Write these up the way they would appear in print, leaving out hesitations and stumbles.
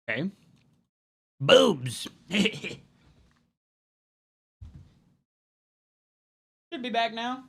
Okay. Boobs. Should be back now.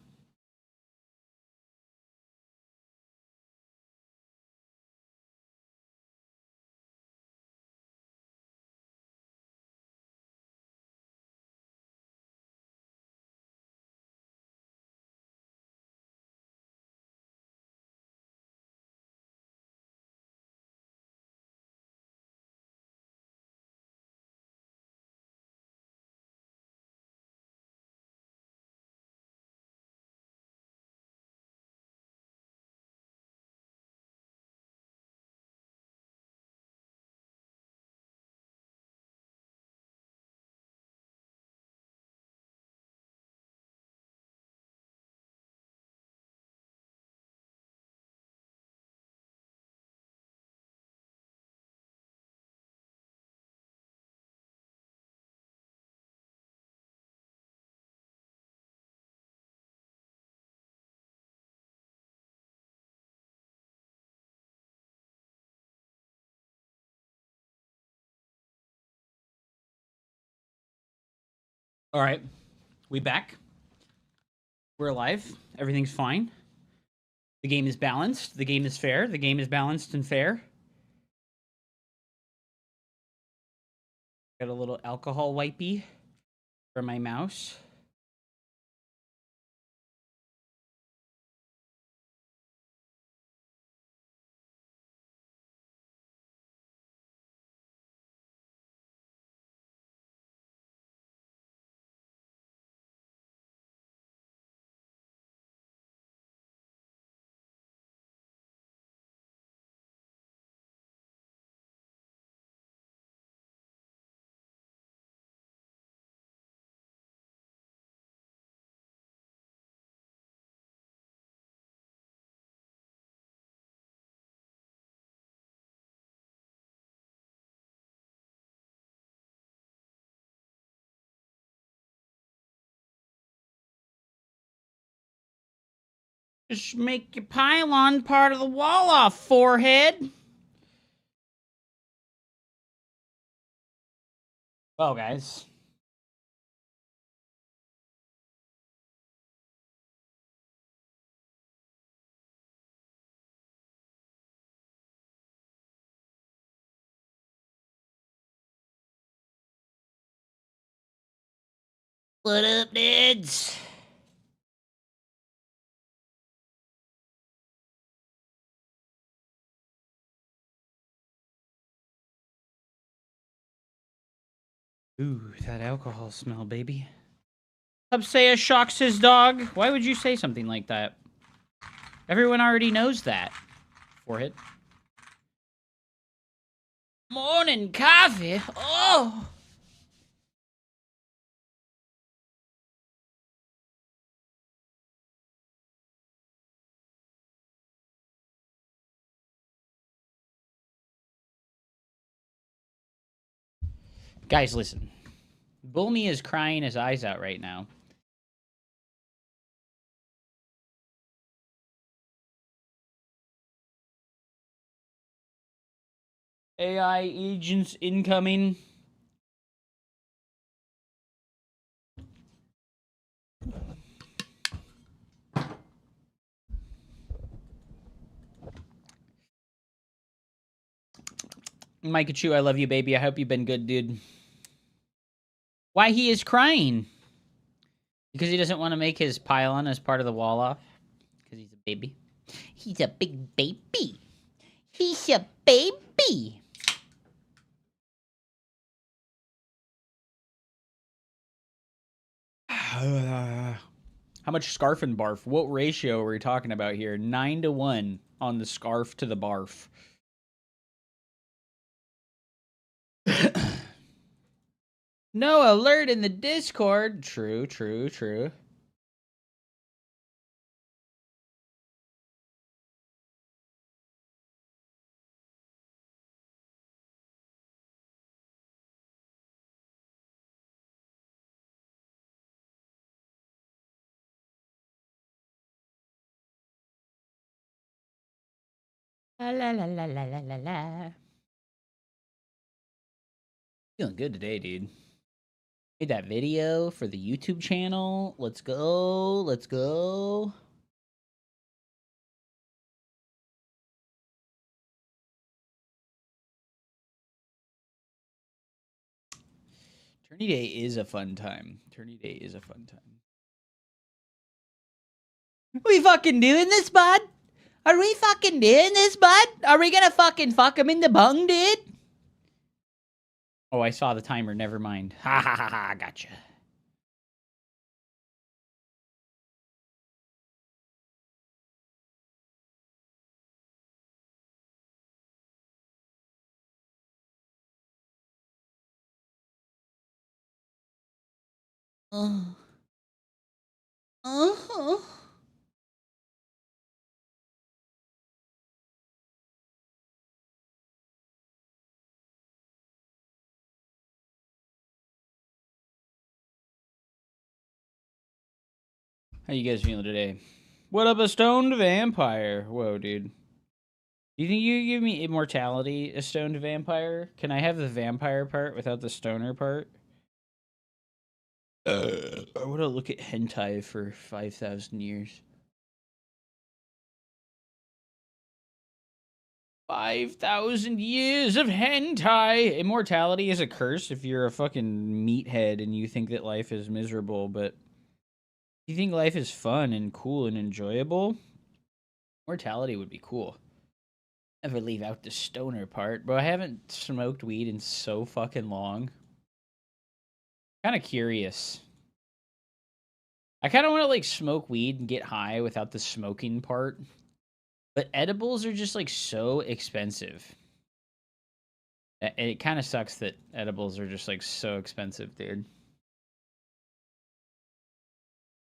All right. We back. We're alive. Everything's fine. The game is balanced. The game is fair. The game is balanced and fair. Got a little alcohol wipey for my mouse. Just make your pylon part of the wall off, forehead. Well, guys. What up, dudes? Ooh, that alcohol smell, baby. Upsaya shocks his dog. Why would you say something like that? Everyone already knows that. Forehead. Morning coffee. Oh. Guys, listen. Bulmy is crying his eyes out right now. AI agents incoming. Mikachu, I love you, baby. I hope you've been good, dude. Why he is crying? Because he doesn't want to make his pylon as part of the wall off. Because he's a baby. He's a big baby. He's a baby. How much scarf and barf? What ratio are we talking about here? 9-1 on the scarf to the barf. No alert in the Discord. True, true, true. La la la la la la la. Feeling good today, dude. Made that video for the YouTube channel. Let's go. Let's go. Tourney Day is a fun time. Tourney Day is a fun time. We fucking doing this, bud? Are we fucking doing this, bud? Are we gonna fucking fuck him in the bung, dude? Oh, I saw the timer. Never mind. Ha ha ha ha. Gotcha. Uh-huh. How you guys feeling today? What up, a stoned vampire? Whoa, dude. Do you think you give me immortality, a stoned vampire? Can I have the vampire part without the stoner part? I want to look at hentai for 5,000 years. 5,000 years of hentai! Immortality is a curse if you're a fucking meathead and you think that life is miserable, but if you think life is fun and cool and enjoyable, immortality would be cool. Never leave out the stoner part, bro. I haven't smoked weed in so fucking long. Kind of curious. I kind of want to like smoke weed and get high without the smoking part. But edibles are just like so expensive. It kind of sucks that edibles are just like so expensive, dude.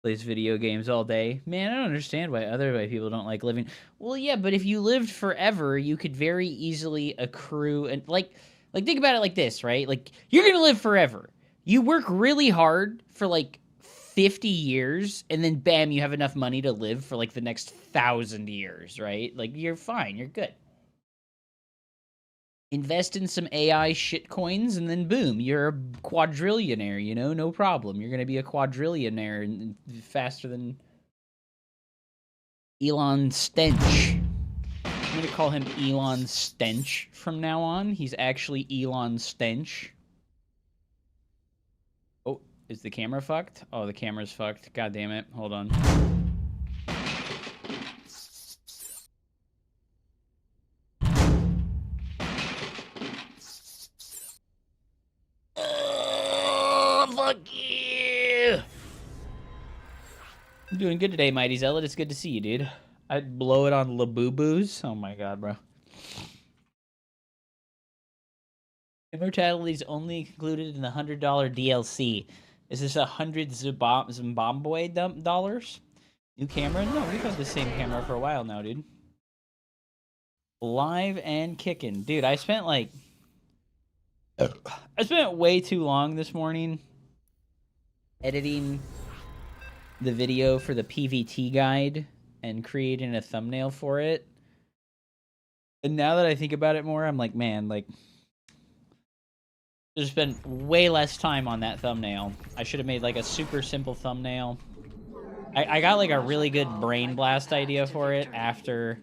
Plays video games all day. Man, I don't understand why other white people don't like living. Well, yeah, but if you lived forever, you could very easily accrue and like think about it like this, right? Like you're going to live forever. You work really hard for like 50 years and then bam, you have enough money to live for like the next 1,000 years, right? Like you're fine, you're good. Invest in some AI shit coins and then boom, you're a quadrillionaire, you know, no problem. You're going to be a quadrillionaire faster than Elon Stench. I'm going to call him Elon Stench from now on. He's actually Elon Stench. Oh, is the camera fucked? Oh, the camera's fucked. God damn it. Hold on. Fuck you! I'm doing good today, Mighty Zealot. It's good to see you, dude. I'd blow it on Labubu's. Oh my god, bro. Immortality's only included in the $100 DLC. Is this 100 Zimbabwe dollars? New camera? No, we've had the same camera for a while now, dude. Live and kicking. Dude, I spent way too long this morning editing the video for the PVT guide and creating a thumbnail for it. And now that I think about it more, I'm like, man, like, there's been way less time on that thumbnail. I should have made like a super simple thumbnail. I got like a really good brain blast idea for it after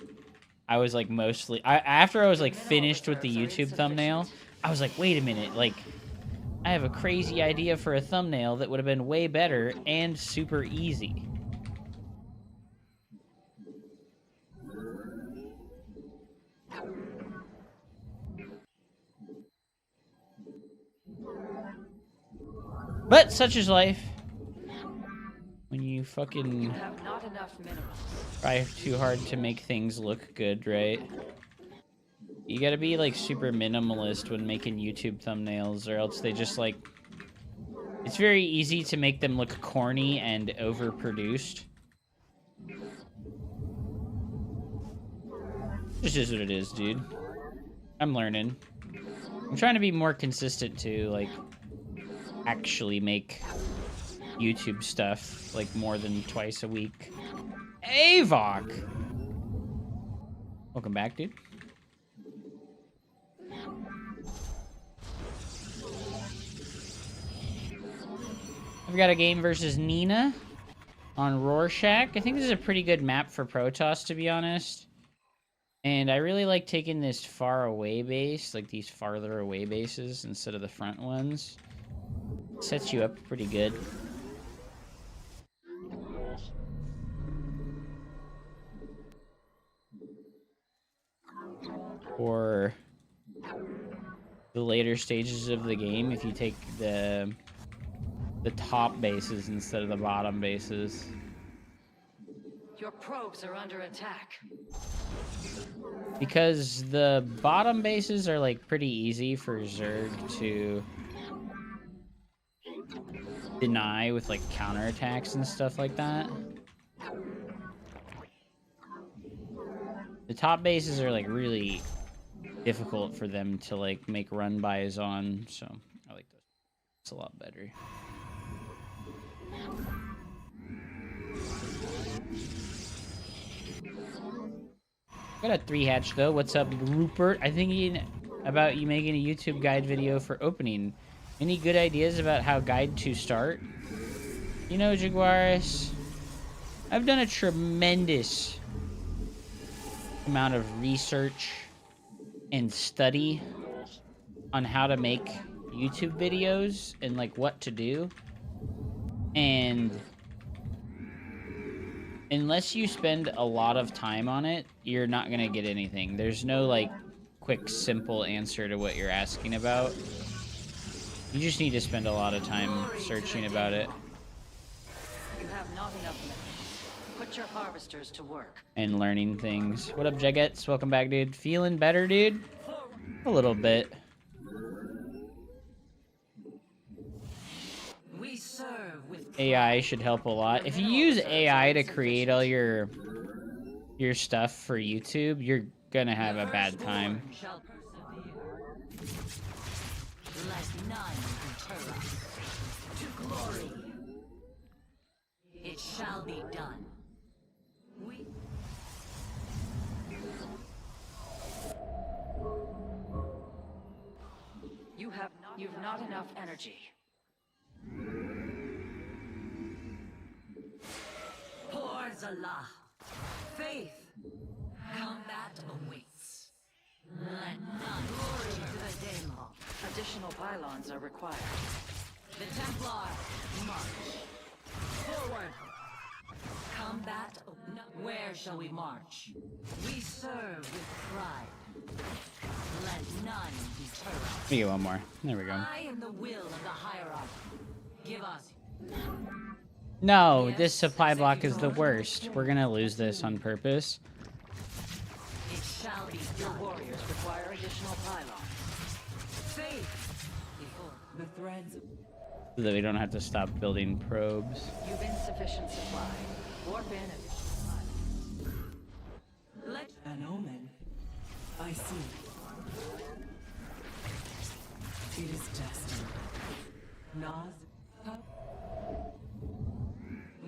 I was like after I was like finished with the YouTube thumbnail. I was like, wait a minute, like I have a crazy idea for a thumbnail that would have been way better and super easy. But such is life. When you fucking try too hard to make things look good, right? You gotta be like super minimalist when making YouTube thumbnails, or else they just like... It's very easy to make them look corny and overproduced. This is what it is, dude. I'm learning. I'm trying to be more consistent to, like, actually make YouTube stuff, like, more than twice a week. Avok! Welcome back, dude. I've got a game versus Nina on Rorschach. I think this is a pretty good map for Protoss, to be honest. And I really like taking this far away base, like these farther away bases instead of the front ones. It sets you up pretty good. For the later stages of the game, if you take the top bases instead of the bottom bases. Your probes are under attack. Because the bottom bases are like pretty easy for Zerg to deny with like counterattacks and stuff like that. The top bases are like really difficult for them to like make run-bys on, so I like those. It's a lot better. Got a 3-hatch though. What's up, Rupert? I think about you making a YouTube guide video for opening. Any good ideas about how guide to start? You know, Jaguaris, I've done a tremendous amount of research and study on how to make YouTube videos and like what to do. And unless you spend a lot of time on it, you're not gonna get anything. There's no like quick, simple answer to what you're asking about. You just need to spend a lot of time searching about it. You have not enough minutes. Put your harvesters to work. And learning things. What up, Jaggets? Welcome back, dude. Feeling better, dude? A little bit. We serve with AI should help a lot. If you use AI to create all your stuff for YouTube, you're gonna have a bad time. shall persevere. Let none deter us. To glory. It shall be done. You've not enough energy. Poor Zala. Faith. Combat awaits. Let none glory to the Daemon. Additional pylons are required. The Templar, march. Forward. Combat. No. Where shall we march? We serve with pride. Let none deter us. Let me get one more. There we go. I am the will of the hierarchy. Give us. No, this supply block is the worst. We're gonna lose this on purpose. It shall be done. Your warriors require additional pylons. Faith. Before the threads. So that we don't have to stop building probes. You've insufficient supply. Warp in additional pylons. Let an omen. I see. It is destined.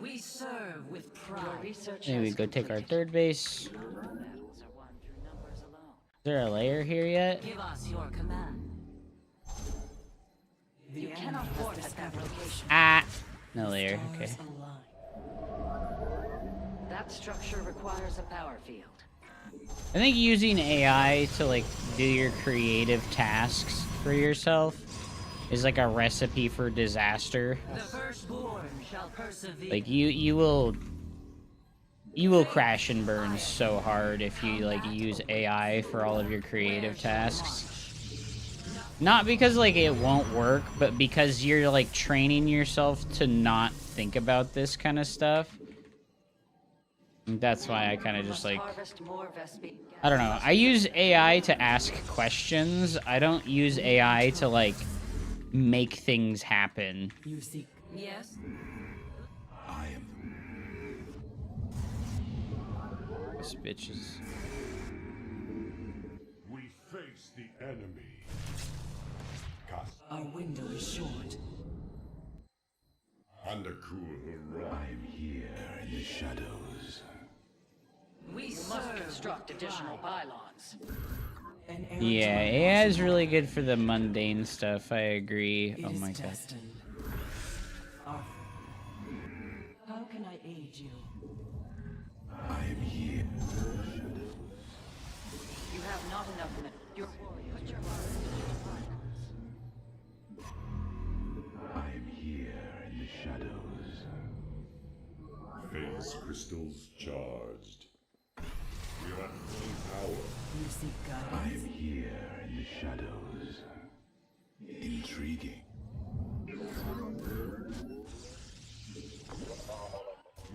We serve with pride. Your research Maybe we go take our third base. Battles are won through numbers alone. Is there a layer here yet? Give us your command. You cannot port at that location. Ah! No layer, okay. That structure requires a power field. I think using AI to like do your creative tasks for yourself is like a recipe for disaster. The firstborn shall persevere. Like you will crash and burn so hard if you like use AI for all of your creative tasks. Not because like it won't work, but because you're like training yourself to not think about this kind of stuff. And that's why I kind of just like, I don't know. I use AI to ask questions. I don't use AI to like make things happen. You seek. Yes. I am. This bitch is. We face the enemy. Our window is short. Undercool arrive here in the shadows. We must construct additional pylons. Yeah, AI is really good for the mundane stuff. I agree. Oh my god. How can I aid you? I am here. You have not enough your warrior. Put your warriors I am here in the shadows. Phase crystals charged. We are at full power. You seek I guidance? am here in the shadows. Intriguing.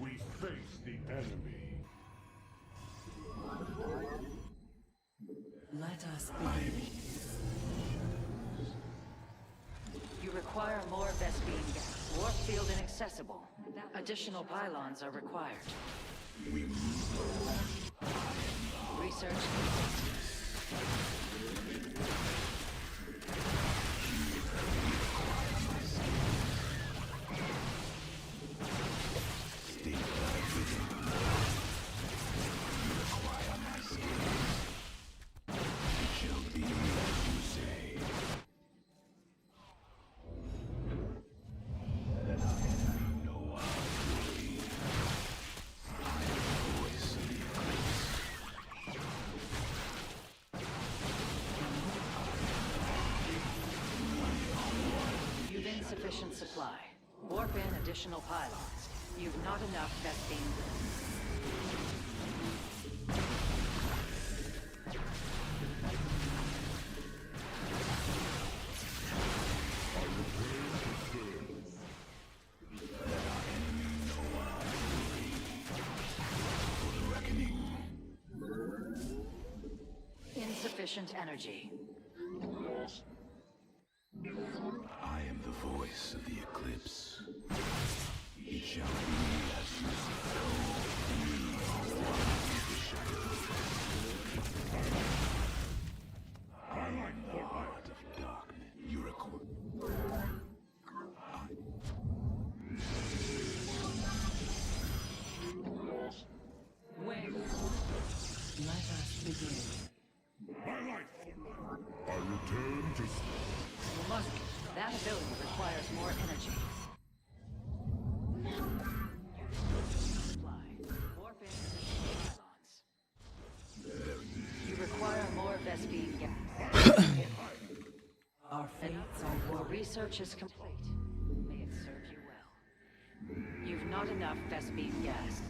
We face the enemy. Let us I am begin. You require more Vespene gas. Warp field inaccessible. Additional pylons are required. We move. Research. Stay back with me. You require my skills. It shall be as you say. That I may know our glory. I am the voice of the eclipse. You've insufficient supply. Warp in additional pylons. You've not enough Vespene gas. Insufficient energy. I am the voice of the eclipse. It shall be as you say. We are one with the shadows. I am the heart of darkness. You require. Wing. Let us begin. My life! I return to... You must. That ability requires more energy. Supply. Warp in additional pylons. You require more Vespene gas. Our fates Your are one. research is complete. May it serve you well. You've not enough Vespene gas.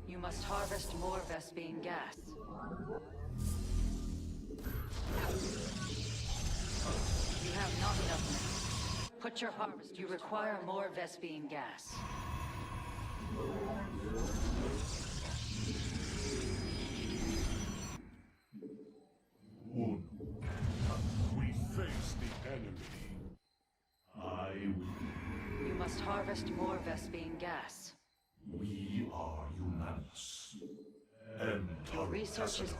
You must harvest more Vespene gas. You have not enough now. Put your harvest. You require more Vespene gas. One. We face the enemy. I will. You must harvest more Vespene gas. We are unanimous. Your research is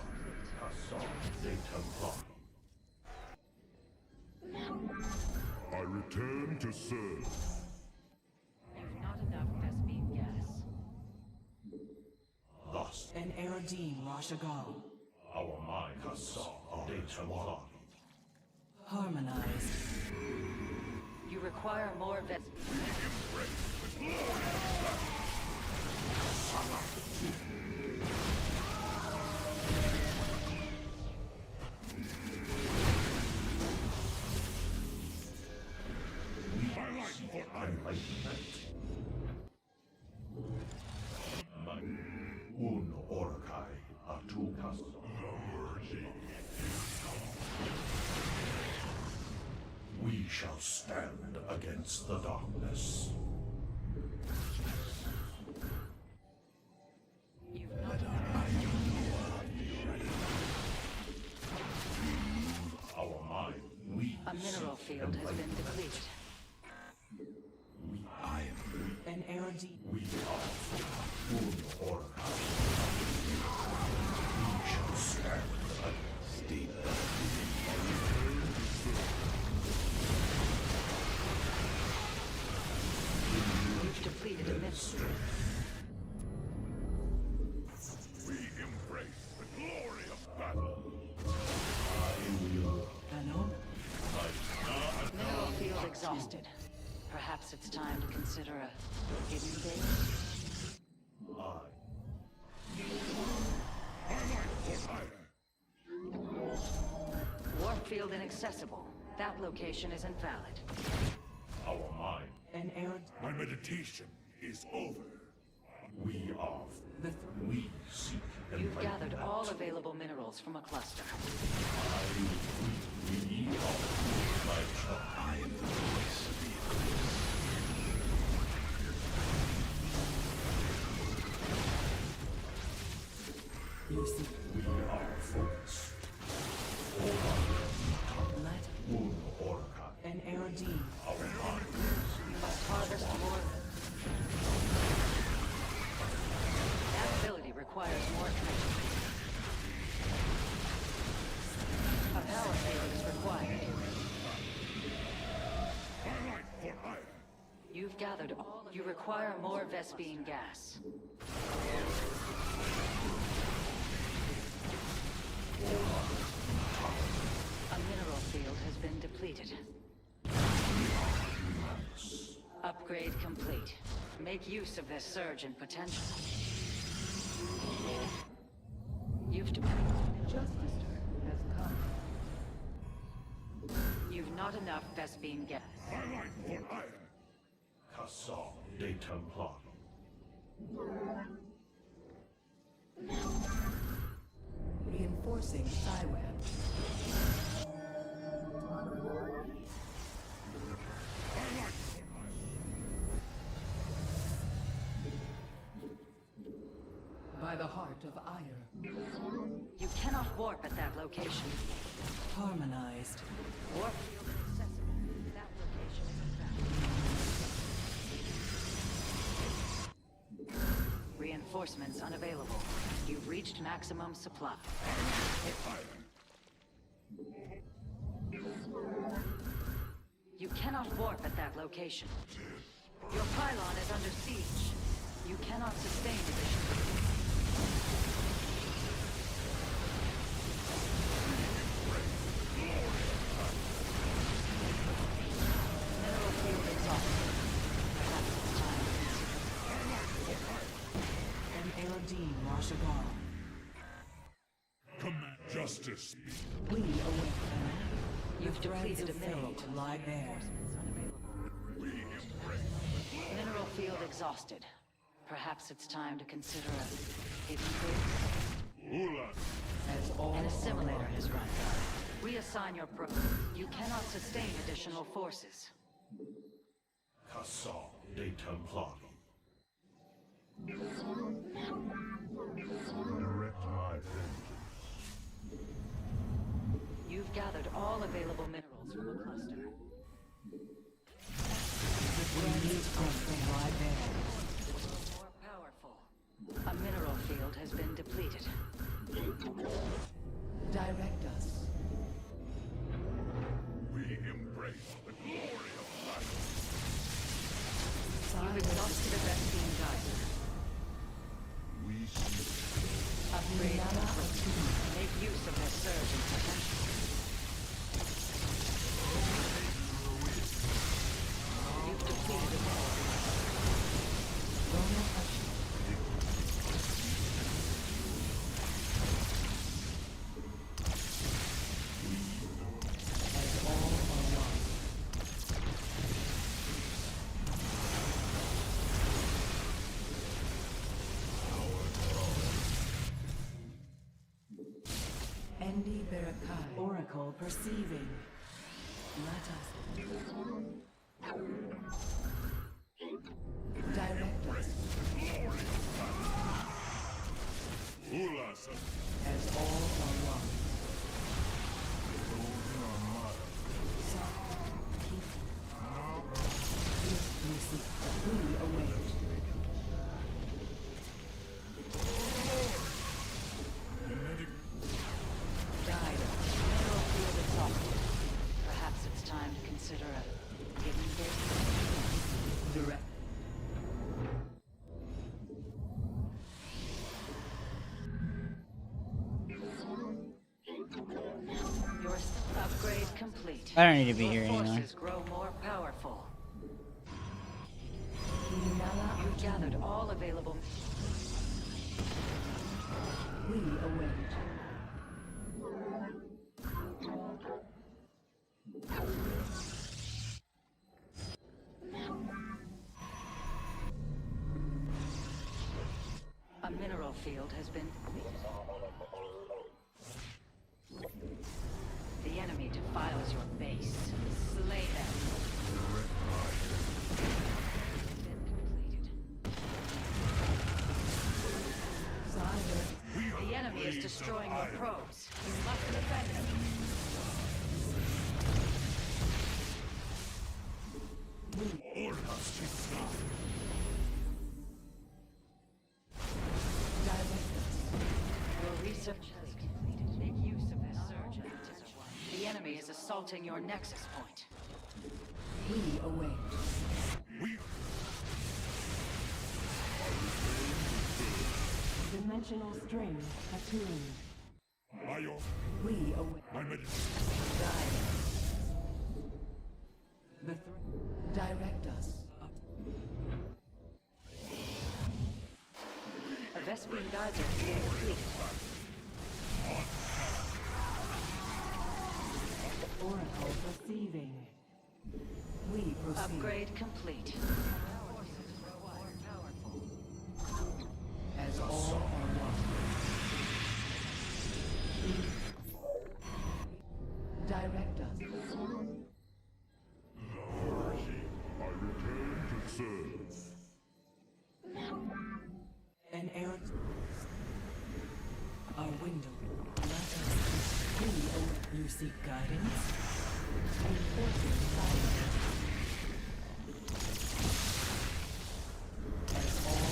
I return to serve. You've not enough Vespene gas. Thus, An Eridine Rashagal. our minds are data one. Harmonized. You require more Vespene. Un orcai atucas. We shall stand against the darkness. You've not enough. Our mind, we A mineral field has been depleted. I am. An Eridine. We are un orcai. We shall stand against Stay back. You've depleted a mineral. We embrace the glory of battle. An omen. Mineral field exhausted. Perhaps it's time to consider a hidden base. Warp field inaccessible. That location is invalid. Our mind. An air. My meditation is over. We are. The We seek You've enlightenment. gathered all available minerals from a cluster. We are my child. I am the voice of the eclipse. you see. We are focused. Let Orca. an air D. Our mind. You must harvest more. That ability requires more energy. A power field is required. For hire. You've gathered all. You require more Vespine gas. A mineral field has been depleted. Upgrade complete. Make use of this surge in potential. You've Justice has come. You've not enough Vespine gas. For hire. Cassam de Templar. Reinforcing Skyweb. By the heart of Ire. You cannot warp at that location. Harmonized. Warp field inaccessible. That location is invalid. Reinforcements unavailable. You've reached maximum supply. You cannot warp at that location. Your pylon is under siege. You cannot sustain division. Mineral field exhausted. Perhaps it's time to consider. An Eldeen Rashagal. Command justice. We await them. You've Threads depleted of a mineral. fate lie bare. Mineral field exhausted. Perhaps it's time to consider a hidden base. Ula. As all An assimilator has run dry. Reassign your pro. You cannot sustain additional forces. Cassam de Templar. Direct my vengeance. You've gathered all available minerals from a cluster. the threads of fate lie bare. More powerful. A mineral field has been depleted. Direct us. We embrace the glory of life. You've exhausted a Vespine geyser. We seek. Upgrade complete. Make use of this surge in potential. You've depleted a mineral. Royal Hush. As all are lost. Endi Barakai. Oracle perceiving. Let us. Direct us. Ula. As all are lost. We await. Guide. Mineral field exhausted. Perhaps it's time to consider a hidden base. Direct. Your upgrade complete. I don't need to be Your here anymore. forces grow more powerful. gathered all available. We await. A mineral field has been depleted. The enemy defiles your base. Slay them. Been completed. The enemy is destroying your probes. You must defend them. Your research has completed. Make use of this surge. The enemy is assaulting your nexus point. We await. Dimensional string attuned. We await. Direct us. A Vespene geyser is being depleted. Oracle receiving. We proceed. Upgrade complete. As all are one. Direct us. I return to serve. An error. Our window. Let us. We await. You seek guidance. Enforcing silence. As all.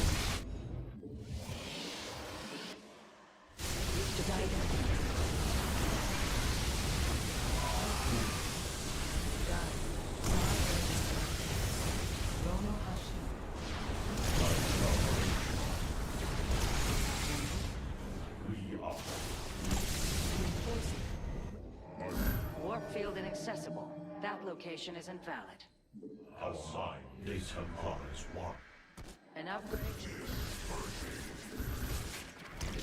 Direct. Rono Hashi. Warp field inaccessible. That location is invalid. Outside, they Templaris walk. An upgrade.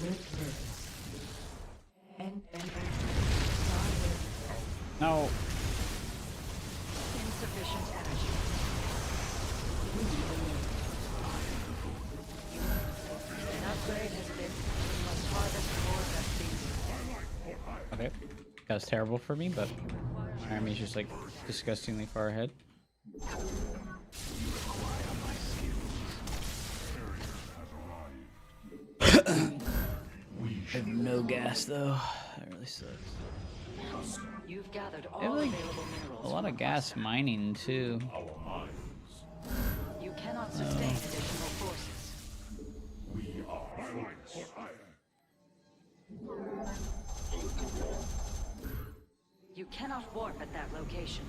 With purpose. And No. Insufficient energy. An upgrade has been. You must harvest more Vespene. Okay. That was terrible for me, but my army's just like disgustingly far ahead. I have no gas though. That really sucks. You've gathered I have all like available minerals. a lot of gas mining too. You cannot sustain additional forces. You cannot warp at that location.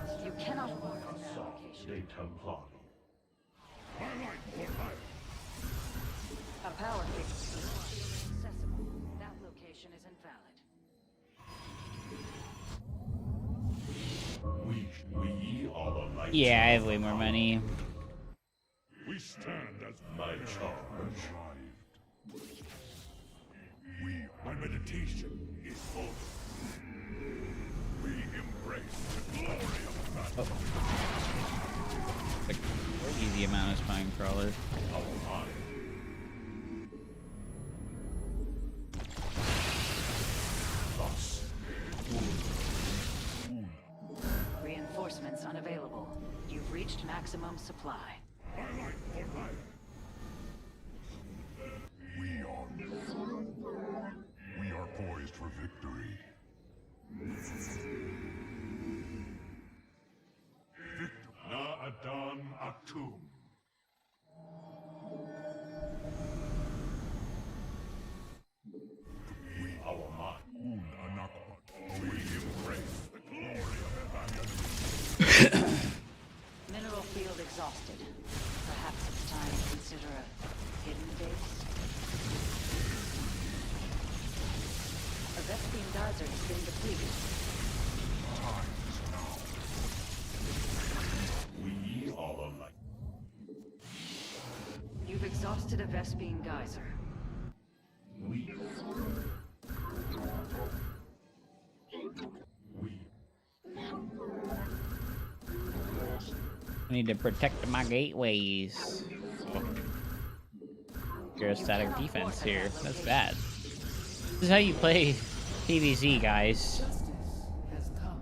You cannot warp at that location. A power fix is accessible. That location is invalid. We are the light. Yeah, I have way more money. We stand as My charge. my meditation is over. We embrace the glory of battle. Like, easy amount of spine crawler. Reinforcements unavailable. You've reached maximum supply. We are poised for victory. Na Adan Atum. Our mind. Un Anakbat. We embrace the glory of Evangelion. Mineral field exhausted. Perhaps it's time to consider a hidden base. A Vespine geyser has been depleted. We are alike. You've exhausted a Vespine geyser. We. I need to protect my gateways. Oh. You're a static defense here. That's bad. This is how you play PvZ, guys. Justice has come.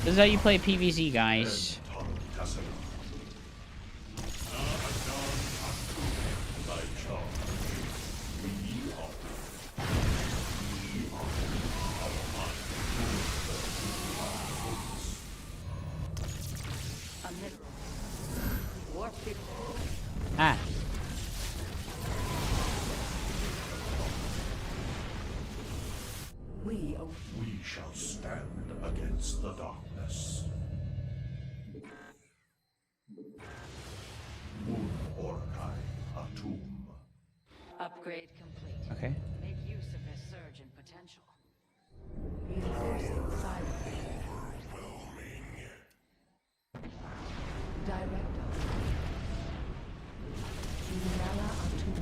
This is how you play PvZ, guys. A mineral. Warp field. Ah. We We shall stand against the darkness. Moon Orkai, a tomb. Upgrade complete. Okay. Make use of this surge in potential. reinforcing silence. Director. Inala Atum.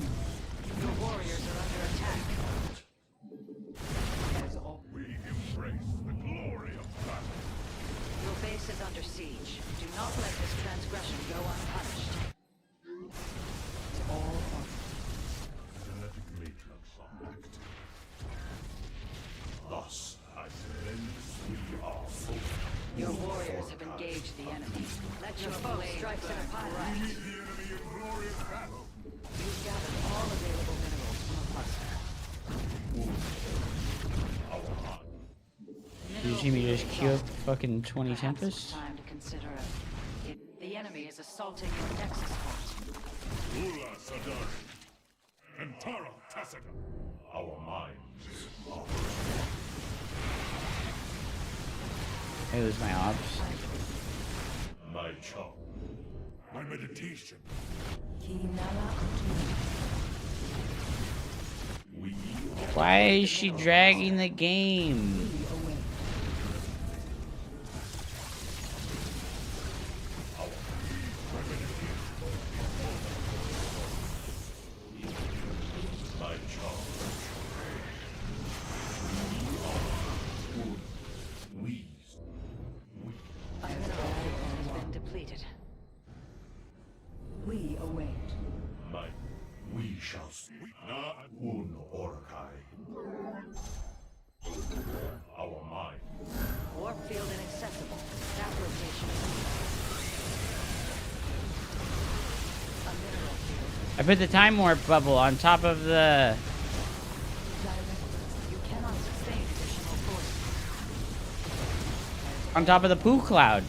Your warriors are under attack. As all We embrace the glory of battle. Your base is under siege. Do not let this transgression go unpunished. Genetic matrix active. Thus, as men's we are focused. Your warriors have engaged the enemy. Let your foe strike their pylon. Meet the enemy in glorious battle. You've gathered all available minerals from a cluster. Our heart. You see me just queue up fucking 20 Perhaps it's Tempest? time to consider it. The enemy is assaulting your nexus point. Ula Sadari. And Tara Tassaka. Our minds are I lose my ops. my charm. My meditation. Kinala Atum. We are Why is she dragging the game? We await. my charm. We A mineral field has been depleted. We await. my we shall speak. Na un Orkai. Our mind. Warp field inaccessible. That rotation. A mineral field. I put the time warp bubble on top of the... You cannot sustain additional forces. on top of the poo cloud.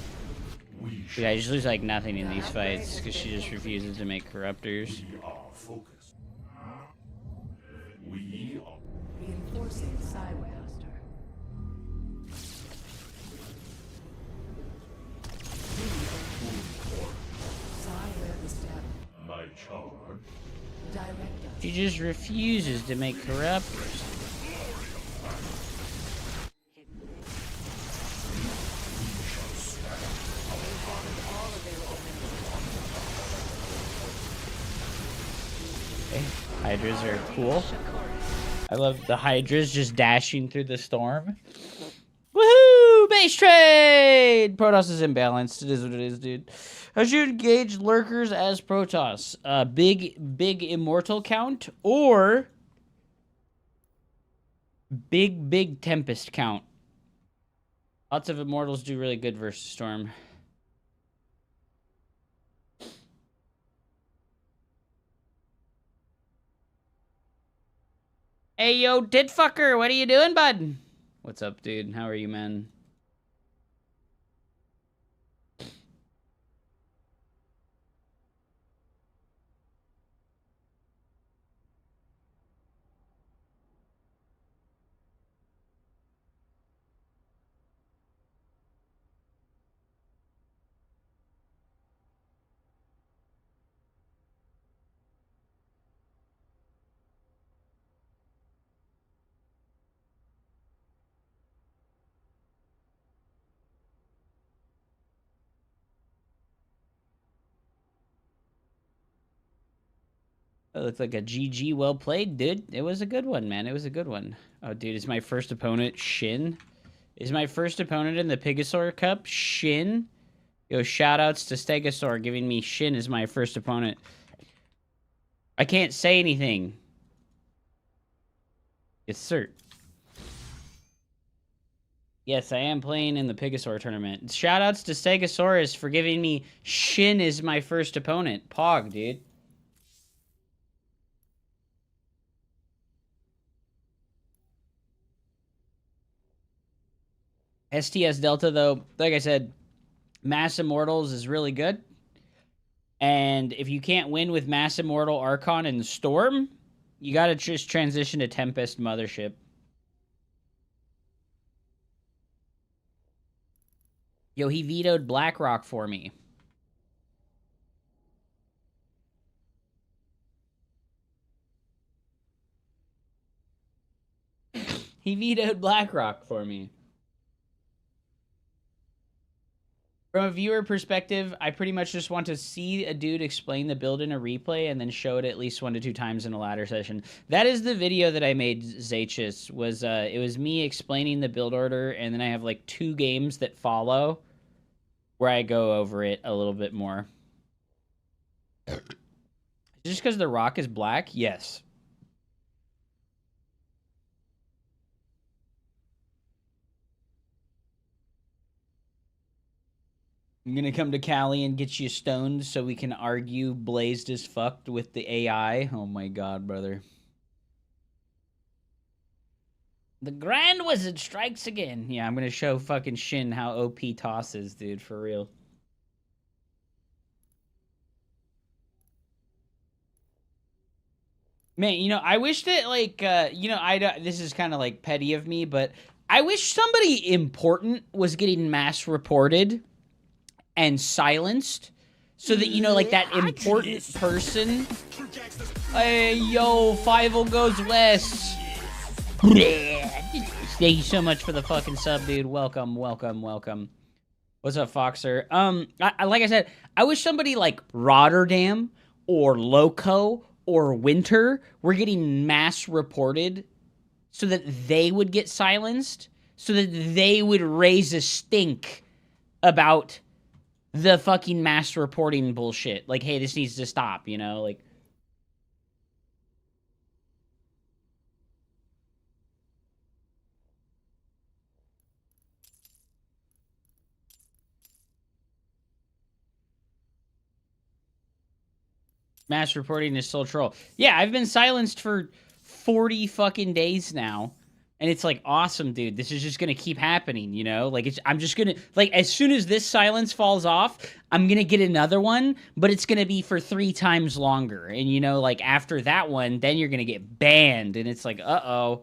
We Dude, I just lose like nothing in these fights because she just refuses to make corruptors. are focused. We are Reinforcing Sidewaster. Sire established. my charge. Director. She just refuses to make corruptors. Hidden base. You've gathered all available minerals. Okay. Hydras are cool. I love the Hydras just dashing through the storm. Woohoo! Base trade! Protoss is imbalanced. It is what it is, dude. How should you engage lurkers as Protoss? Big immortal count or big tempest count? Lots of immortals do really good versus storm. Hey, yo, Titfucker, what are you doing, bud? What's up, dude? How are you, man? That looked like a GG. Well played, dude. It was a good one, man. It was a good one. Oh, dude, is my first opponent Shin? Is my first opponent in the Pigasaur Cup Shin? Yo, shoutouts to Stegosaur giving me Shin as my first opponent. I can't say anything. Yes, sir. Yes, I am playing in the Pigasaur tournament. Shoutouts to Stegosaurus for giving me Shin as my first opponent. Pog, dude. STS Delta, though, like I said, Mass Immortals is really good. And if you can't win with Mass Immortal, Archon, and Storm, you gotta just transition to Tempest Mothership. Yo, he vetoed BlackRock for me. He vetoed BlackRock for me. From a viewer perspective, I pretty much just want to see a dude explain the build in a replay and then show it at least 1 to 2 times in a ladder session. That is the video that I made, Zachus. It was me explaining the build order, and then I have like 2 games that follow where I go over it a little bit more. Just because the rock is black? Yes. I'm gonna come to Cali and get you stoned so we can argue blazed as fucked with the AI. Oh my god, brother. The Grand Wizard strikes again. Yeah, I'm gonna show fucking Shin how OP Toss is, dude, for real. Man, you know, I wish that, like, you know, this is kind of, like, petty of me, but I wish somebody important was getting mass reported and silenced so that, you know, like, that important person. Hey, yo, Fievel goes west. Thank you so much for the fucking sub, dude. Welcome, welcome, welcome. What's up, Foxer? Like I said, I wish somebody like Rotterdam or Loco or Winter were getting mass reported so that they would get silenced, so that they would raise a stink about the fucking mass reporting bullshit. Like, hey, this needs to stop, you know? Like, mass reporting is still troll. Yeah, I've been silenced for 40 fucking days now. And it's like, awesome, dude. This is just going to keep happening, you know? Like, I'm just going to... Like, as soon as this silence falls off, I'm going to get another one, but it's going to be for 3 times longer. And, you know, like, after that one, then you're going to get banned. And it's like, uh-oh.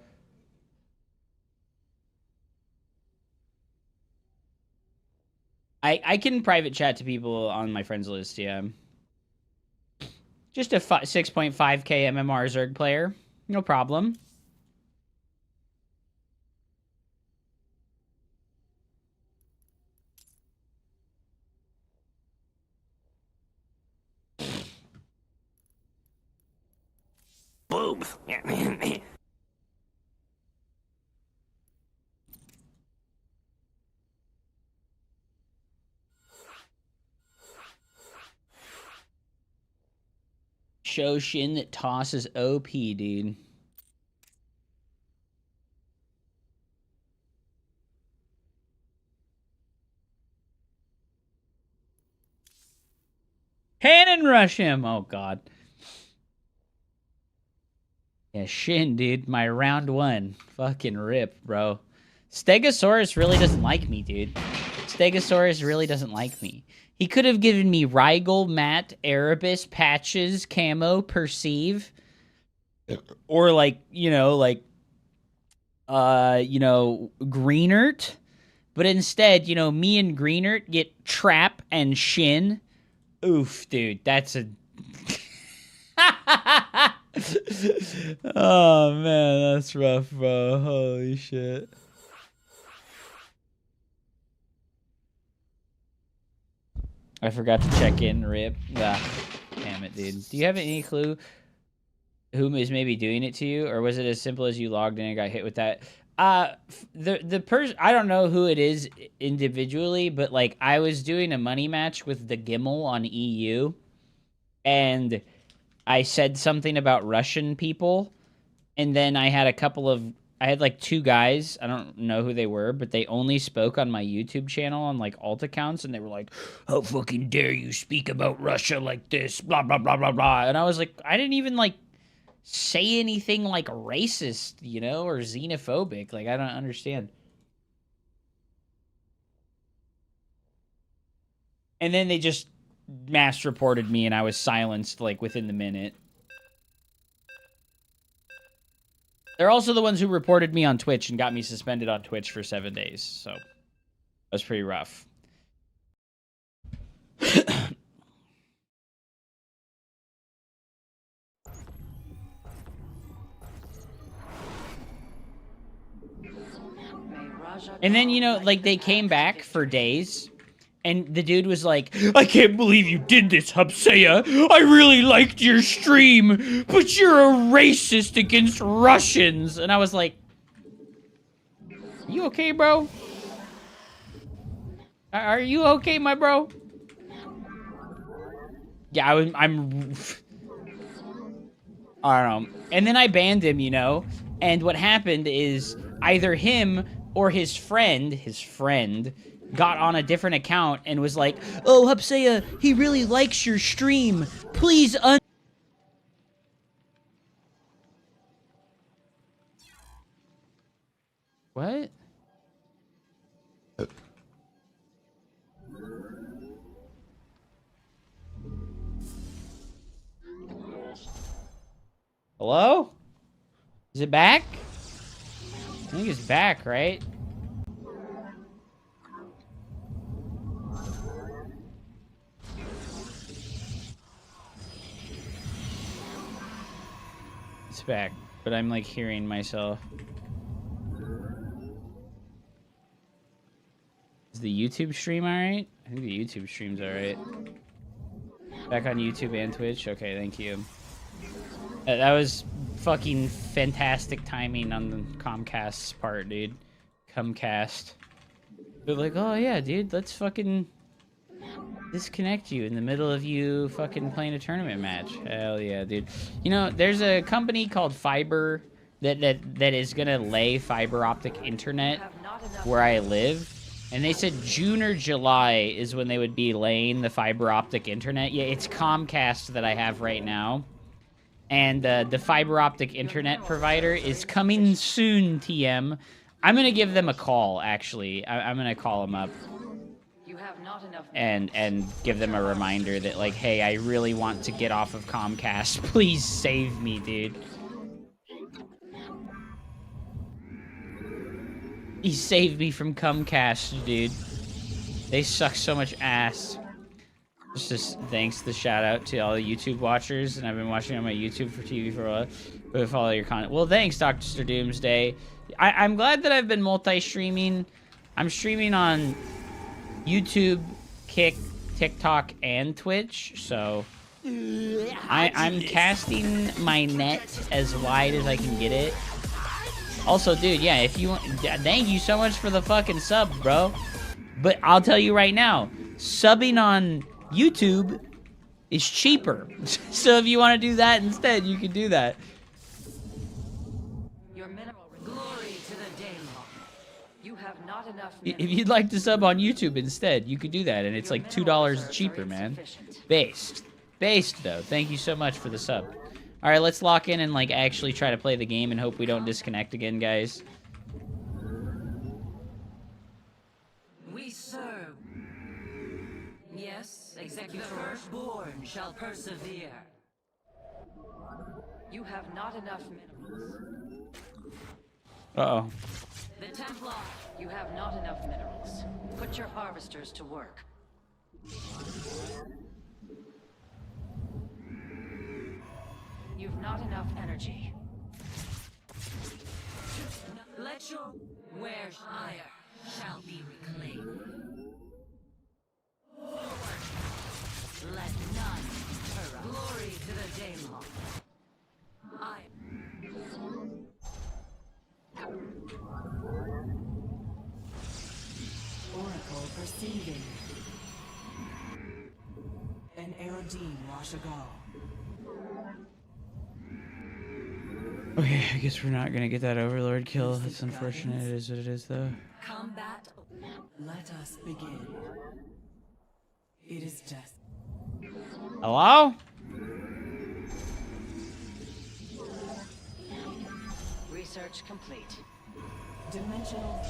I can private chat to people on my friends list, yeah. Just a 6.5k MMR Zerg player. No problem. Boom. Show Shin that Toss is OP, dude. Cannon rush him! Oh, God. Yeah, Shin, dude. My round 1. Fucking rip, bro. Stegosaurus really doesn't like me, dude. Stegosaurus really doesn't like me. He could have given me Rigel, Matt, Erebus, Patches, Camo, Perceive. Or, like, you know, Greenert. But instead, you know, me and Greenert get Trap and Shin. Oof, dude. That's a... Oh, man. That's rough, bro. Holy shit. I forgot to check in, rip. Ah, damn it, dude. Do you have any clue whom is maybe doing it to you, or was it as simple as you logged in and got hit with that? The person, I don't know who it is individually, but like I was doing a money match with the Gimel on EU, and I said something about Russian people, and then I had like 2 guys, I don't know who they were, but they only spoke on my YouTube channel on like alt accounts, and they were like, how fucking dare you speak about Russia like this, blah, blah, blah, blah, blah. And I was like, I didn't even like say anything like racist, you know, or xenophobic. Like, I don't understand. And then they just mass reported me, and I was silenced like within the minute. They're also the ones who reported me on Twitch and got me suspended on Twitch for 7 days. So that was pretty rough. And then, you know, like they came back for days. And the dude was like, I can't believe you did this, Hubseya. I really liked your stream, but you're a racist against Russians. And I was like, you okay, bro? Are you okay, my bro? Yeah, I'm... I don't know. And then I banned him, you know? And what happened is either him or his friend got on a different account and was like, oh, Hubseya, he really likes your stream. Please What? Hello? Is it back? I think it's back, right? It's back, but I'm like hearing myself. Is the YouTube stream alright? I think the YouTube stream's alright. Back on YouTube and Twitch? Okay, thank you. That was fucking fantastic timing on the Comcast's part, dude. Comcast. They're like, oh yeah, dude, let's fucking disconnect you in the middle of you fucking playing a tournament match. Hell yeah, dude. You know, there's a company called Fiber that is gonna lay fiber optic internet where I live. And they said June or July is when they would be laying the fiber optic internet. Yeah, it's Comcast that I have right now. And the fiber optic internet provider is coming soon, TM. I'm going to give them a call, actually. I'm going to call them up. You have not enough and give them a reminder that, like, hey, I really want to get off of Comcast. Please save me, dude. He saved me from Comcast, dude. They suck so much ass. Just thanks, the shout out to all the YouTube watchers, and I've been watching on my YouTube for TV for a while. But follow your content. Well, thanks, Dr. Doomsday. I'm glad that I've been multi-streaming. I'm streaming on YouTube, Kick, TikTok, and Twitch. So I'm casting my net as wide as I can get it. Also, dude, yeah, if you want, thank you so much for the fucking sub, bro. But I'll tell you right now, subbing on YouTube is cheaper. So if you want to do that instead, you can do that. Your mineral glory to the Daemon. You have not enough. If you'd like to sub on YouTube instead, you could do that, and it's like $2 cheaper, man. Based though. Thank you so much for the sub. All right, let's lock in and like actually try to play the game and hope we don't disconnect again, guys. We serve. Yes, Executor. The firstborn shall persevere. You have not enough minerals. Uh-oh. The Templar. You have not enough minerals. Put your harvesters to work. You've not enough energy. Let your where higher shall be reclaimed. Let none hurrah. Glory to the Daemon. Receiving. An Aerodine Washagal. Okay, I guess we're not gonna get that Overlord kill. That's unfortunate. It is what it is, though. Combat. Let us begin. It is death. Hello? Research complete. Dimensional.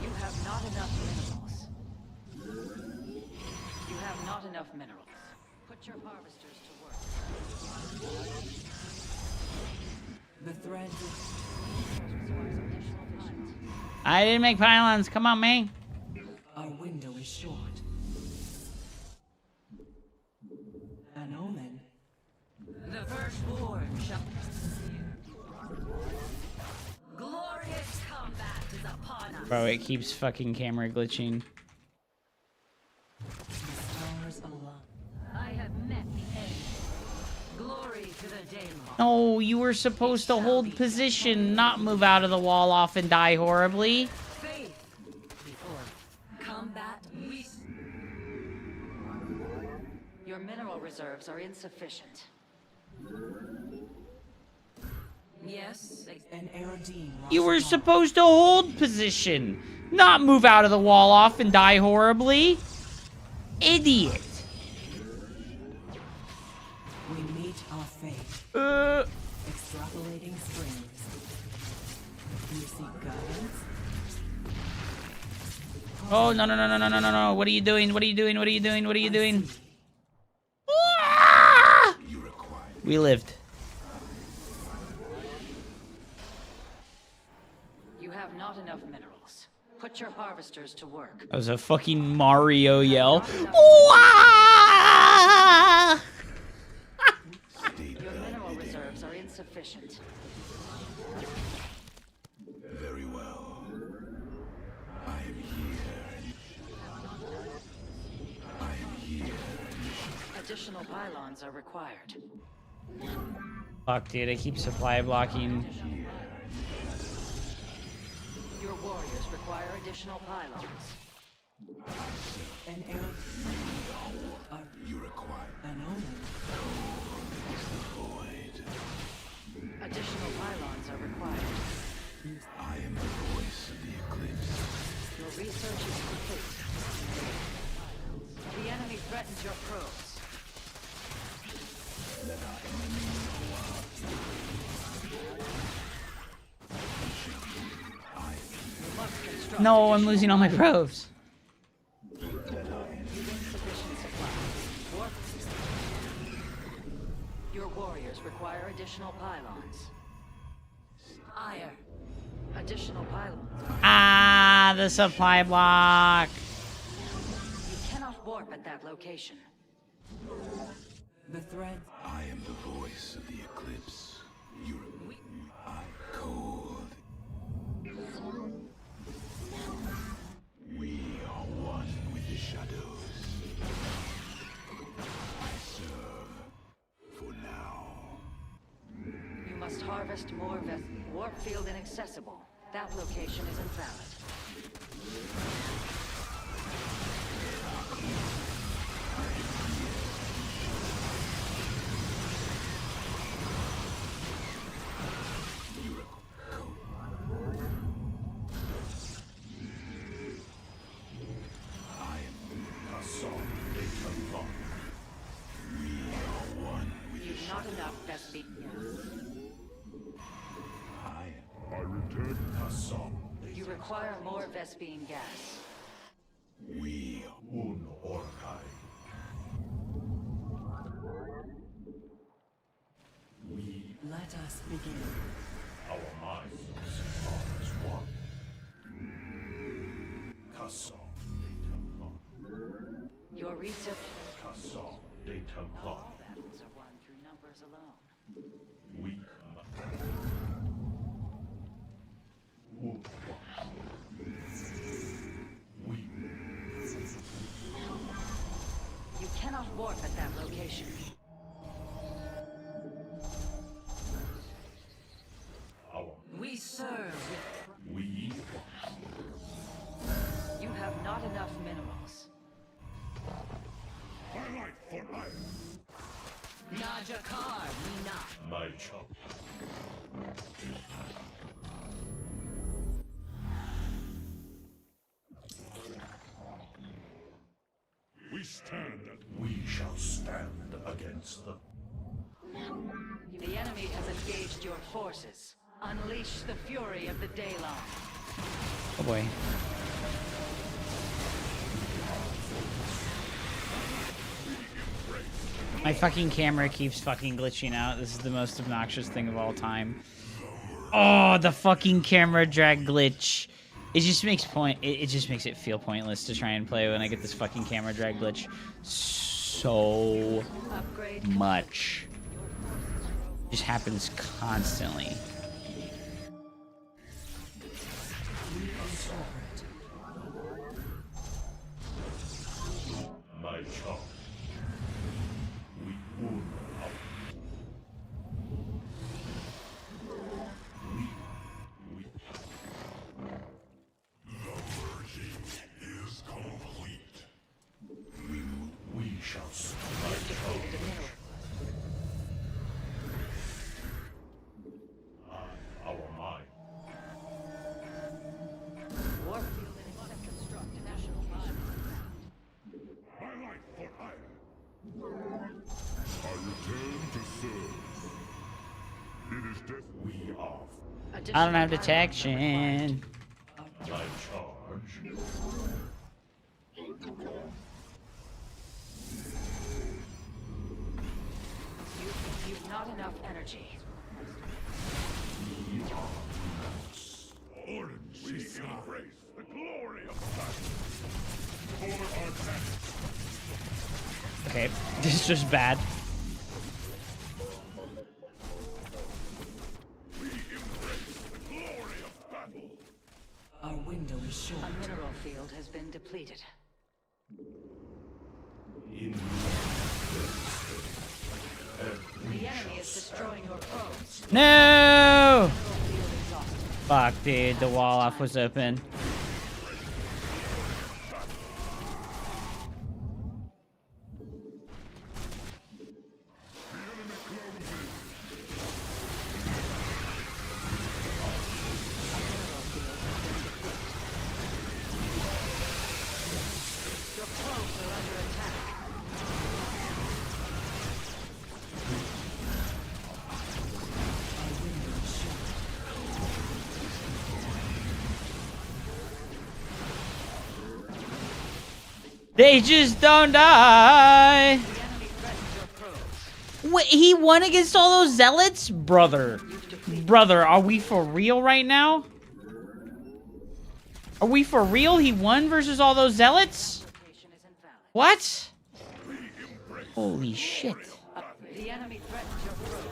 You have not enough minerals. You have not enough minerals. Put your harvesters to work. The thread. I didn't make pylons. Come on, man. Our window is short. An omen. The firstborn shall... Glorious combat is upon us. Bro, it keeps fucking camera glitching. The stars align. I have met the end. Glory to the Daemon. No, you were supposed to hold position, not move out of the wall off and die horribly. Faith before combat. Your mineral reserves are insufficient. Yes. An Aerodine. You were Washagal. supposed to hold position, not move out of the wall off and die horribly. Idiot. We meet our fate. Extrapolating strings. You seek guidance? Oh, no, no, no, no, no, no, no, no. What are you doing? What are you doing? What are you doing? What are you doing? Ah! We lived. You have not enough minerals. Put your harvesters to work. That was a fucking Mario yell. Wah! Your mineral reserves are insufficient. Very well. I am here. I am here. Additional pylons are required. Fuck, dude, I keep supply blocking. Your warriors require additional pylons. An Aerodine. You require An omen. void. Additional pylons are required. I am the voice of the eclipse. Your research is complete. The enemy threatens your probes. Let our enemy know our You must construct No, I'm additional losing all my probes. insufficient supplies. Your warriors require additional pylons. Ire. Additional pylons. Ah, the supply block. You cannot warp at that location. The thread. I am the voice of the eclipse. You I cold. We are one with the shadows. I serve for now. You must harvest more warp field inaccessible. That location is invalid. You've not enough Vespene. I return Hassan. You require more Vespene gas. We Un Orkai. Let us begin. Our minds are as one. Hassan de Your research Hassan de Templar. battles are won through numbers alone. We You cannot warp at that location. our We serve. we Najakar, Mina. My chop. We shall stand against them. The enemy has engaged your forces. Unleash the fury of the Daylon. Oh boy. My fucking camera keeps fucking glitching out. This is the most obnoxious thing of all time. Oh, the fucking camera drag glitch. It just makes it just makes it feel pointless to try and play when I get this fucking camera drag glitch so much. It just happens constantly. My chop. We wound out. Is complete. We shall strike our mind. Warfield and construct a national monument. My life for hire. I return to serve. It is death we are. I don't have detection. My charge. You've not enough energy. Orange, we embrace the glory of battle. For our planet. Okay, this is just bad. We embrace the glory of battle. Our window is short. A mineral field has been depleted. The enemy is destroying your probes. No! Mineral field exhausted. Fuck, dude, the wall off was open. Your probes are under attack. They just don't die. The enemy threatens your probes. Wait, he won against all those zealots? Brother. Brother, are we for real right now? Are we for real? He won versus all those zealots? Location is invalid. What? Holy shit. The enemy threatens your probes.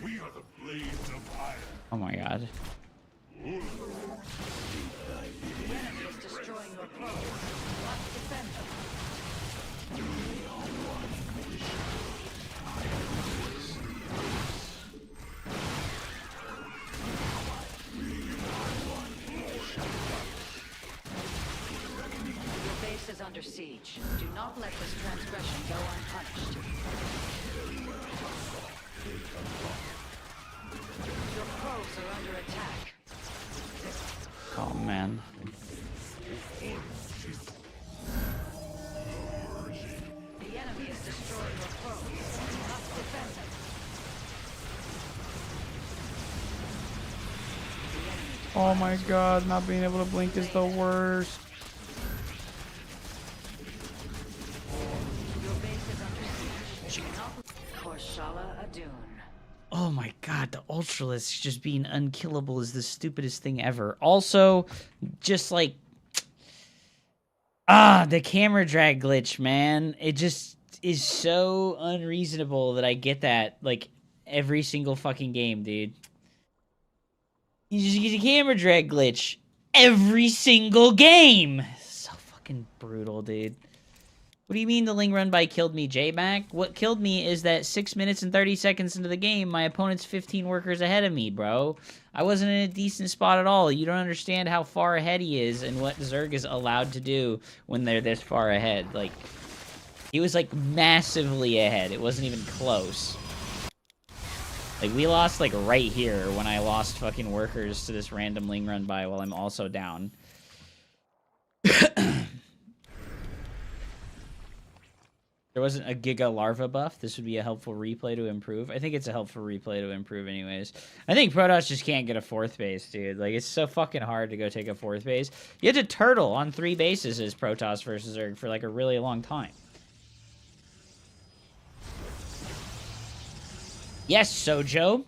We are the blades of iron. Oh my god. The enemy is destroying your probes. You must defend them. Your base is under siege. Do not let this transgression go unpunished. Your probes are under attack. Oh man. The enemy is destroying your probes. You must defend them. Oh my god, not being able to blink is the worst. Your base is under siege. Do not Korshala Adun. Oh my god, the Ultralisk just being unkillable is the stupidest thing ever. Also, just like... the camera drag glitch, man. It just is so unreasonable that I get that, like, every single fucking game, dude. You just get a camera drag glitch every single game. So fucking brutal, dude. What do you mean the Ling run by killed me, J-Mac? What killed me is that 6 minutes and 30 seconds into the game, my opponent's 15 workers ahead of me, bro. I wasn't in a decent spot at all. You don't understand how far ahead he is and what Zerg is allowed to do when they're this far ahead. Like, he was, like, massively ahead. It wasn't even close. Like, we lost, like, right here when I lost fucking workers to this random Ling run by while I'm also down. There wasn't a Giga Larva buff. This would be a helpful replay to improve. I think it's a helpful replay to improve anyways. I think Protoss just can't get a 4th base, dude. Like, it's so fucking hard to go take a 4th base. You had to turtle on 3 bases as Protoss versus Zerg for, like, a really long time. Yes, Sojo.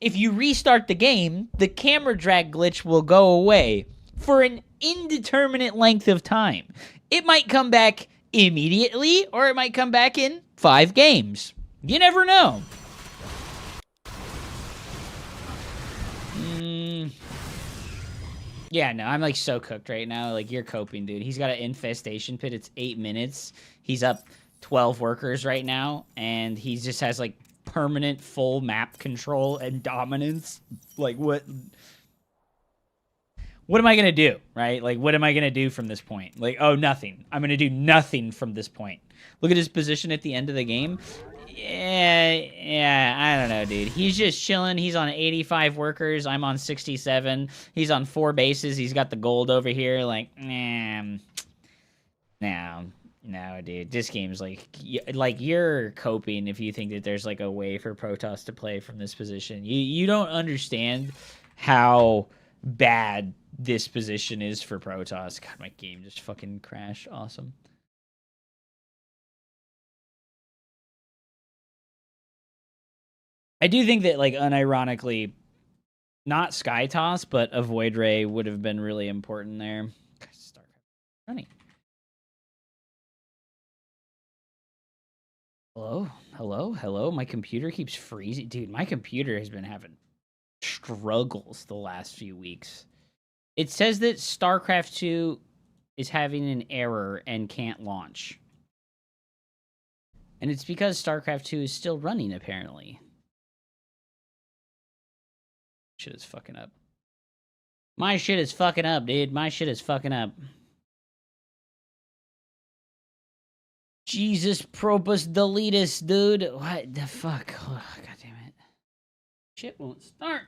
If you restart the game, the camera drag glitch will go away for an indeterminate length of time. It might come back immediately, or it might come back in 5 games. You never know. Yeah, no, I'm like so cooked right now. Like, you're coping, dude. He's got an infestation pit. It's 8 minutes. He's up 12 workers right now, and he just has like permanent full map control and dominance. Like, what am I going to do, right? Like, what am I going to do from this point? Like, oh, nothing. I'm going to do nothing from this point. Look at his position at the end of the game. Yeah, I don't know, dude. He's just chilling. He's on 85 workers. I'm on 67. He's on 4 bases. He's got the gold over here. Like, no, dude. This game's like you're coping if you think that there's like a way for Protoss to play from this position. You don't understand how bad this position is for Protoss. God, my game just fucking crashed. Awesome. I do think that, like, unironically, not Sky Toss, but Avoid Ray would have been really important there. God, Starcraft. Funny. Hello? My computer keeps freezing. Dude, my computer has been having struggles the last few weeks. It says that StarCraft 2 is having an error and can't launch. And it's because StarCraft 2 is still running, apparently. Shit is fucking up. My shit is fucking up, dude. My shit is fucking up. Jesus Propus Deletus, dude. What the fuck? Oh, God damn it. Shit won't start.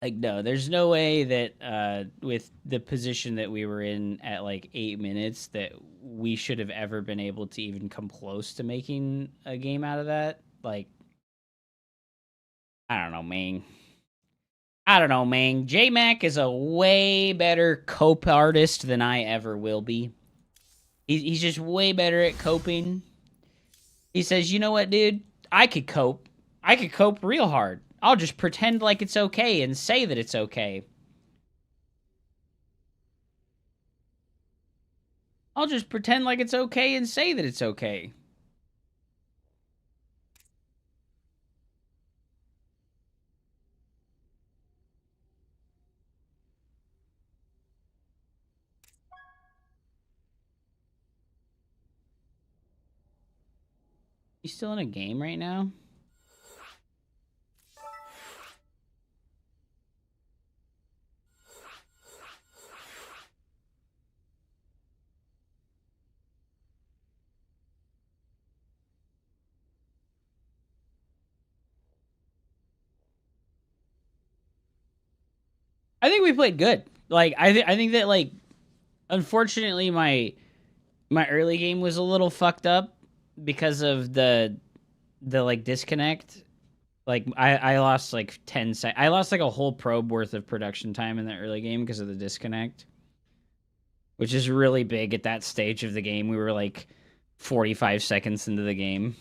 Like, no, there's no way that with the position that we were in at like 8 minutes that we should have ever been able to even come close to making a game out of that. Like, I don't know, man. J-Mac is a way better cope artist than I ever will be. He's just way better at coping. He says, you know what, dude? I could cope. I could cope real hard. I'll just pretend like it's okay and say that it's okay. I'll just pretend like it's okay and say that it's okay. You still in a game right now? I think we played good. Like, I think that, like, unfortunately my early game was a little fucked up because of the like disconnect. Like, I lost like 10 seconds. I lost like a whole probe worth of production time in the early game because of the disconnect, which is really big at that stage of the game. We were like 45 seconds into the game.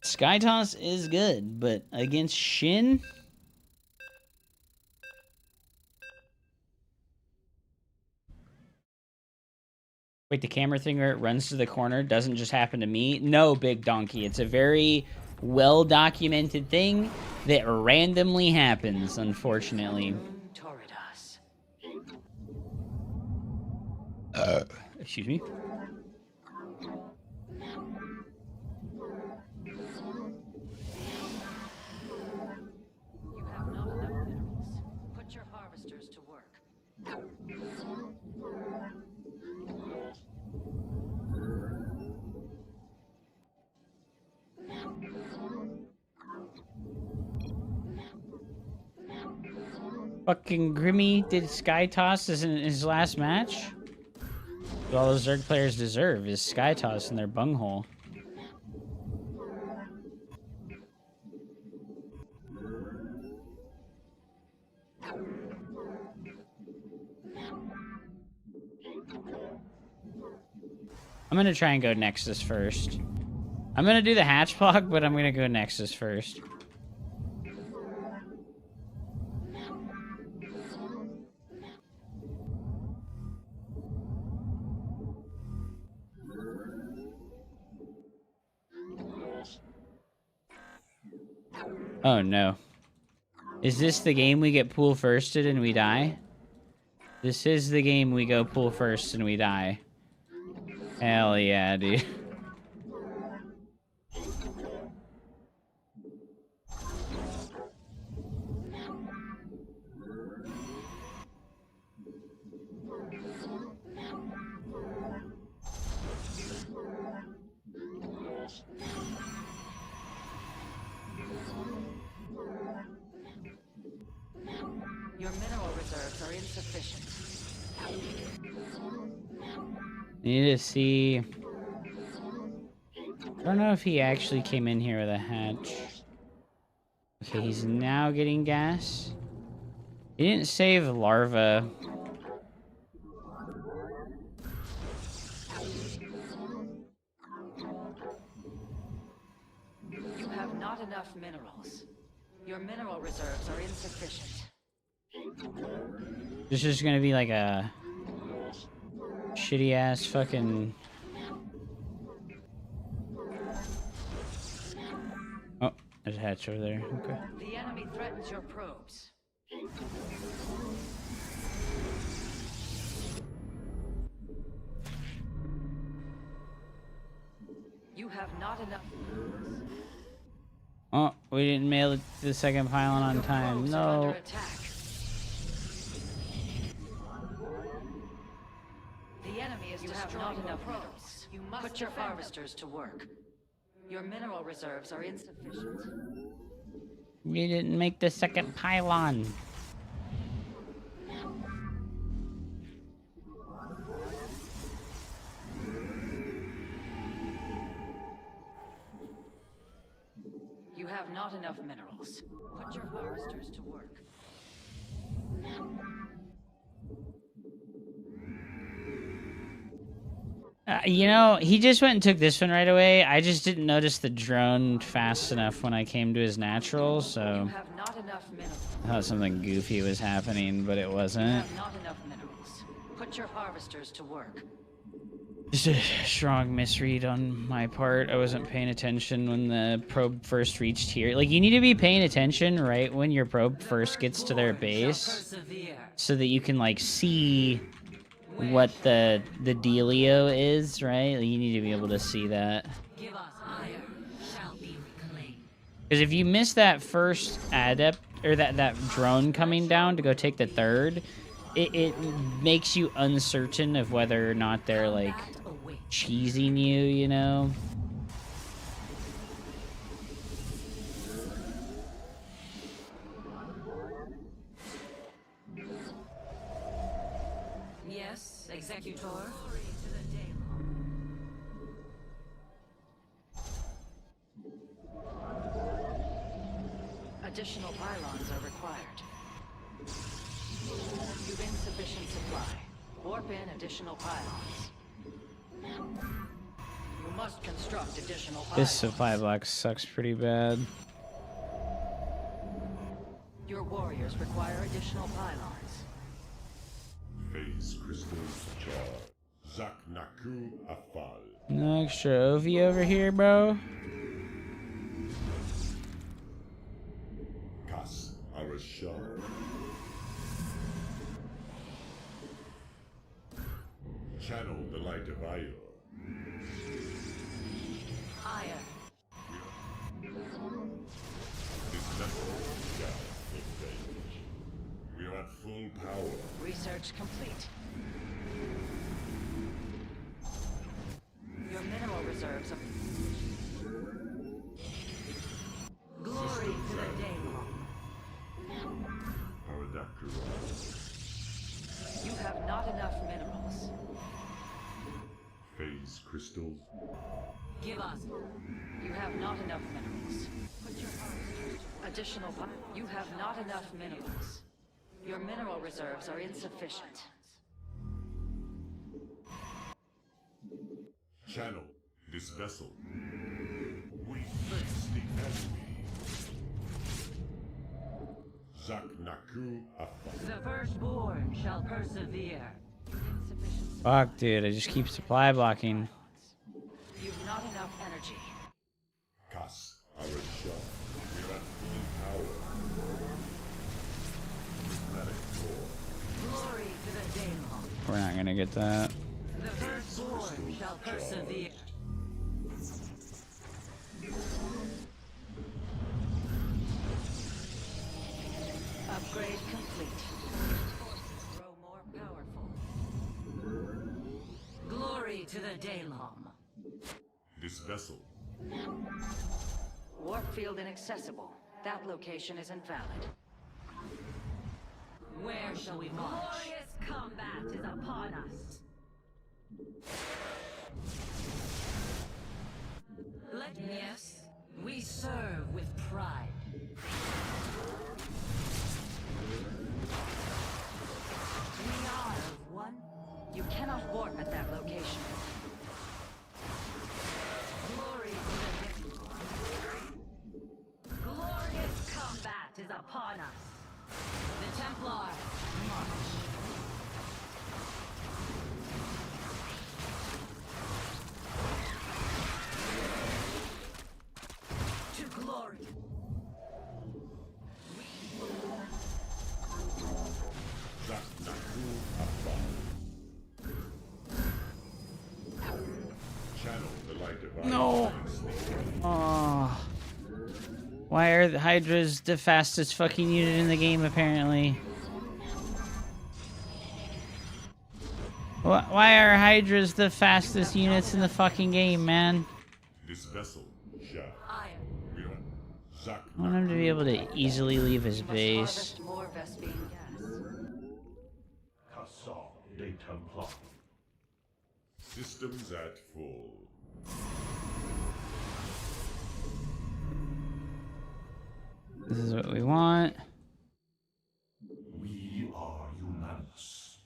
Sky Toss is good, but against Shin... Wait, the camera thing where it runs to the corner doesn't just happen to me? No, Big Donkey. It's a very well-documented thing that randomly happens, unfortunately. Torridas. Excuse me. You have not enough minerals. Put your harvesters to work. Fucking Grimmy did Sky Toss in his last match? What all those Zerg players deserve is Sky Toss in their bunghole. I'm gonna try and go Nexus first. I'm gonna do the hatch block, but I'm gonna go Nexus first. Oh no. Is this the game we get pool firsted and we die? This is the game we go pool first and we die. Hell yeah, dude. Your mineral reserves are insufficient. Need to see. I don't know if he actually came in here with a hatch. Okay, he's now getting gas. He didn't save larva. You have not enough minerals. Your mineral reserves are insufficient. This is gonna be like a shitty ass fucking. Oh, there's a hatch over there. Okay. The enemy threatens your probes. You have not enough minerals. Oh, we didn't mail it to the second pylon on Your time. probes are under No. attack. The enemy is destroying your probes. You must put your harvesters to work. Your mineral reserves are insufficient. We didn't make the second pylon. You have not enough minerals. Put your harvesters to work. You know, he just went and took this one right away. I just didn't notice the drone fast enough when I came to his natural, You so have not enough minerals. I thought something goofy was happening, but it You wasn't. have not enough minerals. Put your harvesters to work. Just a strong misread on my part. I wasn't paying attention when the probe first reached here. Like, you need to be paying attention right when your probe first gets to their base, so that you can, like, see what the dealio is, right? Like, you need to be able to see that. Give us higher, shall be reclaimed. Because if you miss that first adept, or that drone coming down to go take the third, it makes you uncertain of whether or not they're, like, cheesing you, you know? Yes, Executor. Additional pylons are required. You've insufficient supply. Warp in additional pylons. You must construct additional pylons. This supply block sucks pretty bad. Your warriors require additional pylons. Phase crystals charged. Zaknaku Afal. No extra OV over here, bro. Arashar. Channel the light of Ire. Ire. This vessel shall engage. We are at full power. Research complete. Your mineral reserves are... Glory to the Daemon. Paradactyl. You have not enough minerals. Phase crystals. Give us. You have not enough minerals. Additional... You have not enough minerals. Your mineral reserves are insufficient. Channel this vessel. We face the enemy. Zaknaku Afa. The firstborn shall persevere. Fuck, dude, I just keep supply blocking. You've not enough energy. Kas Arashar. We are at full power. Prismatic core. Glory to the Daemon. We're not gonna get that. The firstborn shall persevere. Upgrade complete. Grow more powerful. Glory to the Daemon. This vessel. Warp field inaccessible. That location is invalid. Where shall we march? Glorious combat is upon us. Yes, we serve with pride. We are of one. You cannot warp at that location. Glory to the glorious combat is upon us. The Templar march. To glory. Zaknaku Afa. Channel the light of Ire. No. Oh. Why are the Hydras the fastest fucking unit in the game, apparently? Why are Hydras the fastest units in the fucking game, man? This vessel shall. We are I want him to be able to easily leave his base. Harvest more Vespine gas. Cassar de Templar. Systems at full. This is what we want. We are unanimous.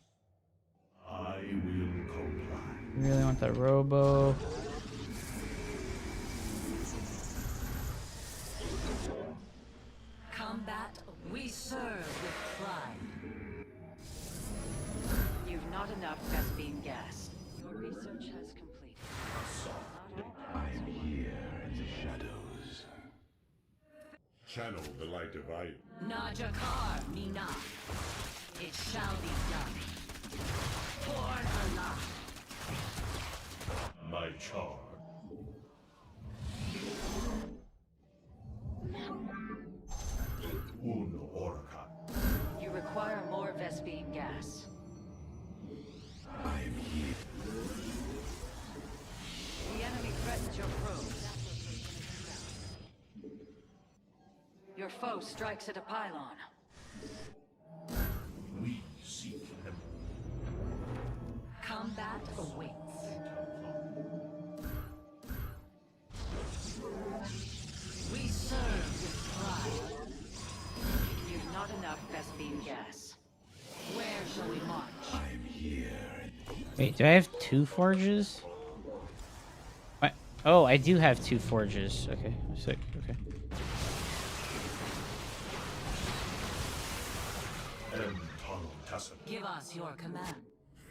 I will comply. We really want the Robo. Combat, we serve with pride. You've not enough Vespine gas. Your research has completed. I am here in the shadows. Channel the light of Ire. Najakar Mina. It shall be done. Born alive. My charge. Un Orca. You require more Vespine gas. I am here. The enemy threatens your probes. Your foe strikes at a pylon. We seek him. Combat awaits. We serve with pride. You've not enough Vespine gas. Where shall we march? I am here. Wait, do I have 2 forges? What? Oh, I do have 2 forges. Okay, sick. Okay. Give us your command.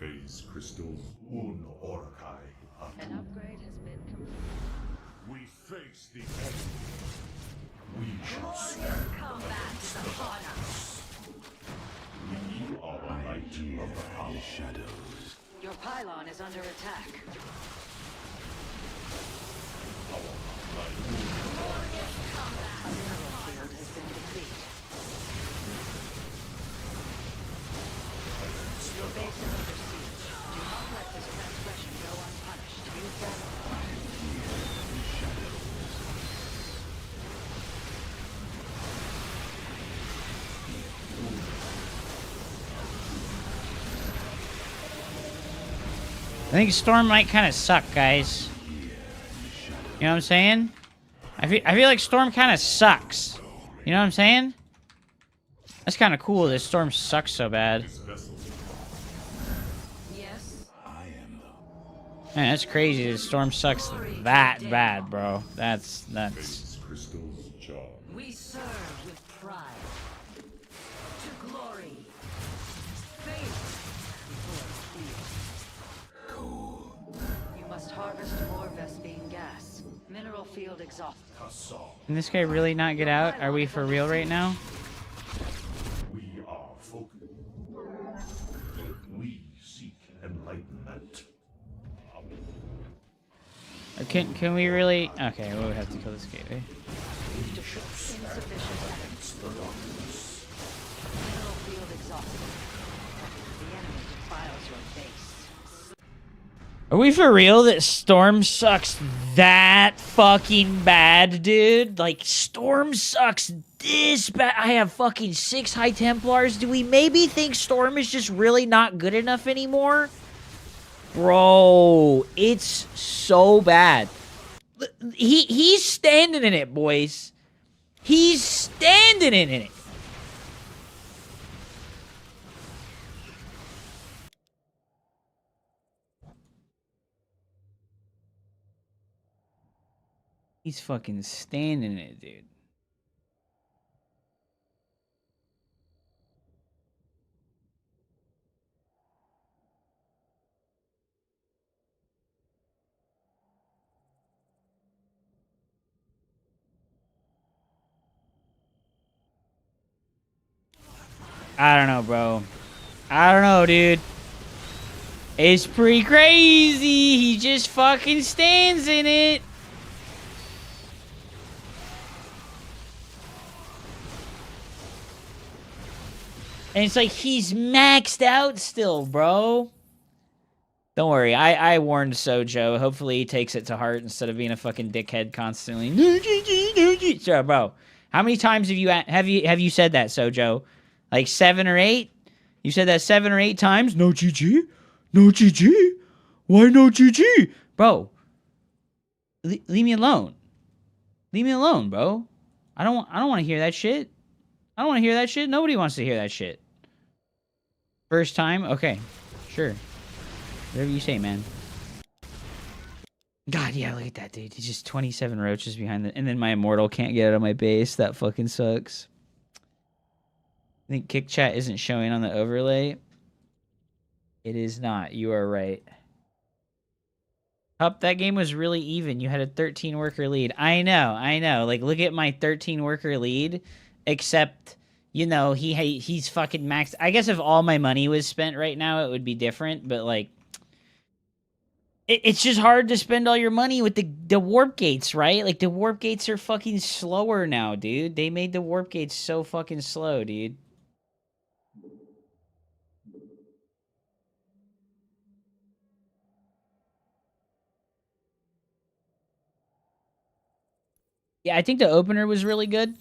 Phase crystals. Un Orcai. An upgrade has been completed. We face the enemy. We shall stand against the darkness. We are the light of the power. Shadows. Your pylon is under attack. A mineral field has been depleted. Your base is under siege. Do not let this transgression go unpunished. Use that. I think Storm might kind of suck, guys. You know what I'm saying? I feel like Storm kind of sucks. You know what I'm saying? That's kind of cool that Storm sucks so bad. Yes. I am the Man, that's crazy that Storm sucks that bad, bro. That's... Base crystals charged. We serve with pride. To glory. Faith. cold. You must harvest more Vespine gas. Mineral field exhausted. Can this guy really not get out? Are we for real right now? We are focused. We seek enlightenment. Can we really? Okay, we would have to kill this gateway. Insufficient evidence. Mineral field exhausted. The enemy defiles your base. Are we for real that Storm sucks that fucking bad, dude? Like, Storm sucks this bad. I have fucking 6 High Templars. Do we maybe think Storm is just really not good enough anymore? Bro, it's so bad. He's standing in it, boys. He's standing in it. He's fucking standing in it, dude. I don't know, bro. I don't know, dude. It's pretty crazy. He just fucking stands in it. And it's like he's maxed out still, bro. Don't worry. I warned Sojo. Hopefully he takes it to heart instead of being a fucking dickhead constantly. So, bro, how many times have you said that, Sojo? Like 7 or 8? You said that 7 or 8 times? No GG? No GG? Why no GG? Bro, leave me alone. Leave me alone, bro. I don't want to hear that shit. I don't want to hear that shit. Nobody wants to hear that shit. First time? Okay. Sure. Whatever you say, man. God, yeah, look at that, dude. He's just 27 roaches behind the... And then my immortal can't get out of my base. That fucking sucks. I think kick chat isn't showing on the overlay. It is not. You are right. Up, that game was really even. You had a 13 worker lead. I know. Like, look at my 13 worker lead. Except, you know, he's fucking maxed. I guess if all my money was spent right now, it would be different. But, like, it's just hard to spend all your money with the warp gates, right? Like, the warp gates are fucking slower now, dude. They made the warp gates so fucking slow, dude. Yeah, I think the opener was really good.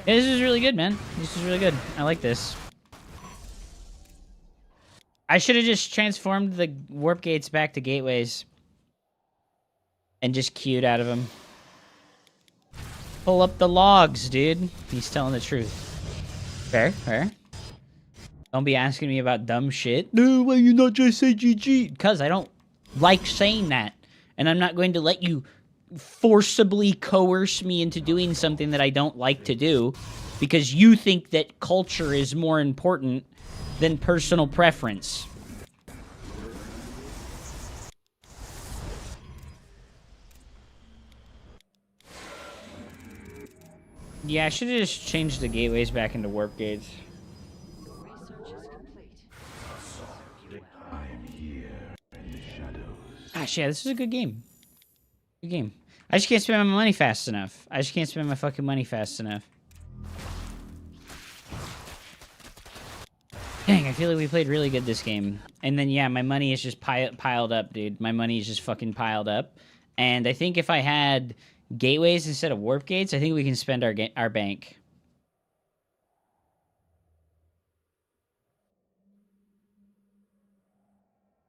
Yeah, this is really good, man. This is really good. I like this. I should have just transformed the warp gates back to gateways. And just queued out of them. Pull up the logs, dude. He's telling the truth. Fair. Don't be asking me about dumb shit. No, why you not just say GG? Because I don't like saying that. And I'm not going to let you forcibly coerce me into doing something that I don't like to do. Because you think that culture is more important than personal preference. Yeah, I should have just changed the gateways back into warp gates. Your research is complete. I am here in the shadows. Gosh, yeah, this is a good game. Good game. I just can't spend my money fast enough. I just can't spend my fucking money fast enough. Dang, I feel like we played really good this game. And then, yeah, my money is just piled up, dude. My money is just fucking piled up. And I think if I had gateways instead of warp gates, I think we can spend our bank.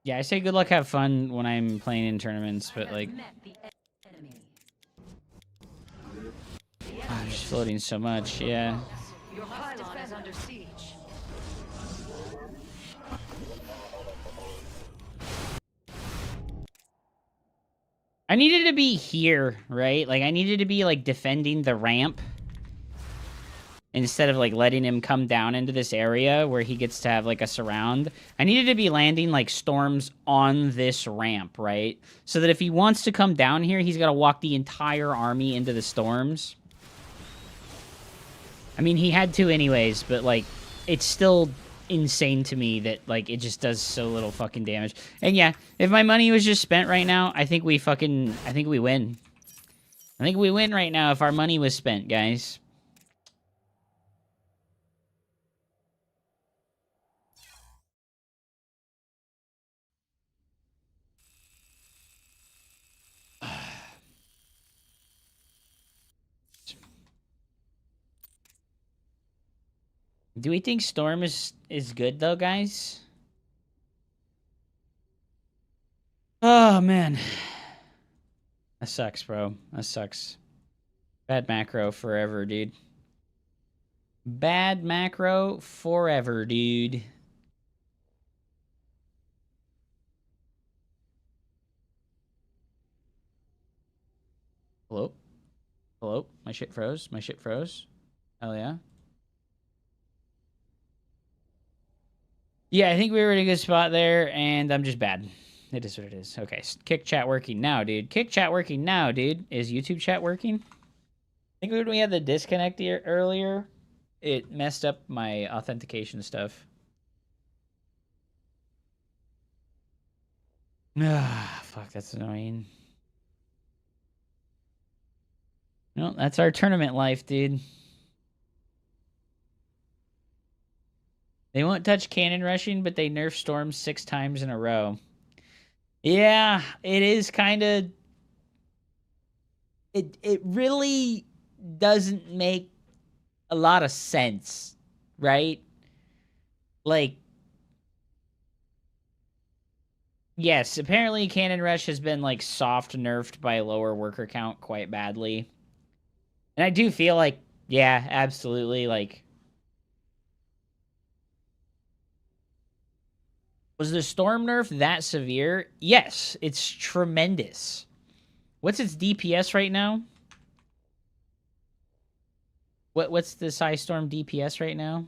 Yeah, I say good luck, have fun when I'm playing in tournaments, but like, Met the enemy. I'm just floating so much, yeah. Your pylon is under siege. I needed to be here, right? Like, I needed to be, like, defending the ramp instead of, like, letting him come down into this area where he gets to have, like, a surround. I needed to be landing, like, storms on this ramp, right? So that if he wants to come down here, he's got to walk the entire army into the storms. I mean, he had to anyways, but, like, it's still insane to me that, like, it just does so little fucking damage. And yeah, if my money was just spent right now, I think we win. I think we win right now if our money was spent, guys. Do we think Storm is good, though, guys? Oh, man. That sucks, bro. That sucks. Bad macro forever, dude. Bad macro forever, dude. Hello? Hello? My shit froze? My shit froze? Hell yeah. Yeah, I think we were in a good spot there, and I'm just bad. It is what it is. Okay, kick chat working now, dude. Kick chat working now, dude. Is YouTube chat working? I think when we had the disconnect here earlier, it messed up my authentication stuff. Ah, fuck, that's annoying. No, that's our tournament life, dude. They won't touch cannon rushing, but they nerf storms 6 times in a row. Yeah, it is kind of... It really doesn't make a lot of sense, right? Like, yes, apparently Cannon Rush has been, like, soft nerfed by lower worker count quite badly. And I do feel like, yeah, absolutely, like... Was the Storm nerf that severe? Yes, it's tremendous. What's its DPS right now? What's the Ice Storm DPS right now?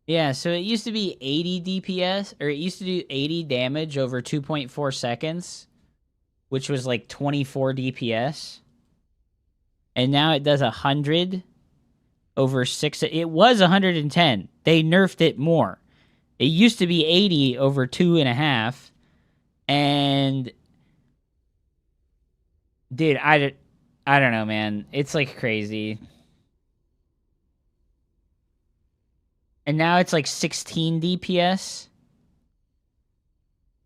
Yeah, so it used to be 80 DPS, or it used to do 80 damage over 2.4 seconds, which was like 24 DPS. And now it does 100 over 6. It was 110. They nerfed it more. It used to be 80 over 2.5. And dude, I don't know, man. It's like crazy. And now it's like 16 DPS.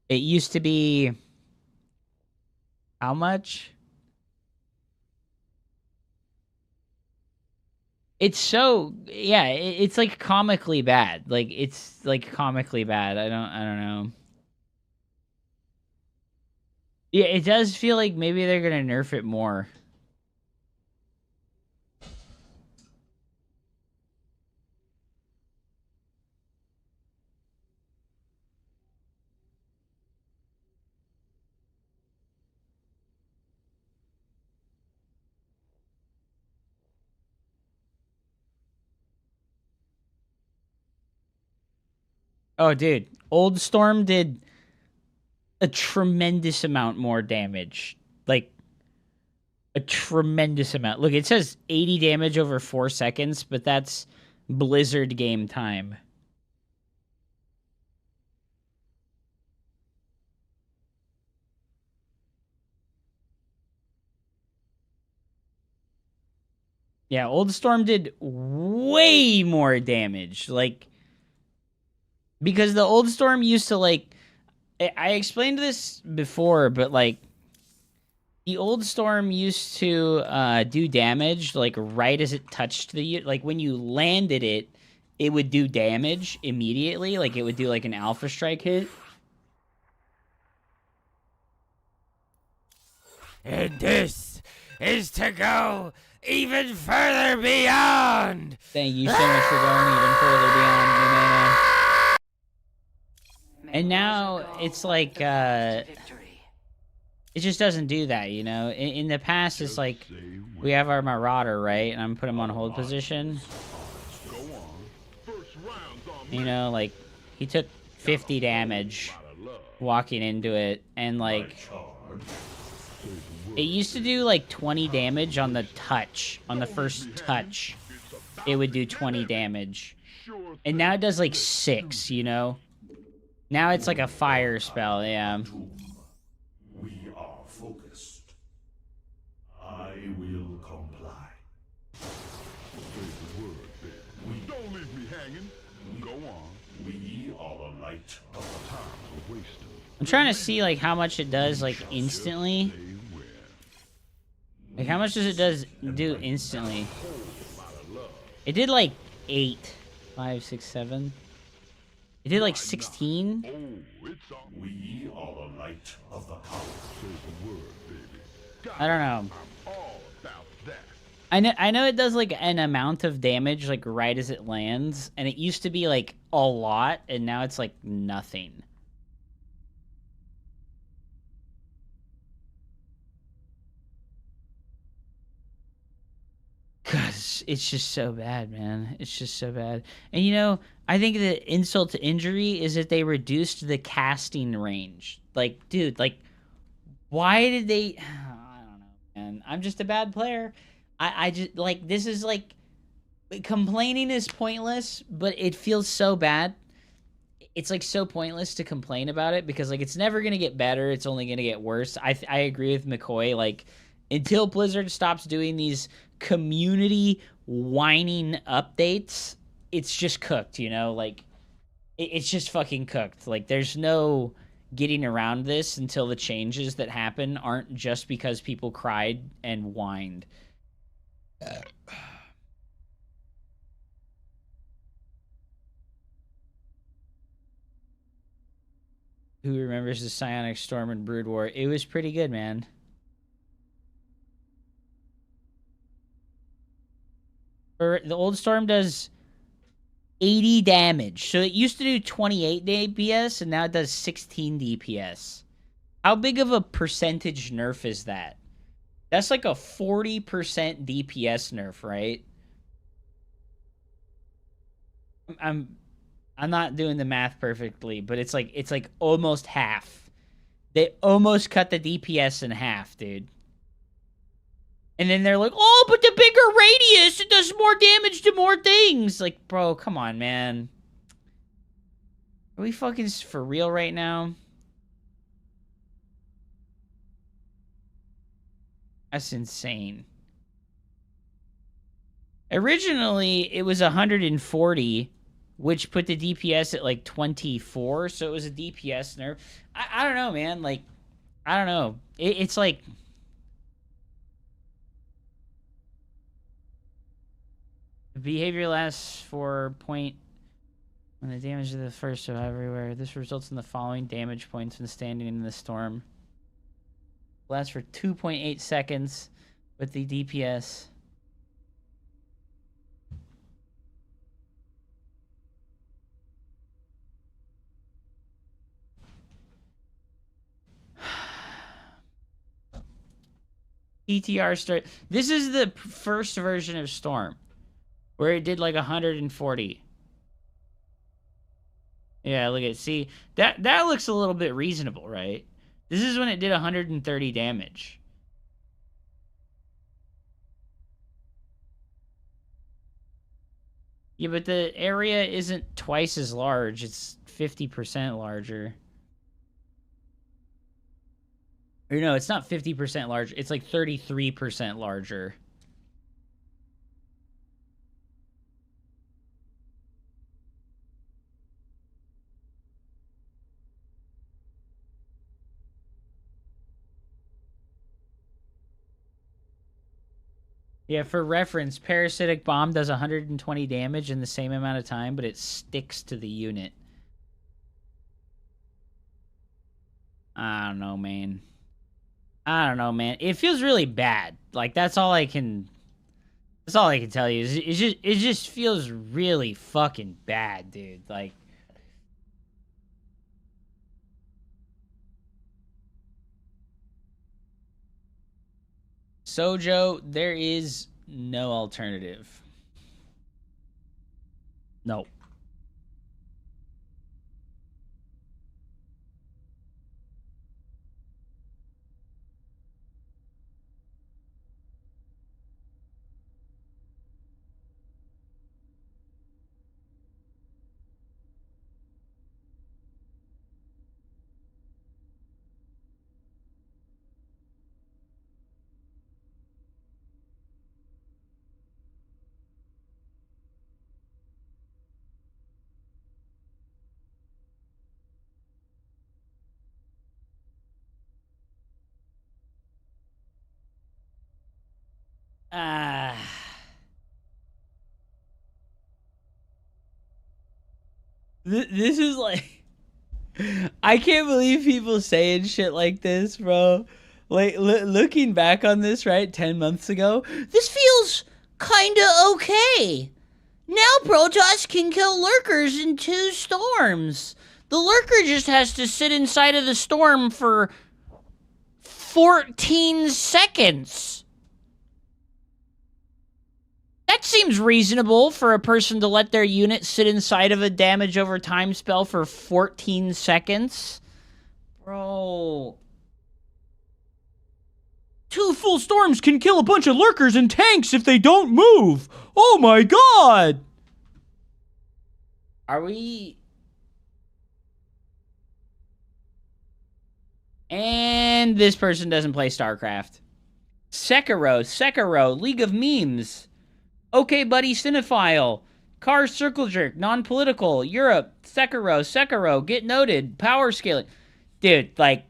It used to be how much? It's so, yeah, it's like comically bad. Like, it's like comically bad. I don't know. Yeah, it does feel like maybe they're gonna nerf it more. Oh, dude. Old Storm did a tremendous amount more damage. Like, a tremendous amount. Look, it says 80 damage over 4 seconds, but that's Blizzard game time. Yeah, Old Storm did way more damage. Like, because the Old Storm used to, like, I explained this before, but, like, the Old Storm used to do damage, like, right as it touched the... Like, when you landed it, it would do damage immediately. Like, it would do, like, an Alpha Strike hit. And this is to go even further beyond. Thank you so much for going even further beyond me, man. And now it's like, it just doesn't do that, you know? In the past, it's like, we have our Marauder, right? And I'm putting him on hold position. You know, like, he took 50 damage walking into it, and, like, it used to do, like, 20 damage on the touch. On the first touch, it would do 20 damage. And now it does, like, 6, you know? Now it's like a fire spell, yeah. We are focused. I will comply. Don't leave me hanging. Go on. We are the light of the Time's a wasting. I'm trying to see, like, how much it does, like, instantly. Like, how much does it do instantly? It did, like, 8. 5, 6, 7. It did, like, 16. Oh, it's on. We are the light of the power. Say the word, baby. I don't know. I'm all about that. I know it does, like, an amount of damage, like, right as it lands. And it used to be, like, a lot, and now it's, like, nothing. Cause it's just so bad, man. It's just so bad. And you know, I think the insult to injury is that they reduced the casting range. Like, dude, like, why did they? I don't know, man. I'm just a bad player. I just, like, this is, like, complaining is pointless, but it feels so bad. It's, like, so pointless to complain about it because, like, it's never gonna get better. It's only gonna get worse. I agree with McCoy. Like, until Blizzard stops doing these community whining updates, it's just cooked, you know? Like, it's just fucking cooked. Like, there's no getting around this until the changes that happen aren't just because people cried and whined. Who remembers the Psionic Storm and Brood War? It was pretty good, man. The Old Storm does 80 damage. So it used to do 28 DPS, and now it does 16 DPS. How big of a percentage nerf is that? That's like a 40% DPS nerf, right? I'm not doing the math perfectly, but it's like almost half. They almost cut the DPS in half, dude. And then they're like, oh, but the bigger radius, it does more damage to more things. Like, bro, come on, man. Are we fucking for real right now? That's insane. Originally, it was 140, which put the DPS at, like, 24. So it was a DPS nerf. I don't know, man. Like, I don't know. It's like... The behavior lasts for point when the damage of the first so everywhere. This results in the following damage points when standing in the storm. Lasts for 2.8 seconds with the DPS. PTR start. This is the first version of Storm, where it did like 140. Yeah, look at see that looks a little bit reasonable, right? This is when it did 130 damage. Yeah, but the area isn't twice as large. It's 50% larger. Or no, it's not 50% large. It's like 33% larger. Yeah, for reference, Parasitic Bomb does 120 damage in the same amount of time, but it sticks to the unit. I don't know, man. I don't know, man. It feels really bad. Like, that's all I can tell you. It just feels really fucking bad, dude. Like, Sojo, there is no alternative. No. This is like, I can't believe people saying shit like this, bro. Like, looking back on this, right, 10 months ago, this feels kinda okay. Now Protoss can kill lurkers in 2 storms. The lurker just has to sit inside of the storm for 14 seconds. That seems reasonable for a person to let their unit sit inside of a damage over time spell for 14 seconds. Bro. 2 full storms can kill a bunch of lurkers and tanks if they don't move. Oh my god. Are we... And this person doesn't play Starcraft. Sekiro, League of Memes. Okay, buddy, Cinephile. Car Circle Jerk, Non-Political, Europe, Sekiro, Get Noted, Power Scaling. Dude, like...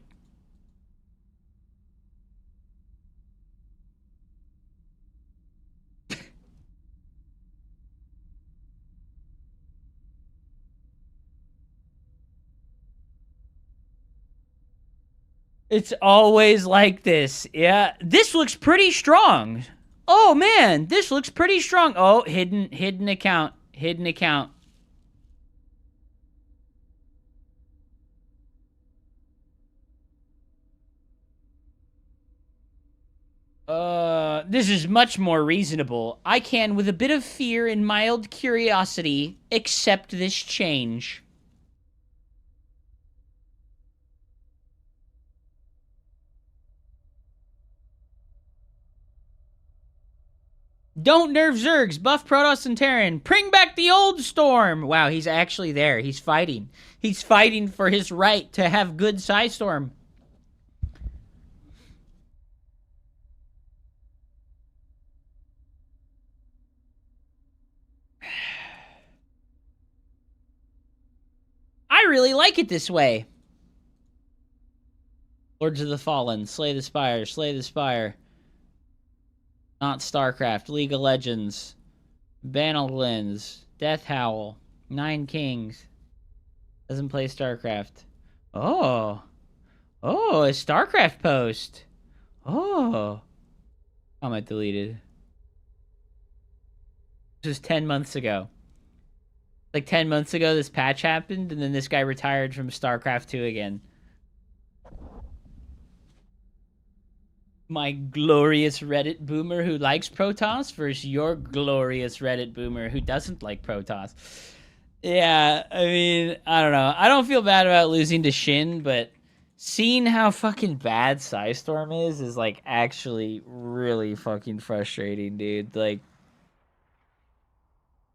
It's always like this. Yeah, this looks pretty strong. Oh, man, this looks pretty strong. Oh, hidden account. This is much more reasonable. I can, with a bit of fear and mild curiosity, accept this change. Don't nerf Zergs, buff Protoss and Terran, bring back the old Storm! Wow, he's actually there. He's fighting. He's fighting for his right to have good Psystorm. I really like it this way. Lords of the Fallen, Slay the Spire. Not Starcraft, League of Legends, Bannerlands, Death Howl, 9 Kings. Doesn't play Starcraft. Oh, a Starcraft post. Oh. Comment deleted. This was 10 months ago. Like 10 months ago, this patch happened, and then this guy retired from StarCraft 2 again. My glorious Reddit boomer who likes Protoss versus your glorious Reddit boomer who doesn't like Protoss. Yeah, I mean, I don't know. I don't feel bad about losing to Shin, but seeing how fucking bad Psystorm is like actually really fucking frustrating, dude. Like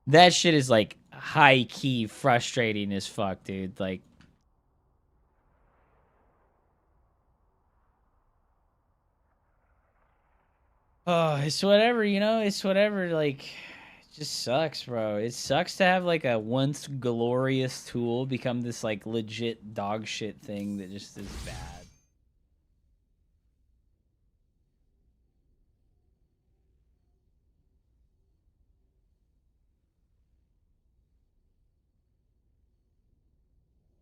that shit is like high key frustrating as fuck, dude. Like oh, it's whatever, you know? It's whatever, like it just sucks, bro. It sucks to have like a once glorious tool become this like legit dog shit thing that just is bad.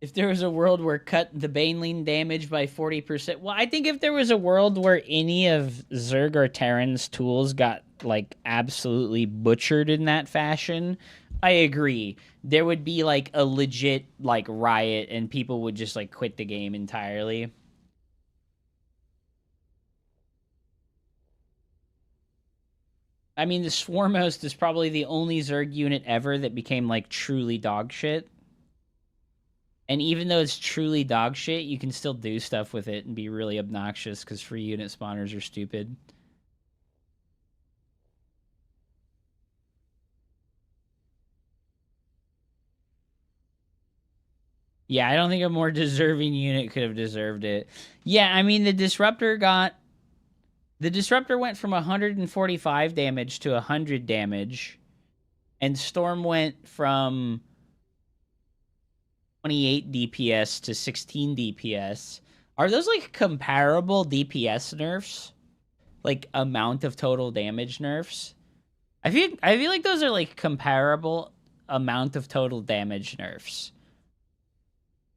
If there was a world where cut the Baneling damage by 40%, well, I think if there was a world where any of Zerg or Terran's tools got like absolutely butchered in that fashion, I agree. There would be like a legit like riot and people would just like quit the game entirely. I mean, the Swarmhost is probably the only Zerg unit ever that became like truly dog shit. And even though it's truly dog shit, you can still do stuff with it and be really obnoxious because free unit spawners are stupid. Yeah, I don't think a more deserving unit could have deserved it. Yeah, I mean, the Disruptor went from 145 damage to 100 damage. And Storm went from 28 DPS to 16 DPS. Are those like comparable DPS nerfs? Like amount of total damage nerfs? I feel like those are like comparable amount of total damage nerfs.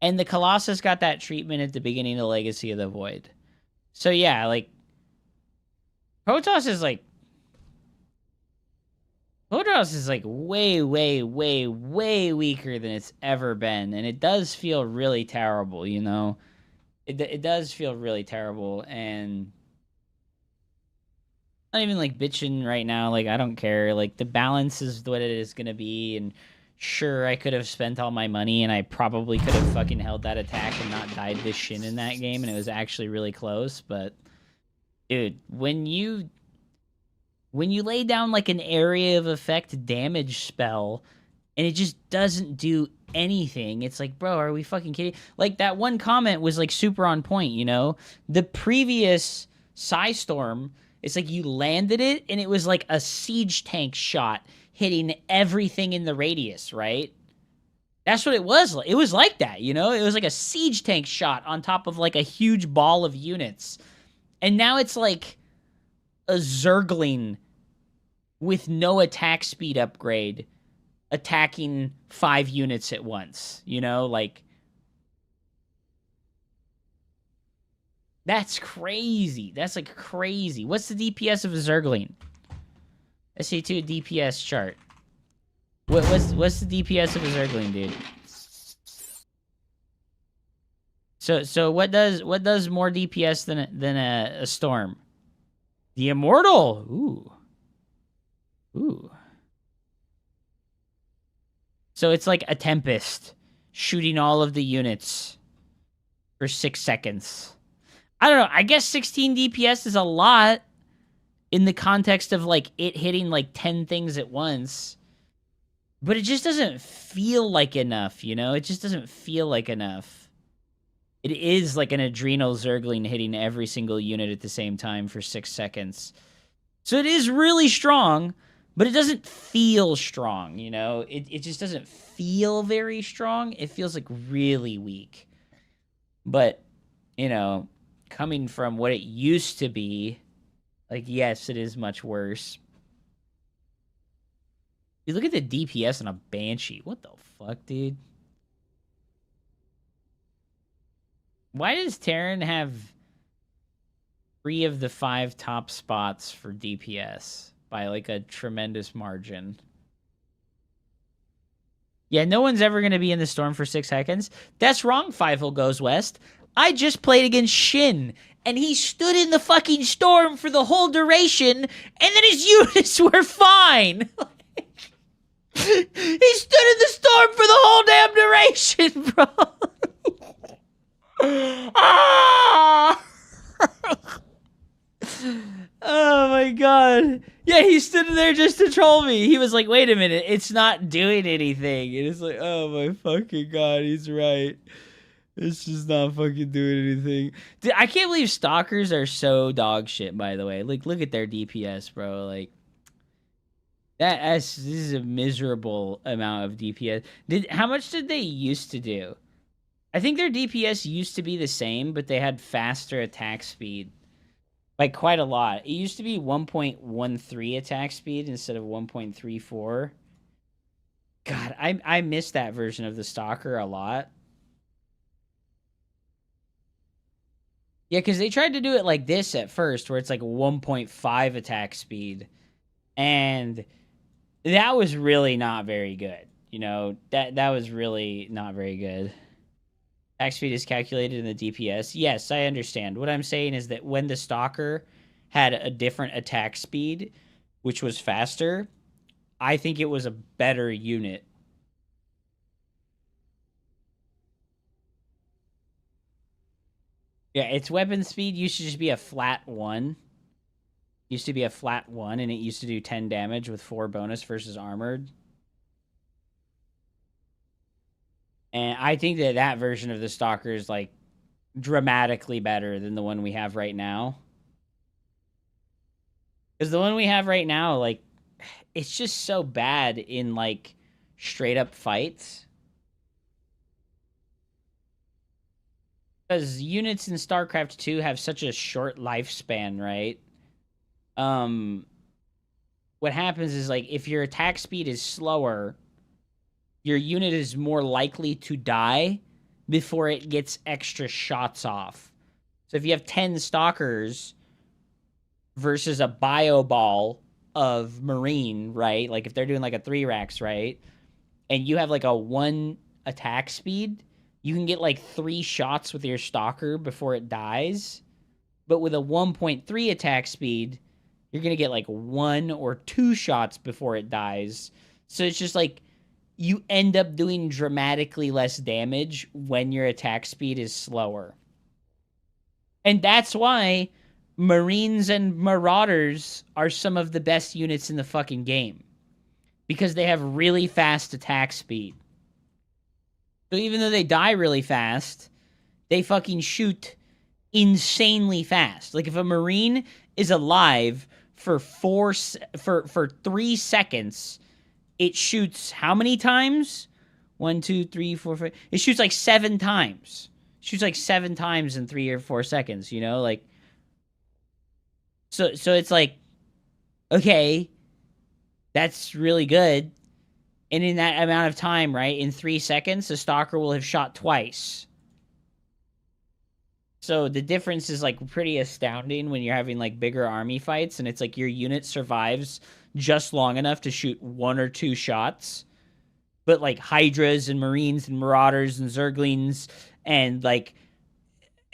And the Colossus got that treatment at the beginning of Legacy of the Void. So yeah, like Protoss is like way, way, way, way weaker than it's ever been. And it does feel really terrible, you know? It does feel really terrible. And I'm not even, like, bitching right now. Like, I don't care. Like, the balance is what it is going to be. And sure, I could have spent all my money, and I probably could have fucking held that attack and not died to Shin in that game. And it was actually really close. But, dude, when you lay down like an area of effect damage spell and it just doesn't do anything, it's like, bro, are we fucking kidding? Like that one comment was like super on point, you know? The previous Psystorm, it's like you landed it and it was like a siege tank shot hitting everything in the radius, right? That's what it was. It was like that, you know? It was like a siege tank shot on top of like a huge ball of units. And now it's like a Zergling with no attack speed upgrade attacking 5 units at once, you know? Like, that's crazy. That's like crazy. What's the DPS of a Zergling? Let's see to a DPS chart. What's the DPS of a Zergling, dude? So what does more DPS than a Storm? The Immortal. Ooh. So it's like a Tempest shooting all of the units for 6 seconds. I don't know. I guess 16 DPS is a lot in the context of like it hitting like 10 things at once. But it just doesn't feel like enough, you know? It just doesn't feel like enough. It is like an Adrenal Zergling hitting every single unit at the same time for 6 seconds. So it is really strong, but it doesn't feel strong, you know? It just doesn't feel very strong. It feels like really weak. But, you know, coming from what it used to be, like, yes, it is much worse. You look at the DPS on a Banshee. What the fuck, dude? Why does Terran have 3 of the 5 top spots for DPS by like a tremendous margin? Yeah, no one's ever going to be in the Storm for 6 seconds. That's wrong, Fievel Goes West. I just played against Shin, and he stood in the fucking Storm for the whole duration, and then his units were fine. He stood in the storm for the whole damn duration, bro. Ah! Oh my god. Yeah, he stood there just to troll me. He was like, wait a minute, it's not doing anything. And it's like, oh my fucking god, he's right. It's just not fucking doing anything. Dude, I can't believe stalkers are so dog shit, by the way. Like, look at their DPS, bro. Like, this is a miserable amount of DPS. How much did they used to do? I think their DPS used to be the same, but they had faster attack speed. Like, quite a lot. It used to be 1.13 attack speed instead of 1.34. God, I miss that version of the Stalker a lot. Yeah, because they tried to do it like this at first, where it's like 1.5 attack speed. And that was really not very good. You know, that was really not very good. Attack speed is calculated in the DPS. Yes, I understand. What I'm saying is that when the Stalker had a different attack speed, which was faster, I think it was a better unit. Yeah, its weapon speed used to just be a flat 1. Used to be a flat 1, and it used to do 10 damage with 4 bonus versus armored. And I think that version of the Stalker is, like, dramatically better than the one we have right now. Because the one we have right now, like, it's just so bad in, like, straight-up fights. Because units in StarCraft 2 have such a short lifespan, right? What happens is, like, if your attack speed is slower, your unit is more likely to die before it gets extra shots off. So if you have 10 Stalkers versus a bio ball of Marine, right? Like if they're doing like a 3-racks, right? And you have like a 1 attack speed, you can get like 3 shots with your Stalker before it dies. But with a 1.3 attack speed, you're going to get like 1 or 2 shots before it dies. So it's just like, you end up doing dramatically less damage when your attack speed is slower. And that's why Marines and Marauders are some of the best units in the fucking game. Because they have really fast attack speed. So even though they die really fast, they fucking shoot insanely fast. Like if a Marine is alive for 3 seconds, it shoots how many times? 1, 2, 3, 4, 5. It shoots like 7 times. It shoots like 7 times in 3 or 4 seconds, you know? Like, so it's like, okay, that's really good. And in that amount of time, right, in 3 seconds, the Stalker will have shot twice. So the difference is like pretty astounding when you're having like bigger army fights, and it's like your unit survives just long enough to shoot 1 or 2 shots. But like Hydras and Marines and Marauders and Zerglings and like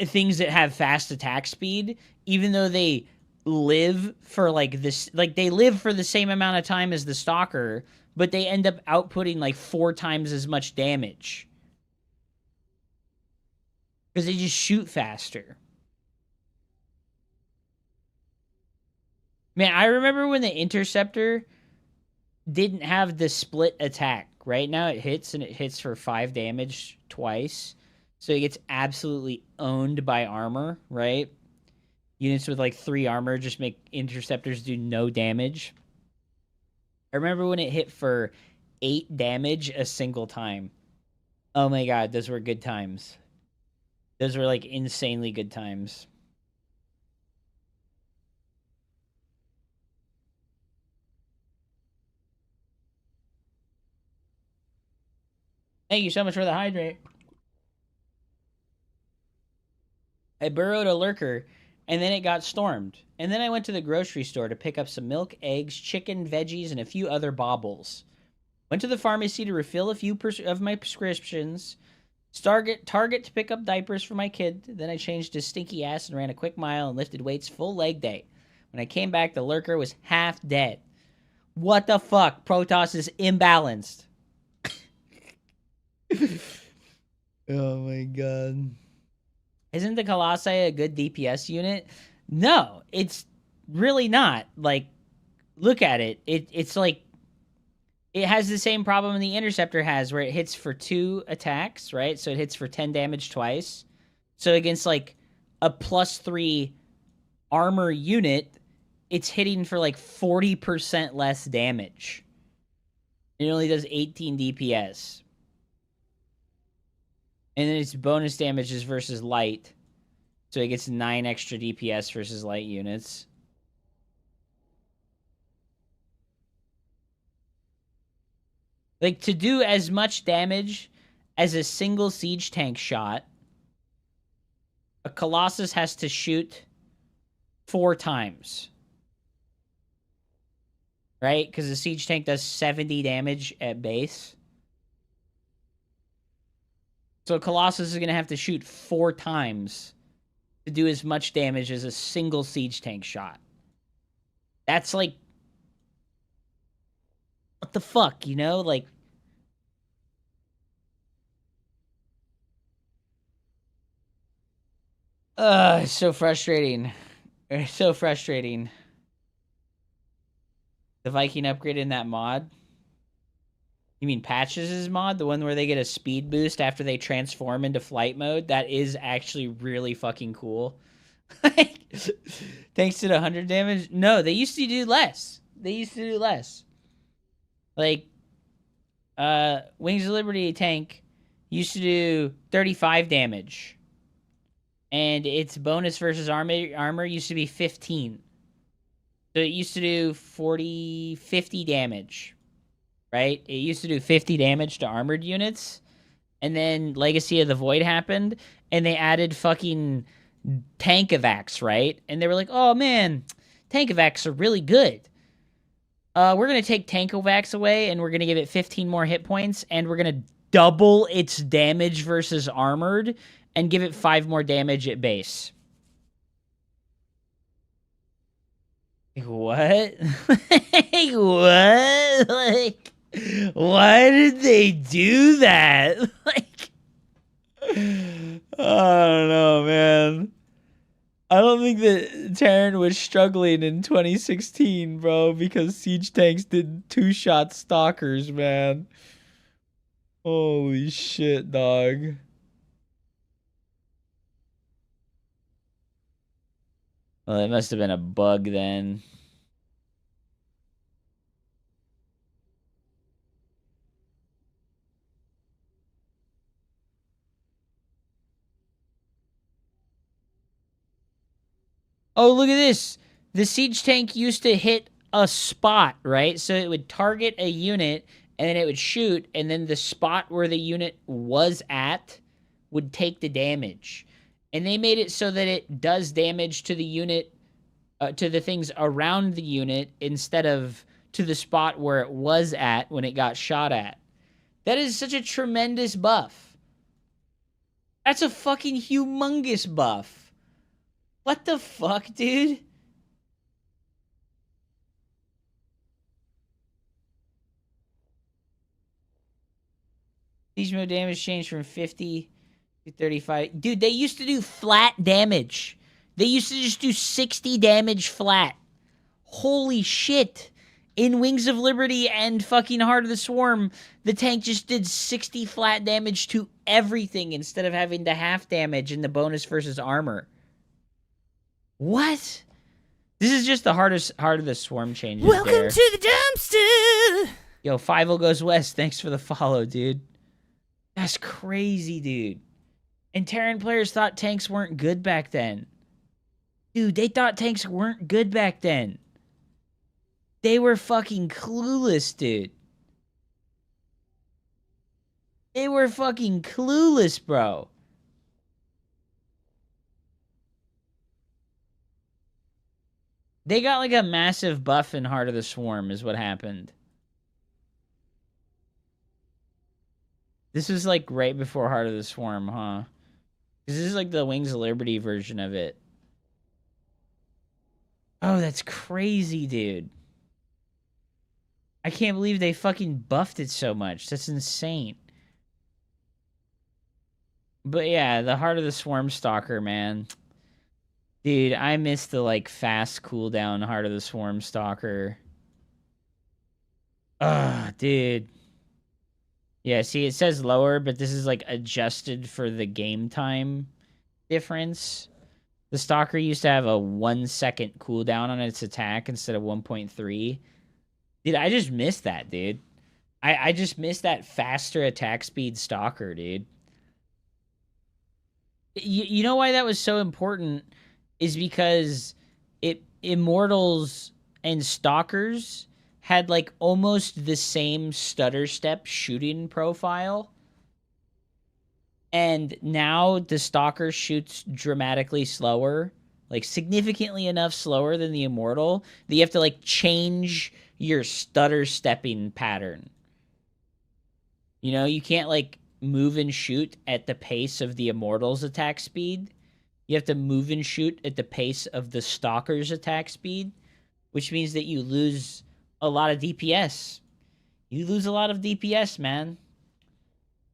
things that have fast attack speed, even though they live for like this, like they live for the same amount of time as the Stalker, but they end up outputting like 4 times as much damage. Because they just shoot faster. Man, I remember when the Interceptor didn't have the split attack. Right now it hits, and it hits for 5 damage twice. So it gets absolutely owned by armor, right? Units with like 3 armor just make Interceptors do no damage. I remember when it hit for 8 damage a single time. Oh my god, those were good times. Those were like insanely good times. Thank you so much for the hydrate. I burrowed a lurker, and then it got stormed. And then I went to the grocery store to pick up some milk, eggs, chicken, veggies, and a few other baubles. Went to the pharmacy to refill a few of my prescriptions. Target to pick up diapers for my kid. Then I changed his stinky ass and ran a quick mile and lifted weights full leg day. When I came back, the lurker was half dead. What the fuck? Protoss is imbalanced. Oh my god. Isn't the Colossi a good DPS unit? No, it's really not. Like, look at it. It's like, it has the same problem the Interceptor has, where it hits for 2 attacks, right? So it hits for 10 damage twice. So against, like, a +3 armor unit, it's hitting for, like, 40% less damage. It only does 18 DPS. And then its bonus damage is versus light. So it gets 9 extra DPS versus light units. Like, to do as much damage as a single siege tank shot, a Colossus has to shoot 4 times. Right? Because the siege tank does 70 damage at base. So Colossus is going to have to shoot 4 times to do as much damage as a single siege tank shot. That's like... What the fuck, you know? Like... It's so frustrating. It's so frustrating. The Viking upgrade in that mod? You mean Patches' mod? The one where they get a speed boost after they transform into flight mode? That is actually really fucking cool. Thanks to the 100 damage? No, they used to do less. They used to do less. Like, Wings of Liberty tank used to do 35 damage. And its bonus versus armor used to be 15. So it used to do 50 damage. Right? It used to do 50 damage to armored units. And then Legacy of the Void happened. And they added fucking Tankovacs, right? And they were like, oh man, Tankovacs are really good. We're going to take Tankovacs away. And we're going to give it 15 more hit points. And we're going to double its damage versus armored. And give it 5 more damage at base. What? What? Like... Why did they do that? Like, I don't know, man. I don't think that Terran was struggling in 2016, bro, because siege tanks did 2-shot stalkers, man. Holy shit, dog. Well, it must have been a bug then. Oh, look at this. The siege tank used to hit a spot, right? So it would target a unit, and then it would shoot, and then the spot where the unit was at would take the damage. And they made it so that it does damage to the unit, to the things around the unit, instead of to the spot where it was at when it got shot at. That is such a tremendous buff. That's a fucking humongous buff. What the fuck, dude? Siege mode damage changed from 50 to 35. Dude, they used to do flat damage. They used to just do 60 damage flat. Holy shit. In Wings of Liberty and fucking Heart of the Swarm, the tank just did 60 flat damage to everything instead of having the half damage in the bonus versus armor. What? This is just the Heart of the Swarm changes. Welcome there. to the dumpster! Yo, 5-0 goes west. Thanks for the follow, dude. That's crazy, dude. And Terran players thought tanks weren't good back then. Dude, they thought tanks weren't good back then. They were fucking clueless, dude. They were fucking clueless, bro. They got like a massive buff in Heart of the Swarm is what happened. This is like right before Heart of the Swarm, huh? This is like the Wings of Liberty version of it. Oh, that's crazy, dude. I can't believe they fucking buffed it so much. That's insane. But yeah, the Heart of the Swarm Stalker, man. Dude, I miss the, like, fast cooldown Heart of the Swarm Stalker. Ugh, dude. Yeah, see, it says lower, but this is, like, adjusted for the game time difference. The Stalker used to have a 1 second cooldown on its attack instead of 1.3. Dude, I just missed that, dude. I just missed that faster attack speed Stalker, dude. You know why that was so important is because Immortals and Stalkers had like almost the same stutter step shooting profile. And now the Stalker shoots dramatically slower, like significantly enough slower than the Immortal that you have to like change your stutter stepping pattern. You know, you can't like move and shoot at the pace of the Immortal's attack speed. You have to move and shoot at the pace of the Stalker's attack speed, which means that you lose a lot of DPS. You lose a lot of DPS, man.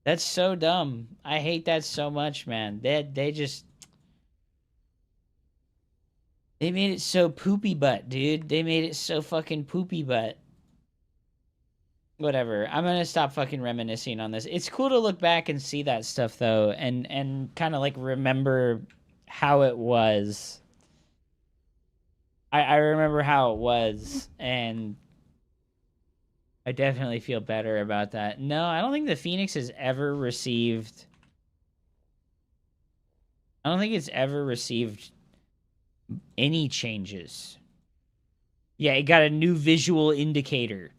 That's so dumb. I hate that so much, man. They just... They made it so poopy butt, dude. They made it so fucking poopy butt. Whatever. I'm gonna stop fucking reminiscing on this. It's cool to look back and see that stuff, though, and kind of, like, remember how it was. I remember how it was, and I definitely feel better about that. No, I don't think the Phoenix has ever received... I don't think it's ever received any changes. Yeah, it got a new visual indicator.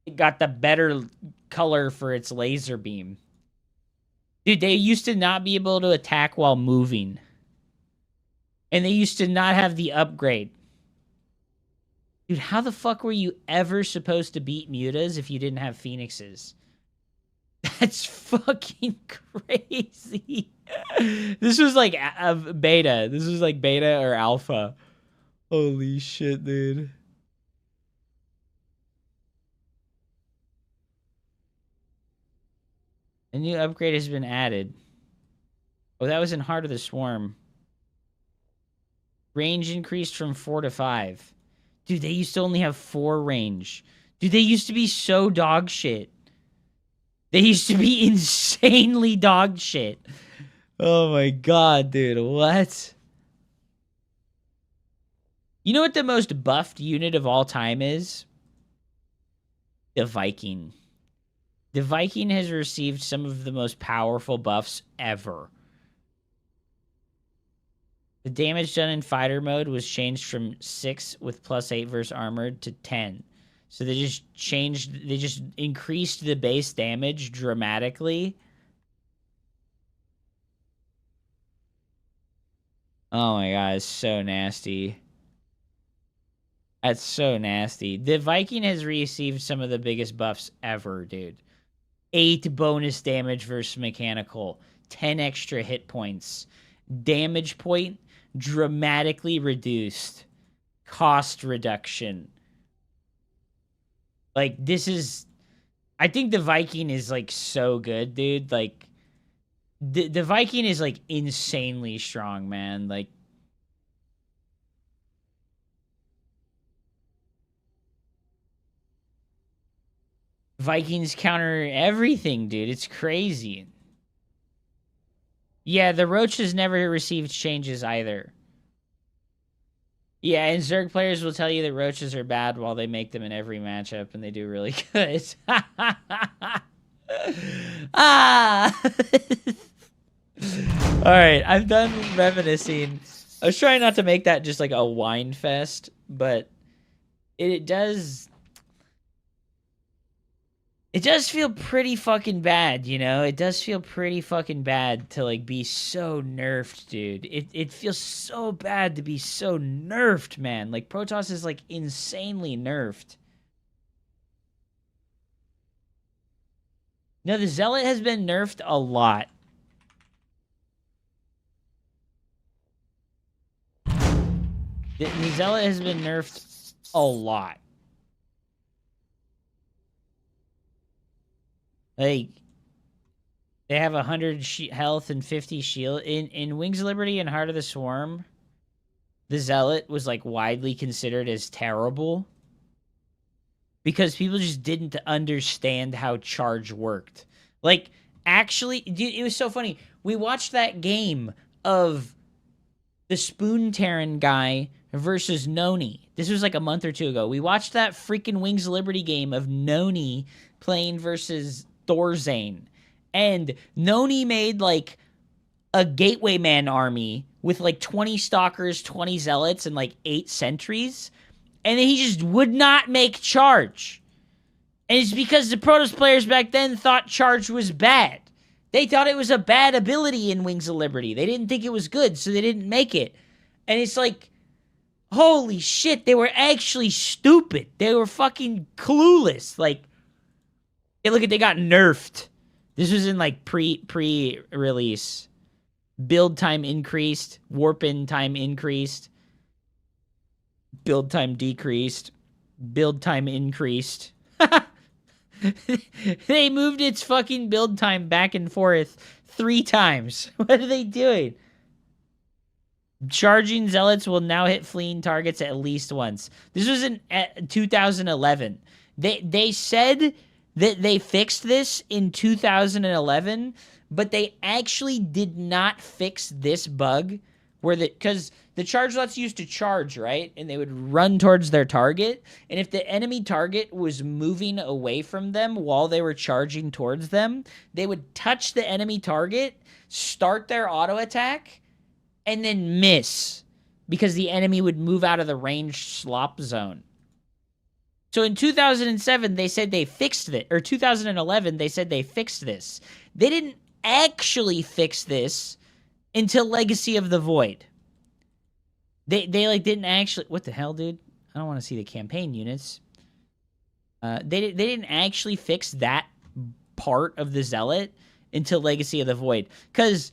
It got the better color for its laser beam. Dude, they used to not be able to attack while moving. And they used to not have the upgrade. Dude, how the fuck were you ever supposed to beat Mutas if you didn't have Phoenixes? That's fucking crazy. This was like beta. This was like beta or alpha. Holy shit, dude. A new upgrade has been added. Oh, that was in Heart of the Swarm. Range increased from 4 to 5. Dude, they used to only have 4 range. Dude, they used to be so dog shit. They used to be insanely dog shit. Oh my god, dude. What? You know what the most buffed unit of all time is? The Viking. The Viking has received some of the most powerful buffs ever. The damage done in fighter mode was changed from 6 with +8 versus armored to 10. So they just increased the base damage dramatically. Oh my god, it's so nasty. That's so nasty. The Viking has received some of the biggest buffs ever, dude. 8 bonus damage versus mechanical. 10 extra hit points. Damage point dramatically reduced. Cost reduction. Like, this is... I think the Viking is, like, so good, dude. Like, the Viking is, like, insanely strong, man. Like... Vikings counter everything, dude. It's crazy. Yeah, the Roaches never received changes either. Yeah, and Zerg players will tell you that Roaches are bad while they make them in every matchup, and they do really good. Ah! Alright, I'm done reminiscing. I was trying not to make that just like a wine fest, but it does... It does feel pretty fucking bad, you know? It does feel pretty fucking bad to, like, be so nerfed, dude. It feels so bad to be so nerfed, man. Like, Protoss is, like, insanely nerfed. No, the Zealot has been nerfed a lot. The Zealot has been nerfed a lot. Like, they have 100 health and 50 shield. In Wings of Liberty and Heart of the Swarm, the Zealot was, like, widely considered as terrible. Because people just didn't understand how charge worked. Like, actually, dude, it was so funny. We watched that game of the Spoon Terran guy versus Noni. This was like a month or two ago. We watched that freaking Wings of Liberty game of Noni playing versus Thorzane. And Noni made like a Gateway Man army with like 20 Stalkers, 20 Zealots, and like 8 Sentries. And then he just would not make charge. And it's because the Protoss players back then thought charge was bad. They thought it was a bad ability in Wings of Liberty. They didn't think it was good, so they didn't make it. And it's like, holy shit, they were actually stupid. They were fucking clueless. Like, hey, look at, they got nerfed. This was in like pre-release. Build time increased. Warp-in time increased. Build time decreased. Build time increased. They moved its fucking build time back and forth 3 times. What are they doing? Charging Zealots will now hit fleeing targets at least once. This was in 2011. They said that they fixed this in 2011, but they actually did not fix this bug where because the charge lots used to charge, right? And they would run towards their target. And if the enemy target was moving away from them while they were charging towards them, they would touch the enemy target, start their auto attack, and then miss because the enemy would move out of the ranged slop zone. So in 2007, they said they fixed it. Or 2011, they said they fixed this. They didn't actually fix this until Legacy of the Void. They like didn't actually... What the hell, dude? I don't want to see the campaign units. They didn't actually fix that part of the Zealot until Legacy of the Void. Because,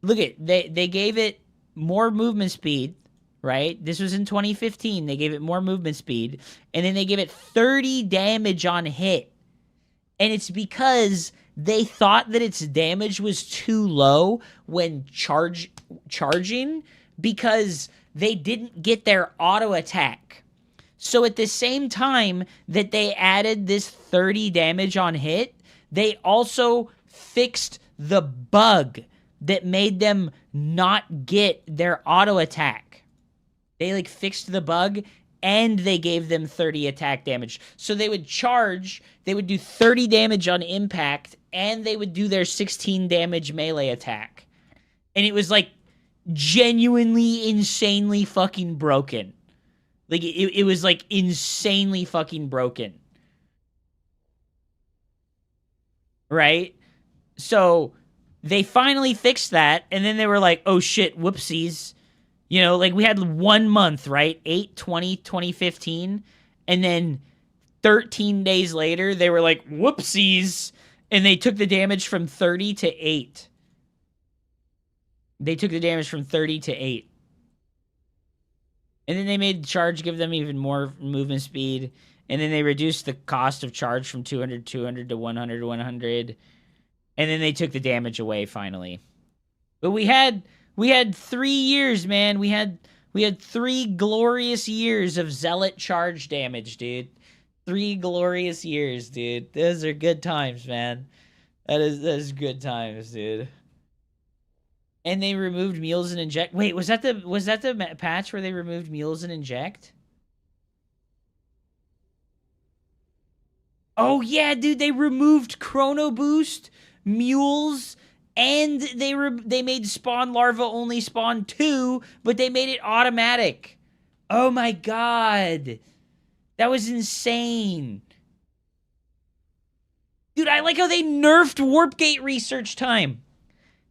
look at, they gave it more movement speed, right? This was in 2015. They gave it more movement speed. And then they gave it 30 damage on hit. And it's because they thought that its damage was too low when charging because they didn't get their auto attack. So at the same time that they added this 30 damage on hit, they also fixed the bug that made them not get their auto attack. They like fixed the bug and they gave them 30 attack damage. So they would charge, they would do 30 damage on impact, and they would do their 16 damage melee attack. And it was like genuinely insanely fucking broken. Like it was like insanely fucking broken. Right? So they finally fixed that, and then they were like, oh shit, whoopsies. You know, like we had 1 month, right? 8/20/2015. And then 13 days later, they were like, whoopsies. And they took the damage from 30 to 8. They took the damage from 30 to 8. And then they made charge give them even more movement speed. And then they reduced the cost of charge from 200 to 100. And then they took the damage away finally. But we had 3 years, man. We had 3 glorious years of Zealot charge damage, dude. 3 glorious years, dude. Those are good times, man. That is good times, dude. And they removed Mules and Inject. Wait, was that the patch where they removed Mules and Inject? Oh yeah, dude, they removed Chrono Boost, Mules, and they made Spawn Larva only spawn 2, but they made it automatic. Oh my god. That was insane. Dude, I like how they nerfed Warp Gate research time.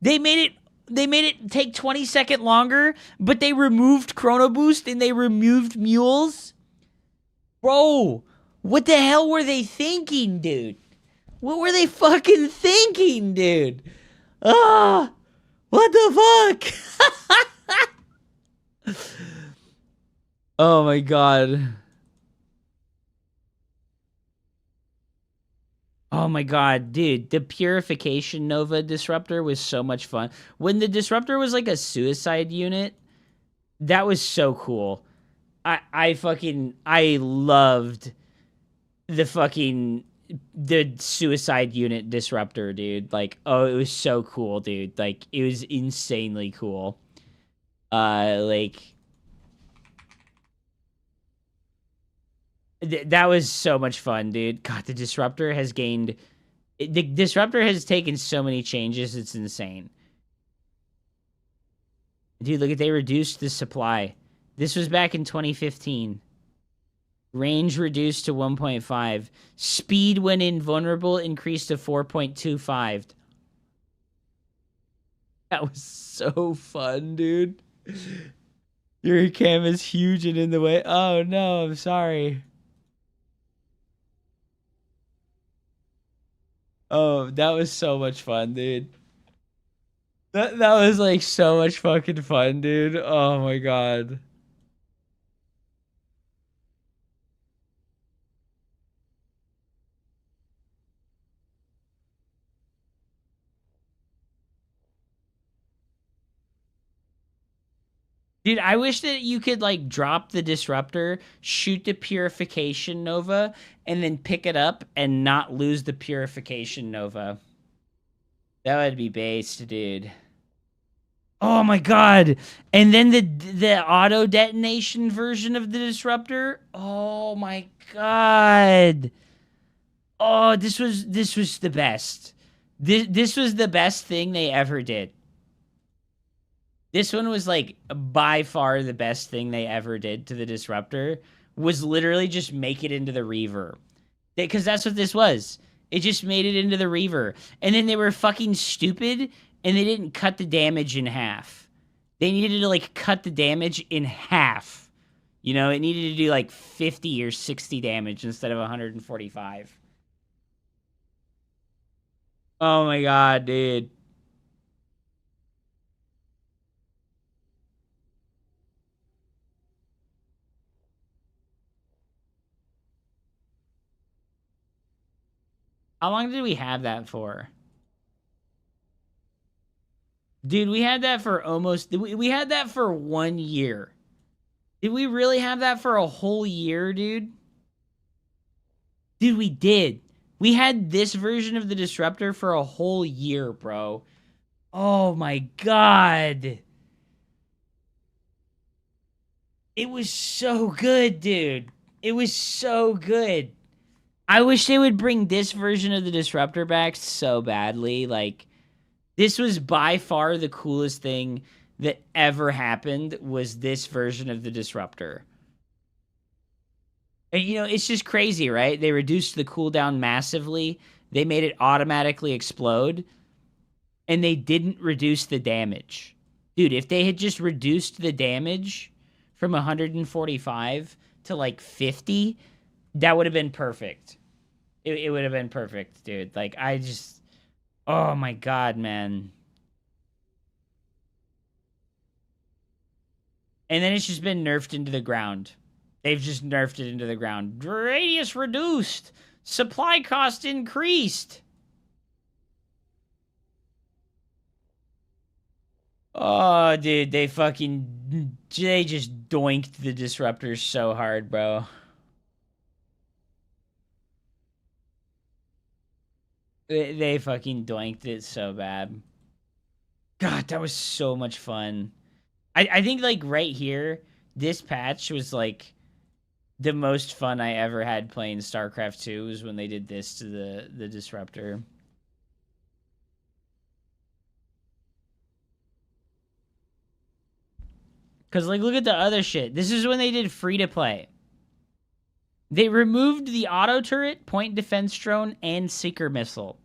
They made it take 20 seconds longer, but they removed Chrono Boost and they removed Mules. Bro, what the hell were they thinking, dude? What were they fucking thinking, dude? Ah, what the fuck? Oh my god. Oh my god, dude, the Purification Nova Disruptor was so much fun. When the Disruptor was like a suicide unit, that was so cool. I loved the suicide unit Disruptor, dude. Like, oh, it was so cool, dude. Like, it was insanely cool. Like that was so much fun, dude. God, the Disruptor has taken so many changes, it's insane. Dude, look at, they reduced the supply. This was back in 2015. Range reduced to 1.5. Speed when invulnerable increased to 4.25. That was so fun, dude. Your cam is huge and in the way. Oh no, I'm sorry. Oh, that was so much fun, dude. That was like so much fucking fun, dude. Oh my god. Dude, I wish that you could, like, drop the Disruptor, shoot the Purification Nova, and then pick it up and not lose the Purification Nova. That would be based, dude. Oh my god! And then the auto-detonation version of the Disruptor? Oh my god! Oh, this was the best. This was the best thing they ever did. This one was, like, by far the best thing they ever did to the Disruptor, was literally just make it into the Reaver. Because that's what this was. It just made it into the Reaver. And then they were fucking stupid, and they didn't cut the damage in half. They needed to, like, cut the damage in half. You know, it needed to do, like, 50 or 60 damage instead of 145. Oh my god, dude. How long did we have that for? Dude, we had that for almost... We had that for 1 year. Did we really have that for a whole year, dude? Dude, we did. We had this version of the Disruptor for a whole year, bro. Oh my god. It was so good, dude. It was so good. I wish they would bring this version of the Disruptor back so badly. Like, this was by far the coolest thing that ever happened, was this version of the Disruptor. And, you know, it's just crazy, right? They reduced the cooldown massively. They made it automatically explode. And they didn't reduce the damage. Dude, if they had just reduced the damage from 145 to, like, 50... that would have been perfect. It would have been perfect, dude. Like, I just... oh, my God, man. And then it's just been nerfed into the ground. They've just nerfed it into the ground. Radius reduced. Supply cost increased. Oh, dude, they just doinked the Disruptors so hard, bro. They fucking doinked it so bad. God, that was so much fun. I think, like, right here, this patch was, like, the most fun I ever had playing StarCraft 2 was when they did this to the Disruptor. Because, like, look at the other shit. This is when they did free-to-play. They removed the auto turret, point defense drone, and seeker missile.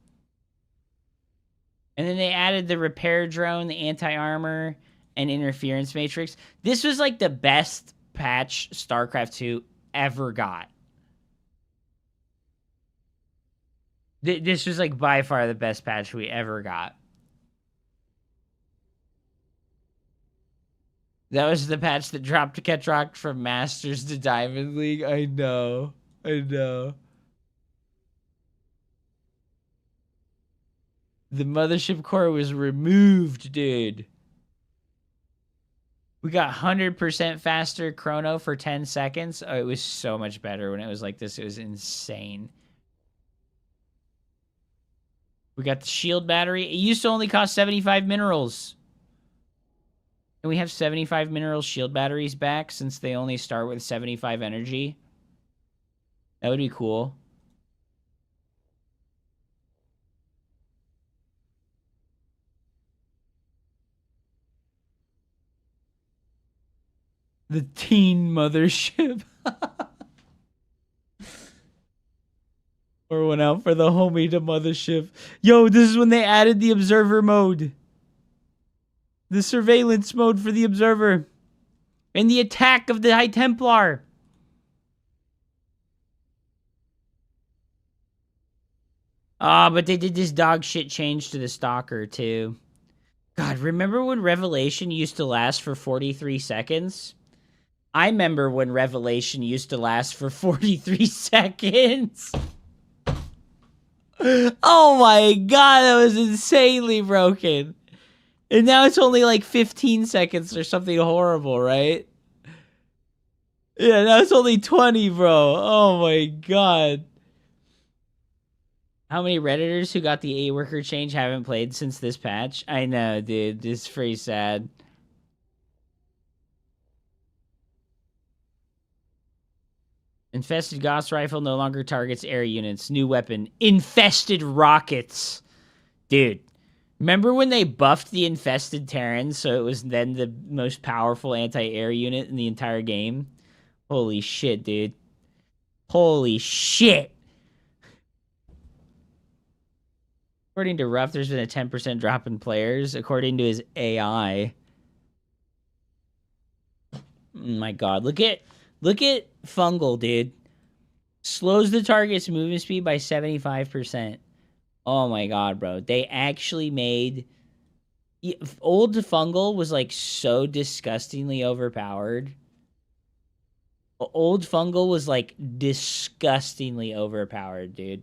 And then they added the repair drone, the anti-armor, and interference matrix. This was, like, the best patch StarCraft 2 ever got. This was, like, by far the best patch we ever got. That was the patch that dropped Ketrock from Masters to Diamond League. I know. The mothership core was removed, dude. We got 100% faster chrono for 10 seconds. Oh, it was so much better when it was like this. It was insane. We got the shield battery. It used to only cost 75 minerals. And we have 75 mineral shield batteries back since they only start with 75 energy. That would be cool. The teen mothership. Or went out for the homie to mothership. Yo, this is when they added the observer mode. The surveillance mode for the observer. And the attack of the High Templar. Ah, but they did this dog shit change to the Stalker, too. God, remember when Revelation used to last for 43 seconds? I remember when Revelation used to last for 43 seconds. Oh my god, that was insanely broken. And now it's only like 15 seconds or something horrible, right? Yeah, now it's only 20, bro. Oh my god. How many Redditors who got the A-Worker change haven't played since this patch? I know, dude. This is pretty sad. Infested Gauss Rifle no longer targets air units. New weapon. Infested Rockets. Dude. Remember when they buffed the Infested Terrans so it was then the most powerful anti-air unit in the entire game? Holy shit, dude. Holy shit. According to Ruff, there's been a 10% drop in players. According to his AI. Oh my god. Look at Fungal, dude. Slows the target's movement speed by 75%. Oh my god, bro. They actually made... Old Fungal was, like, so disgustingly overpowered. Old Fungal was, like, disgustingly overpowered, dude.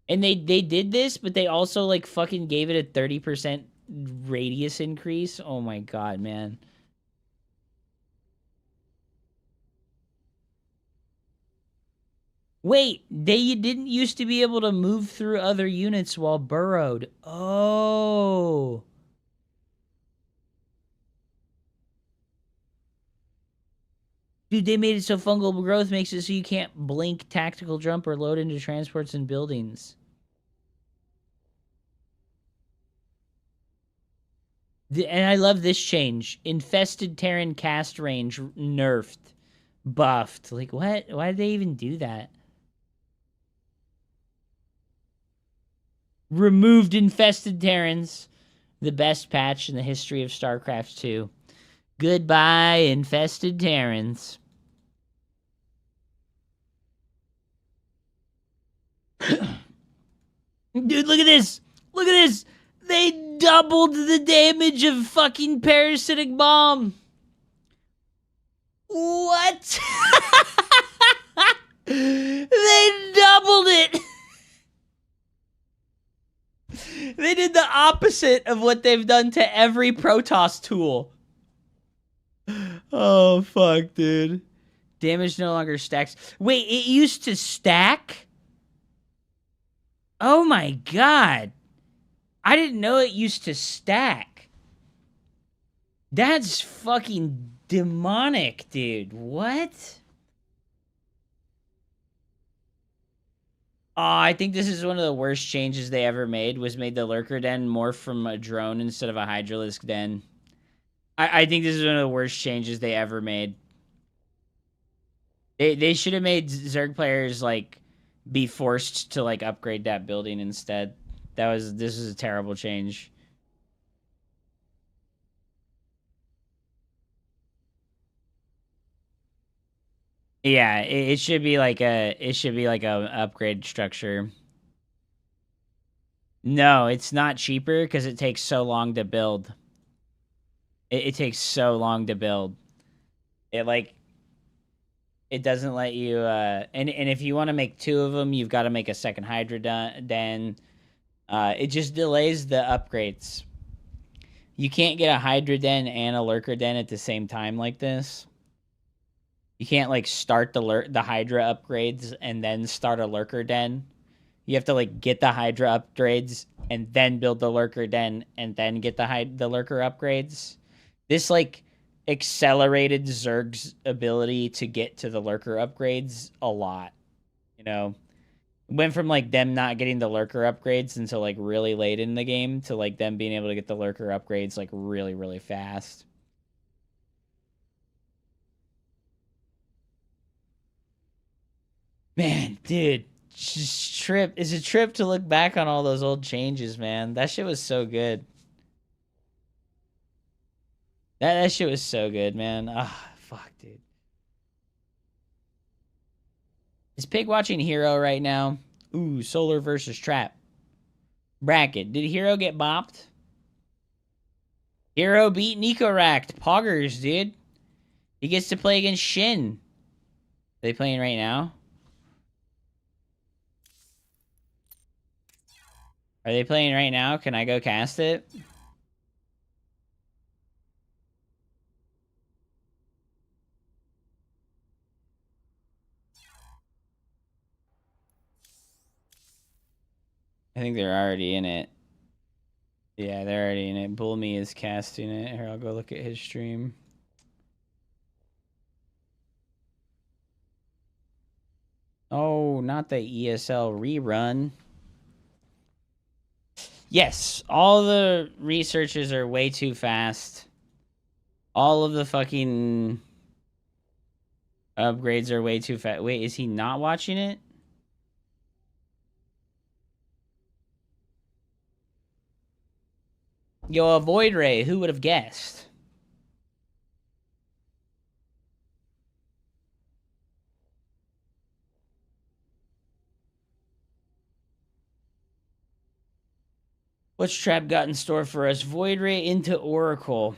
And they did this, but they also, like, fucking gave it a 30% radius increase. Oh my god, man. Wait, they didn't used to be able to move through other units while burrowed. Oh. Dude, they made it so fungal growth makes it so you can't blink, tactical jump, or load into transports and buildings. And I love this change. Infested Terran cast range nerfed. Buffed. Like, what? Why did they even do that? Removed Infested Terrans. The best patch in the history of Starcraft 2. Goodbye, Infested Terrans. Dude, look at this! Look at this! They doubled the damage of fucking Parasitic Bomb! What? They doubled it! They did the opposite of what they've done to every Protoss tool. Oh, fuck, dude. Damage no longer stacks. Wait, it used to stack? Oh my god. I didn't know it used to stack. That's fucking demonic, dude. What? Oh, I think this is one of the worst changes they ever made, was made the Lurker Den morph from a drone instead of a Hydralisk Den. I think this is one of the worst changes they ever made. They should have made Zerg players, like, be forced to, like, upgrade that building instead. This is a terrible change. Yeah, it should be like a upgrade structure. No, it's not cheaper because it takes so long to build. It takes so long to build. It doesn't let you and if you want to make two of them, you've got to make a second Hydra Den. It just delays the upgrades. You can't get a Hydra Den and a Lurker Den at the same time like this. You can't like start the Hydra upgrades and then start a Lurker Den. You have to like get the Hydra upgrades and then build the Lurker Den and then get the Lurker upgrades. This like accelerated Zerg's ability to get to the Lurker upgrades a lot. You know, went from like them not getting the Lurker upgrades until like really late in the game to like them being able to get the Lurker upgrades like really, really fast. Man, dude, it's a trip to look back on all those old changes, man. That shit was so good. That shit was so good, man. Ah, fuck, dude. Is Pig watching Hero right now? Ooh, Solar versus Trap. Bracket. Did Hero get bopped? Hero beat Nicorakt. Poggers, dude. He gets to play against Shin. Are they playing right now? Are they playing right now? Can I go cast it? I think they're already in it. Yeah, they're already in it. Bullme is casting it. Here, I'll go look at his stream. Oh, not the ESL rerun. Yes, all the researches are way too fast. All of the fucking upgrades are way too fast. Wait, is he not watching it? Yo, a Void Ray, who would have guessed? What's Trap got in store for us? Void Ray into Oracle.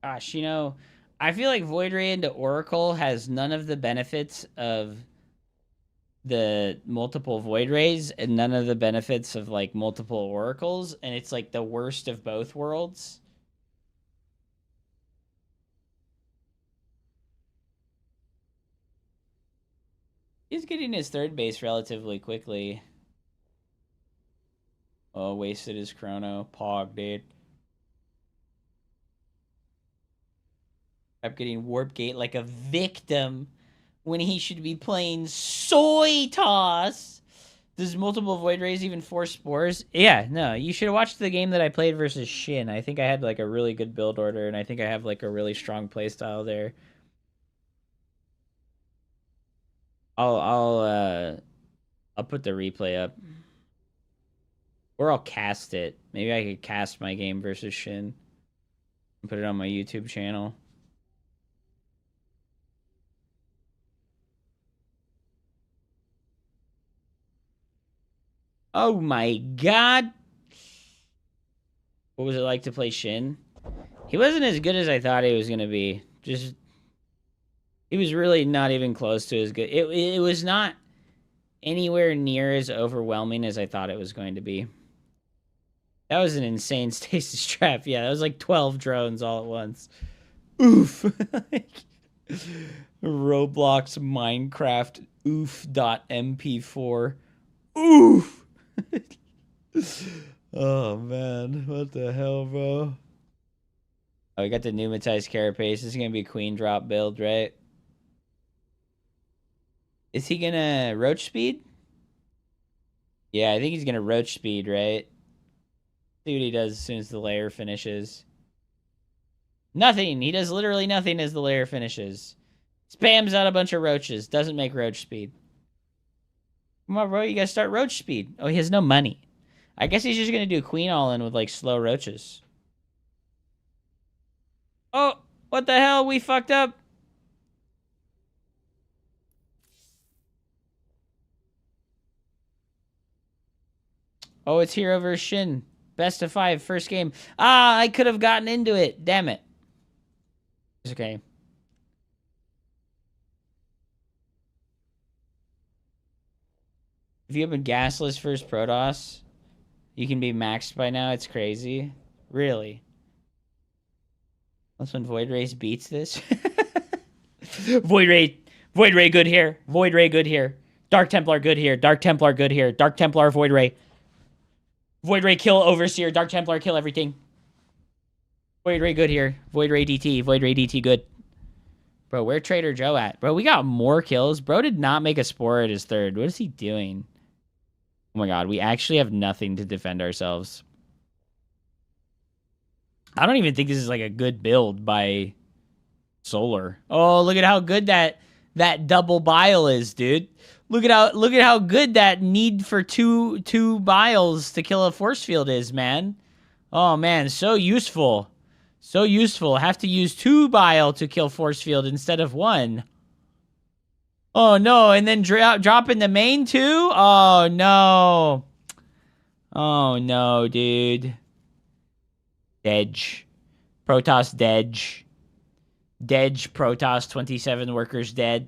Gosh, you know, I feel like Void Ray into Oracle has none of the benefits of the multiple Void Rays and none of the benefits of like multiple Oracles, and it's like the worst of both worlds. He's getting his third base relatively quickly. Oh, wasted his chrono. Pog, dude. I'm getting Warp Gate like a victim when he should be playing Soy Toss. Does multiple Void Rays even force spores? Yeah, no. You should have watched the game that I played versus Shin. I think I had like a really good build order, and I think I have like a really strong playstyle there. I'll put the replay up. Or I'll cast it. Maybe I could cast my game versus Shin and put it on my YouTube channel. Oh my god. What was it like to play Shin? He wasn't as good as I thought he was going to be. Just, he was really not even close to as good. It was not anywhere near as overwhelming as I thought it was going to be. That was an insane stasis trap. Yeah, that was like 12 drones all at once. Oof. Roblox Minecraft oof.mp4. Oof. Oh, man. What the hell, bro? Oh, we got the pneumatized carapace. This is going to be a queen drop build, right? Is he going to roach speed? Yeah, I think he's going to roach speed, right? See what he does as soon as the layer finishes. Nothing. He does literally nothing as the layer finishes. Spams out a bunch of roaches. Doesn't make roach speed. Come on, bro. You gotta start roach speed. Oh, he has no money. I guess he's just gonna do queen all-in with, like, slow roaches. Oh, what the hell? We fucked up. Oh, it's Hero versus Shin. Best of 5, first game. Ah, I could have gotten into it. Damn it. It's okay. If you have a gasless versus Protoss, You can be maxed by now. It's crazy. Really? That's when Void Race beats this. Void Ray good here. Void Ray good here. Dark Templar good here. Dark Templar good here. Dark Templar Void Ray. Void Ray kill Overseer. Dark Templar kill everything. Void Ray good here. Void Ray DT. Void Ray DT good. Bro, where Trader Joe at? Bro, we got more kills. Bro did not make a Spore at his third. What is he doing? Oh my god, we actually have nothing to defend ourselves. I don't even think this is like a good build by Solar. Oh, look at how good that double bile is, dude. Look at how good that need for two biles to kill a force field is, man. Oh man, so useful. So useful. Have to use 2 bile to kill force field instead of 1. Oh no, and then drop in the main too? Oh no. Oh no, dude. Dedge. Protoss Dedge. Dedge, Protoss, 27 workers dead.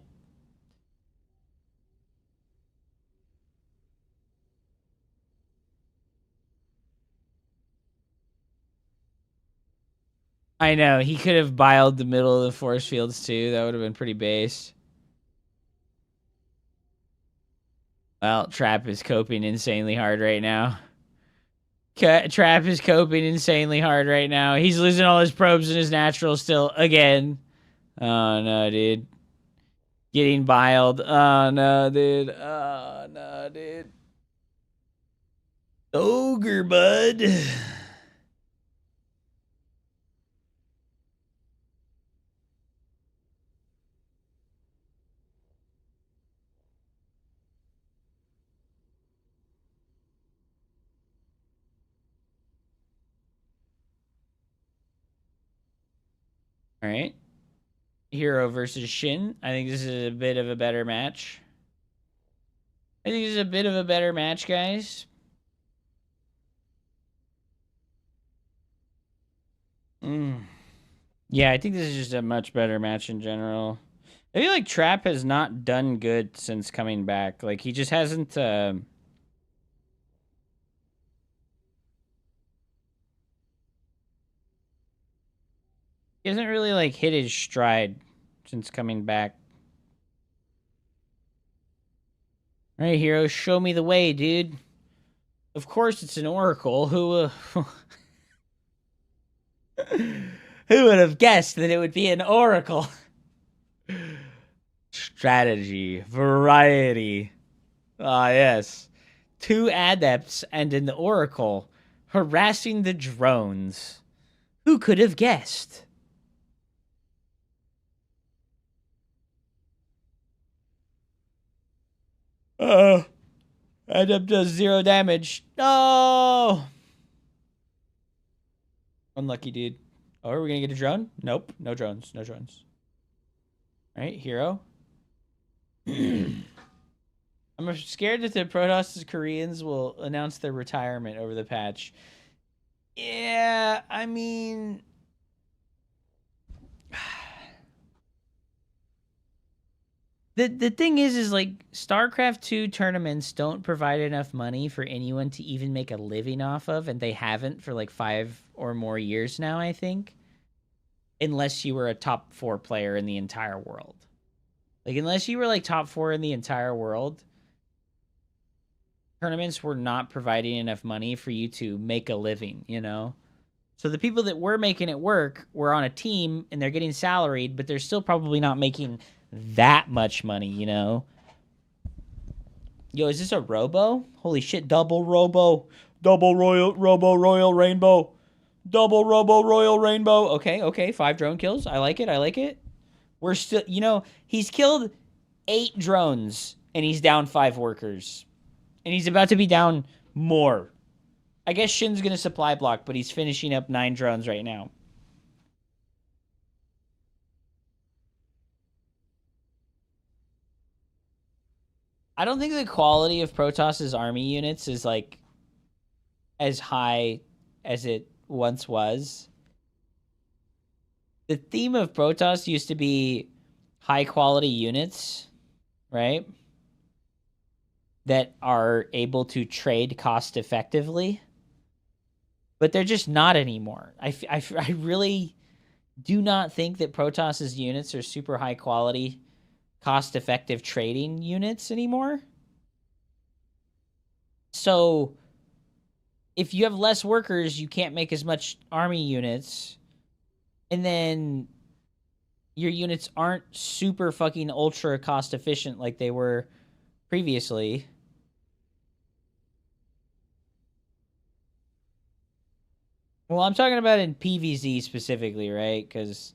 I know, he could have biled the middle of the force fields too. That would have been pretty base. Well, Trap is coping insanely hard right now. Trap is coping insanely hard right now. He's losing all his probes and his naturals still again. Oh no, dude. Getting biled. Oh no, dude. Oh no, dude. Ogre, bud. All right. Hero versus Shin. I think this is a bit of a better match. Guys. Yeah, I think this is just a much better match in general. I feel like Trap has not done good since coming back. Like, he just hasn't... He hasn't really, like, hit his stride since coming back. All right, Hero, show me the way, dude. Of course it's an Oracle. Who would have guessed that it would be an Oracle? Strategy. Variety. Ah, yes. 2 Adepts and an Oracle harassing the drones. Who could have guessed? Adept does 0 damage. No! Unlucky, dude. Oh, are we gonna get a drone? Nope. No drones. No drones. Alright, Hero. I'm scared that the Protoss Koreans will announce their retirement over the patch. Yeah, I mean... The thing is like, StarCraft 2 tournaments don't provide enough money for anyone to even make a living off of, and they haven't for like 5 or more years now, I think. Unless you were a top 4 player in the entire world. Like, unless you were like top 4 in the entire world, tournaments were not providing enough money for you to make a living, you know? So the people that were making it work were on a team, and they're getting salaried, but they're still probably not making that much money, you know? Yo, is this a robo? Holy shit, double robo. Double robo royal rainbow. Double robo royal rainbow. Okay, 5 drone kills. I like it. We're still, you know, he's killed 8 drones, and he's down 5 workers. And he's about to be down more. I guess Shin's gonna supply block, but he's finishing up 9 drones right now. I don't think the quality of Protoss's army units is, like, as high as it once was. The theme of Protoss used to be high-quality units, right? That are able to trade cost-effectively. but they're just not anymore. I really do not think that Protoss's units are super high quality, cost-effective trading units anymore. So if you have less workers, you can't make as much army units. And then your units aren't super fucking ultra cost efficient like they were previously. Well, I'm talking about in PvZ specifically, right? Because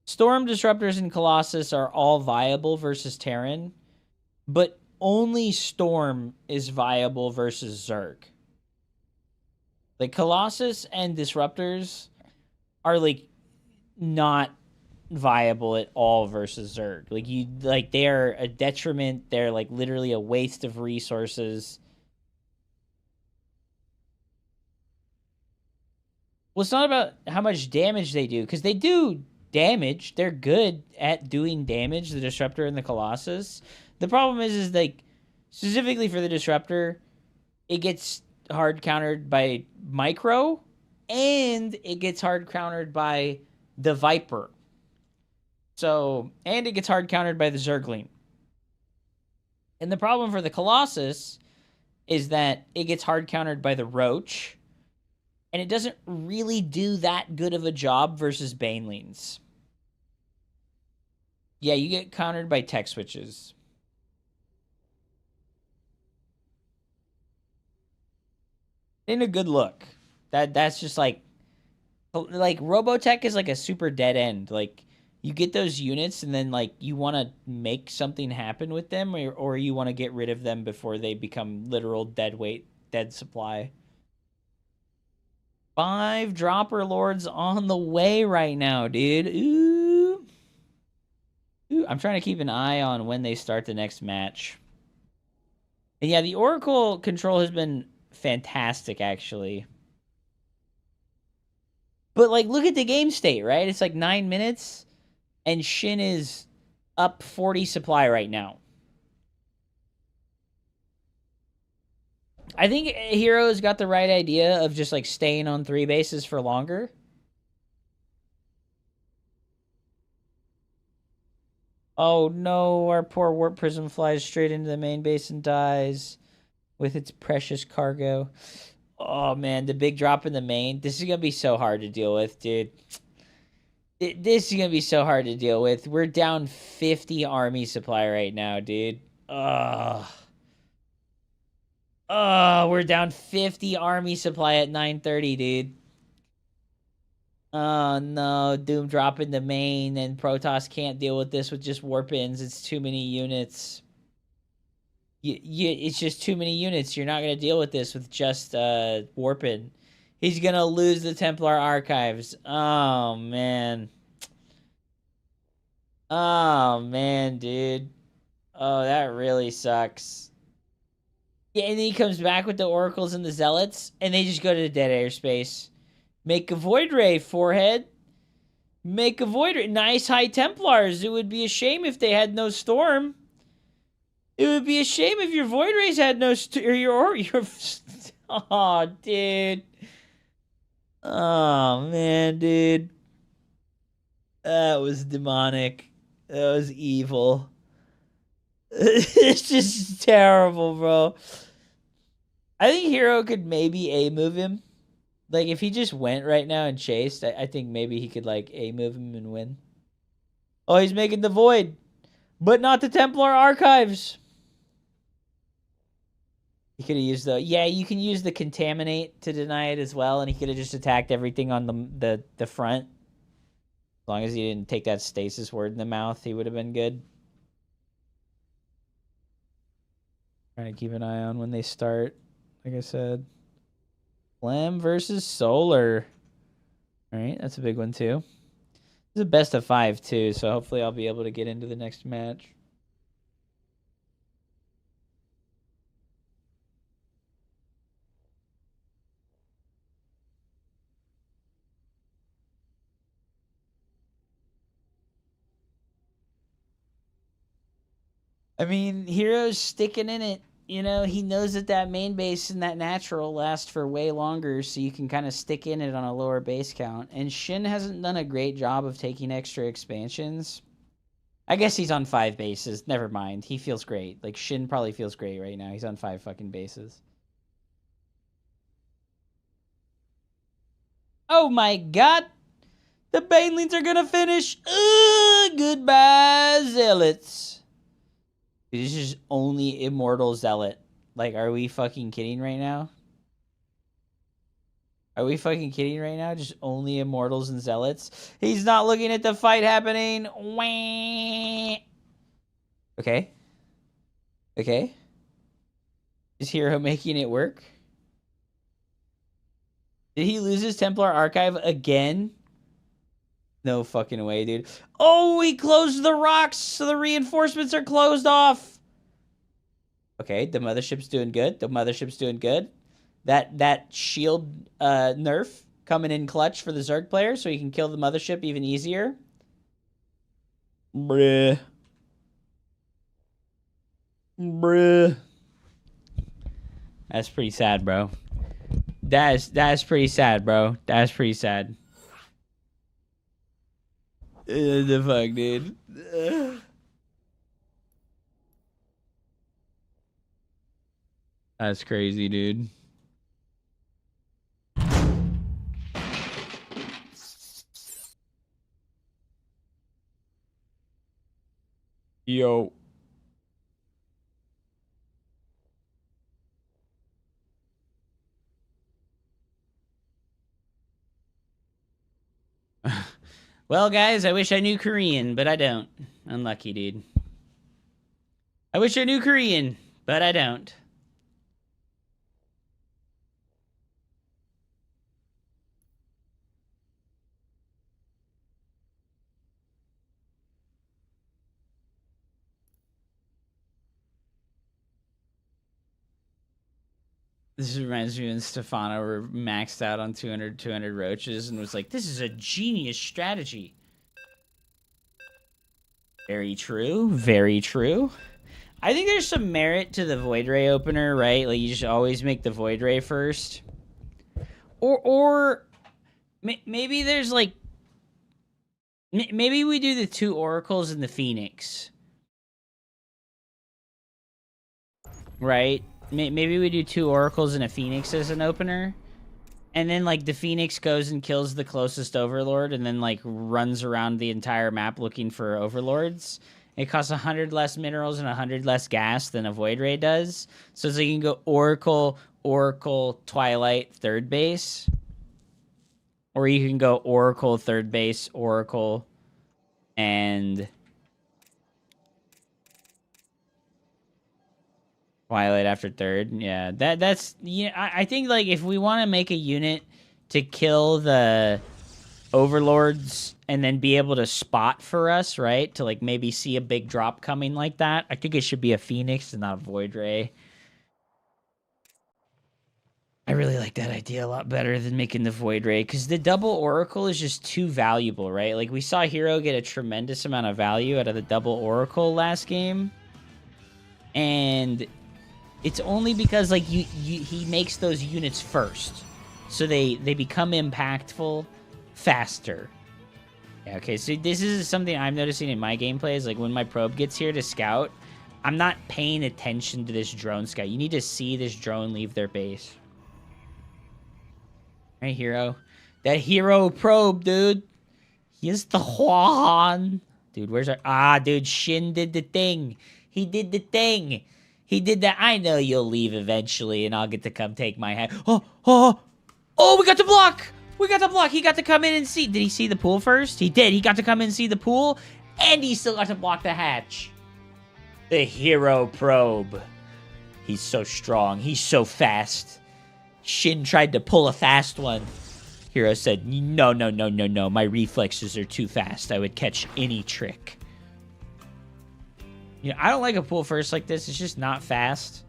Storm, Disruptors, and Colossus are all viable versus Terran, but only Storm is viable versus Zerg. Like, Colossus and Disruptors are, like, not viable at all versus Zerg. Like, they are a detriment. They're, like, literally a waste of resources. Well, it's not about how much damage they do, because they do damage. They're good at doing damage, the Disruptor and the Colossus. The problem is like, specifically for the Disruptor, it gets hard countered by Micro, and it gets hard countered by the Viper. So, and it gets hard countered by the Zergling. And the problem for the Colossus is that it gets hard countered by the Roach, and it doesn't really do that good of a job versus Banelings. Yeah, you get countered by tech switches. Ain't a good look. That's just like Robotech is like a super dead end. Like, you get those units and then like you want to make something happen with them, or you want to get rid of them before they become literal dead weight, dead supply. 5 Dropper Lords on the way right now, dude. Ooh. Ooh, I'm trying to keep an eye on when they start the next match. And yeah, the Oracle control has been fantastic, actually. But, like, look at the game state, right? It's like 9 minutes, and Shin is up 40 supply right now. I think Hero's got the right idea of just, like, staying on 3 bases for longer. Oh, no, our poor Warp Prism flies straight into the main base and dies with its precious cargo. Oh, man, the big drop in the main. This is going to be so hard to deal with, dude. This is going to be so hard to deal with. We're down 50 army supply right now, dude. Ugh. Oh, we're down 50 army supply at 9:30, dude. Oh, no. Doom dropping the main, and Protoss can't deal with this with just warp-ins. It's too many units. It's just too many units. You're not going to deal with this with just warp-in. He's going to lose the Templar Archives. Oh, man. Oh, man, dude. Oh, that really sucks. Yeah, and then he comes back with the Oracles and the Zealots, and they just go to the dead airspace. Make a Void Ray, Forehead. Make a Void Ray. Nice High Templars. It would be a shame if they had no Storm. It would be a shame if your Void Rays had no your oh, dude. Oh, man, dude. That was demonic. That was evil. It's just terrible, bro. I think Hero could maybe A-move him. Like, if he just went right now and chased, I think maybe he could, like, A-move him and win. Oh, he's making the Void. But not the Templar Archives. He could have used the... Yeah, you can use the Contaminate to deny it as well, and he could have just attacked everything on the front. As long as he didn't take that Stasis Word in the mouth, he would have been good. Trying to keep an eye on when they start, like I said. Flem versus Solar. All right, that's a big one, too. This is a best of 5, too, so hopefully I'll be able to get into the next match. I mean, Hero's sticking in it. you know, he knows that that main base and that natural lasts for way longer, so you can kind of stick in it on a lower base count. And Shin hasn't done a great job of taking extra expansions. I guess he's on 5 bases. Never mind. He feels great. Like, Shin probably feels great right now. He's on 5 fucking bases. Oh my god! The Banelings are gonna finish! Goodbye, Zealots! This is only Immortal Zealot. Like, are we fucking kidding right now? Are we fucking kidding right now? Just only Immortals and Zealots? He's not looking at the fight happening. Wah. Okay. Okay. Is Hero making it work? Did he lose his Templar Archive again? No fucking way, dude. Oh, he closed the rocks, so the reinforcements are closed off. Okay, the mothership's doing good. The mothership's doing good. That shield nerf coming in clutch for the Zerg player, so he can kill the mothership even easier. Bruh. Bruh. That's pretty sad, bro. That's pretty sad, bro. That's pretty sad. The fuck, dude. That's crazy, dude. Yo. Well, guys, I wish I knew Korean, but I don't. Unlucky, dude. I wish I knew Korean, but I don't. This reminds me when Stefano were maxed out on 200 roaches and was like, this is a genius strategy. Very true. Very true. I think there's some merit to the Void Ray opener, right? Like, you just always make the Void Ray first. Or maybe there's, like... Maybe we do the 2 Oracles and the Phoenix. Right? Maybe we do 2 Oracles and a Phoenix as an opener. And then, like, the Phoenix goes and kills the closest Overlord and then, like, runs around the entire map looking for Overlords. It costs 100 less minerals and 100 less gas than a Void Ray does. So it's like you can go Oracle, Twilight, 3rd base. Or you can go Oracle, 3rd base, Oracle, and... Twilight after 3rd. Yeah, that's... Yeah, I think, like, if we want to make a unit to kill the Overlords and then be able to spot for us, right? To, like, maybe see a big drop coming like that, I think it should be a Phoenix and not a Void Ray. I really like that idea a lot better than making the Void Ray, because the double Oracle is just too valuable, right? Like, we saw Hero get a tremendous amount of value out of the double Oracle last game. And... it's only because, like, he makes those units first. So they become impactful faster. Yeah, okay, so this is something I'm noticing in my gameplay is, like, when my probe gets here to scout, I'm not paying attention to this drone scout. You need to see this drone leave their base. Right, Hero? That Hero probe, dude. He is the Juan. Dude, where's our... Ah, dude, Shin did the thing. He did the thing. He did that. I know you'll leave eventually, and I'll get to come take my hat. Oh, we got the block. We got the block. He got to come in and see. Did he see the pool first? He did. He got to come in and see the pool, and he still got to block the hatch. The Hero probe. He's so strong. He's so fast. Shin tried to pull a fast one. Hero said, no. My reflexes are too fast. I would catch any trick. You know, I don't like a pull first like this. It's just not fast.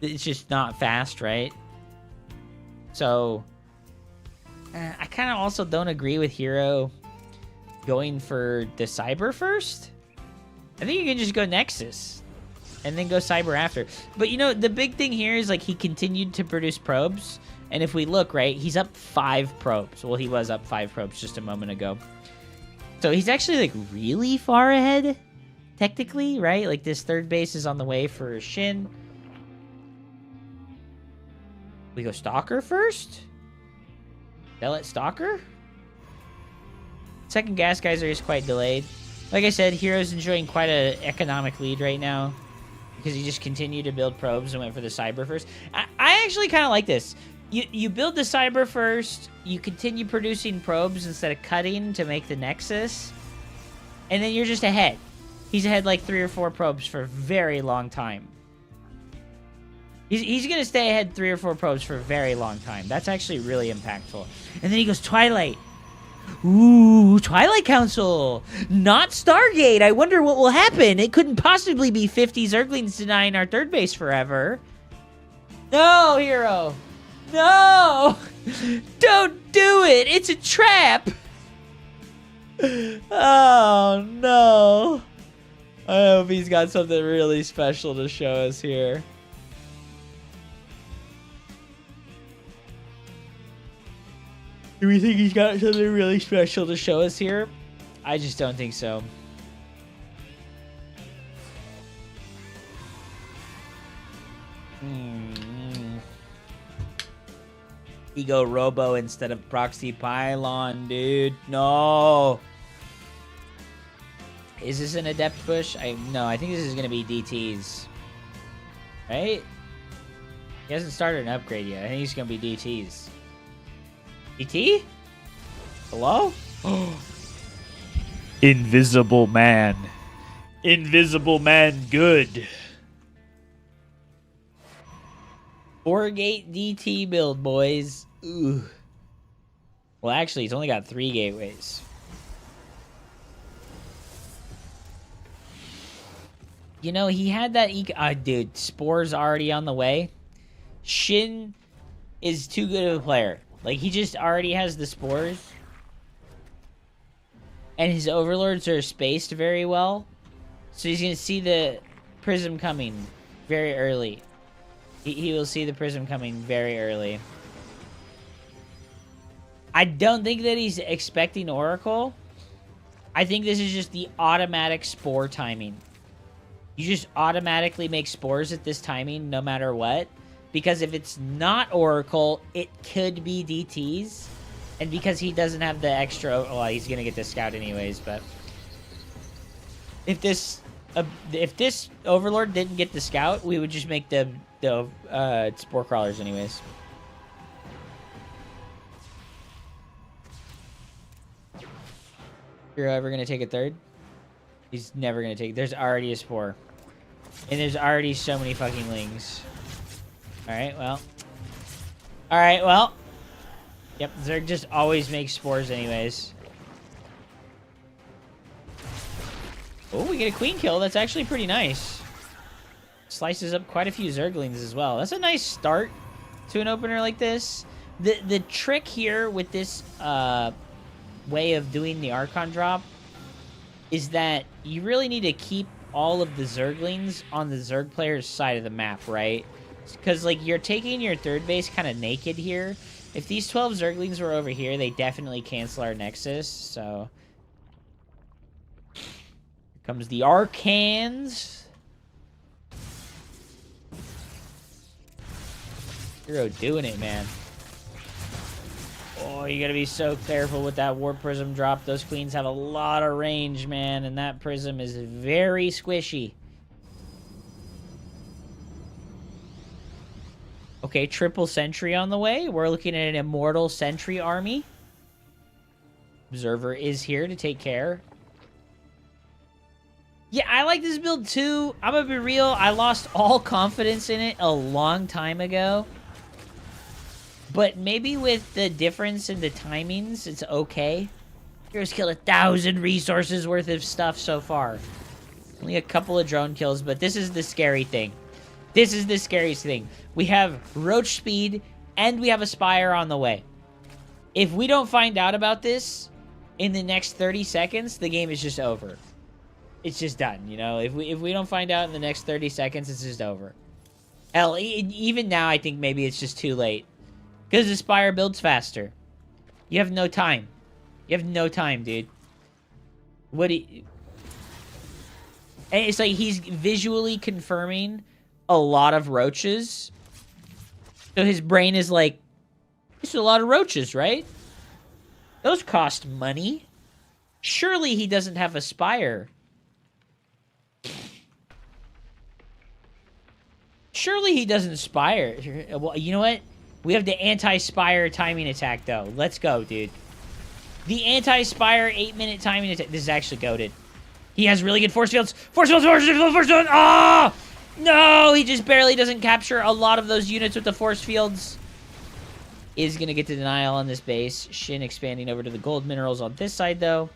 It's just not fast, right? So, I kind of also don't agree with Hero going for the Cyber first. I think you can just go Nexus. And then go Cyber after. But, you know, the big thing here is, like, he continued to produce probes. And if we look, right, he's up 5 probes. Well, he was up 5 probes just a moment ago. So he's actually, like, really far ahead, technically, right? Like, this third base is on the way for Shin. We go Stalker first? They'll let Stalker? Second Gas Geyser is quite delayed. Like I said, Hero's enjoying quite an economic lead right now. Because he just continued to build probes and went for the Cyber first. I actually kind of like this. You build the Cyber first, you continue producing probes instead of cutting to make the Nexus, and then you're just ahead. He's ahead like 3 or 4 probes for a very long time. He's going to stay ahead 3 or 4 probes for a very long time. That's actually really impactful. And then he goes Twilight. Ooh, Twilight Council. Not Stargate. I wonder what will happen. It couldn't possibly be 50 Zerglings denying our third base forever. No, Hero. No. Don't do it. It's a trap. Oh, no. I hope he's got something really special to show us here. Do we think he's got something really special to show us here? I just don't think so. Ego Robo instead of Proxy Pylon, dude. No. Is this an Adept push? No, I think this is going to be DTs. Right? He hasn't started an upgrade yet. I think he's going to be DTs. DT? Hello? Invisible Man. Invisible Man good. 4-gate DT build, boys. Ooh. Well, actually, he's only got 3 gateways. You know, he had that... dude, Spore's already on the way. Shin is too good of a player. Like, he just already has the Spores. And his Overlords are spaced very well. So he's going to see the Prism coming very early. He will see the Prism coming very early. I don't think that he's expecting Oracle. I think this is just the automatic Spore timing. You just automatically make Spores at this timing no matter what. Because if it's not Oracle, it could be DTs. And because he doesn't have the extra... Well, he's going to get the Scout anyways, but... If this Overlord didn't get the Scout, we would just make the Spore Crawlers anyways. You're ever going to take a third? He's never going to take... There's already a Spore. And there's already so many fucking Lings. Alright, well. Alright, well. Yep, Zerg just always makes Spores anyways. Oh, we get a Queen kill. That's actually pretty nice. Slices up quite a few Zerglings as well. That's a nice start to an opener like this. The trick here with this way of doing the Archon drop is that you really need to keep all of the Zerglings on the Zerg player's side of the map, right? Because, like, you're taking your third base kind of naked here. If these 12 Zerglings were over here, they definitely cancel our Nexus, so... Here comes the Arcans. Hero doing it, man. Oh, you gotta be so careful with that Warp Prism drop. Those Queens have a lot of range, man, and that Prism is very squishy. Okay, triple Sentry on the way. We're looking at an Immortal Sentry army. Observer is here to take care. Yeah, I like this build too. I'm gonna be real. I lost all confidence in it a long time ago. But maybe with the difference in the timings, it's okay. Heroes killed 1,000 resources worth of stuff so far. Only a couple of drone kills, but this is the scary thing. This is the scariest thing. We have Roach Speed, and we have a Spire on the way. If we don't find out about this in the next 30 seconds, the game is just over. it's just done, you know? If we don't find out in the next 30 seconds, it's just over. Hell, even now, I think maybe it's just too late. Because the Spire builds faster. You have no time. You have no time, dude. And it's like he's visually confirming a lot of roaches. So his brain is like, it's a lot of roaches, right? Those cost money. Surely he doesn't have a Spire. Surely he doesn't Spire. Well, you know what? We have the anti-Spire timing attack, though. Let's go, dude. The anti-Spire 8-minute timing attack. This is actually goated. He has really good force fields. Force fields, force fields, force fields. Ah! Oh! No! He just barely doesn't capture a lot of those units with the force fields. Is going to get the denial on this base. Shin expanding over to the gold minerals on this side, though.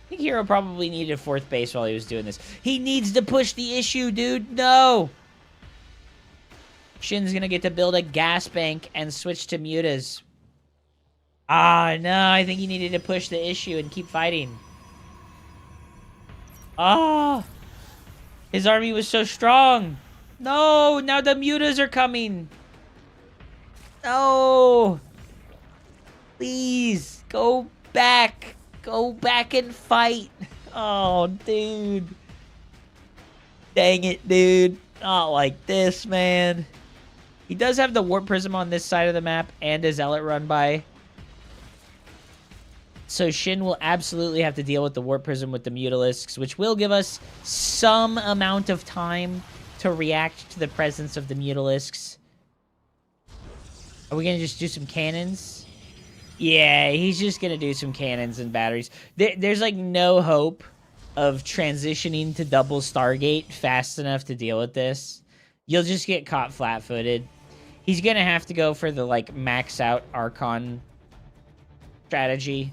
I think Hero probably needed a 4th base while he was doing this. He needs to push the issue, dude. No! Shin's going to get to build a gas bank and switch to mutas. Ah, no. I think he needed to push the issue and keep fighting. Ah! His army was so strong. No! Now the mutas are coming. No! Please, go back. Go back and fight. Oh, dude. Dang it, dude. Not like this, man. He does have the Warp Prism on this side of the map and a Zealot run by. So Shin will absolutely have to deal with the Warp Prism with the Mutalisks, which will give us some amount of time to react to the presence of the Mutalisks. Are we going to just do some cannons? Yeah, he's just going to do some cannons and batteries. There's like no hope of transitioning to double Stargate fast enough to deal with this. You'll just get caught flat-footed. He's going to have to go for the like max out Archon strategy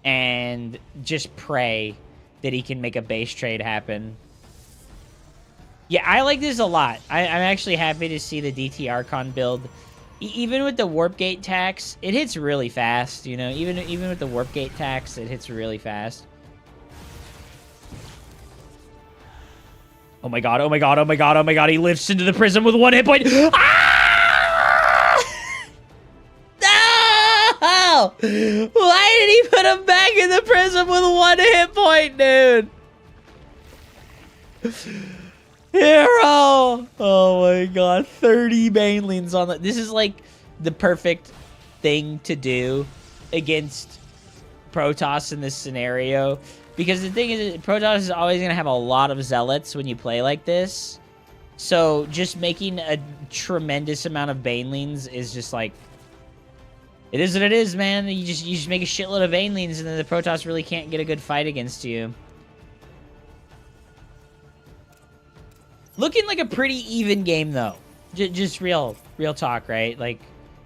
and just pray that he can make a base trade happen. Yeah, I like this a lot. I'm actually happy to see the DT Archon build. Even with the Warp Gate tax, it hits really fast, you know? Even with the Warp Gate tax, it hits really fast. Oh my god, oh my god, oh my god, oh my god, he lifts into the prism with 1 hit point. Ah! No! Why did he put him back in the prism with 1 hit point, dude? Hero! Oh my god, 30 banelings on that. This is like the perfect thing to do against Protoss in this scenario. Because the thing is, Protoss is always going to have a lot of Zealots when you play like this. So just making a tremendous amount of banelings is just like... It is what it is, man. You just make a shitload of banelings and then the Protoss really can't get a good fight against you. Looking like a pretty even game, though. Just real talk, right? Like,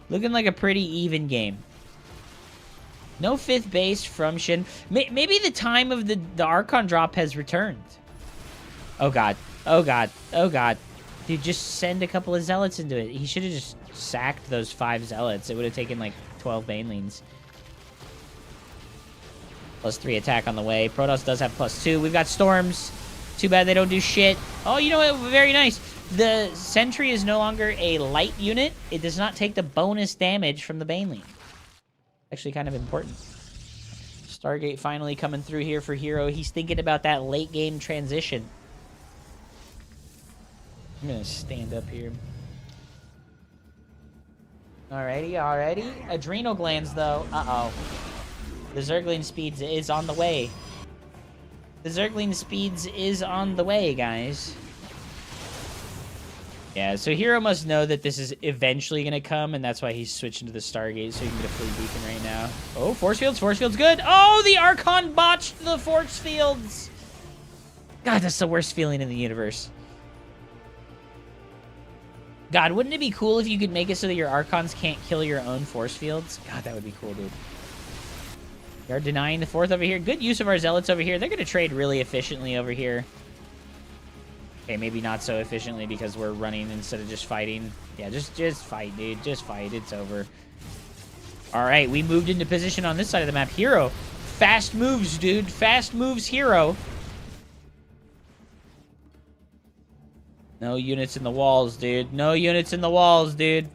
looking like a pretty even game. No 5th base from Shin. Maybe the time of the Archon drop has returned. Oh, God. Oh, God. Oh, God. Dude, just send a couple of Zealots into it. He should have just sacked those 5 Zealots. It would have taken, like, 12 banelings. +3 attack on the way. Protoss does have +2. We've got Storms. Too bad they don't do shit. Oh, you know what? Very nice. The Sentry is no longer a light unit. It does not take the bonus damage from the Baneling. Actually kind of important. Stargate finally coming through here for Hero. He's thinking about that late game transition. I'm going to stand up here. Alrighty. Adrenal glands, though. Uh-oh. The Zergling Speeds is on the way. The Zergling Speeds is on the way, guys. Yeah, so Hero must know that this is eventually going to come, and that's why he's switching to the Stargate, so he can get a Fleet Beacon right now. Oh, Force Fields. Force Fields good. Oh, the Archon botched the Force Fields. God, that's the worst feeling in the universe. God, wouldn't it be cool if you could make it so that your Archons can't kill your own Force Fields? God, that would be cool, dude. They're denying the 4th over here. Good use of our Zealots over here. They're going to trade really efficiently over here. Okay, maybe not so efficiently because we're running instead of just fighting. Yeah, just fight, dude. Just fight. It's over. All right, we moved into position on this side of the map. Hero. Fast moves, dude. Fast moves, Hero. No units in the walls, dude. No units in the walls, dude.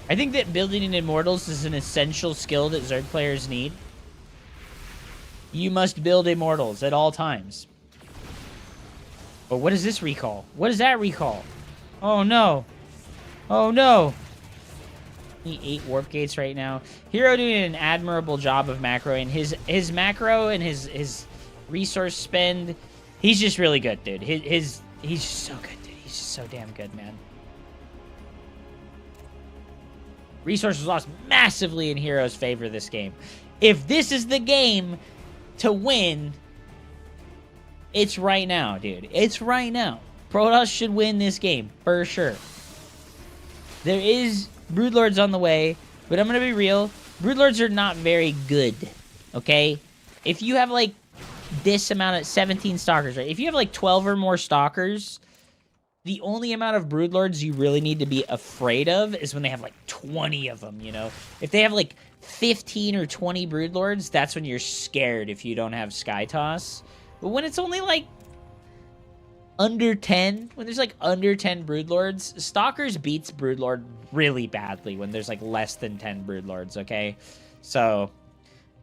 I think that building in Immortals is an essential skill that Zerg players need. You must build Immortals at all times. But what is this recall? What is that recall? Oh, no. Oh, no. He 8 warp gates right now. Hero doing an admirable job of macroing. His macro and his resource spend, he's just really good, dude. He's just so good, dude. He's just so damn good, man. Resources lost massively in Hero's favor this game. If this is the game to win, it's right now, dude. It's right now. Protoss should win this game, for sure. There is Broodlords on the way, but I'm going to be real. Broodlords are not very good, okay? If you have, like, this amount of 17 Stalkers, right? If you have, like, 12 or more Stalkers, the only amount of Broodlords you really need to be afraid of is when they have, like, 20 of them, you know? If they have, like, 15 or 20 Broodlords, that's when you're scared if you don't have Sky Toss. But when it's only, like, under 10, when there's, like, under 10 Broodlords, Stalkers beats Broodlord really badly when there's, like, less than 10 Broodlords, okay? So,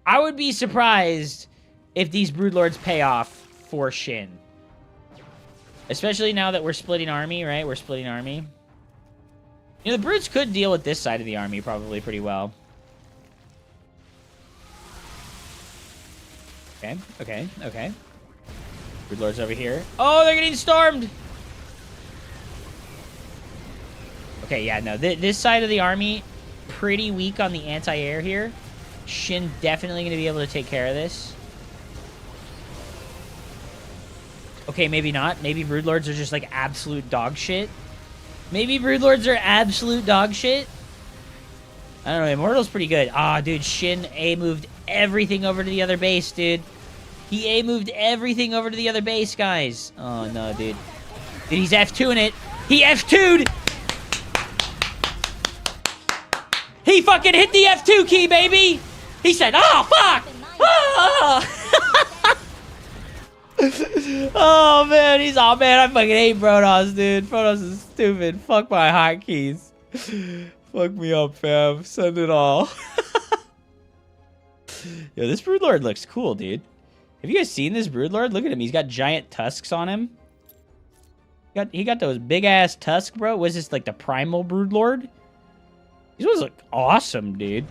I would be surprised if these Broodlords pay off for Shin. Especially now that we're splitting army, right? We're splitting army. You know, the Brutes could deal with this side of the army probably pretty well. Okay, okay, okay. Broodlords over here. Oh, they're getting stormed! Okay, yeah, no. This side of the army, pretty weak on the anti-air here. Shin definitely going to be able to take care of this. Okay, maybe not. Maybe Broodlords are just, like, absolute dog shit. Maybe Broodlords are absolute dog shit. I don't know. Immortal's pretty good. Ah, dude, Shin A-moved everything over to the other base, dude. He A-moved everything over to the other base, guys. Oh, no, dude. Dude, he's F2'ing it. He F2'd! He fucking hit the F2 key, baby! He said, oh, fuck! Oh! Oh, man, he's all, man, I fucking hate Protoss, dude. Protoss is stupid. Fuck my hotkeys. Fuck me up, fam. Send it all. Yo, this Broodlord looks cool, dude. Have you guys seen this Broodlord? Look at him. He's got giant tusks on him. He got those big-ass tusks, bro. Was this, like, the Primal Broodlord? These ones look awesome, dude.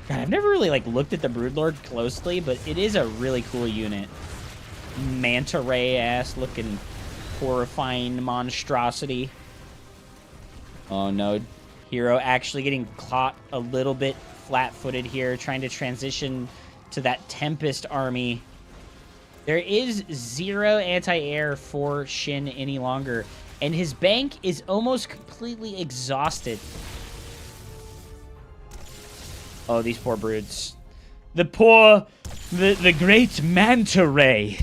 God, I've never really, like, looked at the Broodlord closely, but it is a really cool unit. Manta ray-ass looking horrifying monstrosity. Oh, no. Hero actually getting caught a little bit flat-footed here, trying to transition to that Tempest army. There is 0 anti-air for Shin any longer, and his bank is almost completely exhausted. Oh, these poor brutes. The great manta ray.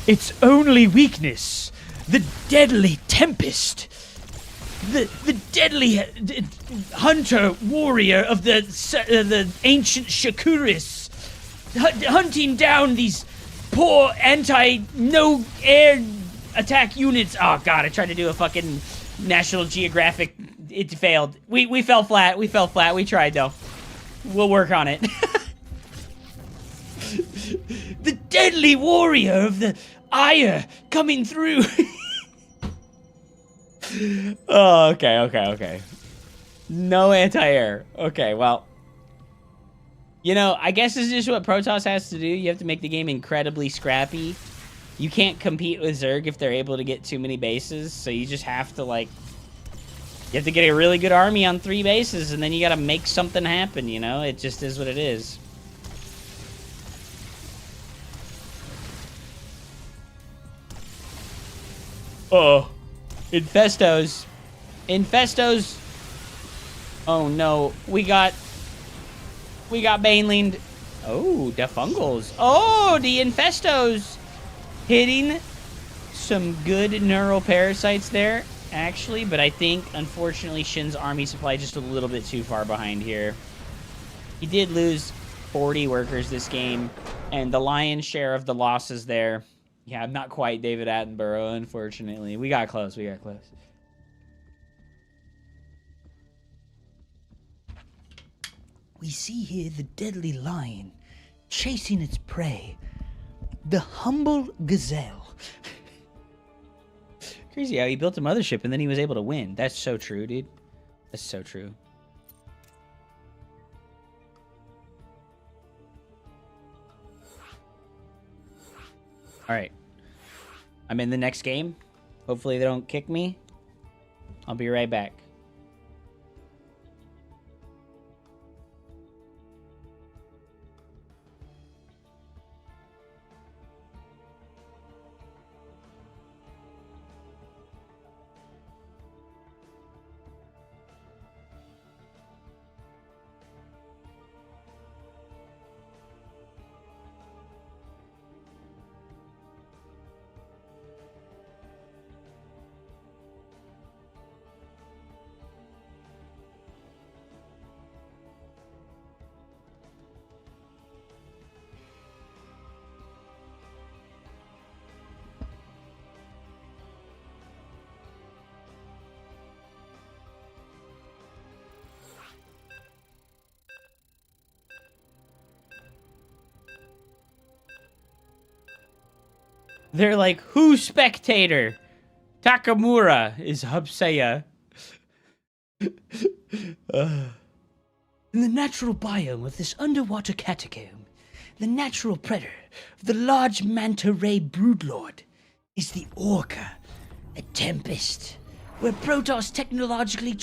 Its only weakness. The deadly tempest. The deadly hunter warrior of the ancient Shakuris. Hunting down these poor no-air attack units. Oh, God, I tried to do a fucking National Geographic. It failed. We fell flat. We fell flat. We tried, though. We'll work on it. The deadly warrior of the Ire coming through. Oh, okay. No anti-air. Okay, well. You know, I guess this is just what Protoss has to do. You have to make the game incredibly scrappy. You can't compete with Zerg if they're able to get too many bases, so you just have to, like... You have to get a really good army on 3 bases, and then you gotta make something happen, you know? It just is what it is. Oh. Infestos. Infestos. Oh, no. We got Banelinged. Oh, Defungals. Oh, the Infestos. Hitting some good neural parasites there, actually. But I think, unfortunately, Shin's army supply just a little bit too far behind here. He did lose 40 workers this game. And the lion's share of the losses there Yeah, I'm not quite David Attenborough, unfortunately. We got close. We got close. We see here the deadly lion chasing its prey, the humble gazelle. Crazy how he built a mothership and then he was able to win. That's so true, dude. That's so true. Alright. I'm in the next game. Hopefully they don't kick me. I'll be right back. They're like, who spectator? Takamura is Hubseya. In the natural biome of this underwater catacomb, the natural predator of the large manta ray broodlord is the Orca, a tempest, where Protoss technologically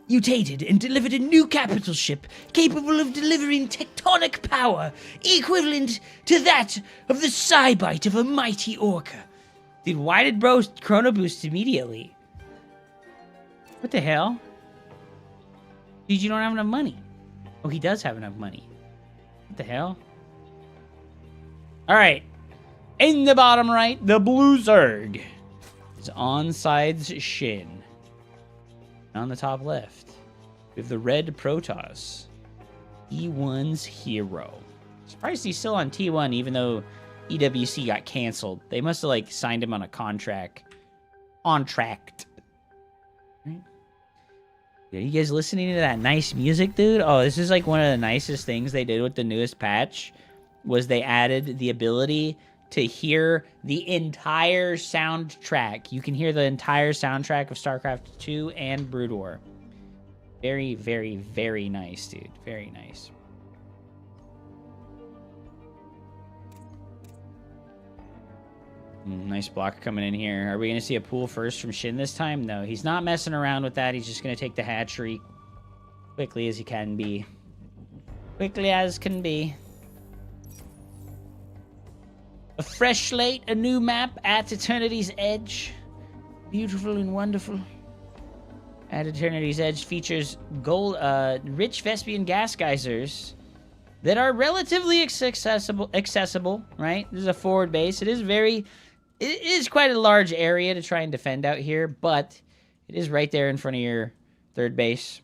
mutated and delivered a new capital ship capable of delivering tectonic power equivalent to that of the Cybite of a mighty Orca. Dude, why did bro chrono boost immediately? What the hell? Dude, you don't have enough money. Oh, he does have enough money. What the hell? Alright. In the bottom right, the blue Zerg is on side's shin. On the top left, we have the red Protoss, E1's hero. Surprised he's still on T1 even though EWC got canceled. They must have like signed him on a contract. Right? Are you guys listening to that nice music, dude? Oh, this is like one of the nicest things they did with the newest patch was they added the ability to hear the entire soundtrack. You can hear the entire soundtrack of StarCraft 2 and Brood War. Very, very, very nice, dude. Very nice. Nice block coming in here. Are we going to see a pool first from Shin this time? No, he's not messing around with that. He's just going to take the hatchery quickly as he can be. Quickly as can be. A fresh slate, a new map at Eternity's Edge. Beautiful and wonderful. At Eternity's Edge features rich Vespian gas geysers that are relatively accessible, right? This is a forward base. It is quite a large area to try and defend out here, but it is right there in front of your third base.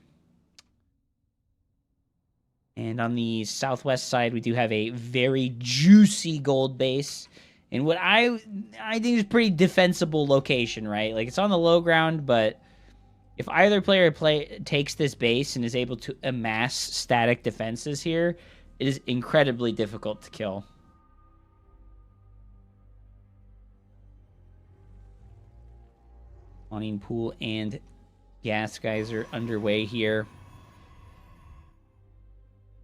And on the southwest side, we do have a very juicy gold base in what I think is a pretty defensible location, right? Like, it's on the low ground, but if either player takes this base and is able to amass static defenses here, it is incredibly difficult to kill. Spawning pool and gas geyser underway here.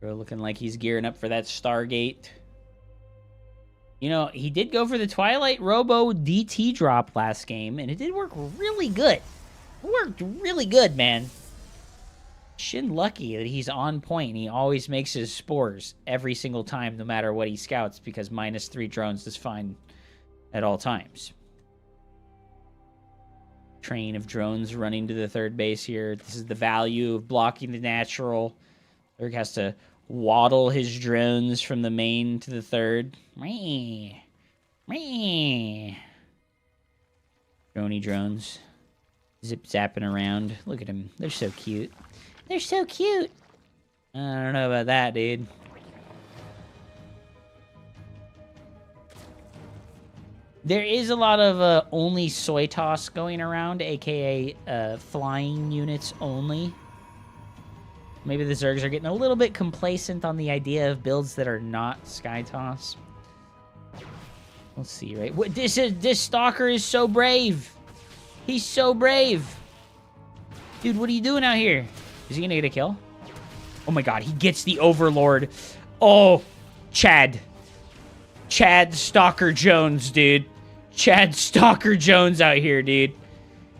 Looking like he's gearing up for that Stargate. You know, he did go for the Twilight Robo DT drop last game, and it did work really good. It worked really good, man. Shin lucky that he's on point. He always makes his spores every single time, no matter what he scouts, because -3 drones is fine at all times. Train of drones running to the third base here. This is the value of blocking the natural. Eric has to waddle his drones from the main to the third. Droney drones. Zip zapping around. Look at them. They're so cute. They're so cute. I don't know about that, dude. There is a lot of only soy toss going around, aka flying units only. Maybe the Zergs are getting a little bit complacent on the idea of builds that are not sky toss. Let's see, right? What, this Stalker is so brave. He's so brave. Dude, what are you doing out here? Is he gonna get a kill? Oh my god, he gets the Overlord. Oh, Chad Stalker Jones, dude. Chad Stalker Jones out here, dude.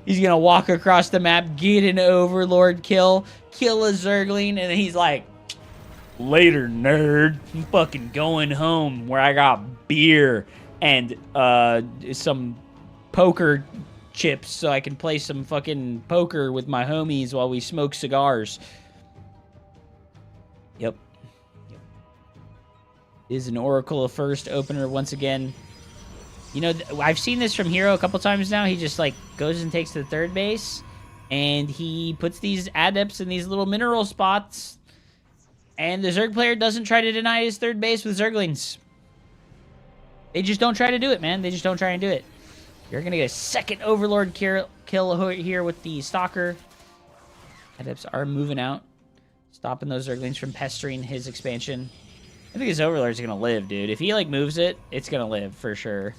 He's gonna walk across the map, get an Overlord kill a Zergling, and then he's like, later, nerd. I'm fucking going home where I got beer and some poker chips so I can play some fucking poker with my homies while we smoke cigars. Yep. Is an Oracle a first opener once again. You know, I've seen this from Hero a couple times now. He just, like, goes and takes the third base, and he puts these adepts in these little mineral spots, and the Zerg player doesn't try to deny his third base with Zerglings. They just don't try to do it, man. They just don't try and do it. You're going to get a second Overlord kill here with the Stalker. Adepts are moving out, stopping those Zerglings from pestering his expansion. I think his Overlord's going to live, dude. If he, like, moves it, it's going to live for sure.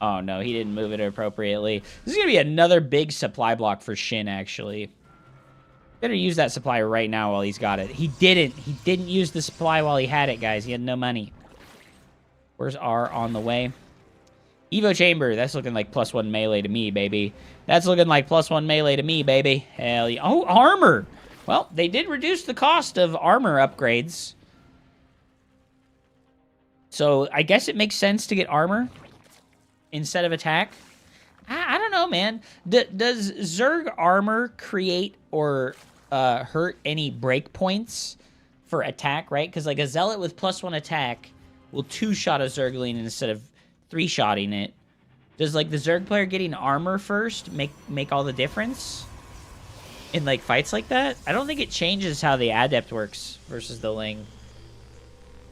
Oh, no, he didn't move it appropriately. This is going to be another big supply block for Shin, actually. Better use that supply right now while he's got it. He didn't. He didn't use the supply while he had it, guys. He had no money. Where's R on the way? Evo Chamber. That's looking like +1 melee to me, baby. That's looking like +1 melee to me, baby. Hell yeah. Oh, armor. Well, they did reduce the cost of armor upgrades. So I guess it makes sense to get armor instead of attack. I don't know, man. Does Zerg armor create or hurt any breakpoints for attack, right? Because, like, a Zealot with +1 attack will 2-shot a Zergling instead of 3-shotting it. Does, like, the Zerg player getting armor first make all the difference in, like, fights like that? I don't think it changes how the Adept works versus the Ling.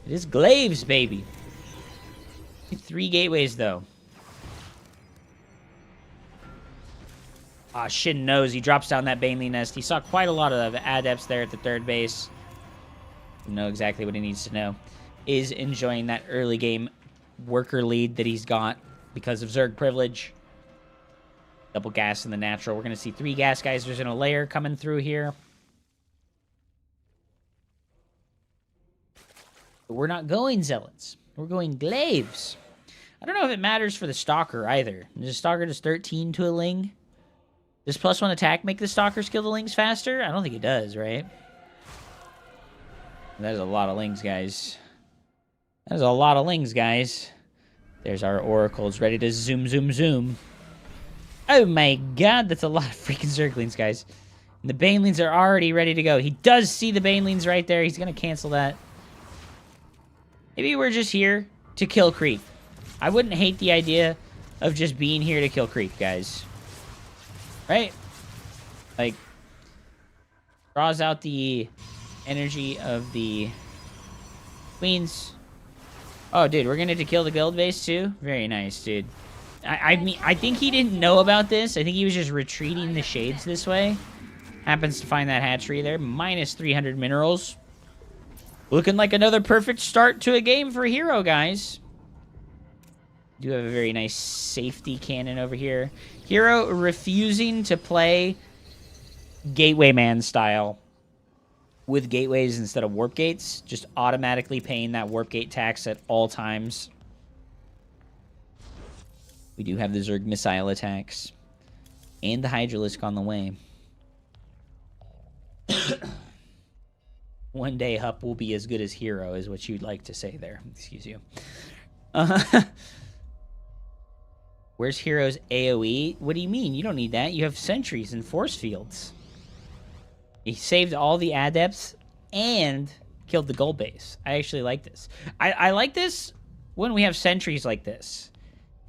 It is Glaives, baby. 3 gateways, though. Ah, Shin knows. He drops down that Baneling Nest. He saw quite a lot of Adepts there at the third base. You know exactly what he needs to know. Is enjoying that early game worker lead that he's got because of Zerg privilege. Double gas in the natural. We're going to see 3 gas geysers in a layer coming through here. But we're not going Zealots. We're going Glaives. I don't know if it matters for the Stalker either. Does the Stalker just 13 to a Ling? Does +1 attack make the Stalker skill the Lings faster? I don't think it does, right? That is a lot of Lings, guys. That is a lot of Lings, guys. There's our Oracles ready to zoom, zoom, zoom. Oh my god, that's a lot of freaking Zerglings, guys. And the Banelings are already ready to go. He does see the Banelings right there. He's going to cancel that. Maybe we're just here to kill creep. I wouldn't hate the idea of just being here to kill creep, guys. Right? Like, draws out the energy of the queens. Oh, dude, we're gonna have to kill the guild base, too? Very nice, dude. I mean, I think he didn't know about this. I think he was just retreating the shades this way. Happens to find that hatchery there. Minus 300 minerals. Looking like another perfect start to a game for Hero, guys. Do have a very nice safety cannon over here. Hero refusing to play Gateway Man style with gateways instead of warp gates. Just automatically paying that warp gate tax at all times. We do have the Zerg missile attacks. And the Hydralisk on the way. One day Hup will be as good as Hero is what you'd like to say there. Excuse you. Where's Hero's AoE? What do you mean? You don't need that. You have sentries and force fields. He saved all the adepts and killed the gold base. I actually like this. I like this when we have sentries like this.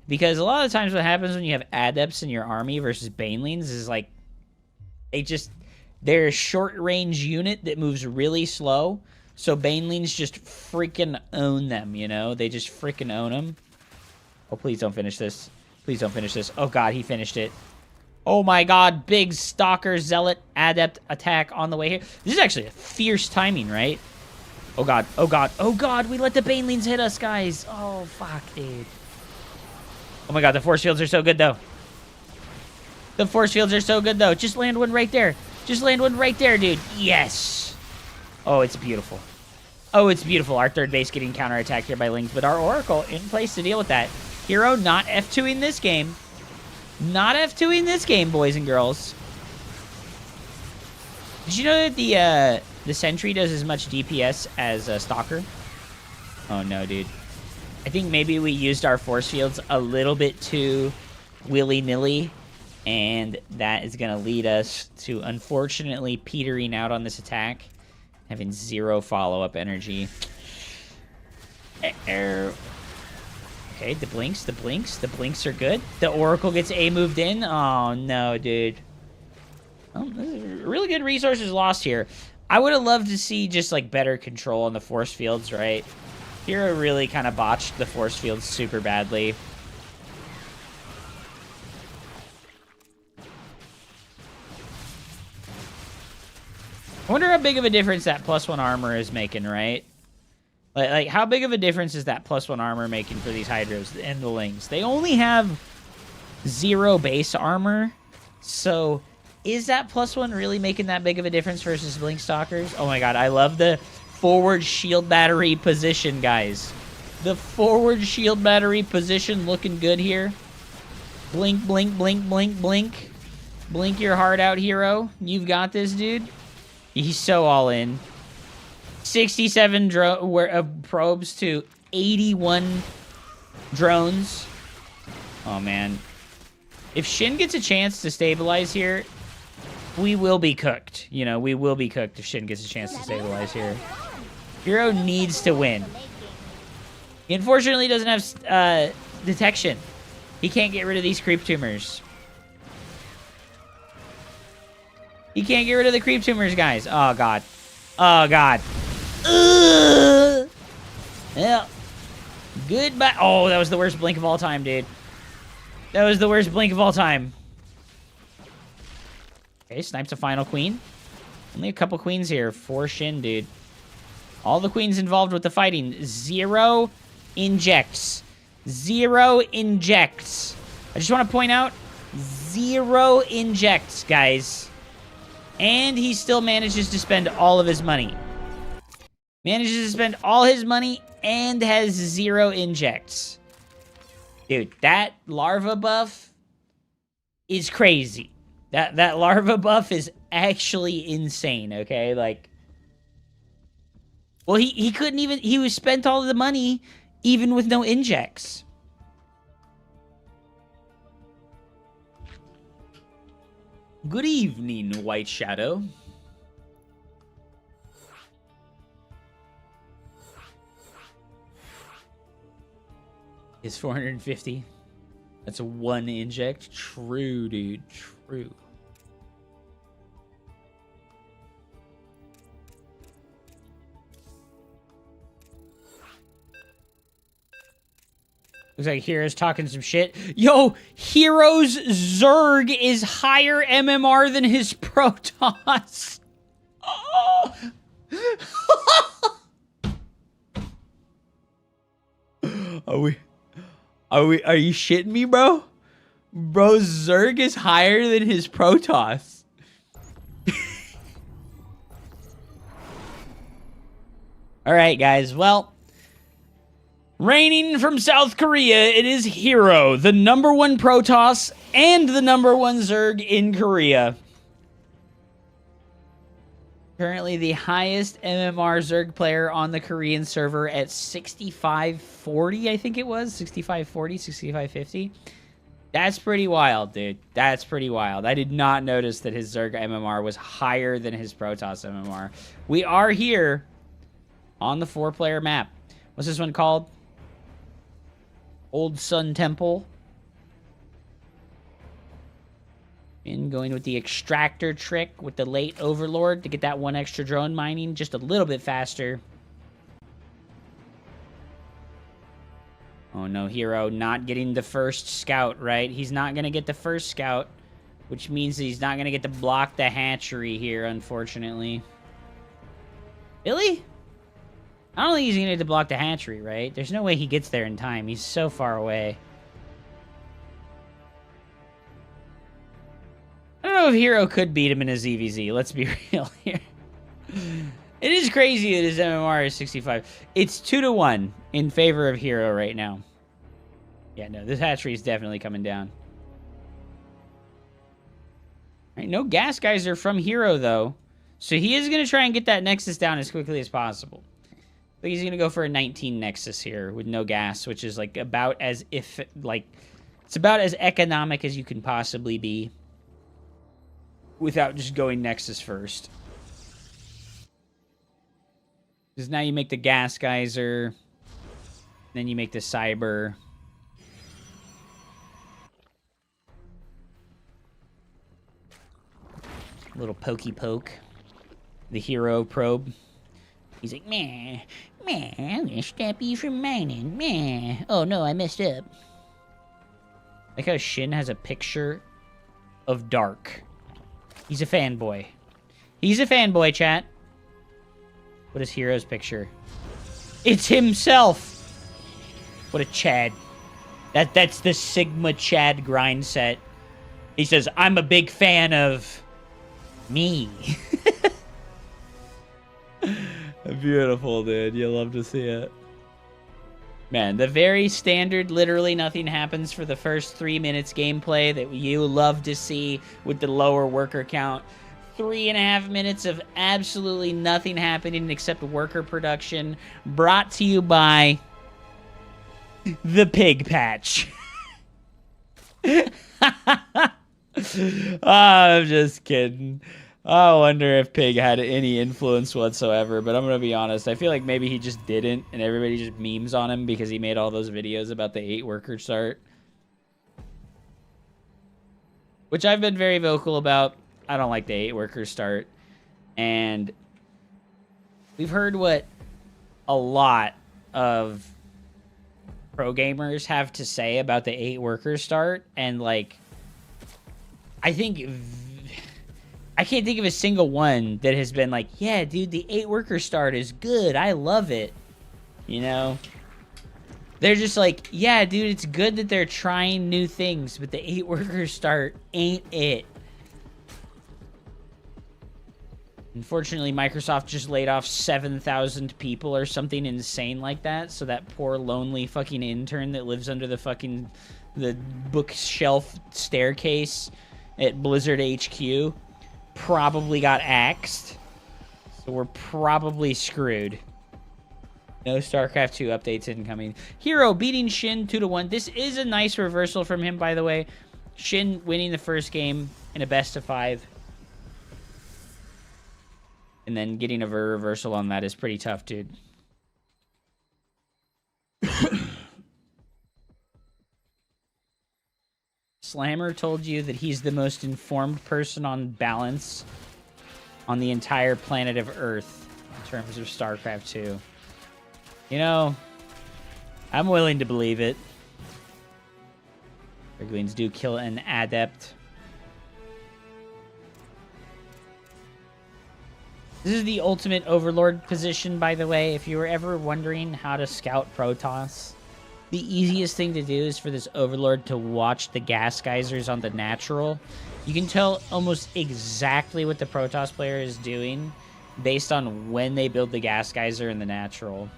Because a lot of times what happens when you have adepts in your army versus banelings is like they're a short-range unit that moves really slow. So banelings just freaking own them, you know? They just freaking own them. Oh, please don't finish this. Please don't finish this. Oh, God, he finished it. Oh, my God. Big Stalker Zealot Adept attack on the way here. This is actually a fierce timing, right? Oh, God. Oh, God. Oh, God. We let the Banelings hit us, guys. Oh, fuck, dude. Oh, my God. The force fields are so good, though. The force fields are so good, though. Just land one right there. Just land one right there, dude. Yes. Oh, it's beautiful. Oh, it's beautiful. Our third base getting counterattacked here by Lings, but our Oracle in place to deal with that. Hero not F2ing this game. Not F2ing this game, boys and girls. Did you know that the Sentry does as much DPS as a Stalker? Oh, no, dude. I think maybe we used our force fields a little bit too willy-nilly, and that is going to lead us to, unfortunately, petering out on this attack, having 0 follow-up energy. Okay, the blinks are good. The Oracle gets A moved in. Oh, no, dude. Well, really good resources lost here. I would have loved to see just, like, better control on the force fields, right? Hero really kind of botched the force fields super badly. I wonder how big of a difference that +1 armor is making, right? Like, how big of a difference is that +1 armor making for these Hydros and the Lings? They only have 0 base armor, so is that +1 really making that big of a difference versus Blink Stalkers? Oh my god, I love the forward shield battery position, guys. The forward shield battery position looking good here. Blink, blink, blink, blink, blink. Blink your heart out, Hero. You've got this, dude. He's so all in. 67 probes to 81 drones. Oh, man. If Shin gets a chance to stabilize here, we will be cooked. You know, we will be cooked if Shin gets a chance to stabilize here. Hero needs to win. He unfortunately doesn't have detection. He can't get rid of these creep tumors. He can't get rid of the creep tumors, guys. Oh, God. Oh, God. Yeah. Goodbye. Oh, that was the worst blink of all time, dude. That was the worst blink of all time. Okay, snipes a final queen. Only a couple queens here for Shin, dude. All the queens involved with the fighting. 0 injects. 0 injects. I just want to point out, 0 injects, guys. And he still manages to spend all of his money. Manages to spend all his money and has 0 injects. Dude, that larva buff is crazy. That larva buff is actually insane, okay? Like, well, he couldn't even, he was spent all of the money even with no injects. Good evening, White Shadow. Is 450. That's a 1 inject. True, dude. True. Looks like Hero's talking some shit. Yo, Hero's Zerg is higher MMR than his Protoss. Oh. Are you shitting me, bro? Bro, Zerg is higher than his Protoss. All right, guys. Well, reigning from South Korea, it is Hero, the #1 Protoss and the #1 Zerg in Korea. Currently the highest MMR Zerg player on the Korean server at 6540, I think it was. 6540, 6550. That's pretty wild, dude. That's pretty wild. I did not notice that his Zerg MMR was higher than his Protoss MMR. We are here on the 4-player map. What's this one called? Old Sun Temple. And going with the extractor trick with the late Overlord to get that 1 extra drone mining just a little bit faster. Oh no, Hero not getting the first scout, right? He's not going to get the first scout, which means he's not going to get to block the hatchery here, unfortunately. Really? I don't think he's going to get to block the hatchery, right? There's no way he gets there in time. He's so far away. I don't know if Hero could beat him in a ZVZ. Let's be real here. It is crazy that his MMR is 65. It's 2-1 in favor of Hero right now. Yeah, no, this hatchery is definitely coming down. All right, no gas geyser from Hero, though. So he is going to try and get that Nexus down as quickly as possible. But he's going to go for a 19 Nexus here with no gas, which is like about as if, like, it's about as economic as you can possibly be without just going Nexus first. Because now you make the gas geyser, then you make the cyber. A little pokey poke. The Hero probe. He's like, meh, I'm gonna stop you from mining, meh. Oh no, I messed up. Like how Shin has a picture of Dark. He's a fanboy. He's a fanboy, chat. What is Hero's picture? It's himself! What a Chad. That's the Sigma Chad grind set. He says, I'm a big fan of me. Beautiful, dude. You love to see it. Man, the very standard, literally nothing happens for the first 3 minutes gameplay that you love to see with the lower worker count. 3.5 minutes of absolutely nothing happening except worker production, brought to you by the Pig Patch. I'm just kidding. I wonder if Pig had any influence whatsoever, but I'm going to be honest. I feel like maybe he just didn't, and everybody just memes on him because he made all those videos about the 8 worker start. Which I've been very vocal about. I don't like the 8 worker start. And we've heard what a lot of pro gamers have to say about the 8 worker start. And, like, I think I can't think of a single one that has been like, yeah, dude, the 8 worker start is good. I love it. You know? They're just like, yeah, dude, it's good that they're trying new things, but the 8 worker start ain't it. Unfortunately, Microsoft just laid off 7,000 people or something insane like that, so that poor lonely fucking intern that lives under the bookshelf staircase at Blizzard HQ probably got axed. So we're probably screwed. No StarCraft 2 updates incoming. Hero beating Shin 2-1. This is a nice reversal from him, by the way. Shin winning the first game in a best of 5. And then getting a reversal on that is pretty tough, dude. Slammer told you that he's the most informed person on balance on the entire planet of Earth in terms of StarCraft 2. You know, I'm willing to believe it. Earglings do kill an adept. This is the ultimate Overlord position, by the way. If you were ever wondering how to scout Protoss, the easiest thing to do is for this Overlord to watch the gas geysers on the natural. You can tell almost exactly what the Protoss player is doing based on when they build the gas geyser in the natural.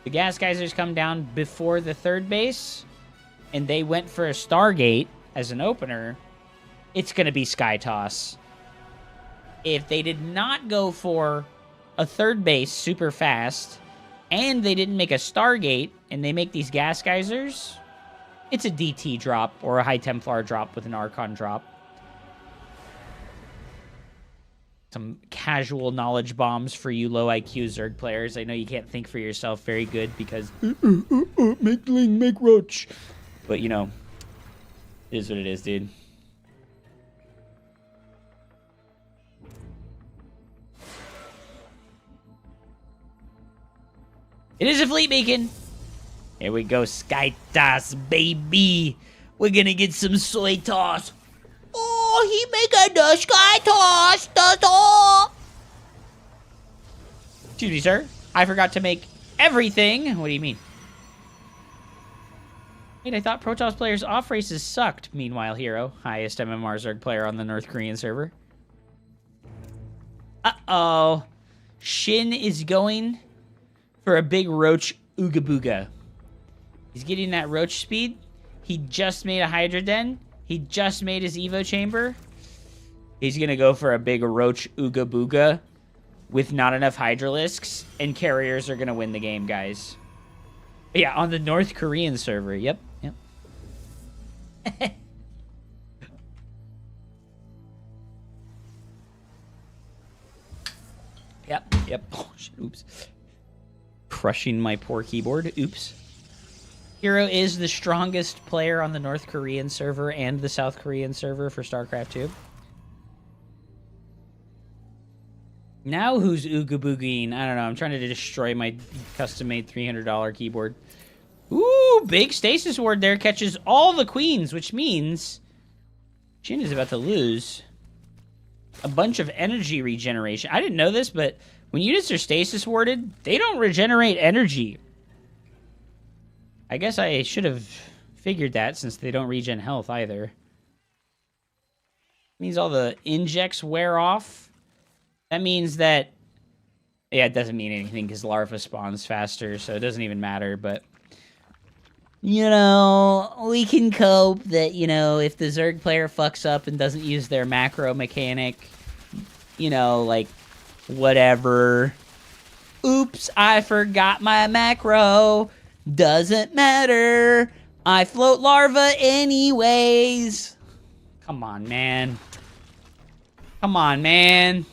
The gas geysers come down before the third base, and they went for a Stargate as an opener. It's going to be Sky Toss. If they did not go for a third base super fast, and they didn't make a Stargate, and they make these gas geysers, it's a DT drop or a High Templar drop with an Archon drop. Some casual knowledge bombs for you low IQ Zerg players. I know you can't think for yourself very good because make Ling, make Roach. But, you know, it is what it is, dude. It is a fleet beacon. Here we go, Sky Toss, baby. We're gonna get some soy toss. Oh, he make a Sky Toss. Excuse me, sir. I forgot to make everything. What do you mean? Wait, I thought Protoss players off races sucked. Meanwhile, Hero, highest MMR Zerg player on the North Korean server. Uh-oh. Shin is going for a big Roach Ooga Booga. He's getting that Roach speed. He just made a Hydra Den. He just made his Evo chamber. He's going to go for a big Roach Ooga Booga with not enough Hydralisks, and carriers are going to win the game, guys. Yeah, on the North Korean server. Yep. Yep. Oh, shit. Oops. Crushing my poor keyboard. Oops. Hero is the strongest player on the North Korean server and the South Korean server for Starcraft 2. Now who's Ooga Boogieing? I don't know. I'm trying to destroy my custom-made $300 keyboard. Ooh, big stasis ward there catches all the queens, which means Jin is about to lose a bunch of energy regeneration. I didn't know this, but when units are stasis warded, they don't regenerate energy. I guess I should have figured that since they don't regen health either. Means all the injects wear off. That means that... Yeah, it doesn't mean anything because larva spawns faster, so it doesn't even matter, but... You know, we can cope that, you know, if the Zerg player fucks up and doesn't use their macro mechanic, you know, like, whatever. Oops, I forgot my macro. Doesn't matter. I float larva anyways. Come on, man. Come on, man.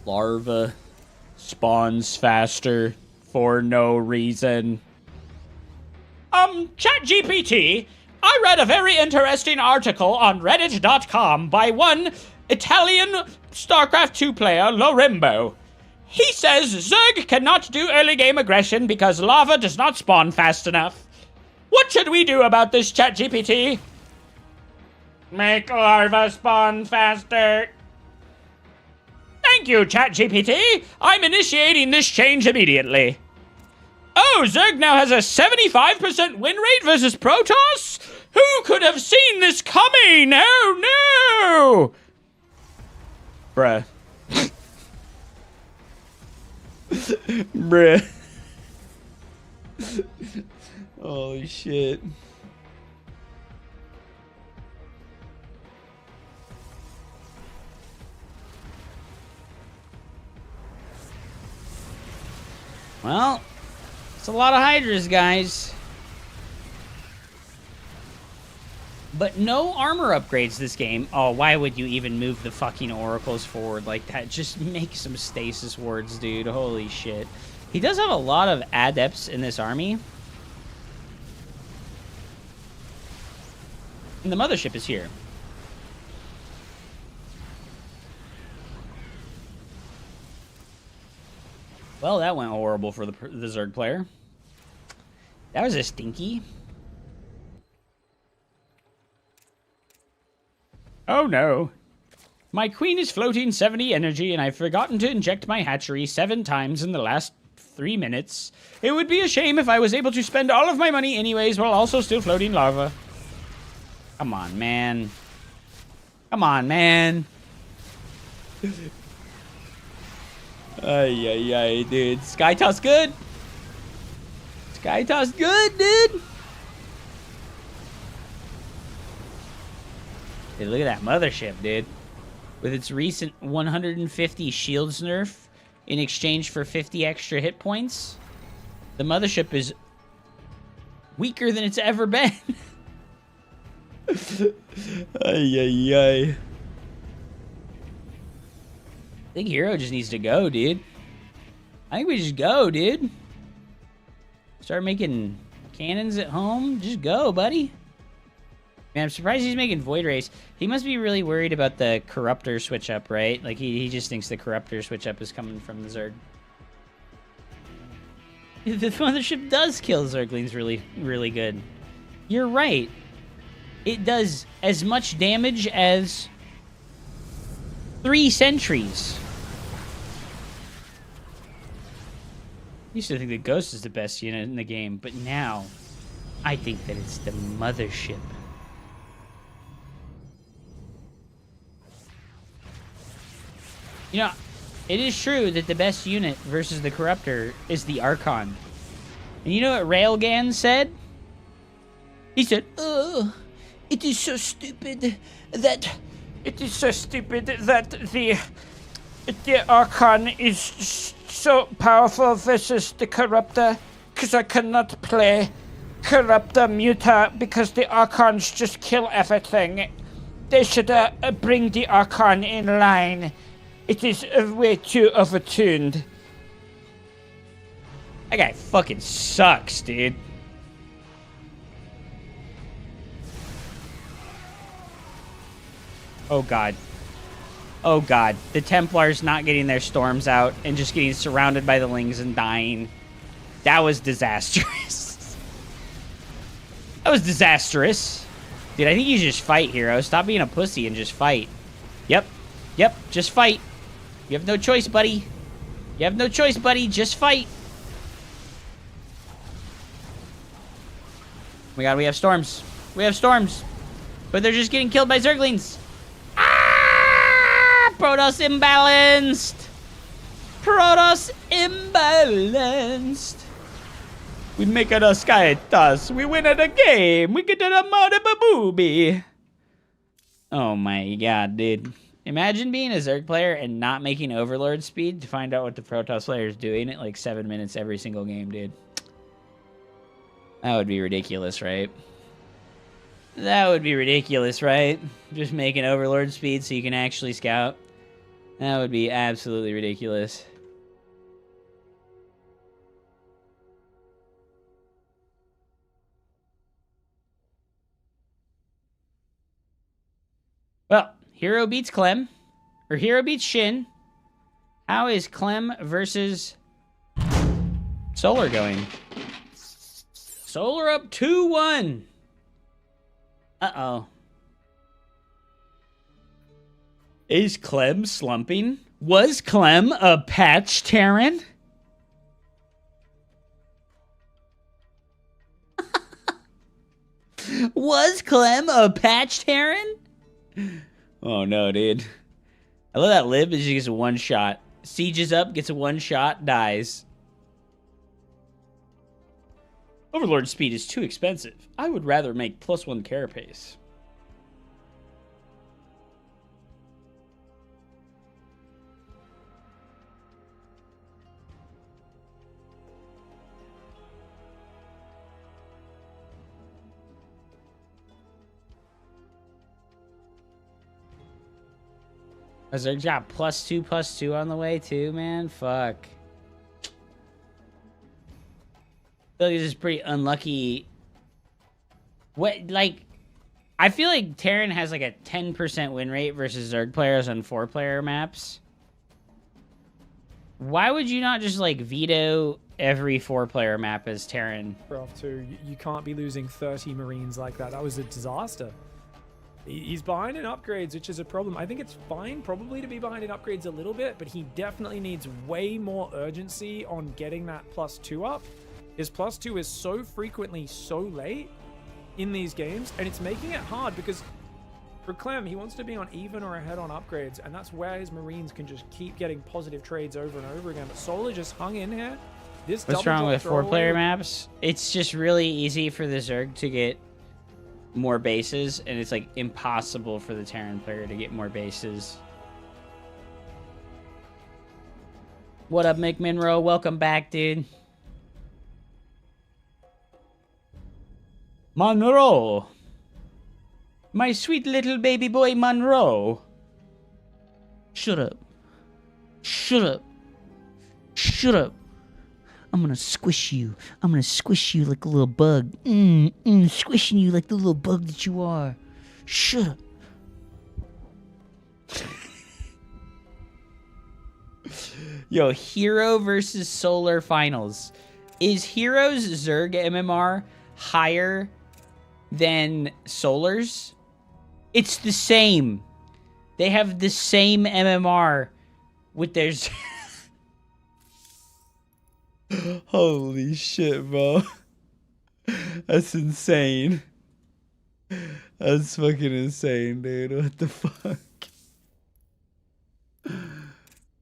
Larva spawns faster for no reason. ChatGPT, I read a very interesting article on reddit.com by one Italian StarCraft 2 player, Lorimbo. He says Zerg cannot do early game aggression because lava does not spawn fast enough. What should we do about this, ChatGPT? Make larva spawn faster. Thank you, ChatGPT. I'm initiating this change immediately. Oh, Zerg now has a 75% win rate versus Protoss? Who could have seen this coming? Oh, no! Bruh. Bruh. Holy shit. Well, it's a lot of Hydras, guys. But no armor upgrades this game. Oh, why would you even move the fucking oracles forward like that? Just make some stasis wards, dude. Holy shit. He does have a lot of adepts in this army. And the mothership is here. Well, that went horrible for the Zerg player. That was a stinky. Oh no. My queen is floating 70 energy and I've forgotten to inject my hatchery 7 times in the last 3 minutes. It would be a shame if I was able to spend all of my money anyways while also still floating lava. Come on, man. Come on, man. Ay, ay, ay, dude. Sky Toss good. Sky Toss good, dude. Dude, look at that mothership, dude. With its recent 150 shields nerf in exchange for 50 extra hit points, the mothership is weaker than it's ever been. Ay, ay, ay. I think Hero just needs to go, dude. I think we just go, dude. Start making cannons at home. Just go, buddy. Man, I'm surprised he's making Void Race. He must be really worried about the Corruptor switch up, right? Like, he just thinks the Corruptor switch up is coming from the Zerg. The mothership does kill Zerglings really, really good. You're right. It does as much damage as 3 sentries. Used to think the Ghost is the best unit in the game, but now I think that it's the mothership. You know, it is true that the best unit versus the Corruptor is the Archon. And you know what Railgan said? He said, "Oh, it is so stupid that the Archon is so powerful versus the Corruptor, because I cannot play Corruptor Muta because the Archons just kill everything. They should bring the Archon in line. It is way too overtuned." That guy fucking sucks, dude. Oh god. Oh god. The Templars not getting their storms out and just getting surrounded by the Lings and dying. That was disastrous. That was disastrous. Dude, I think you just fight, hero. Stop being a pussy and just fight. Yep. Yep, just fight. You have no choice, buddy. You have no choice, buddy. Just fight. Oh my god, we have storms. We have storms. But they're just getting killed by Zerglings. Ah! Protoss imbalanced. Protoss imbalanced. We make it a sky toss. We win at a game. We get to the mode of a booby. Oh my god, dude. Imagine being a Zerg player and not making Overlord speed to find out what the Protoss player is doing at like 7 minutes every single game, dude. That would be ridiculous, right? That would be ridiculous, right? Just making Overlord speed so you can actually scout. That would be absolutely ridiculous. Well, Hero beats Clem. Or Hero beats Shin. How is Clem versus Solar going? Solar up 2-1. Uh-oh. Is Clem slumping? Was Clem a patch Terran? Was Clem a patch Terran? Oh no, dude. I love that Lib. It just gets a one shot. Sieges up, gets a one shot, dies. Overlord speed is too expensive. I would rather make +1 carapace. Has there got +2/+2 on the way too, man? Fuck. I feel like this is pretty unlucky. What, like, I feel like Terran has like a 10% win rate versus Zerg players on 4-player maps. Why would you not just like veto every 4-player map as Terran? Warcraft 2, you can't be losing 30 Marines like that. That was a disaster. He's behind in upgrades, which is a problem. I think it's fine probably to be behind in upgrades a little bit, but he definitely needs way more urgency on getting that +2 up. His +2 is so frequently so late in these games, and it's making it hard because for Clem, he wants to be on even or ahead on upgrades, and that's where his Marines can just keep getting positive trades over and over again. But Solar just hung in here. What's wrong with 4-player maps? It's just really easy for the Zerg to get more bases, and it's like impossible for the Terran player to get more bases. What up, Mick Monroe? Welcome back, dude. Monroe. My sweet little baby boy Monroe. Shut up. Shut up. Shut up. I'm gonna squish you. I'm gonna squish you like a little bug. Squishing you like the little bug that you are. Shut up. Yo, Hero versus Solar finals. Is Heroes Zerg MMR higher than Solar's? It's the same. They have the same MMR with their... Holy shit, bro. That's insane. That's fucking insane, dude. What the fuck?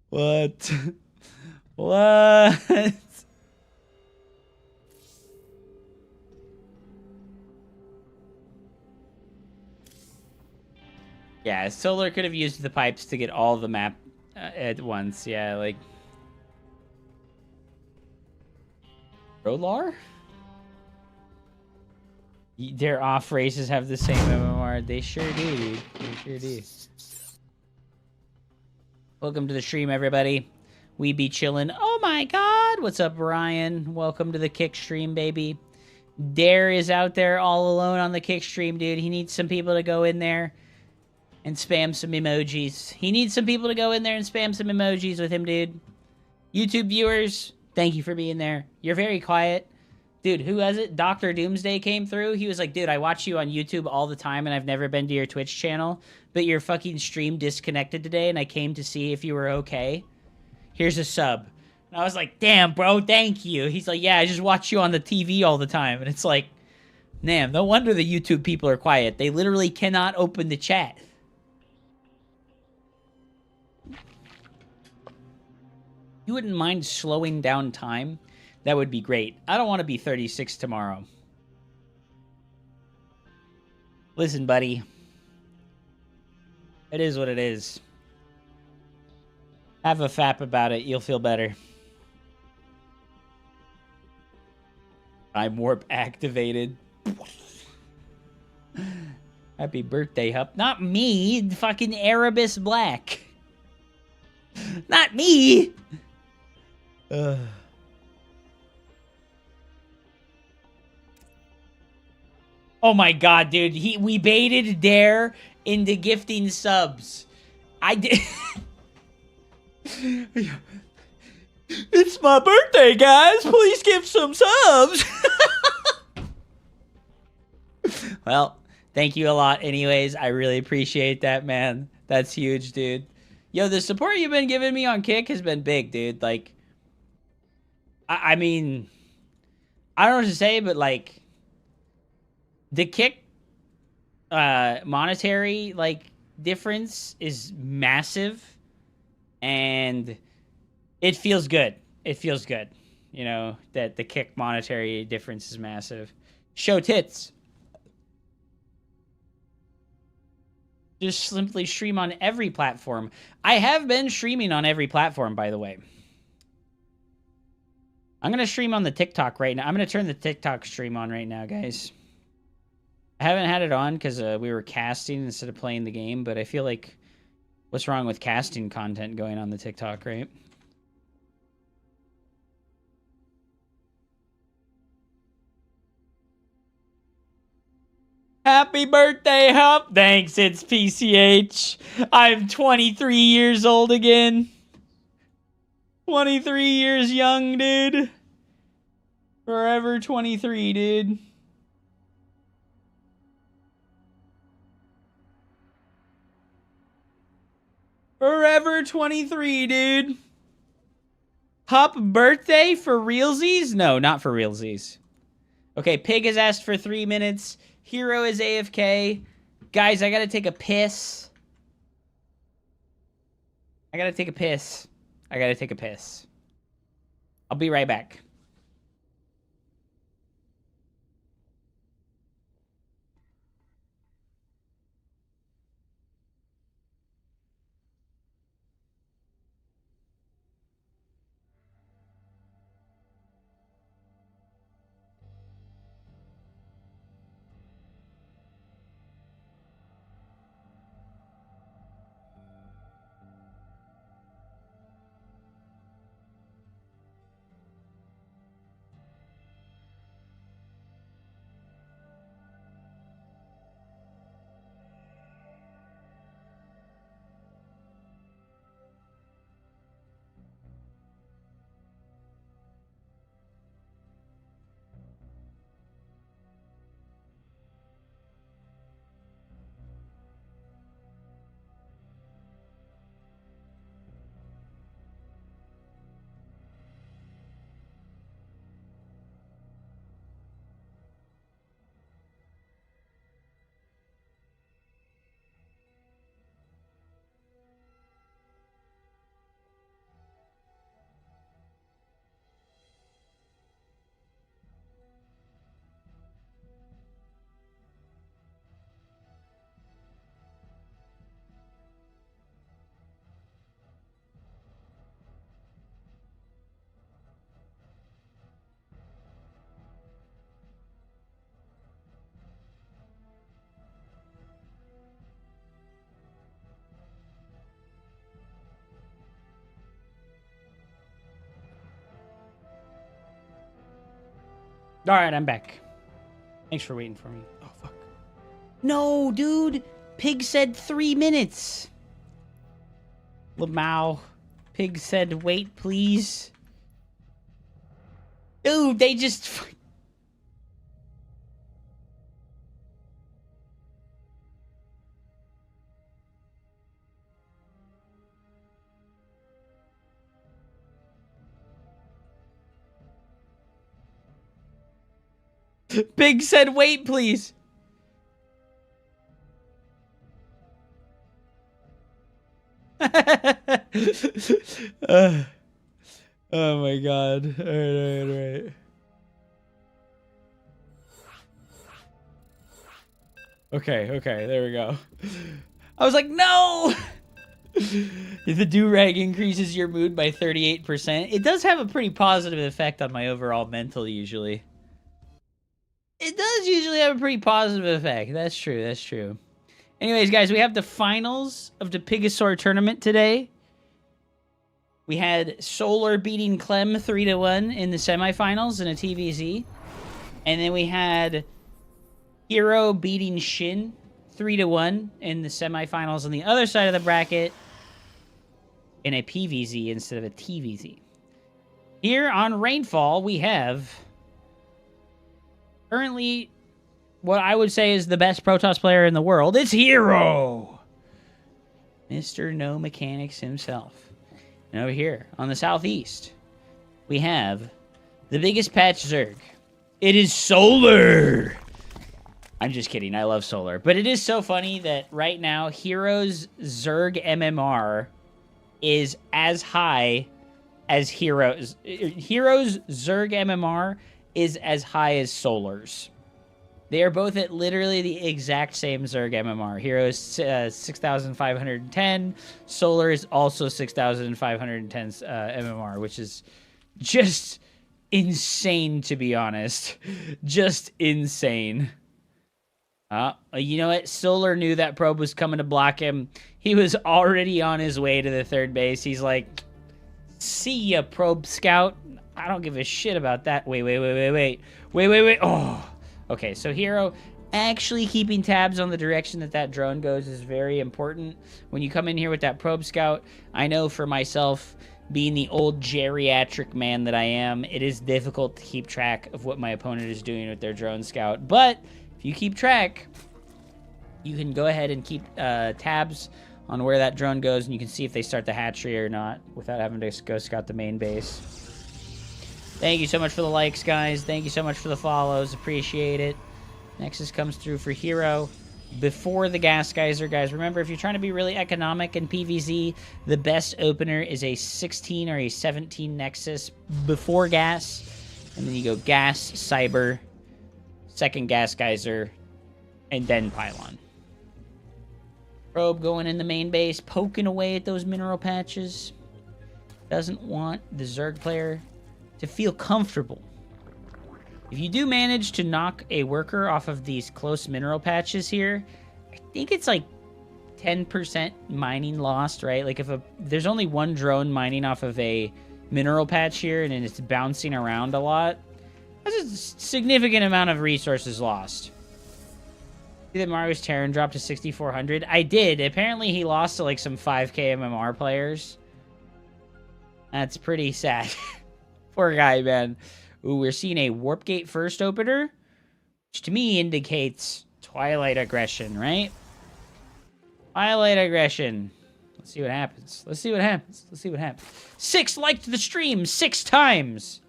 What? What? Yeah, Solar could have used the pipes to get all the map at once. Yeah, like... Rolar? Their off races have the same MMR. They sure do, dude. They sure do. Welcome to the stream, everybody. We be chillin'. Oh my god! What's up, Ryan? Welcome to the kick stream, baby. Dare is out there all alone on the kick stream, dude. He needs some people to go in there and spam some emojis. He needs some people to go in there and spam some emojis with him, dude. YouTube viewers, thank you for being there. You're very quiet. Dude, who was it? Dr. Doomsday came through. He was like, dude, I watch you on YouTube all the time, and I've never been to your Twitch channel, but your fucking stream disconnected today, and I came to see if you were okay. Here's a sub. And I was like, damn, bro, thank you. He's like, yeah, I just watch you on the TV all the time. And it's like, damn, no wonder the YouTube people are quiet. They literally cannot open the chat. You wouldn't mind slowing down time? That would be great. I don't want to be 36 tomorrow. Listen, buddy. It is what it is. Have a fap about it. You'll feel better. Time warp activated. Happy birthday, Hup. Not me. Fucking Erebus Black. Not me. Oh my god, dude. We baited Dare into gifting subs. I did. It's my birthday, guys. Please give some subs. Well, thank you a lot anyways. I really appreciate that, man. That's huge, dude. Yo, the support you've been giving me on Kick has been big, dude. Like, I mean, I don't know what to say, but like, the Kick monetary like difference is massive, and it feels good. It feels good, you know, that the Kick monetary difference is massive. Show tits. Just simply stream on every platform. I have been streaming on every platform, by the way. I'm going to stream on the TikTok right now. I'm going to turn the TikTok stream on right now, guys. I haven't had it on because we were casting instead of playing the game, but I feel like what's wrong with casting content going on the TikTok, right? Happy birthday, Hup! Thanks, it's PCH. I'm 23 years old again. 23 years young, dude. Forever 23, dude. Forever 23, dude. Hup birthday for realsies? No, not for realsies. Okay, Pig has asked for 3 minutes. Hero is AFK. Guys, I gotta take a piss. I gotta take a piss. I'll be right back. All right, I'm back. Thanks for waiting for me. Oh, fuck. No, dude. Pig said 3 minutes. Lamau. Pig said, wait, please. Dude, they just... Pig said, wait, please. Oh my god. Alright. Okay, there we go. I was like, no! If the do-rag increases your mood by 38%, it does have a pretty positive effect on my overall mental usually. It does usually have a pretty positive effect. That's true. Anyways, guys, we have the finals of the Pigosaur tournament today. We had Solar beating Clem 3-1 in the semifinals in a TVZ. And then we had Hero beating Shin 3-1 in the semifinals on the other side of the bracket in a PVZ instead of a TVZ. Here on Rainfall, we have currently what I would say is the best Protoss player in the world. It's Hero! Mr. No Mechanics himself. And over here, on the southeast, we have the biggest patch Zerg. It is Solar! I'm just kidding, I love Solar. But it is so funny that right now, Hero's Zerg MMR is as high as Hero's Zerg MMR is as high as Solar's. They are both at literally the exact same Zerg MMR. Hero's 6,510. Solar is also 6,510 MMR, which is just insane, to be honest. Just insane. You know what? Solar knew that probe was coming to block him. He was already on his way to the third base. He's like, see ya, probe scout. I don't give a shit about that. Wait. Oh. Okay, so Hero actually keeping tabs on the direction that drone goes is very important. When you come in here with that probe scout, I know for myself, being the old geriatric man that I am, it is difficult to keep track of what my opponent is doing with their drone scout. But if you keep track, you can go ahead and keep tabs on where that drone goes, and you can see if they start the hatchery or not without having to go scout the main base. Thank you so much for the likes, guys. Thank you so much for the follows. Appreciate it. Nexus comes through for Hero before the Gas Geyser. Guys, remember, if you're trying to be really economic in PvZ, the best opener is a 16 or a 17 Nexus before Gas. And then you go Gas, Cyber, second Gas Geyser, and then Pylon. Probe going in the main base, poking away at those mineral patches. Doesn't want the Zerg player to feel comfortable. If you do manage to knock a worker off of these close mineral patches here, I think it's like 10% mining lost, right? Like if there's only one drone mining off of a mineral patch here and it's bouncing around a lot, that's a significant amount of resources lost. See that Mario's Terran dropped to 6,400? I did. Apparently he lost to like some 5k MMR players. That's pretty sad. Poor guy, man. Ooh, we're seeing a Warp Gate first opener, which to me indicates Twilight Aggression, right? Twilight Aggression. Let's see what happens. 6 liked the stream 6 times.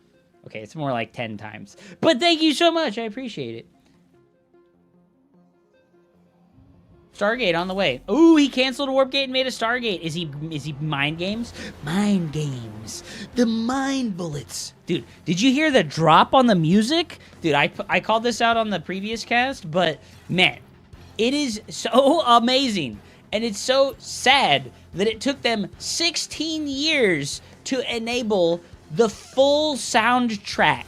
Okay, it's more like 10 times. But thank you so much. I appreciate it. Stargate on the way. Ooh, he canceled a Warp Gate and made a Stargate. Is he mind games? Mind games. The mind bullets. Dude, did you hear the drop on the music? Dude, I called this out on the previous cast, but man, it is so amazing. And it's so sad that it took them 16 years to enable the full soundtrack.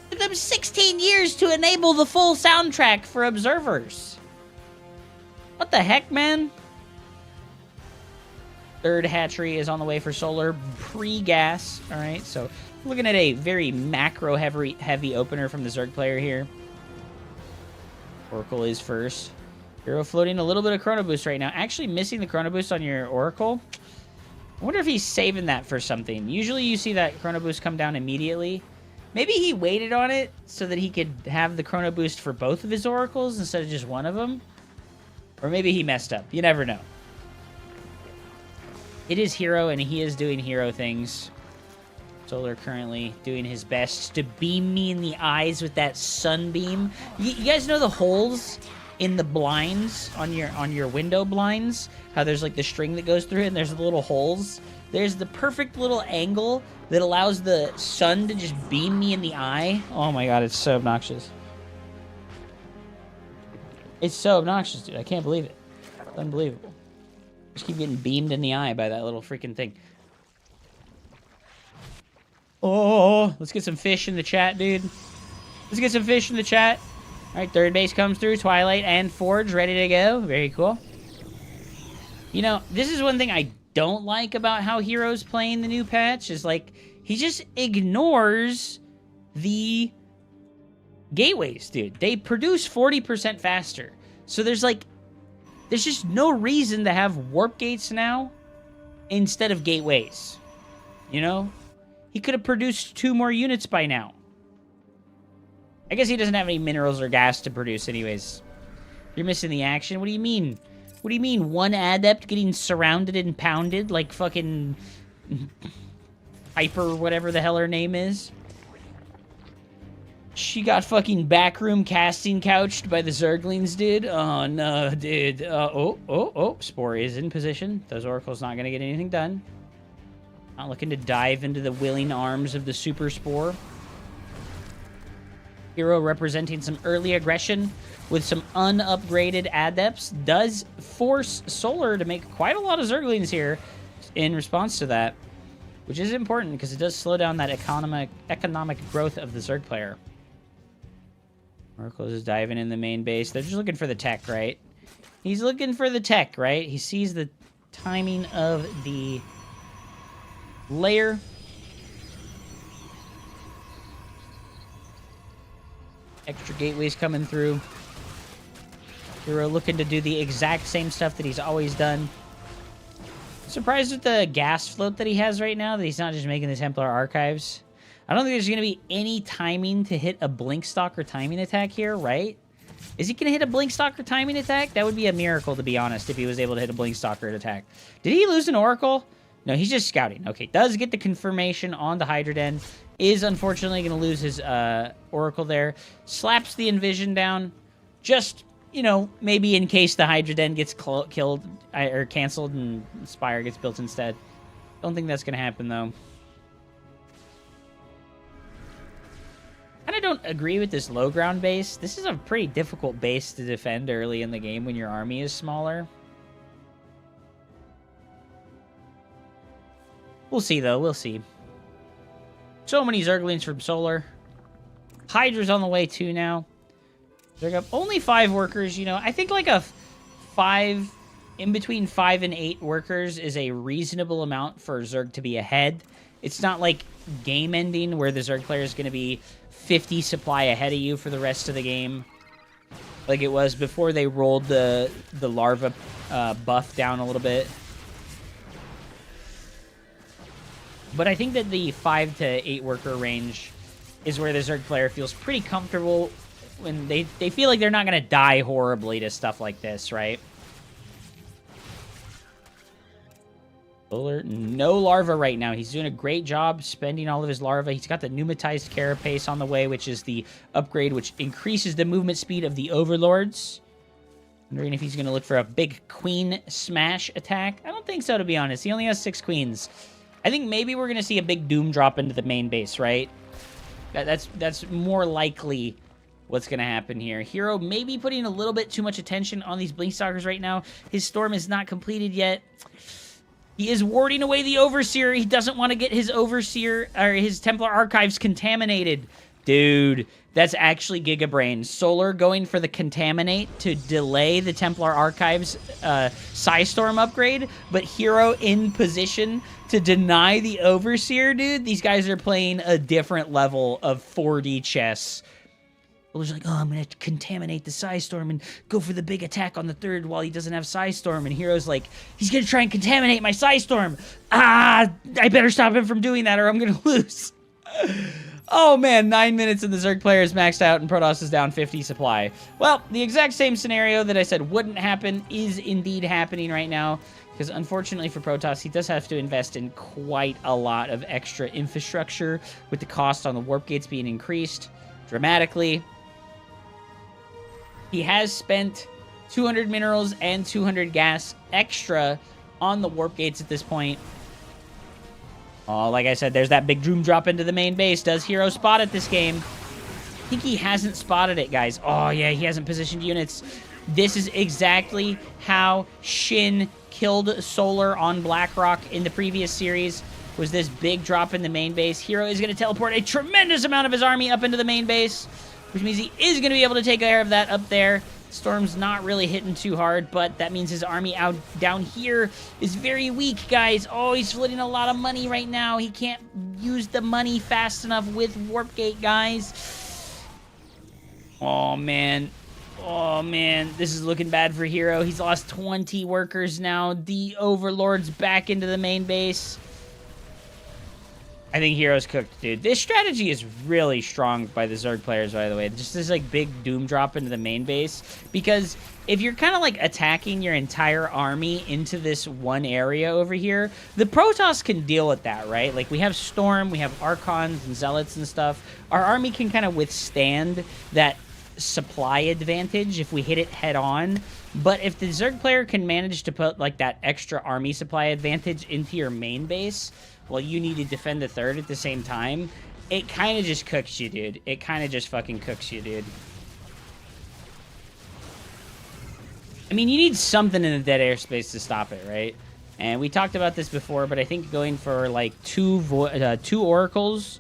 It took them 16 years to enable the full soundtrack for observers. What the heck, man? Third hatchery is on the way for Solar pre-gas. All right, so looking at a very macro-heavy opener from the Zerg player here. Oracle is first. Hero floating a little bit of Chrono Boost right now. Actually missing the Chrono Boost on your Oracle. I wonder if he's saving that for something. Usually you see that Chrono Boost come down immediately. Maybe he waited on it so that he could have the Chrono Boost for both of his Oracles instead of just one of them. Or maybe he messed up. You never know. It is Hero, and he is doing Hero things. Solar currently doing his best to beam me in the eyes with that sunbeam. You guys know the holes in the blinds on your window blinds? How there's like the string that goes through it and there's the little holes? There's the perfect little angle that allows the sun to just beam me in the eye. Oh my god, it's so obnoxious. It's so obnoxious, dude. I can't believe it. It's unbelievable. Just keep getting beamed in the eye by that little freaking thing. Oh, let's get some fish in the chat, dude. Let's get some fish in the chat. All right, third base comes through. Twilight and Forge ready to go. Very cool. You know, this is one thing I don't like about how Hero's playing the new patch. Is like, he just ignores the gateways, dude. They produce 40% faster. So there's just no reason to have warp gates now instead of gateways. You know? He could have produced 2 more units by now. I guess he doesn't have any minerals or gas to produce anyways. You're missing the action? What do you mean? What do you mean? One adept getting surrounded and pounded like fucking Piper, whatever the hell her name is? She got fucking backroom casting couched by the Zerglings, dude. Oh, no, dude. Spore is in position. Those Oracle's not going to get anything done. Not looking to dive into the willing arms of the Super Spore. Hero representing some early aggression with some unupgraded adepts does force Solar to make quite a lot of Zerglings here in response to that, which is important because it does slow down that economic growth of the Zerg player. Oracle is diving in the main base. They're just looking for the tech, right? He's looking for the tech, right? He sees the timing of the layer. Extra gateways coming through. Hero looking to do the exact same stuff that he's always done. Surprised with the gas float that he has right now, that he's not just making the Templar Archives. I don't think there's going to be any timing to hit a Blink Stalker timing attack here, right? Is he going to hit a Blink Stalker timing attack? That would be a miracle, to be honest, if he was able to hit a Blink Stalker attack. Did he lose an Oracle? No, he's just scouting. Okay, does get the confirmation on the Hydra Den. Is unfortunately going to lose his Oracle there. Slaps the Envision down. Just, you know, maybe in case the Hydra Den gets killed or canceled and Spire gets built instead. Don't think that's going to happen, though. I don't agree with this low ground base. This is a pretty difficult base to defend early in the game when your army is smaller. We'll see, though. We'll see. So many Zerglings from Solar. Hydra's on the way, too, now. Zerg up only 5 workers, you know. I think like a 5... in between 5 and 8 workers is a reasonable amount for Zerg to be ahead. It's not like game ending where the Zerg player is going to be 50 supply ahead of you for the rest of the game, like it was before they rolled the larva buff down a little bit. But I think that the 5 to 8 worker range is where the Zerg player feels pretty comfortable when they feel like they're not going to die horribly to stuff like this, right? Solar, no larva right now. He's doing a great job spending all of his larva. He's got the pneumatized carapace on the way, which is the upgrade which increases the movement speed of the overlords. Wondering if he's going to look for a big queen smash attack. I don't think so, to be honest. He only has 6 queens. I think maybe we're going to see a big doom drop into the main base, right? That's more likely what's going to happen here. Hero maybe putting a little bit too much attention on these Blinkstalkers right now. His storm is not completed yet. He is warding away the Overseer. He doesn't want to get his Overseer or his Templar Archives contaminated. Dude, that's actually Giga Brain. Solar going for the Contaminate to delay the Templar Archives Psystorm upgrade, but Hero in position to deny the Overseer, dude. These guys are playing a different level of 4D chess. Solar's like, oh, I'm going to contaminate the Psystorm and go for the big attack on the third while he doesn't have Psystorm. And Hero's like, he's going to try and contaminate my Psystorm. Ah, I better stop him from doing that or I'm going to lose. Oh man, 9 minutes and the Zerg player is maxed out and Protoss is down 50 supply. Well, the exact same scenario that I said wouldn't happen is indeed happening right now. Because unfortunately for Protoss, he does have to invest in quite a lot of extra infrastructure with the cost on the warp gates being increased dramatically. He has spent 200 minerals and 200 gas extra on the warp gates at this point. Oh, like I said, there's that big Doom drop into the main base. Does Hero spot it this game? I think he hasn't spotted it, guys. Oh, yeah, he hasn't positioned units. This is exactly how Shin killed Solar on Blackrock in the previous series, was this big drop in the main base. Hero is going to teleport a tremendous amount of his army up into the main base, which means he is going to be able to take care of that up there. Storm's not really hitting too hard, but that means his army out down here is very weak, guys. Oh, he's splitting a lot of money right now. He can't use the money fast enough with Warp Gate, guys. Oh, man. Oh, man. This is looking bad for Hero. He's lost 20 workers now. The Overlord's back into the main base. I think Hero's cooked, dude. This strategy is really strong by the Zerg players, by the way. Just this, like, big Doom drop into the main base. Because if you're kind of, like, attacking your entire army into this one area over here, the Protoss can deal with that, right? Like, we have Storm, we have Archons and Zealots and stuff. Our army can kind of withstand that supply advantage if we hit it head on. But if the Zerg player can manage to put, like, that extra army supply advantage into your main base, well, you need to defend the third at the same time, it kind of just cooks you, dude. It kind of just fucking cooks you, dude. I mean, you need something in the dead airspace to stop it, right? And we talked about this before, but I think going for, like, two Oracles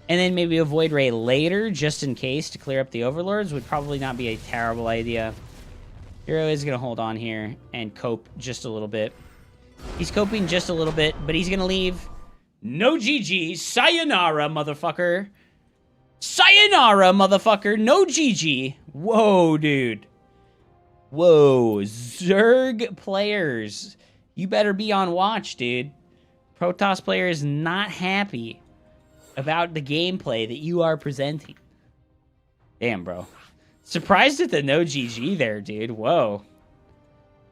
and then maybe a Void Ray later, just in case, to clear up the Overlords would probably not be a terrible idea. Hero is going to hold on here and cope just a little bit. He's coping just a little bit, but he's going to leave. No GG. Sayonara, motherfucker. Sayonara, motherfucker. No GG. Whoa, dude. Whoa. Zerg players. You better be on watch, dude. Protoss player is not happy about the gameplay that you are presenting. Damn, bro. Surprised at the no GG there, dude. Whoa.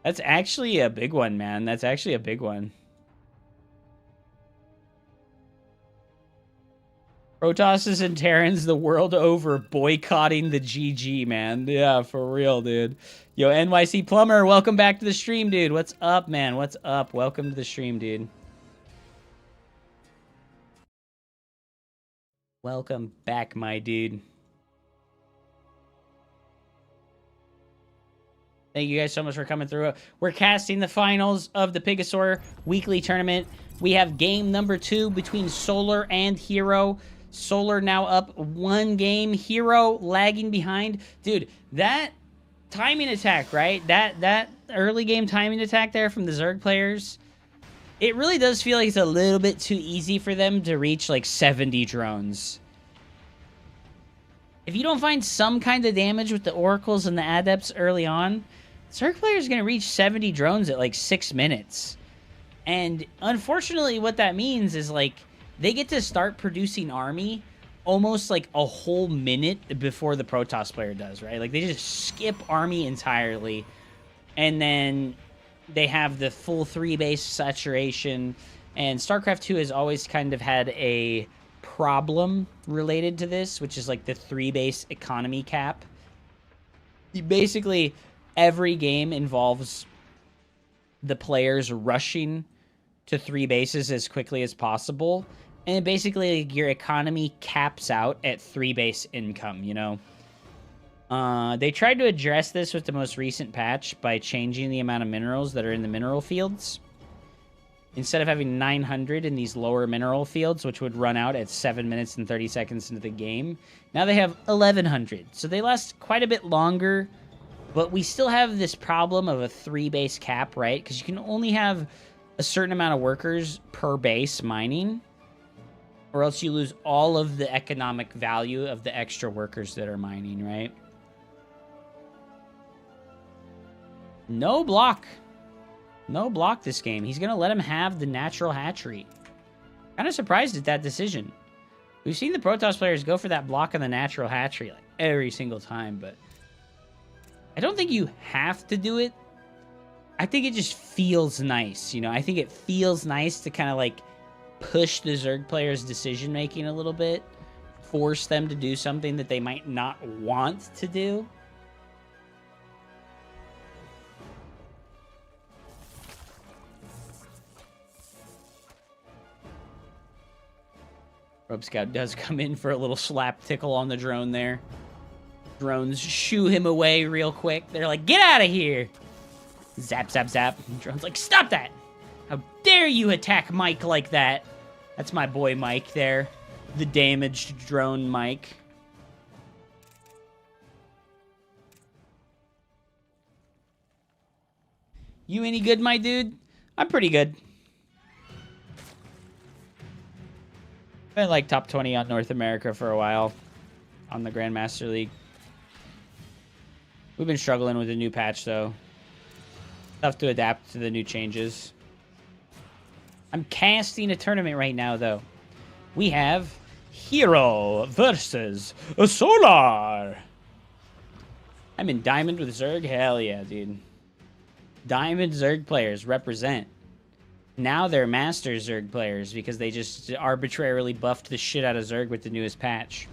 That's actually a big one, man. That's actually a big one. Protosses and Terrans the world over boycotting the GG, man. Yeah, for real, dude. Yo, NYC Plumber, welcome back to the stream, dude. What's up, man? What's up? Welcome to the stream, dude. Welcome back, my dude. Thank you guys so much for coming through. We're casting the finals of the Pigasaur weekly tournament. We have game number 2 between Solar and Hero. Solar now up 1 game. Hero lagging behind. Dude, that timing attack, right? That early game timing attack there from the Zerg players, it really does feel like it's a little bit too easy for them to reach like 70 drones. If you don't find some kind of damage with the Oracles and the Adepts early on, Zerg player is going to reach 70 drones at like 6 minutes. And unfortunately what that means is like they get to start producing army almost like a whole minute before the Protoss player does, right? Like they just skip army entirely. And then they have the full 3 base saturation. And StarCraft 2 has always kind of had a problem related to this, which is like the 3 base economy cap. Basically, every game involves the players rushing to 3 bases as quickly as possible. And basically, like, your economy caps out at 3 base income, you know? They tried to address this with the most recent patch by changing the amount of minerals that are in the mineral fields. instead of having 900 in these lower mineral fields, which would run out at 7 minutes and 30 seconds into the game, now they have 1100. So they last quite a bit longer, but we still have this problem of a 3 base cap, right? Because you can only have a certain amount of workers per base mining, or else you lose all of the economic value of the extra workers that are mining, right? No block. No block this game. He's going to let him have the natural hatchery. Kind of surprised at that decision. We've seen the Protoss players go for that block on the natural hatchery like every single time, but I don't think you have to do it. I think it just feels nice, you know? I think it feels nice to kind of like push the Zerg players' decision-making a little bit, force them to do something that they might not want to do. Rope Scout does come in for a little slap tickle on the drone there. Drones shoo him away real quick. They're like, get out of here! Zap, zap, zap. And drone's like, stop that! How dare you attack Mike like that? That's my boy Mike there. The damaged drone Mike. You any good, my dude? I'm pretty good. Been like top 20 on North America for a while on the Grandmaster League. We've been struggling with the new patch though. Tough to adapt to the new changes. I'm casting a tournament right now though. We have Hero versus Solar. I'm in Diamond with Zerg. Hell yeah, dude. Diamond Zerg players represent. Now they're Master Zerg players because they just arbitrarily buffed the shit out of Zerg with the newest patch.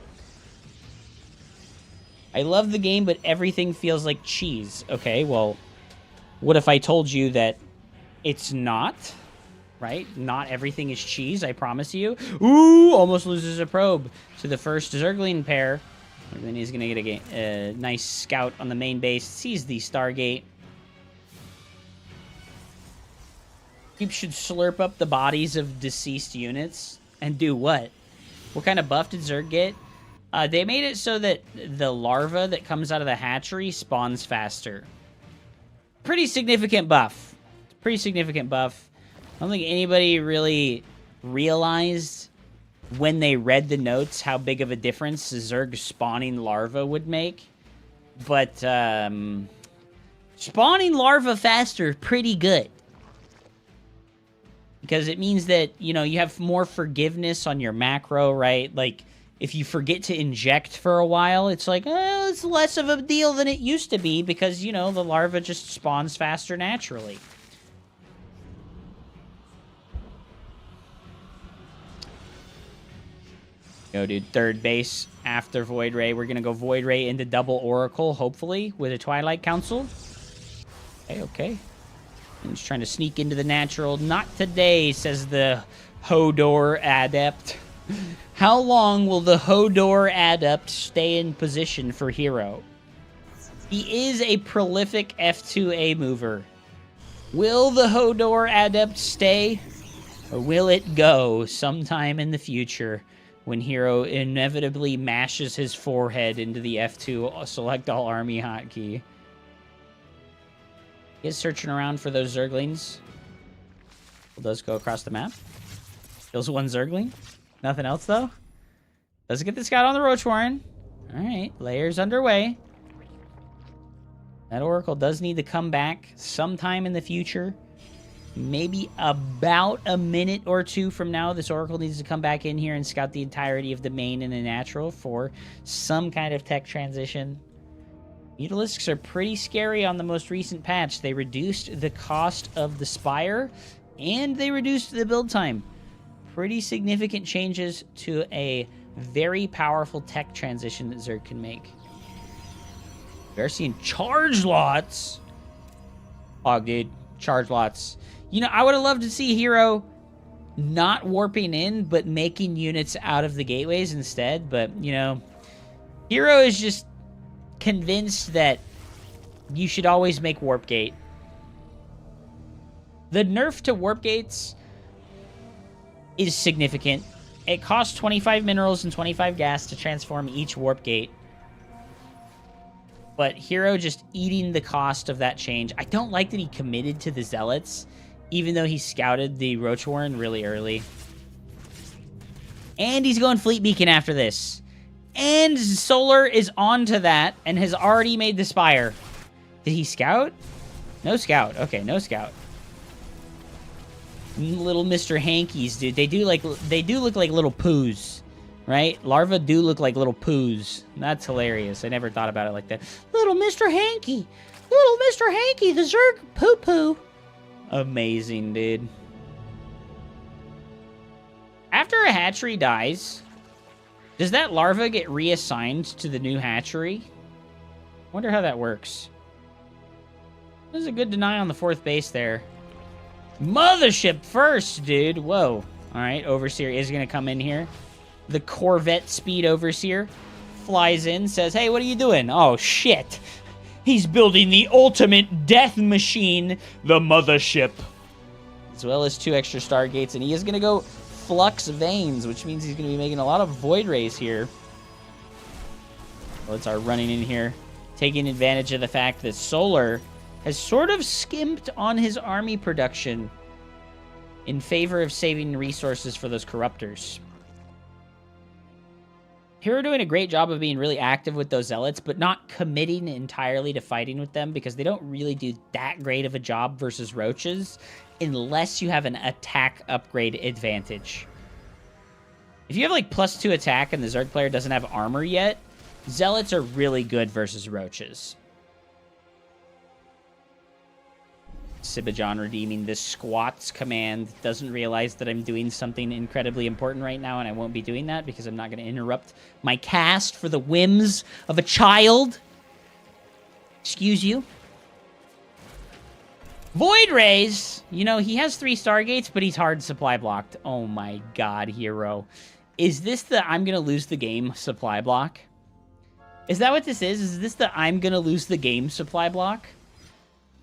I love the game, but everything feels like cheese. Okay, well, what if I told you that it's not? Right? Not everything is cheese, I promise you. Ooh, almost loses a probe to the first Zergling pair. And then he's going to get a nice scout on the main base. Sees the Stargate. You should slurp up the bodies of deceased units and do what? What kind of buff did Zerg get? They made it so that the larva that comes out of the hatchery spawns faster. Pretty significant buff. Pretty significant buff. I don't think anybody really realized when they read the notes how big of a difference Zerg spawning larva would make. But spawning larva faster, pretty good. Because it means that, you know, you have more forgiveness on your macro, right? Like, if you forget to inject for a while, it's like, it's less of a deal than it used to be because, you know, the larva just spawns faster naturally. Go, dude. Third base after Void Ray. We're going to go Void Ray into double Oracle, hopefully, with a Twilight Council. Okay, okay. I'm just trying to sneak into the natural. Not today, says the Hodor Adept. How long will the Hodor Adept stay in position for Hero? He is a prolific F2A mover. Will the Hodor Adept stay? Or will it go sometime in the future when Hero inevitably mashes his forehead into the F2 select all army hotkey? He is searching around for those Zerglings. It does go across the map. Kills one Zergling. Nothing else, though. Doesn't get the scout on the Roach Warren. Alright, layers underway. That Oracle does need to come back sometime in the future. Maybe about a minute or two from now, this Oracle needs to come back in here and scout the entirety of the main and the natural for some kind of tech transition. Mutalisks are pretty scary on the most recent patch. They reduced the cost of the Spire, and they reduced the build time. Pretty significant changes to a very powerful tech transition that Zerg can make. We are seeing charge lots. Oh, dude. Charge lots. You know, I would have loved to see Hero not warping in, but making units out of the gateways instead. But, you know, Hero is just convinced that you should always make warp gate. The nerf to warp gates is significant. It costs 25 minerals and 25 gas to transform each warp gate. But Hero just eating the cost of that change. I don't like that he committed to the Zealots, even though he scouted the Roach Warren really early. And he's going Fleet Beacon after this. And Solar is onto that and has already made the Spire. Did he scout? No scout. Okay, no scout. Little Mr. Hankies, dude. They do look like little poos, right? Larvae do look like little poos. That's hilarious. I never thought about it like that. Little Mr. Hanky. Little Mr. Hanky, the Zerg poo-poo. Amazing, dude. After a hatchery dies, does that larva get reassigned to the new hatchery? Wonder how that works. There's a good deny on the 4th base there. Mothership first, dude. Whoa. All right, Overseer is going to come in here. The Corvette Speed Overseer flies in, says, hey, what are you doing? Oh, shit. He's building the ultimate death machine, the Mothership. As well as 2 extra Stargates, and he is going to go Flux Veins, which means he's going to be making a lot of Void Rays here. Let's start running in here, taking advantage of the fact that Solar has sort of skimped on his army production in favor of saving resources for those Corruptors. Hero doing a great job of being really active with those Zealots, but not committing entirely to fighting with them because they don't really do that great of a job versus Roaches unless you have an attack upgrade advantage. If you have like +2 attack and the Zerg player doesn't have armor yet, Zealots are really good versus Roaches. Sibajon redeeming the squats command. Doesn't realize that I'm doing something incredibly important right now, and I won't be doing that because I'm not going to interrupt my cast for the whims of a child. Excuse you. Void Rays. You know, he has 3 Stargates, but he's hard supply blocked. Oh my god, Hero. Is this the I'm going to lose the game supply block? Is that what this is? Is this the I'm going to lose the game supply block?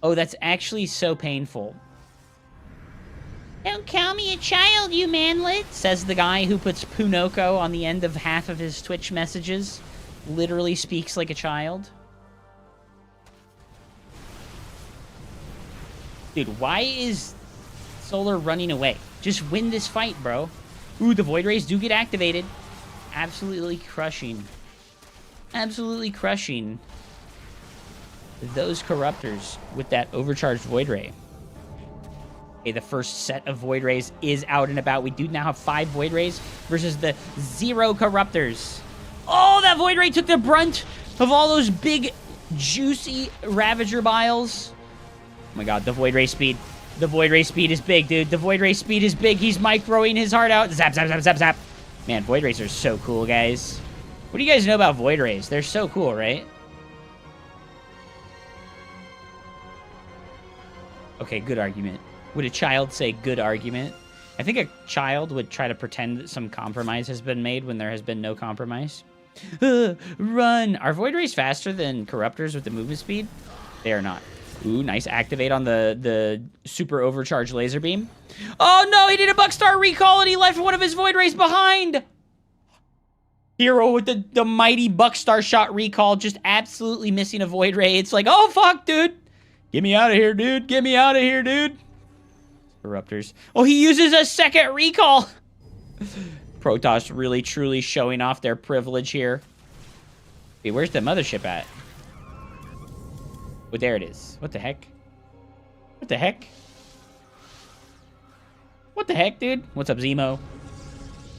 Oh, that's actually so painful. Don't call me a child, you manlet, says the guy who puts Punoko on the end of half of his Twitch messages. Literally speaks like a child. Dude, why is Solar running away? Just win this fight, bro. Ooh, the Void Rays do get activated. Absolutely crushing. Absolutely crushing those Corruptors with that overcharged Void Ray. Okay, the first set of Void Rays is out and about. We do now have 5 Void Rays versus the 0 Corruptors. Oh, that Void Ray took the brunt of all those big, juicy Ravager Biles. Oh my god, the Void Ray speed. The Void Ray speed is big, dude. The Void Ray speed is big. He's microing his heart out. Zap, zap, zap, zap, zap. Man, Void Rays are so cool, guys. What do you guys know about Void Rays? They're so cool, right? Okay, good argument. Would a child say good argument? I think a child would try to pretend that some compromise has been made when there has been no compromise. Run! Are Void Rays faster than Corruptors with the movement speed? They are not. Ooh, nice activate on the super overcharged laser beam. Oh no, he did a Buckstar recall and he left one of his Void Rays behind! Hero with the mighty Buckstar shot recall, just absolutely missing a Void Ray. It's like, oh fuck, dude! Get me out of here, dude! Get me out of here, dude! Corruptors. Oh, he uses a second recall! Protoss really, truly showing off their privilege here. Wait, where's the mothership at? Oh, there it is. What the heck? What the heck? What the heck, dude? What's up, Zemo?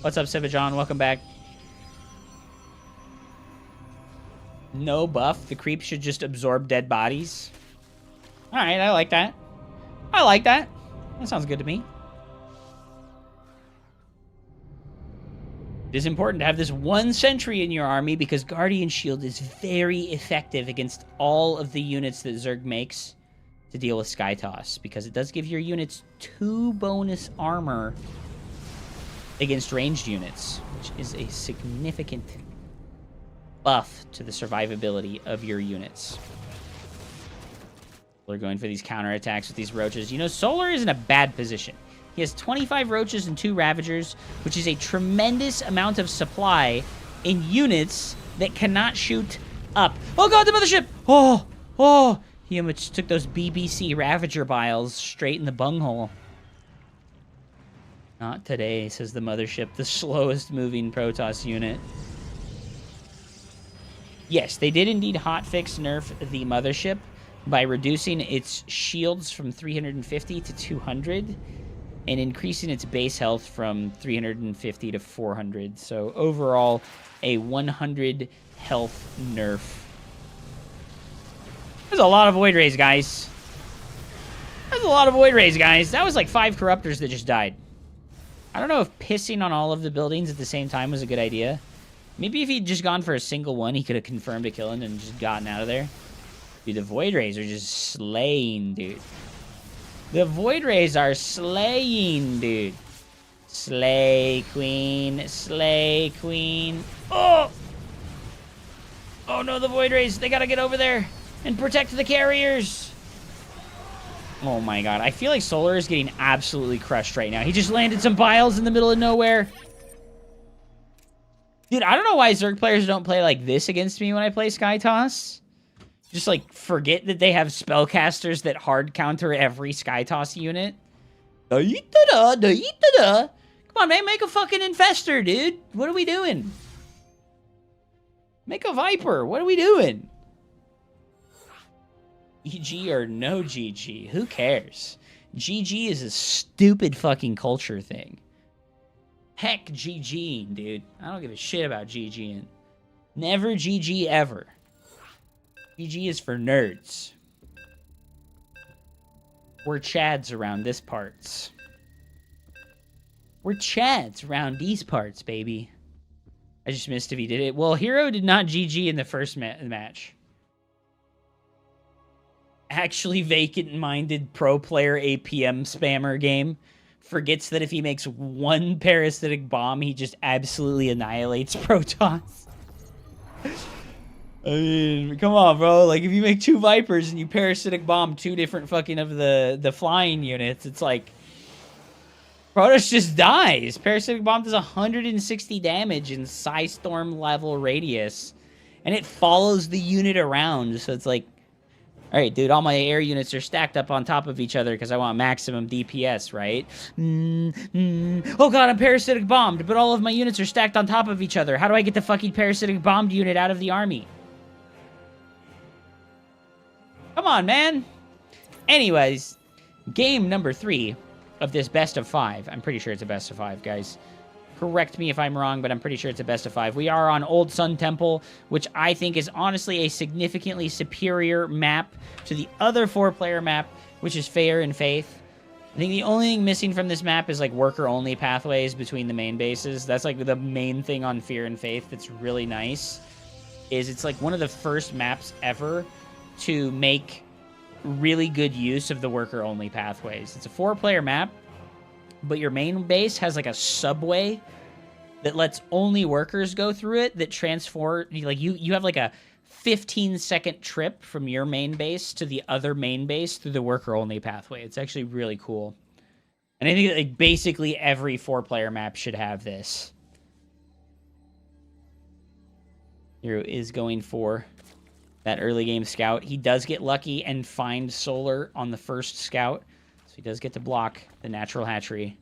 What's up, Sivajon? Welcome back. No buff. The creep should just absorb dead bodies. Alright, I like that. I like that. That sounds good to me. It is important to have this 1 sentry in your army because Guardian Shield is very effective against all of the units that Zerg makes to deal with Sky Toss, because it does give your units 2 bonus armor against ranged units, which is a significant buff to the survivability of your units. They're going for these counterattacks with these roaches. You know, Solar is in a bad position. He has 25 roaches and 2 ravagers, which is a tremendous amount of supply in units that cannot shoot up. Oh god, the mothership! Oh! He almost took those BBC Ravager vials straight in the bunghole. Not today, says the mothership, the slowest moving Protoss unit. Yes, they did indeed hotfix nerf the mothership by reducing its shields from 350 to 200 and increasing its base health from 350 to 400. So overall, a 100 health nerf. There's a lot of Void Rays, guys. That's a lot of Void Rays, guys. That was like 5 Corruptors that just died. I don't know if pissing on all of the buildings at the same time was a good idea. Maybe if he'd just gone for a single one, he could have confirmed a kill and just gotten out of there. Dude, the Void Rays are just slaying, dude. The Void Rays are slaying, dude. Slay, queen. Slay, queen. Oh! Oh, no, the Void Rays. They gotta get over there and protect the carriers. Oh, my God. I feel like Solar is getting absolutely crushed right now. He just landed some vials in the middle of nowhere. Dude, I don't know why Zerg players don't play like this against me when I play Sky Toss. Just, like, forget that they have spellcasters that hard counter every Sky Toss unit. Come on, man. Make a fucking Infestor, dude. What are we doing? Make a Viper. What are we doing? GG or no GG. Who cares? GG is a stupid fucking culture thing. Heck GGing, dude. I don't give a shit about GGing. Never GG ever. GG is for nerds. We're Chads around this parts. We're Chads around these parts, baby. I just missed if he did it. Well, Hero did not GG in the first match. Actually vacant-minded pro player APM spammer game forgets that if he makes one parasitic bomb, he just absolutely annihilates Protoss. I mean, come on, bro. Like, if you make 2 Vipers and you parasitic bomb 2 different fucking of the flying units, it's like Protoss just dies. Parasitic bomb does 160 damage in Psystorm level radius, and it follows the unit around, so it's like, all right, dude, all my air units are stacked up on top of each other because I want maximum DPS, right? Oh, God, I'm parasitic bombed, but all of my units are stacked on top of each other. How do I get the fucking parasitic bombed unit out of the army? Come on, man. Anyways, game number 3 of this best of 5. I'm pretty sure it's a best of 5, guys. Correct me if I'm wrong, but I'm pretty sure it's a best of 5. We are on Old Sun Temple, which I think is honestly a significantly superior map to the other 4-player map, which is Fair and Faith. I think the only thing missing from this map is, like, worker-only pathways between the main bases. That's, like, the main thing on Fear and Faith that's really nice, is it's, like, one of the first maps ever to make really good use of the worker-only pathways. It's a 4-player map, but your main base has, like, a subway that lets only workers go through it that transform, like, you have, like, a 15-second trip from your main base to the other main base through the worker-only pathway. It's actually really cool. And I think that, like, basically every 4-player map should have this. Hero is going for that early game scout. He does get lucky and find Solar on the first scout. So he does get to block the natural hatchery.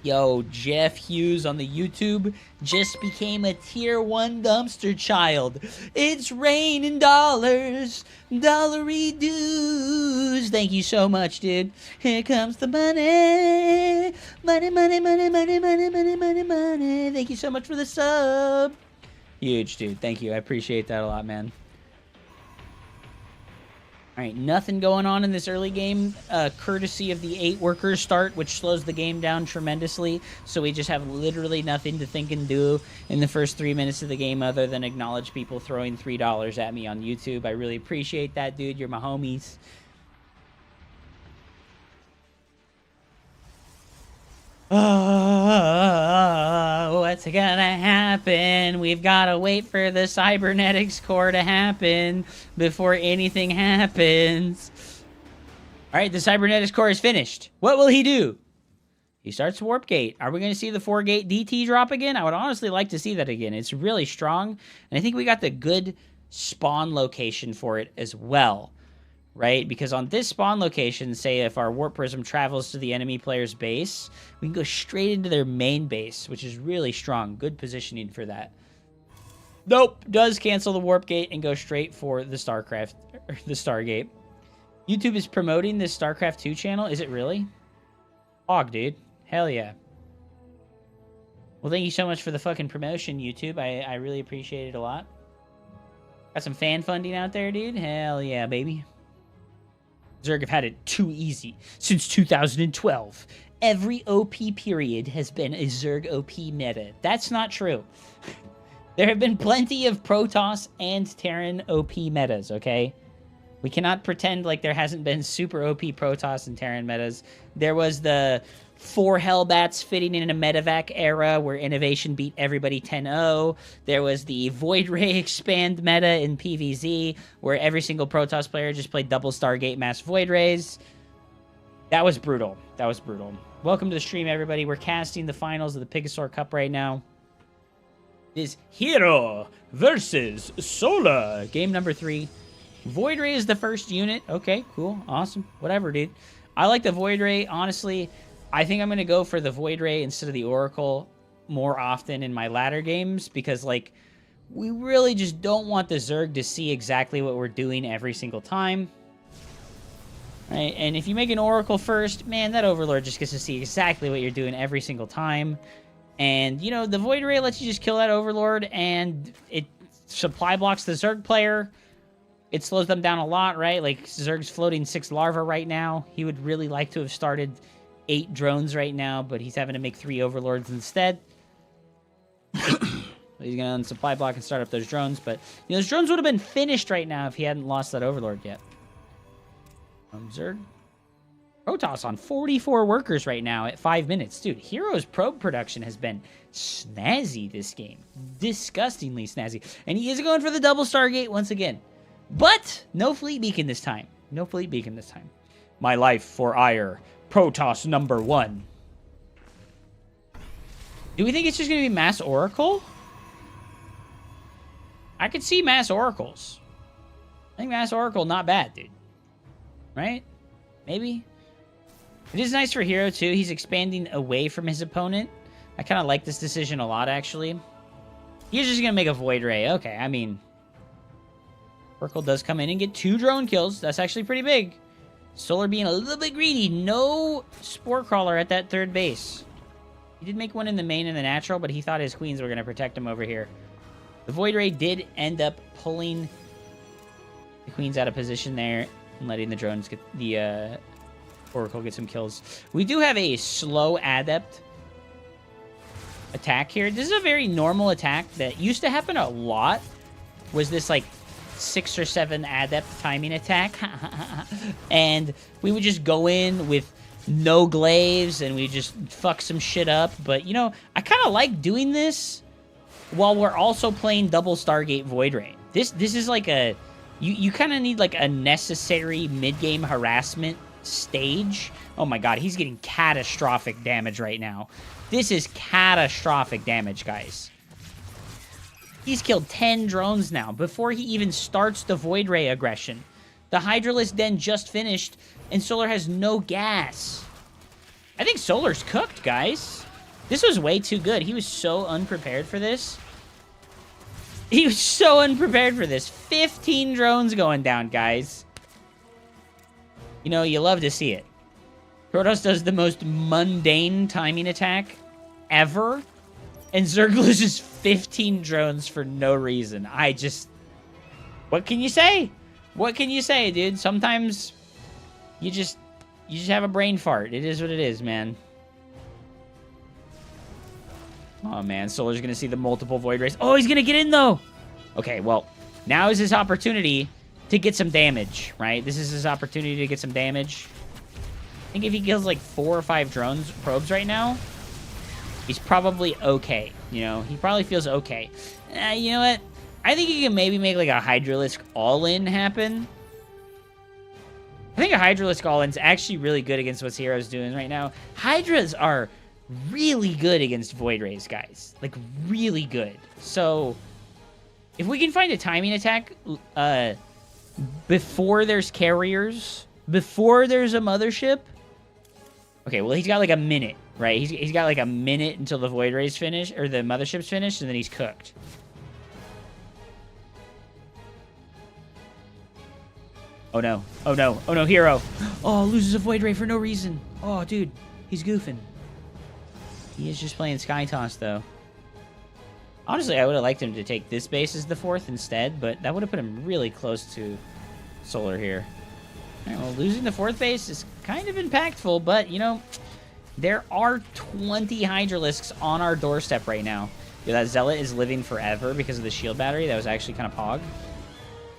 Yo, Jeff Hughes on the YouTube just became a tier 1 dumpster child. It's raining dollars, dollary dues. Thank you so much, dude. Here comes the money. Money, money, money, money, money, money, money, money. Thank you so much for the sub. Huge, dude. Thank you. I appreciate that a lot, man. All right, nothing going on in this early game, courtesy of the 8 workers start, which slows the game down tremendously. So we just have literally nothing to think and do in the first 3 minutes of the game other than acknowledge people throwing $3 at me on YouTube. I really appreciate that, dude. You're my homies. Oh, what's gonna happen? We've gotta wait for the cybernetics core to happen before anything happens. All right, the cybernetics core is finished. What will he do? He starts warp gate. Are we going to see the 4-gate DT drop again? I would honestly like to see that again. It's really strong, and I think we got the good spawn location for it as well, right? Because on this spawn location, say if our warp prism travels to the enemy player's base, we can go straight into their main base, which is really strong. Good positioning for that. Nope, does cancel the warp gate and go straight for the Starcraft, or the Stargate. YouTube is promoting this StarCraft 2 channel. Is it really? Hog, dude. Hell yeah. Well, thank you so much for the fucking promotion, YouTube. I really appreciate it a lot. Got some fan funding out there, dude. Hell yeah, baby. Zerg have had it too easy since 2012. Every OP period has been a Zerg OP meta. That's not true. There have been plenty of Protoss and Terran OP metas, okay? We cannot pretend like there hasn't been super OP Protoss and Terran metas. There was the 4 Hellbats fitting in a medevac era where innovation beat everybody 10-0. There was the Void Ray expand meta in PvZ where every single Protoss player just played double Stargate mass Void Rays. That was brutal. That was brutal. Welcome to the stream, everybody. We're casting the finals of the Pigasaur Cup right now. It is Hero versus Solar. Game number 3. Void Ray is the first unit. Okay, cool. Awesome. Whatever, dude. I like the Void Ray. Honestly, I think I'm going to go for the Void Ray instead of the Oracle more often in my latter games because, like, we really just don't want the Zerg to see exactly what we're doing every single time. Right? And if you make an Oracle first, man, that Overlord just gets to see exactly what you're doing every single time. And, you know, the Void Ray lets you just kill that Overlord, and it supply blocks the Zerg player. It slows them down a lot, right? Like, Zerg's floating 6 larvae right now. He would really like to have started 8 drones right now, but he's having to make 3 Overlords instead. He's going to unsupply block and start up those drones, but, you know, those drones would have been finished right now if he hadn't lost that Overlord yet. Zerg. Protoss on 44 workers right now at 5 minutes. Dude, Hero's probe production has been snazzy this game. Disgustingly snazzy. And he is going for the double Stargate once again. But no fleet beacon this time. No fleet beacon this time. My life for ire. Protoss number 1. Do we think it's just going to be mass Oracle? I could see mass Oracles. I think mass Oracle, not bad, dude. Right? Maybe? It is nice for Hero, too. He's expanding away from his opponent. I kind of like this decision a lot, actually. He's just going to make a Void Ray. Okay, I mean... Oracle does come in and get 2 drone kills. That's actually pretty big. Solar being a little bit greedy. No Spore Crawler at that 3rd base. He did make one in the main and the natural, but he thought his queens were going to protect him over here. The Void Ray did end up pulling the queens out of position there and letting the drones get the... Oracle get some kills. We do have a slow adept attack here. This is a very normal attack that used to happen a lot. Was this like 6 or 7 adept timing attack? And we would just go in with no glaives and we just fuck some shit up. But you know, I kind of like doing this while we're also playing double Stargate Void Ray. This is like a you kind of need like a necessary mid-game harassment stage. Oh my god, he's getting catastrophic damage right now. This is catastrophic damage, guys. He's killed 10 drones now before he even starts the Void Ray aggression. The Hydralisk Den just finished, and Solar has no gas. I think Solar's cooked, guys. This was way too good. He was so unprepared for this. He was so unprepared for this. 15 drones going down, guys. You know, you love to see it. Protoss does the most mundane timing attack ever, and Zerg loses 15 drones for no reason. What can you say? What can you say, dude? Sometimes you just have a brain fart. It is what it is, man. Oh, man. Solar's going to see the multiple Void Rays. Oh, he's going to get in, though. Okay, well, now is his opportunity to get some damage, right? This is his opportunity to get some damage. I think if he kills like 4 or 5 probes right now, he's probably okay. You know, he probably feels okay. You know what? I think he can maybe make like a Hydralisk all-in happen. think a Hydralisk all-in's actually really good against what Hero's doing right now. Hydras are really good against Void Rays, guys. Like, really good. So, if we can find a timing attack before there's carriers, before there's a mothership... Okay, well, he's got like a minute, right? He's got like a minute until the Void Rays finish, or the mothership's finished, and then he's cooked. Oh no. Oh no. Oh no, Hero. Oh, loses a Void Ray for no reason. Oh, dude. He's goofing. He is just playing Sky Toss, though. Honestly, I would have liked him to take this base as the 4th instead, but that would have put him really close to Solar here. All right, well, losing the 4th base is kind of impactful, but, you know, there are 20 Hydralisks on our doorstep right now. Yeah, that Zealot is living forever because of the shield battery. That was actually kind of pog.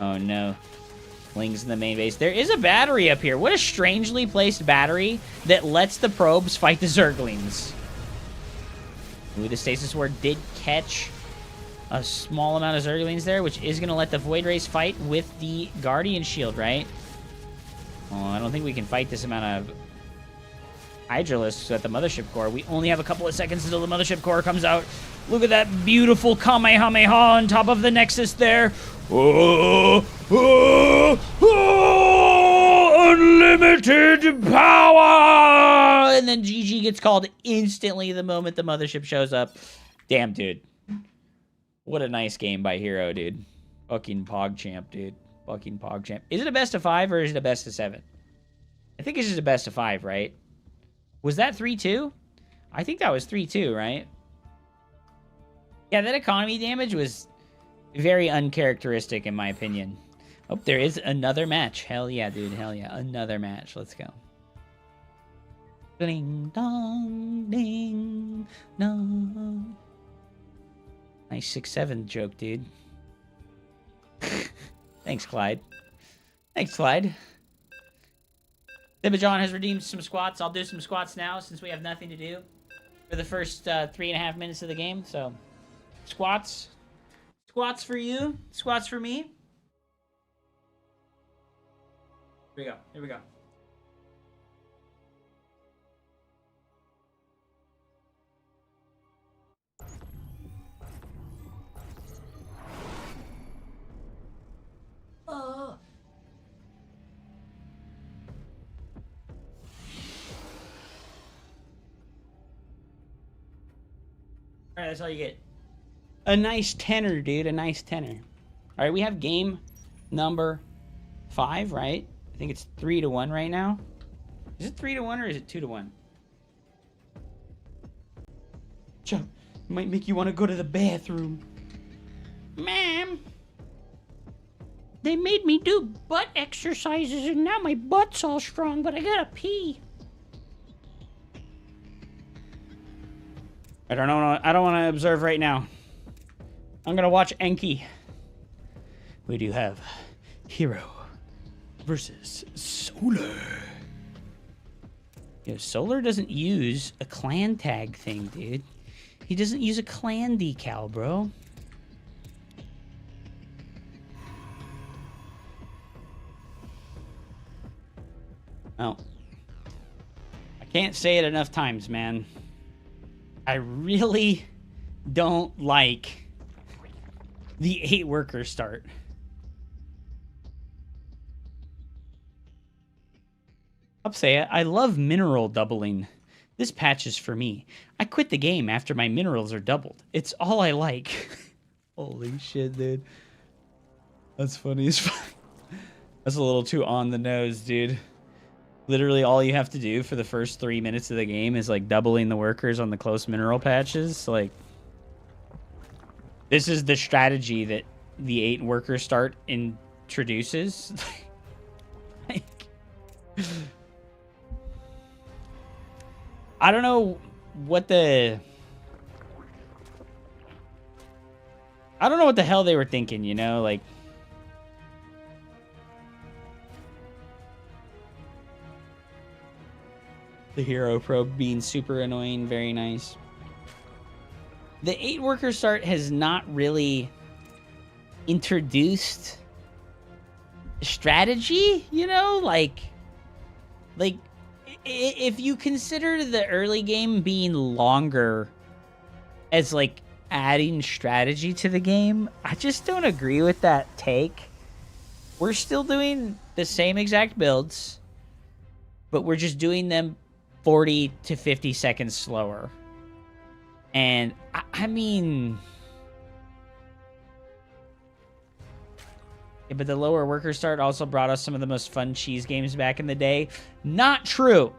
Oh, no. Lings in the main base. There is a battery up here. What a strangely placed battery that lets the probes fight the Zerglings. Ooh, the Stasis Ward did catch a small amount of Zerglings there, which is going to let the Void Rays fight with the Guardian Shield, right? Oh, I don't think we can fight this amount of Hydralisks at the Mothership Core. We only have a couple of seconds until the Mothership Core comes out. Look at that beautiful Kamehameha on top of the Nexus there. Oh, oh, oh, unlimited power! And then GG gets called instantly the moment the Mothership shows up. Damn, dude. What a nice game by Hero, dude. Fucking PogChamp, dude. Fucking PogChamp. Is it a best of 5 or is it a best of 7? I think it's just a best of 5, right? Was that 3-2? I think that was 3-2, right? Yeah, that economy damage was very uncharacteristic in my opinion. Oh, there is another match. Hell yeah, dude. Hell yeah. Another match. Let's go. Ding dong, ding dong. Nice 6-7 joke, dude. Thanks, Clyde. Thanks, Clyde. John has redeemed some squats. I'll do some squats now since we have nothing to do for the first 3.5 minutes of the game. So, squats. Squats for you. Squats for me. Here we go. Here we go. Oh. Alright, that's all you get. A nice tenor, dude. A nice tenor. Alright, we have game number 5, right? I think it's 3-1 right now. Is it 3-1 or is it 2-1? Chuck, might make you want to go to the bathroom. Ma'am. They made me do butt exercises and now my butt's all strong, but I gotta pee. I don't want to observe right now. I'm gonna watch Enki. We do have Hero versus Solar. Yo, Solar doesn't use a clan tag thing, dude. He doesn't use a clan decal, bro. Well, I can't say it enough times, man. I really don't like the 8-worker start. I'll say it. I love mineral doubling. This patch is for me. I quit the game after my minerals are doubled. It's all I like. Holy shit, dude. That's funny as fuck. That's a little too on the nose, dude. Literally all you have to do for the first 3 minutes of the game is like doubling the workers on the close mineral patches. Like, this is the strategy that the 8-worker start introduces. Like, I don't know what the... I don't know what the hell they were thinking, you know? Like... The hero probe being super annoying. Very nice. The 8-worker start has not really introduced strategy, you know? Like, Like, if you consider the early game being longer as, like, adding strategy to the game, I just don't agree with that take. We're still doing the same exact builds, but we're just doing them 40 to 50 seconds slower. And, I mean... Yeah, but the lower worker start also brought us some of the most fun cheese games back in the day. Not true.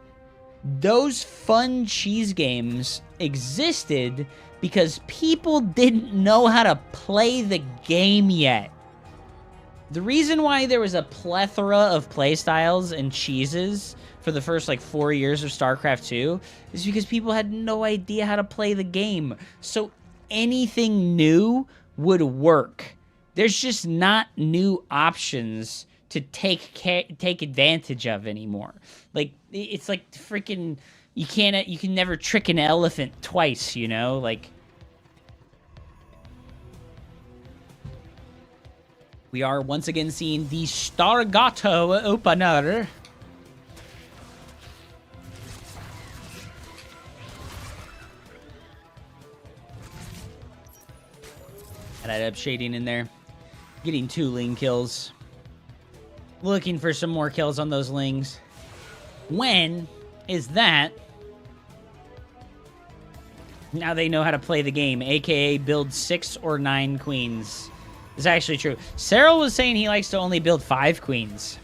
Those fun cheese games existed because people didn't know how to play the game yet. The reason why there was a plethora of playstyles and cheeses for the first, like, 4 years of StarCraft 2 is because people had no idea how to play the game. So anything new would work. There's just not new options to take advantage of anymore. Like, it's like freaking... You can never trick an elephant twice, you know? Like... We are once again seeing the Stargato opener. Add up shading in there. Getting 2 Ling kills. Looking for some more kills on those Lings. When is that? Now they know how to play the game, aka build 6 or 9 queens. It's actually true. Cyril was saying he likes to only build 5 queens.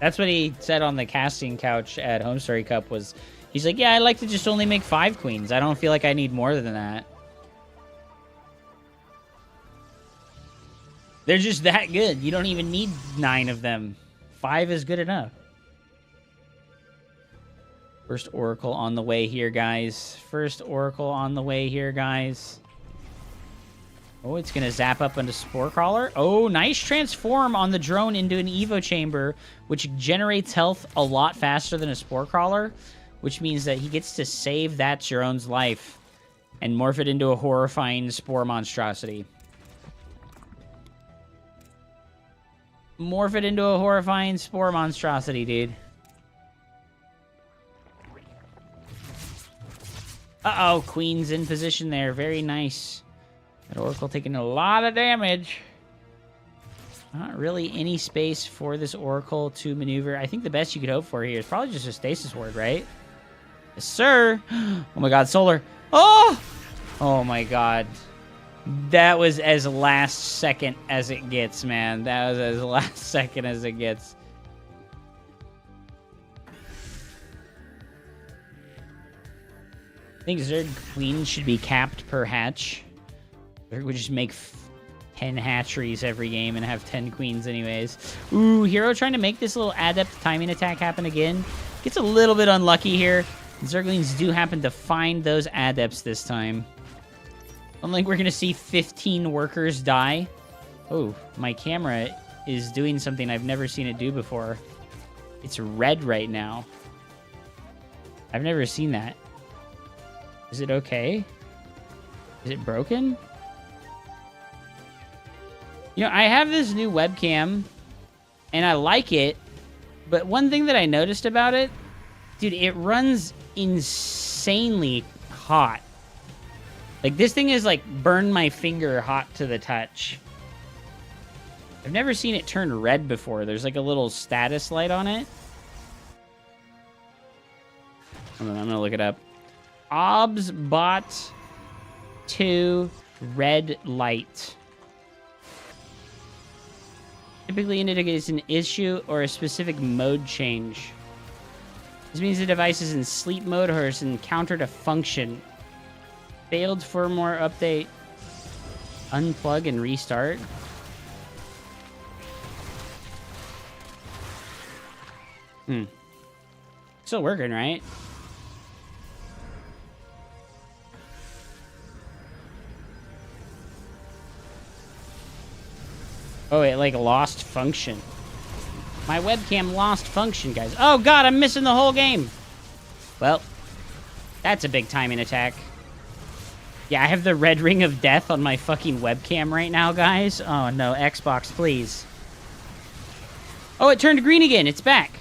That's what he said on the casting couch at Home Story Cup was... He's like, yeah, I like to just only make 5 queens. I don't feel like I need more than that. They're just that good. You don't even need 9 of them. 5 is good enough. First Oracle on the way here, guys. First Oracle on the way here, guys. Oh, it's going to zap up into Spore Crawler. Oh, nice transform on the drone into an Evo Chamber, which generates health a lot faster than a Spore Crawler, which means that he gets to save that drone's life and morph it into a horrifying Spore monstrosity. Morph it into a horrifying Spore monstrosity, dude. Uh-oh, Queen's in position there. Very nice. That Oracle taking a lot of damage. Not really any space for this Oracle to maneuver. I think the best you could hope for here is probably just a Stasis Ward, right? Yes, sir. Oh my god, Solar. Oh! Oh my god. That was as last second as it gets, man. That was as last second as it gets. I think Zerg Queens should be capped per hatch. Zerg would just make 10 hatcheries every game and have 10 queens anyways. Ooh, Hero trying to make this little adept timing attack happen again. Gets a little bit unlucky here. Zerglings do happen to find those adepts this time. I don't think we're going to see 15 workers die. Oh, my camera is doing something I've never seen it do before. It's red right now. I've never seen that. Is it okay? Is it broken? You know, I have this new webcam, and I like it, but one thing that I noticed about it, dude, it runs insanely hot. Like, this thing is, like, burn my finger hot to the touch. I've never seen it turn red before. There's, like, a little status light on it. Hold on, I'm gonna look it up. OBSBot 2 red light. Typically indicates an issue or a specific mode change. This means the device is in sleep mode or has encountered a function. Failed firmware update. Unplug and restart. Still working, right? Oh, it like lost function. My webcam lost function, guys. Oh god, I'm missing the whole game. Well, that's a big timing attack. Yeah, I have the red ring of death on my fucking webcam right now, guys. Oh no, Xbox, please. Oh, it turned green again. It's back.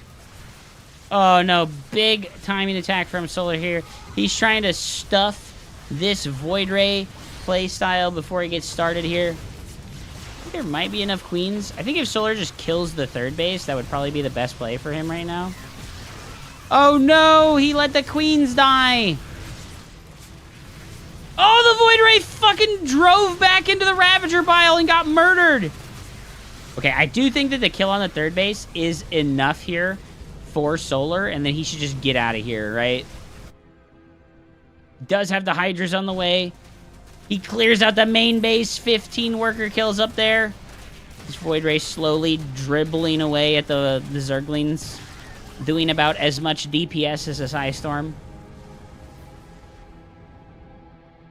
Oh, no. Big timing attack from Solar here. He's trying to stuff this Void Ray playstyle before he gets started here. I think there might be enough queens. I think if Solar just kills the third base, that would probably be the best play for him right now. Oh, no. He let the queens die. Oh, the Void Ray fucking drove back into the Ravager pile and got murdered. Okay, I do think that the kill on the third base is enough here for Solar, and then he should just get out of here, right? Does have the Hydras on the way. He clears out the main base. 15 worker kills up there. This Void Ray slowly dribbling away at the Zerglings, doing about as much DPS as a Psystorm.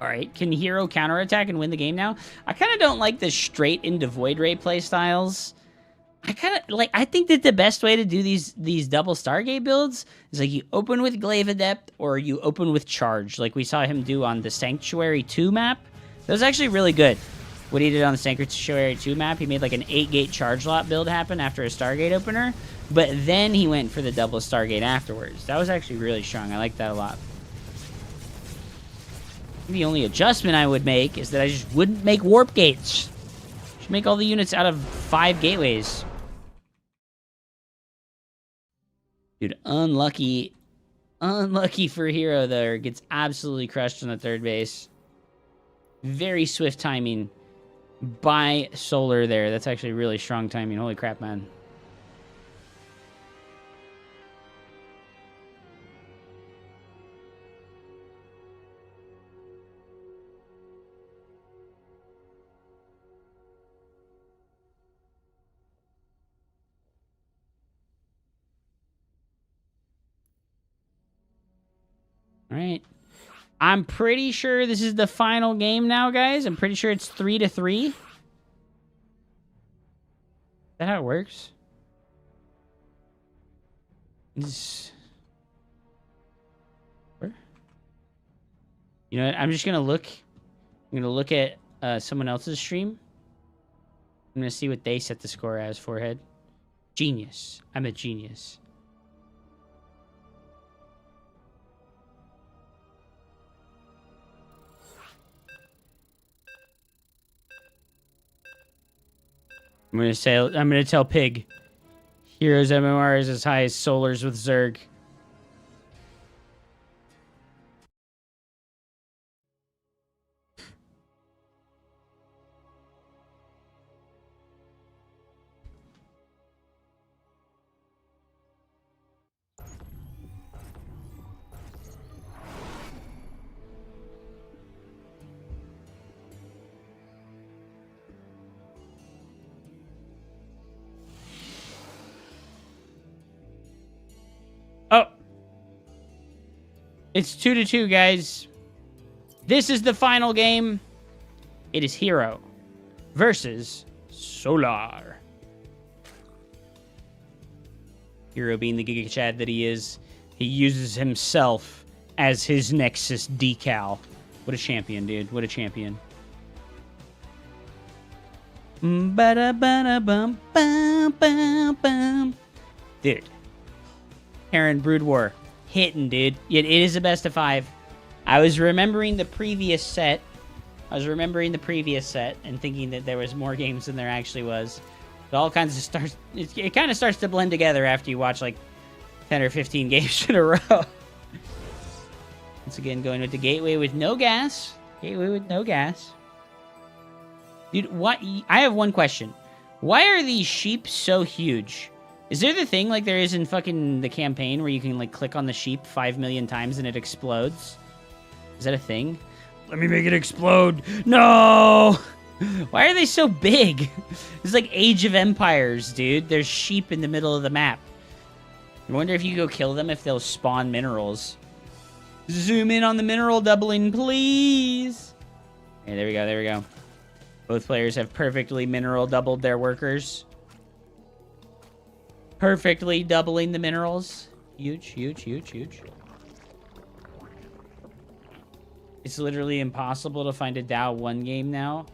All right, can Hero counterattack and win the game now? I kind of don't like the straight into Void Ray playstyles. I think that the best way to do these double Stargate builds is like you open with Glaive Adept or you open with Charge, like we saw him do on the Sanctuary 2 map. That was actually really good. What he did on the Sanctuary 2 map, he made like an 8-gate Charge lot build happen after a Stargate opener, but then he went for the double Stargate afterwards. That was actually really strong. I like that a lot. The only adjustment I would make is that I just wouldn't make warp gates. Just make all the units out of 5 gateways. Dude, unlucky for Hero there. Gets absolutely crushed on the third base. Very swift timing by Solar there. That's actually really strong timing. Holy crap, man. All right. I'm pretty sure this is the final game now, guys. I'm pretty sure it's 3-3. Is that how it works? Where? You know what? I'm just going to look. I'm going to look at someone else's stream. I'm going to see what they set the score as, Forehead. Genius. I'm a genius. I'm gonna tell Pig. Heroes MMR is as high as Solar's with Zerg. Oh. It's 2-2, guys. This is the final game. It is Hero versus Solar. Hero being the Giga Chad that he is, he uses himself as his Nexus decal. What a champion, dude. What a champion. Dude. Heron Brood War. Hitting, dude. It is a best of 5. I was remembering the previous set. and thinking that there was more games than there actually was. It all kinds of starts... It kind of starts to blend together after you watch, like, 10 or 15 games in a row. Once again, going with the Gateway with no gas. Gateway with no gas. Dude, what? I have one question. Why are these sheep so huge? Is there the thing like there is in fucking the campaign where you can like click on the sheep 5 million times and it explodes? Is that a thing? Let me make it explode. No! Why are they so big? It's like Age of Empires, dude. There's sheep in the middle of the map. I wonder if you go kill them if they'll spawn minerals. Zoom in on the mineral doubling, please. Okay, there we go, there we go. Both players have perfectly mineral doubled their workers. Perfectly doubling the minerals. Huge, huge, huge, huge. It's literally impossible to find a Dow 1 game now.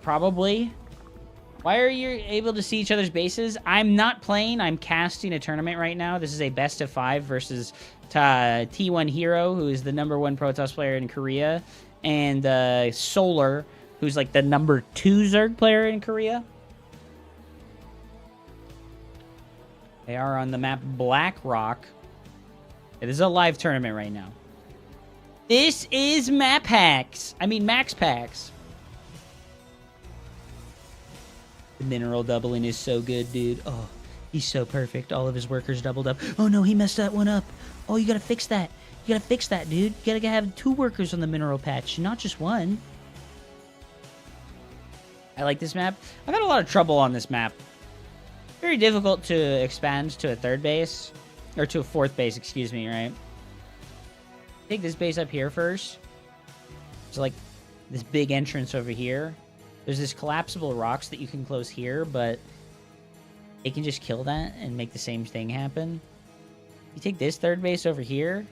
Probably. Why are you able to see each other's bases? I'm not playing. I'm casting a tournament right now. This is a best of 5 versus T1 Hero, who is the #1 Protoss player in Korea, and Solar, who's like the #2 Zerg player in Korea. They are on the map Black Rock. It is a live tournament right now. This is map hacks. I mean, max packs. The mineral doubling is so good, dude. Oh, he's so perfect. All of his workers doubled up. Oh, no, he messed that one up. Oh, you gotta fix that. You gotta fix that, dude. You gotta have 2 workers on the mineral patch, not just 1. I like this map. I've had a lot of trouble on this map. Very difficult to expand to a 3rd base. Or to a 4th base, excuse me, right? Take this base up here first. So, like, this big entrance over here. There's this collapsible rocks that you can close here, but they can just kill that and make the same thing happen. You take this 3rd base over here.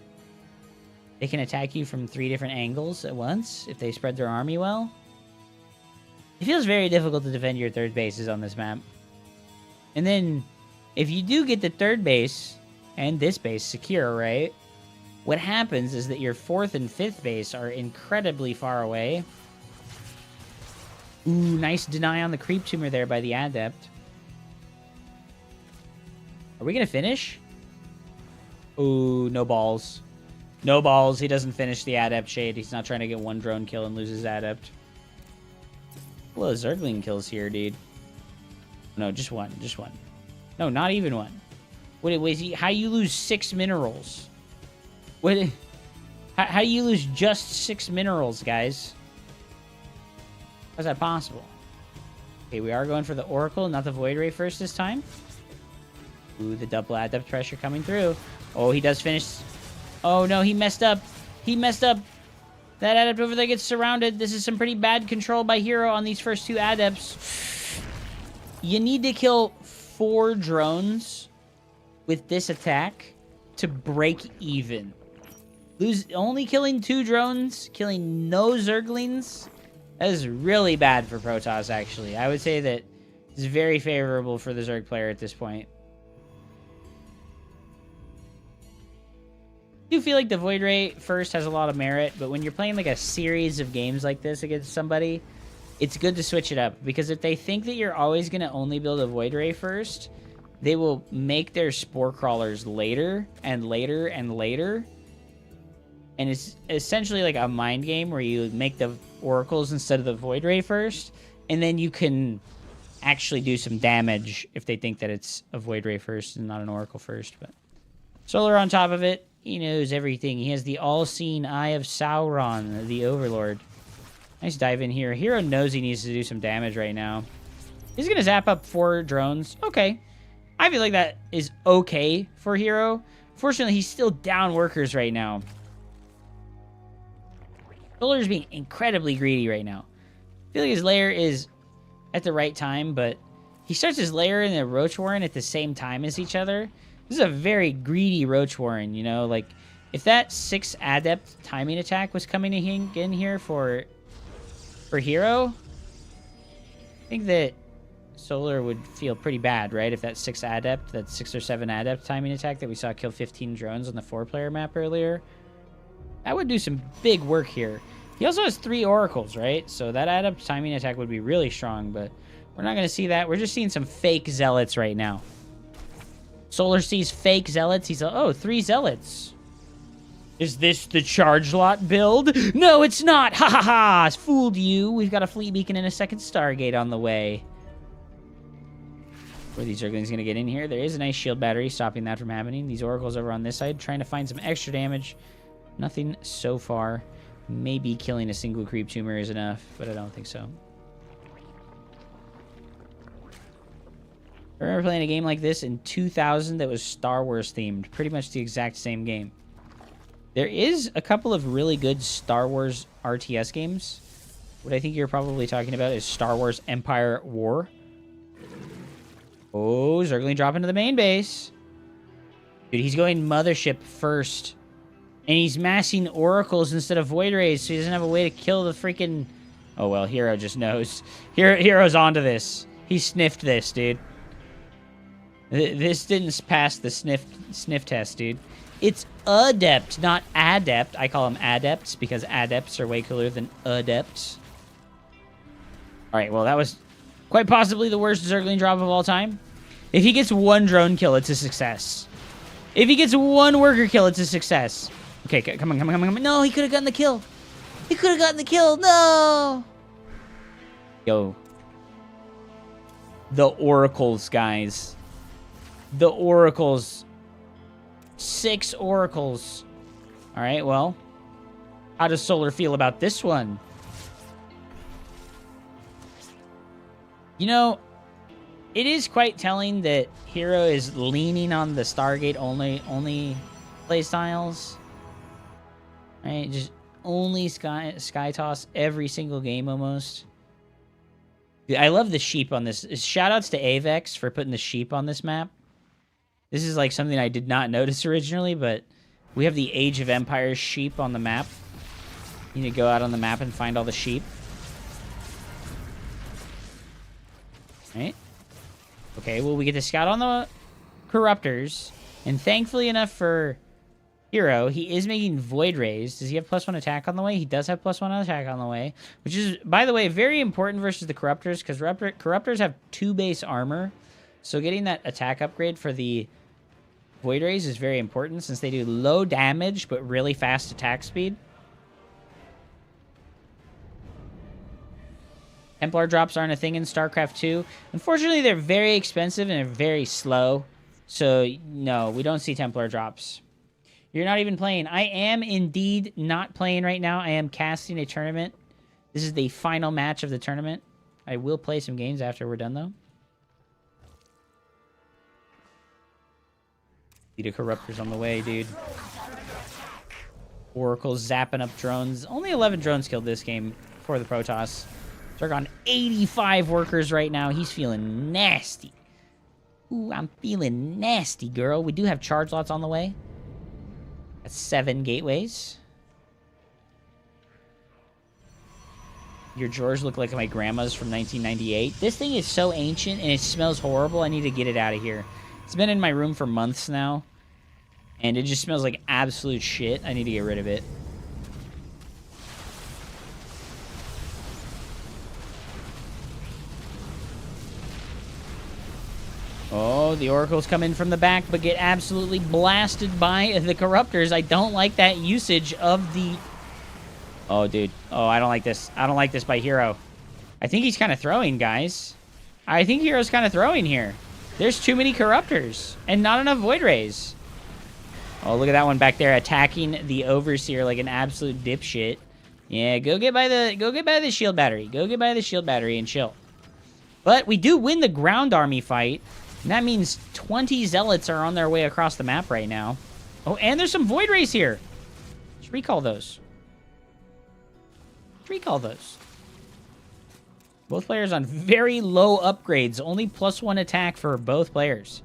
They can attack you from 3 different angles at once if they spread their army well. It feels very difficult to defend your 3rd bases on this map. And then, if you do get the 3rd base and this base secure, right? What happens is that your 4th and 5th base are incredibly far away. Ooh, nice deny on the creep tumor there by the adept. Are we gonna finish? Ooh, no balls. No balls. He doesn't finish the adept shade. He's not trying to get 1 drone kill and lose his adept. Hello, Zergling kills here, dude. No, just 1. Just 1. No, not even 1. What was he? How you lose 6 minerals? What? How you lose just 6 minerals, guys? How's that possible? Okay, we are going for the Oracle, not the Void Ray first this time. Ooh, the double adept pressure coming through. Oh, he does finish. Oh, no, he messed up. He messed up. That adept over there gets surrounded. This is some pretty bad control by Hero on these first 2 adepts. You need to kill 4 drones with this attack to break even. Only killing 2 drones, killing no Zerglings. That is really bad for Protoss, actually. I would say that it's very favorable for the Zerg player at this point. I do feel like the Void Ray first has a lot of merit, but when you're playing like a series of games like this against somebody, it's good to switch it up. Because if they think that you're always going to only build a Void Ray first, they will make their Spore Crawlers later and later and later. And it's essentially like a mind game where you make the Oracles instead of the Void Ray first, and then you can actually do some damage if they think that it's a Void Ray first and not an Oracle first. But Solar on top of it, he knows everything. He has the all-seeing eye of Sauron, the Overlord. Nice dive in here. Hero knows he needs to do some damage right now. He's going to zap up 4 drones. Okay. I feel like that is okay for Hero. Fortunately, he's still down workers right now. Solar's being incredibly greedy right now. I feel like his lair is at the right time, but he starts his lair and the Roach Warren at the same time as each other. This is a very greedy Roach Warren, you know? Like, if that 6 Adept timing attack was coming in here for Hero, I think that Solar would feel pretty bad, right? If that 6 Adept, that 6 or 7 Adept timing attack that we saw kill 15 drones on the 4-player map earlier, that would do some big work here. He also has 3 Oracles, right? So that Adept timing attack would be really strong, but we're not going to see that. We're just seeing some fake Zealots right now. Solar sees fake Zealots. He's like, oh, 3 Zealots. Is this the charge lot build? No, it's not. Ha ha ha. Fooled you. We've got a fleet beacon and a 2nd Stargate on the way. Where these Zerglings going to get in here? There is a nice shield battery stopping that from happening. These Oracles over on this side trying to find some extra damage. Nothing so far. Maybe killing a single creep tumor is enough, but I don't think so. I remember playing a game like this in 2000 that was Star Wars themed. Pretty much the exact same game. There is a couple of really good Star Wars RTS games. What I think you're probably talking about is Star Wars Empire War. Oh, Zergling dropping to the main base. Dude, he's going Mothership first. And he's massing Oracles instead of Void Rays, so he doesn't have a way to kill the freaking... Oh, well, Hero just knows. Hero's onto this. He sniffed this, dude. This didn't pass the sniff test, dude. It's adept, not adept. I call them adepts because adepts are way cooler than adepts. All right, well, that was quite possibly the worst Zergling drop of all time. If he gets one drone kill, it's a success. If he gets one worker kill, it's a success. Okay, come on, come on, come on, come on. No, he could have gotten the kill. He could have gotten the kill. No. Yo. The oracles, guys. The oracles. 6 oracles. All right, well. How does Solar feel about this one? You know, it is quite telling that Hero is leaning on the Stargate only play styles. Right? Just only sky toss every single game almost. I love the sheep on this. Shoutouts to Avex for putting the sheep on this map. This is like something I did not notice originally, but we have the Age of Empires sheep on the map. You need to go out on the map and find all the sheep. Right? Okay, well, we get to scout on the Corruptors. And thankfully enough for Hero, he is making Void Rays. Does he have +1 attack on the way? He does have +1 attack on the way. Which is, by the way, very important versus the Corruptors. Because Corruptors have 2 base armor. So getting that attack upgrade for the Void Rays is very important. Since they do low damage, but really fast attack speed. Templar drops aren't a thing in StarCraft 2. Unfortunately, they're very expensive and they're very slow. So, no, we don't see Templar drops. You're not even playing. I am indeed not playing right now. I am casting a tournament. This is the final match of the tournament. I will play some games after we're done, though. The Corruptors on the way, dude. Oracle's zapping up drones. Only 11 drones killed this game for the Protoss. Zerg on 85 workers right now. He's feeling nasty. Ooh, I'm feeling nasty, girl. We do have charge lots on the way. That's 7 gateways. Your drawers look like my grandma's from 1998. This thing is so ancient and it smells horrible. I need to get it out of here. It's been in my room for months now. And it just smells like absolute shit. I need to get rid of it. Oh, the Oracles come in from the back, but get absolutely blasted by the Corruptors. I don't like that usage of the... Oh, dude. Oh, I don't like this. I don't like this by Hero. I think he's kind of throwing, guys. I think Hero's kind of throwing here. There's too many Corruptors and not enough Void Rays. Oh, look at that one back there attacking the Overseer like an absolute dipshit. Yeah, go get by the shield battery. Go get by the shield battery and chill. But we do win the ground army fight. And that means 20 Zealots are on their way across the map right now. Oh, and there's some Void Rays here. Let's recall those. Let's recall those. Both players on very low upgrades. Only +1 attack for both players.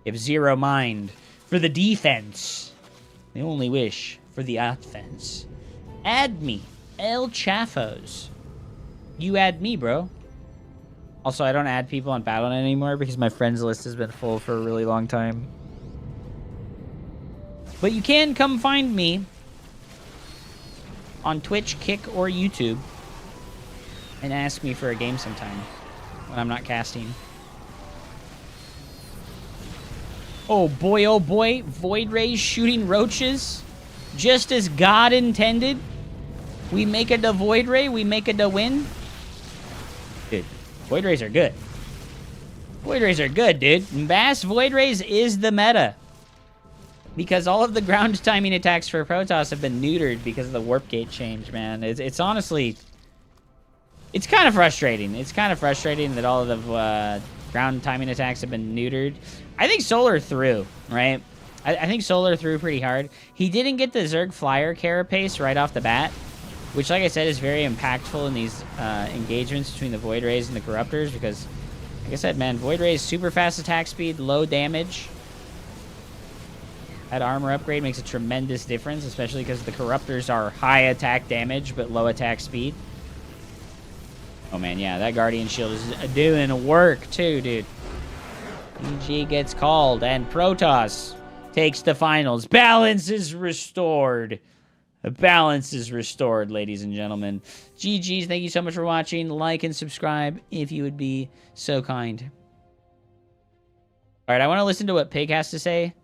If 0 mind for the defense. They only wish for the offense. Add me. El Chaffos. You add me, bro. Also, I don't add people on Battle.net anymore because my friends list has been full for a really long time. But you can come find me on Twitch, Kick, or YouTube and ask me for a game sometime when I'm not casting. Oh boy, Void Rays shooting roaches. Just as God intended. We make it a Void Ray, we make it a win. Dude. Void Rays are good. Void Rays are good, dude. Mass Void Rays is the meta. Because all of the ground timing attacks for Protoss have been neutered because of the warp gate change, man. It's honestly... It's kind of frustrating. It's kind of frustrating that all of the ground timing attacks have been neutered. I think Solar threw, right? I think Solar threw pretty hard. He didn't get the Zerg Flyer carapace right off the bat. Which, like I said, is very impactful in these engagements between the Void Rays and the Corruptors. Because, like I said, man, Void Rays, super fast attack speed, low damage. That armor upgrade makes a tremendous difference, especially because the Corruptors are high attack damage, but low attack speed. Oh man, yeah, that Guardian Shield is doing work too, dude. EG gets called, and Protoss takes the finals. Balance is restored. The balance is restored, ladies and gentlemen. GG's, thank you so much for watching. Like and subscribe if you would be so kind. All right, I want to listen to what Pig has to say.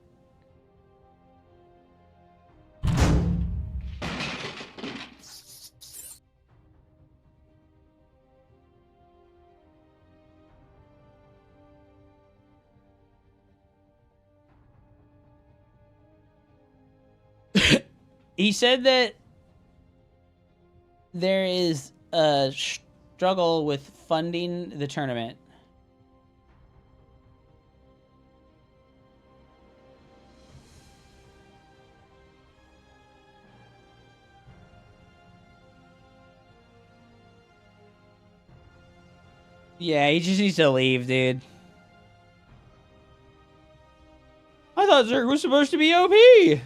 He said that there is a struggle with funding the tournament. Yeah, he just needs to leave, dude. I thought Zerg was supposed to be OP.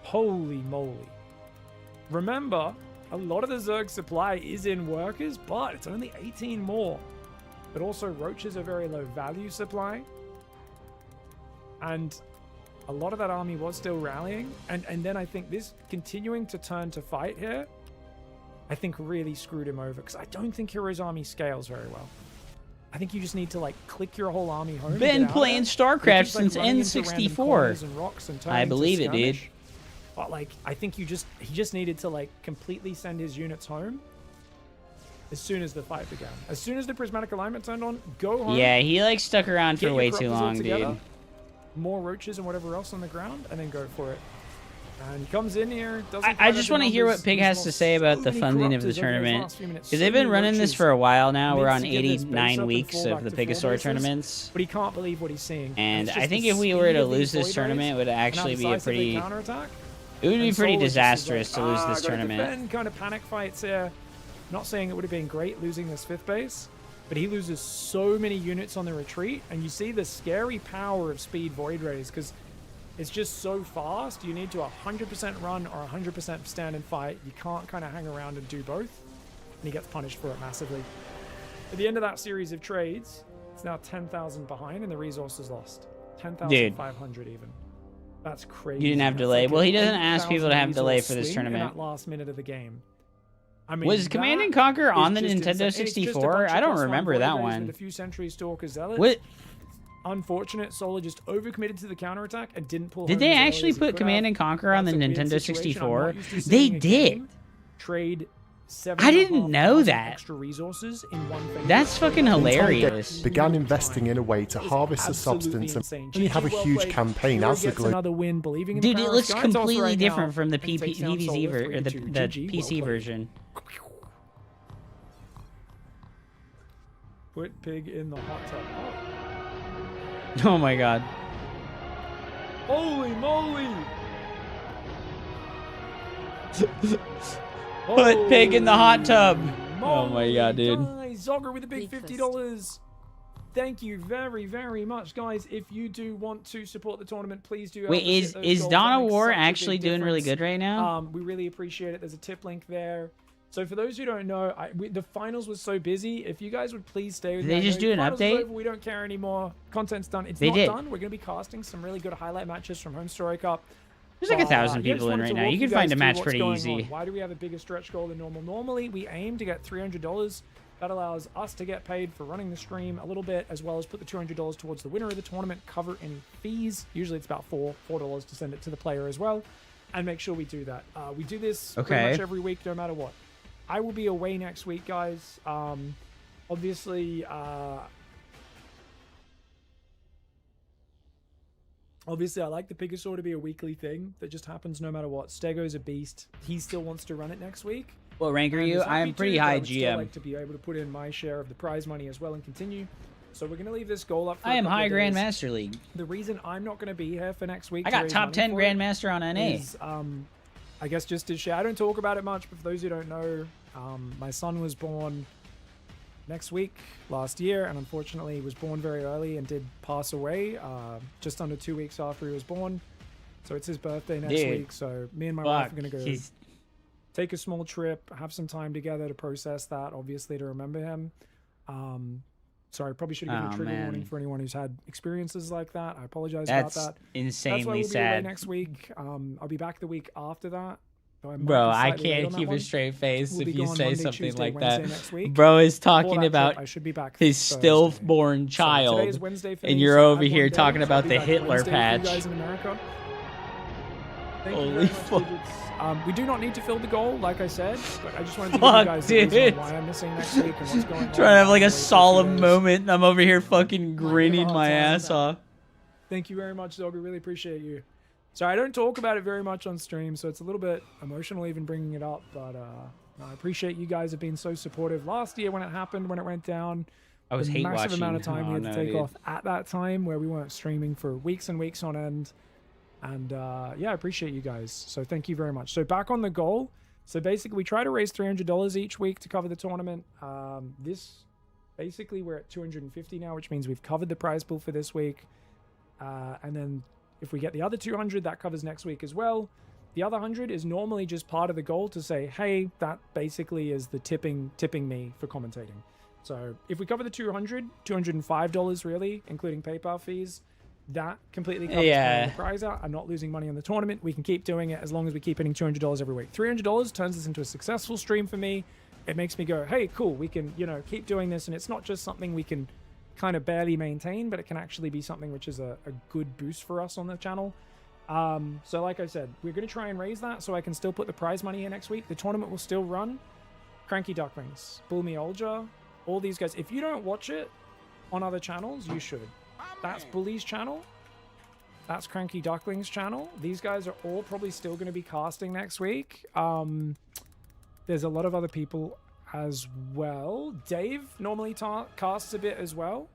Holy moly. Remember, a lot of the Zerg supply is in workers, but it's only 18 more. But also, roaches are very low value supply. And a lot of that army was still rallying. And then I think this continuing to turn to fight here, I think really screwed him over. Because I don't think Hero's army scales very well. I think you just need to like click your whole army home. Been playing Starcraft since N64. I believe it, dude. But like, I think he just needed to like completely send his units home as soon as the fight began. As soon as the prismatic alignment turned on, go home. Yeah, he like stuck around for way too long, dude. More roaches and whatever else on the ground, and then go for it. And he comes in here. I just want to hear what Pig has to say about the funding of the tournament. Because they've been running this for a while now. We're on 89 weeks of the Pegasaur tournaments. But he can't believe what he's seeing. And I think if we were to lose this tournament, it would actually be a pretty... It would be pretty disastrous to lose this tournament. Kind of panic fights here. Not saying it would have been great losing this 5th base, but he loses so many units on the retreat, and you see the scary power of speed Void Rays, because it's just so fast. You need to 100% run or 100% stand and fight. You can't kind of hang around and do both, and he gets punished for it massively. At the end of that series of trades, it's now 10,000 behind, and the resource is lost. 10,500 even. That's crazy. You didn't have delay. Well, he doesn't ask people to have delay for this tournament. In that last minute of the game. I mean, was Command and Conquer on the Nintendo 64? I don't remember that one. A few Century Stalker Zealots. What? Unfortunate, Solar just overcommitted to the counterattack and didn't pull. Did they actually put Command and Conquer on the Nintendo 64? They did. Trade I didn't know that. Extra resources in one phase. That's fucking hilarious. Began investing in a way to harvest the substance and really have a huge campaign as the global. Another win, believing in Dude, the it power looks of Sky. completely Right different now, from the and takes down PVZ Solar or the 3-2. PC well played. version. Put Pig in the hot tub. Oh my god. Holy moly! Put Pig in the hot tub. Oh my god, dude. Guys, Zogger with a big $50. Thank you very, very much, guys. If you do want to support the tournament, please do. Wait, is Dawn of War actually doing really good right now? We really appreciate it. There's a tip link there. So for those who don't know, the finals was so busy. If you guys would please stay with me. Did they just do an update? Over, we don't care anymore. Content's done. It's they not did. done. We're going to be casting some really good highlight matches from Home Story Cup. There's like 1,000 people in right now. You can find a match pretty easy. Why do we have a bigger stretch goal than normal? Normally, we aim to get $300. That allows us to get paid for running the stream a little bit, as well as put the $200 towards the winner of the tournament, cover any fees. Usually it's about $4 to send it to the player as well, and make sure we do that. We do this pretty much every week, no matter what. I will be away next week, guys. Obviously, I like the Pegasaur to be a weekly thing that just happens no matter what. Stego's a beast. He still wants to run it next week. What rank are you? I'm pretty high GM. I'd like to be able to put in my share of the prize money as well and continue. So we're going to leave this goal up for I am high Grandmaster League. The reason I'm not going to be here for next week, I got top 10 Grandmaster on NA. Is, I guess just to share, I don't talk about it much, but for those who don't know, my son was born next week last year, and unfortunately was born very early and did pass away just under 2 weeks after he was born. So it's his birthday next week. So me and my wife are going to go take a small trip, have some time together to process that, obviously to remember him. Sorry, probably should have given a trigger warning for anyone who's had experiences like that. I apologize about that. Insanely That's why we'll be sad. away next week. I'll be back the week after that. Bro, I can't keep a straight face if you say Monday, something Tuesday, like Wednesday that. next week. Bro is Before talking that about trip, I should be back his Thursday. stillborn So child, today's Wednesday for and me, you're so I over had here one day, talking so about I'll be the back Hitler Wednesday for you patch. guys in America. Thank you Holy very much, fuck. digits. We do not need to fill the goal, like I said, but I just wanted to give Fuck, you guys the reason dude. why I'm missing next week and what's going on. Trying to have like a Wait for solemn days. moment, and I'm over here fucking grinning hard my time ass with that. off. Thank you very much, dog. I really appreciate you. So I don't talk about it very much on stream, so it's a little bit emotional even bringing it up, but I appreciate you guys have been so supportive. Last year when it happened, when it went down, I was the hate massive watching. amount of time we had to take dude. off at that time where we weren't streaming for weeks and weeks on end. And yeah, I appreciate you guys. So thank you very much. So back on the goal. So basically we try to raise $300 each week to cover the tournament. Basically we're at 250 now, which means we've covered the prize pool for this week. And then if we get the other 200, that covers next week as well. The other 100 is normally just part of the goal to say, hey, that basically is the tipping me for commentating. So if we cover the 200, $205 really, including PayPal fees, that completely covers paying the prize out. I'm not losing money on the tournament. We can keep doing it as long as we keep hitting $200 every week. $300 turns this into a successful stream for me. It makes me go, hey, cool, we can, keep doing this. And it's not just something we can kind of barely maintain, but it can actually be something which is a good boost for us on the channel. So like I said, we're going to try and raise that so I can still put the prize money here next week. The tournament will still run. Cranky Ducklings, Bulmy Olja, all these guys. If you don't watch it on other channels, you should. That's Bully's channel. That's Cranky Ducklings' channel. These guys are all probably still going to be casting next week. There's a lot of other people as well. Dave normally casts a bit as well.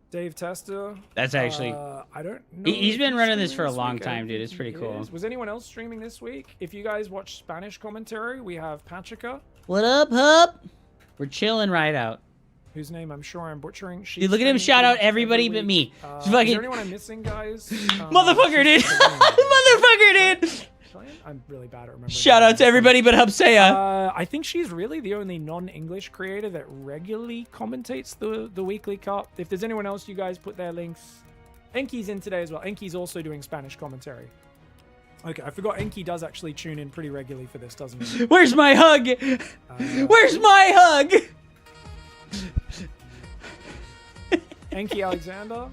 Dave Tester. That's actually... I don't know. He's been running this for a long week. time, dude. It's pretty cool. Was anyone else streaming this week? If you guys watch Spanish commentary, we have Pachica. What up, Hup? We're chilling right out. Whose name I'm sure I'm butchering. Dude, look at him shout out everybody but me. Is Fucking... there anyone I'm missing, guys? Motherfucker, dude. Motherfucker, dude. I'm really bad at remembering. Shout out to everybody but Hupseya. I think she's really the only non-English creator that regularly commentates the weekly cup. If there's anyone else, you guys put their links. Enki's in today as well. Enki's also doing Spanish commentary. Okay, I forgot Enki does actually tune in pretty regularly for this, doesn't he? Where's my hug? Where's my hug? Enki Alexander.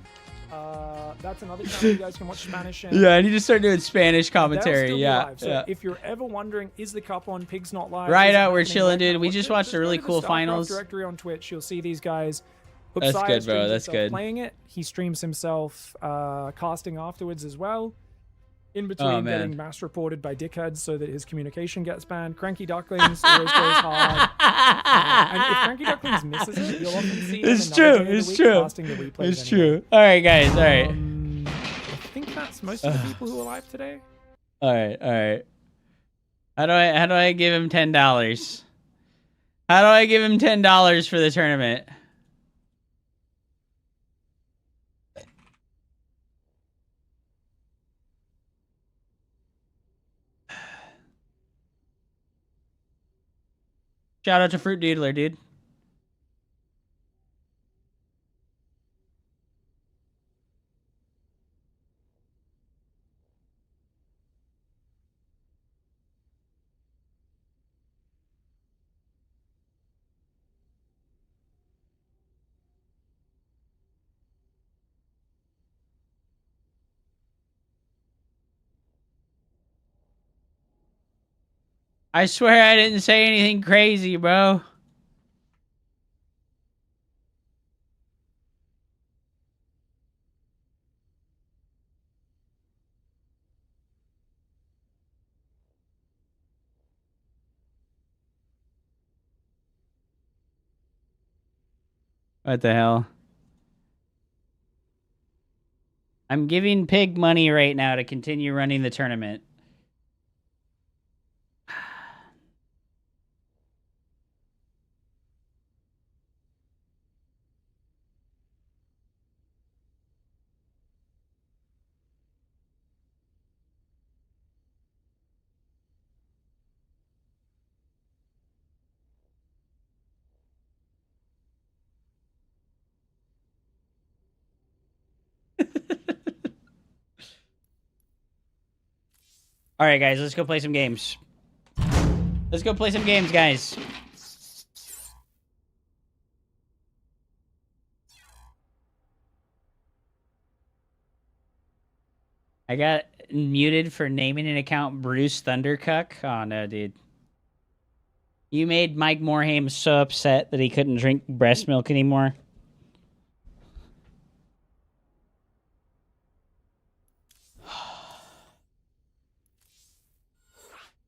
That's another channel you guys can watch Spanish in. Yeah, I need to start doing Spanish commentary. They'll still be Yeah. live. So if you're ever wondering, is the cup on? Pig's not live. Right is it out, we're happening chilling, right dude. now? We just watched a really go to cool the Starcraft finals. directory on Twitch. You'll see these guys. That's Upside good, bro. streams That's himself good. Playing it, he streams himself casting afterwards as well. In between getting mass reported by dickheads so that his communication gets banned. Cranky Ducklings always goes hard. And if Cranky Ducklings misses it, you'll often see him It's another true. day of the It's week true. casting the replays It's anyway. true. All right, guys. All right. I think that's most of the people who are live today. All right. All right. How do I give him $10? How do I give him $10 for the tournament? Shout out to Fruit Doodler, dude. I swear I didn't say anything crazy, bro. What the hell? I'm giving Pig money right now to continue running the tournament. All right, guys, let's go play some games. Let's go play some games, guys. I got muted for naming an account Bruce Thundercuck. Oh, no, dude. You made Mike Morhaime so upset that he couldn't drink breast milk anymore.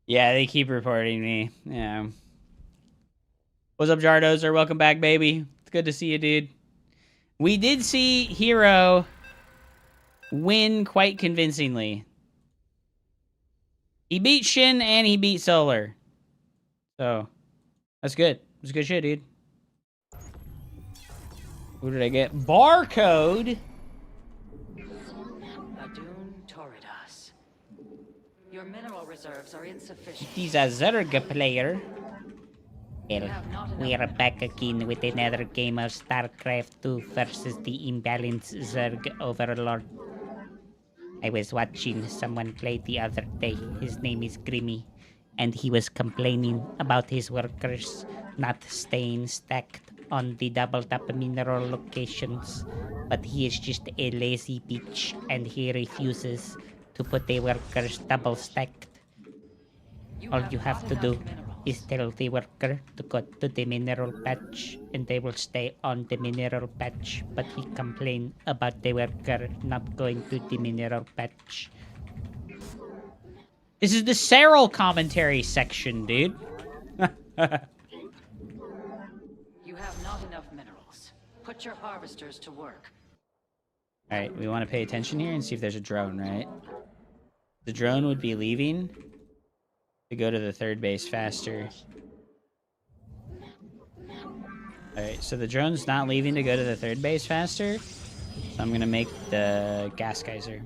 Yeah, they keep reporting me. Yeah. What's up, Jardozer? Welcome back, baby. It's good to see you, dude. We did see Hero win quite convincingly. He beat Shin and he beat Solar. So, that's good. That's good shit, dude. Who did I get? Barcode? Adun Toridas. Your mineral reserves are insufficient. He's a Zerg player. You Well, have not we enough are back again with another game of Starcraft 2 versus the imbalanced Zerg Overlord. I was watching someone play the other day. His name is Grimmy. And he was complaining about his workers not staying stacked on the double tap mineral locations. But he is just a lazy bitch and he refuses to put the workers double stacked. All you have to do is tell the worker to go to the mineral patch and they will stay on the mineral patch. But he complained about the worker not going to the mineral patch. This is the Cyril commentary section, dude. You have not enough minerals. Put your harvesters to work. Alright, we want to pay attention here and see if there's a drone, right? The drone would be leaving to go to the third base faster. Alright, so the drone's not leaving to go to the third base faster. So I'm gonna make the gas geyser.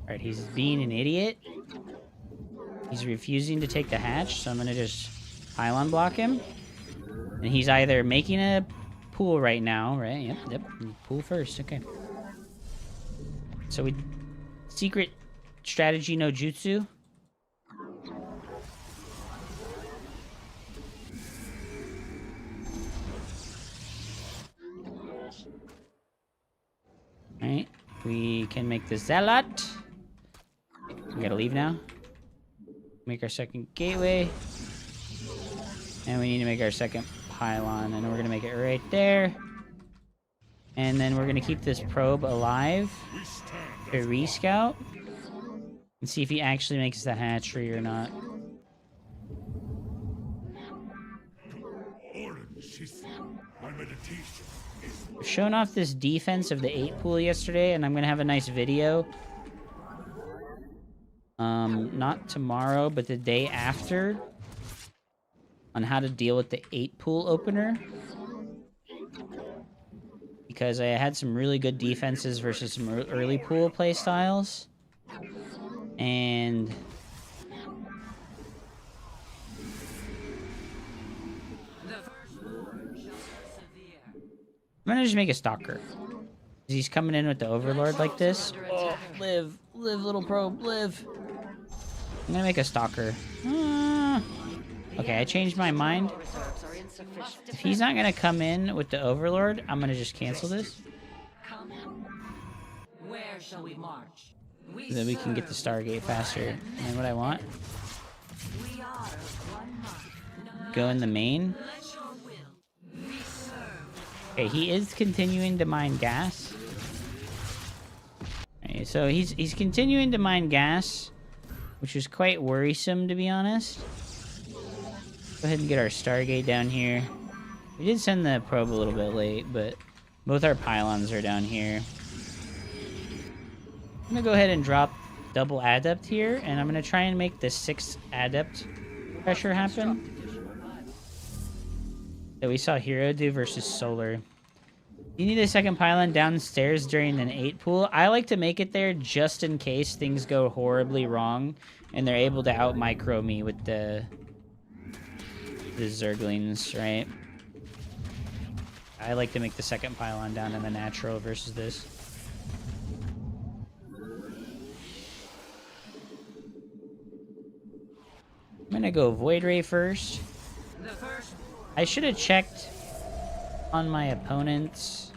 Alright, he's being an idiot. He's refusing to take the hatch, so I'm gonna just pylon block him. And he's either making a pool right now, right? Yep. Pool first, okay. So we... Secret strategy no jutsu. Alright, we can make the zealot. We gotta leave now. Make our second gateway. And we need to make our second pylon. And we're gonna make it right there. And then we're gonna keep this probe alive to rescout. And see if he actually makes the hatchery or not. We've shown off this defense of the 8 pool yesterday, and I'm gonna have a nice video. Not tomorrow, but the day after, on how to deal with the 8 pool opener. Because I had some really good defenses versus some early pool playstyles. And I'm gonna just make a stalker. He's coming in with the overlord like this. Oh, live, little probe, live. I'm gonna make a stalker. Okay, I changed my mind. If he's not gonna come in with the overlord, I'm gonna just cancel this. Where shall we march? So that we can get the Stargate faster. And what I want? We are one Go in the main. Okay, he is continuing to mine gas. Okay, so he's continuing to mine gas, which is quite worrisome, to be honest. Go ahead and get our Stargate down here. We did send the probe a little bit late, but both our pylons are down here. I'm gonna go ahead and drop double adept here, and I'm gonna try and make the 6th adept pressure happen that we saw Hero do versus Solar. You need a second pylon downstairs during an 8 pool. I like to make it there just in case things go horribly wrong and they're able to out micro me with the Zerglings, right? I like to make the second pylon down in the natural versus this. gonna go Void Ray first. The first I should have checked on my opponent's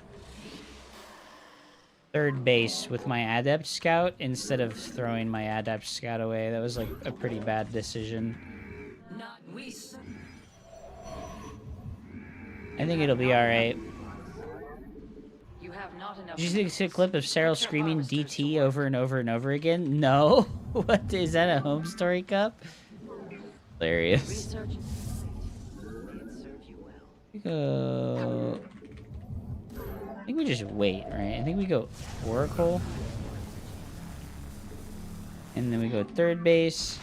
third base with my Adept Scout instead of throwing my Adept Scout away. That was like a pretty bad decision. not we. I think it'll be alright. You have not enough. Did you see a clip of Cyril screaming DT over and over and over again? No? What? Is that a home story cup? Hilarious. Research. It serve you well. We go... I think we just wait, right? I think we go Oracle. And then we go third base.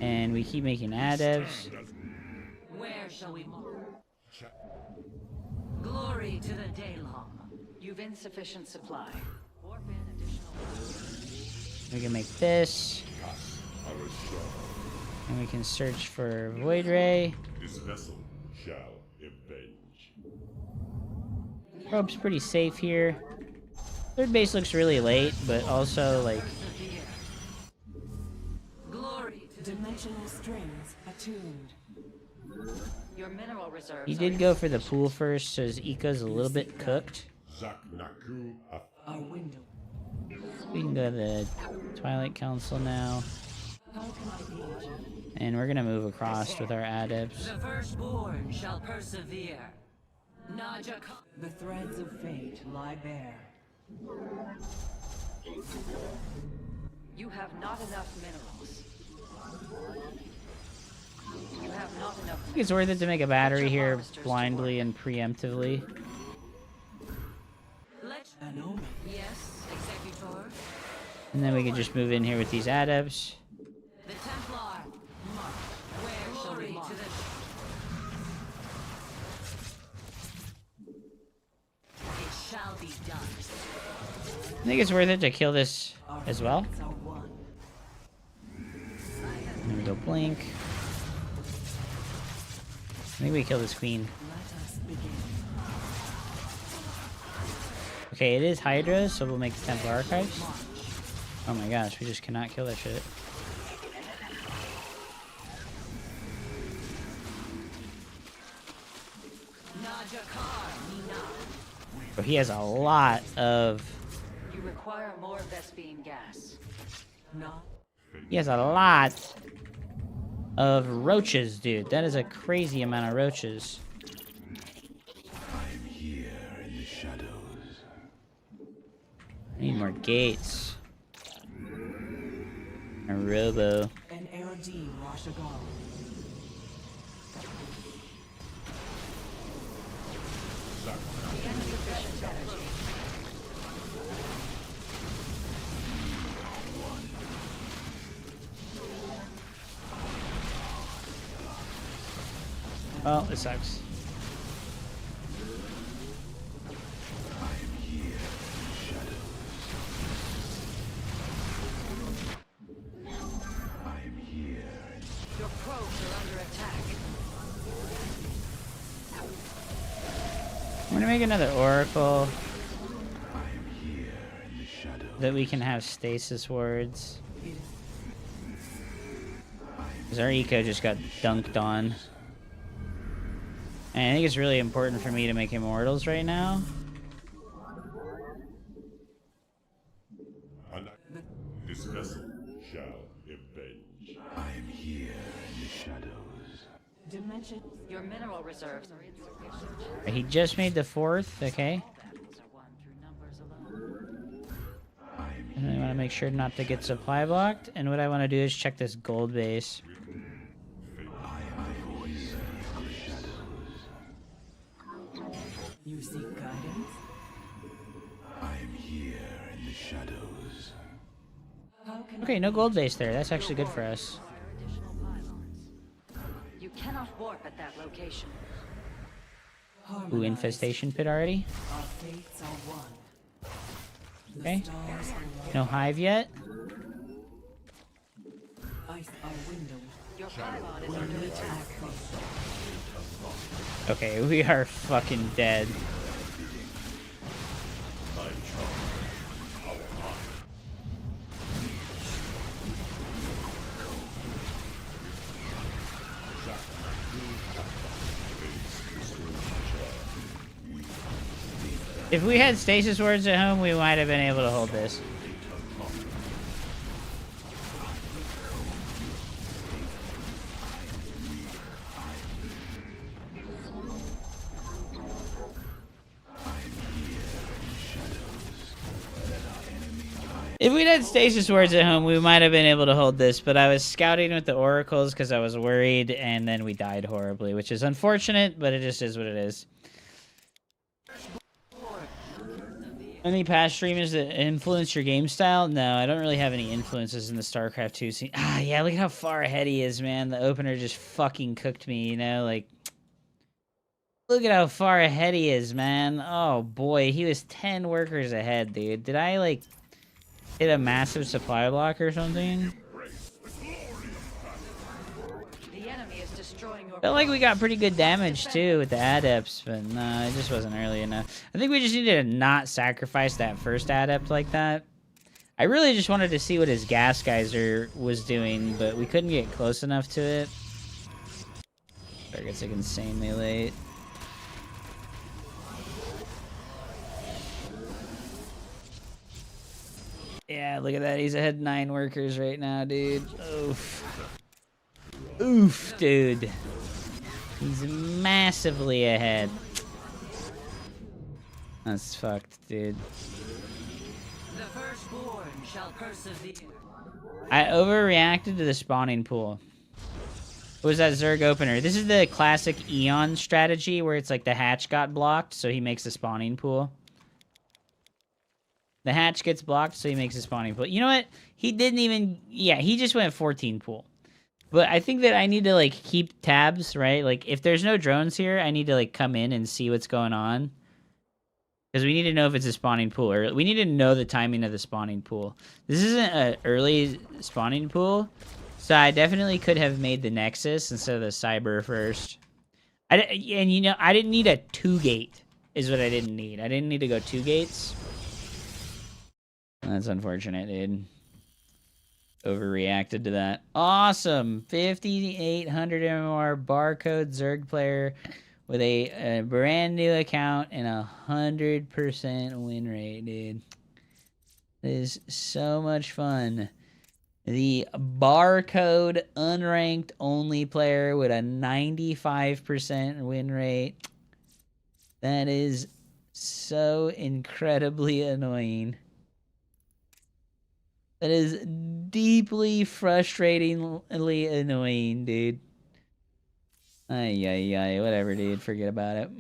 And we keep making adepts. Where shall we mark? Glory to the Daylong. You've insufficient supply. Warp in additional. We can make this. And we can search for Void Ray. This vessel shall avenge. Probe's pretty safe here. Third base looks really late, but also like Glory to Dimensional strings attuned. your mineral reserves. he did go for the pool first, so his eco's a little bit cooked. Zak Naku Our window. We can go to the Twilight Council now. How can I aid you? And we're gonna move across with our adepts. The firstborn shall persevere. Naja. The threads of fate lie bare. You have not enough minerals. You have not enough. I think it's worth it to make a battery here blindly and preemptively. An omen. Yes, Executor. And then we can just move in here with these adepts. The Templar. Mark. Where shall we mark? It shall be done. I think it's worth it to kill this Our as well. fates are one. And then we go blink. I think we kill this queen. Let us begin. Okay, it is Hydra, so we'll make the Templar Archives. Oh my gosh, we just cannot kill that shit. But he has a lot of... You require more Vespine gas. Not He has a lot of roaches, dude. That is a crazy amount of roaches. I'm here in the shadows. I need more gates. A robo. an Eridine Rashagal. Well, it sucks. I'm here. Your probes are under attack. I'm gonna make another Oracle I'm here in the shadows. that we can have stasis wards. Because our eco just got dunked on. And I think it's really important for me to make immortals right now. This vessel shall avenge. I'm here in the shadows. Dimension. Your mineral reserves are insufficient. He just made the fourth, okay. All battles are won through numbers alone. And I want to make sure not to get supply blocked. And what I want to do is check this gold base. You seek guidance? I'm here in the shadows. How can Okay, no gold base there. That's actually good for us. Additional pylons. You cannot warp at that location. Ooh, infestation pit already. Our fates are one. The Okay. stars are one. No hive yet. Ice our window. Your pylon is We under need to attack. act first. Okay, we are fucking dead. If we had stasis wards at home, we might have been able to hold this. If we'd had stasis wards at home, we might have been able to hold this, but I was scouting with the oracles because I was worried, and then we died horribly, which is unfortunate, but it just is what it is. Any past streamers that influence your game style? No, I don't really have any influences in the Starcraft 2 scene. Ah, yeah, look how far ahead he is, man. The opener just fucking cooked me, you know? Like, look at how far ahead he is, man. Oh, boy, he was 10 workers ahead, dude. Did I, like, hit a massive supply block or something? The enemy is destroying your Felt like we got pretty good damage too with the adepts, but no, it just wasn't early enough. I think we just needed to not sacrifice that first adept like that. I really just wanted to see what his gas geyser was doing, but we couldn't get close enough to it. It gets like insanely late. Yeah, look at that. He's ahead 9 workers right now, dude. Oof. Oof, dude. He's massively ahead. That's fucked, dude. The firstborn shall persevere. I overreacted to the spawning pool. What was that Zerg opener? This is the classic Eon strategy where it's like the hatch got blocked, so he makes the spawning pool. The hatch gets blocked, so he makes a spawning pool. You know what? He didn't even... Yeah, he just went 14 pool. But I think that I need to, like, keep tabs, right? Like, if there's no drones here, I need to, like, come in and see what's going on. Because we need to know if it's a spawning pool. Or we need to know the timing of the spawning pool. This isn't an early spawning pool. So I definitely could have made the Nexus instead of the Cyber first. And, you know, I didn't need a 2-gate is what I didn't need. I didn't need to go 2 gates. That's unfortunate, dude. Overreacted to that. Awesome. 5,800 MMR barcode Zerg player with a brand new account and 100% win rate, dude. It is so much fun. The barcode unranked only player with a 95% win rate. That is so incredibly annoying. That is deeply frustratingly annoying, dude. Ay, ay, ay. Whatever, dude. Forget about it.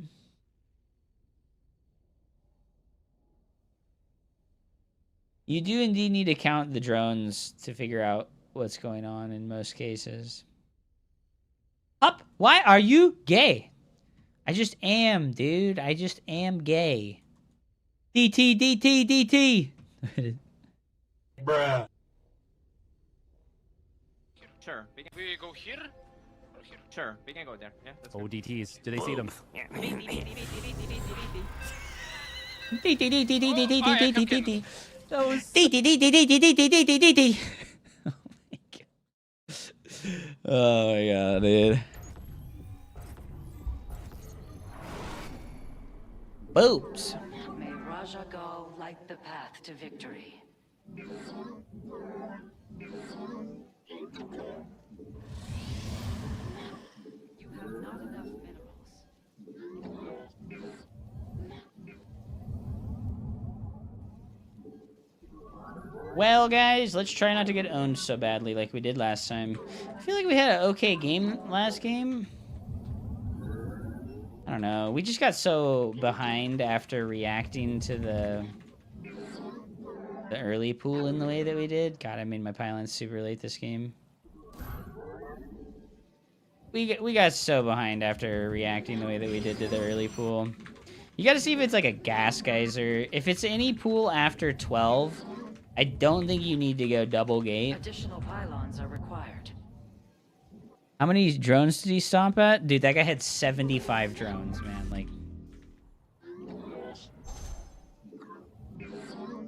You do indeed need to count the drones to figure out what's going on in most cases. Up! Why are you gay? I just am, dude. I just am gay. DT, DT, DT! Bruh. Sure. We go here? Or here? Sure. We can go there. Yeah. That's Oh, DTs. Do they see them? Yeah. That was... Oh my god, dude. Boobs. May Rajagal light the path to victory. You have not enough minerals. Well, guys, let's try not to get owned so badly like we did last time. I feel like we had an okay game last game. I don't know. We just got so behind after reacting to the early pool in the way that we did. God, I made my pylons super late this game. We got so behind after reacting the way that we did to the early pool. You gotta see if it's like a gas geyser. If it's any pool after 12, I don't think you need to go double gate. Additional pylons are required. How many drones did he stomp at? Dude, that guy had 75 drones, man. Like,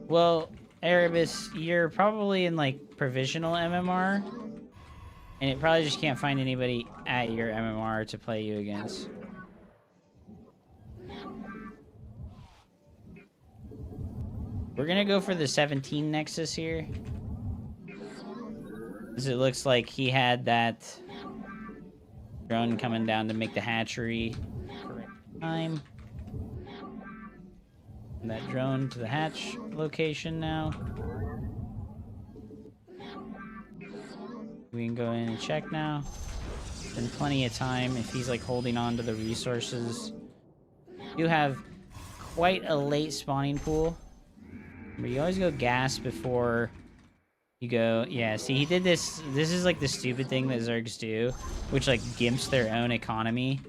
well, Erebus, you're probably in like provisional MMR, and it probably just can't find anybody at your MMR to play you against. We're gonna go for the 17 Nexus here. Because it looks like he had that drone coming down to make the hatchery correct time. And that drone to the hatch location now. We can go in and check now. Been plenty of time if he's like holding on to the resources. You have quite a late spawning pool. But you always go gas before you go. Yeah, see, he did this. This is like the stupid thing that Zergs do, which like gimps their own economy.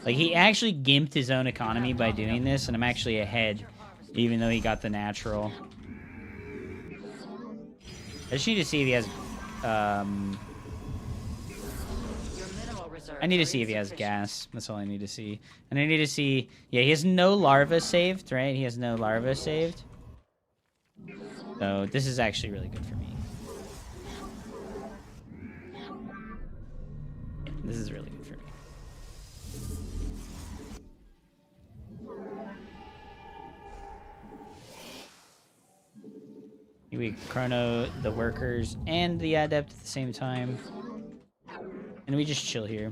Like he actually gimped his own economy by doing this, and I'm actually ahead, even though he got the natural. I just need to see if he has. I need to see if he has gas. That's all I need to see. And I need to see... Yeah, he has no larva saved, right? He has no larva saved. So this is actually really good for me. Yeah, this is really good for me. We chrono the workers and the adept at the same time. And we just chill here.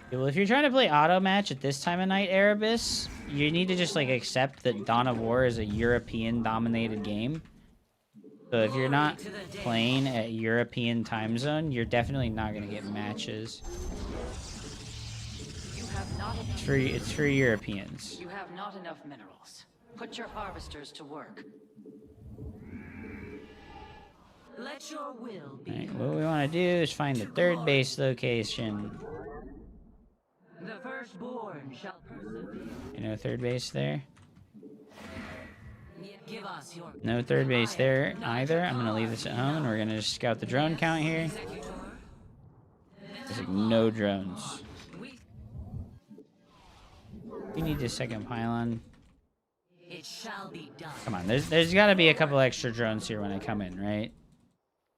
Yeah, well, if you're trying to play auto match at this time of night, Erebus, you need to just like accept that Dawn of War is a European-dominated game. So if you're not playing at European time zone, you're definitely not gonna get matches. It's for Europeans. You have not enough minerals. Put your harvesters to work. Let your will be. Alright, what we want to do is find the third base location. The firstborn shall persevere. You know, third base there. Give us your No third base there either. I'm gonna leave this at home, and we're gonna just scout the drone count here. There's like no drones. We need the second pylon. It shall be done. Come on, there's got to be a couple extra drones here when I come in, right?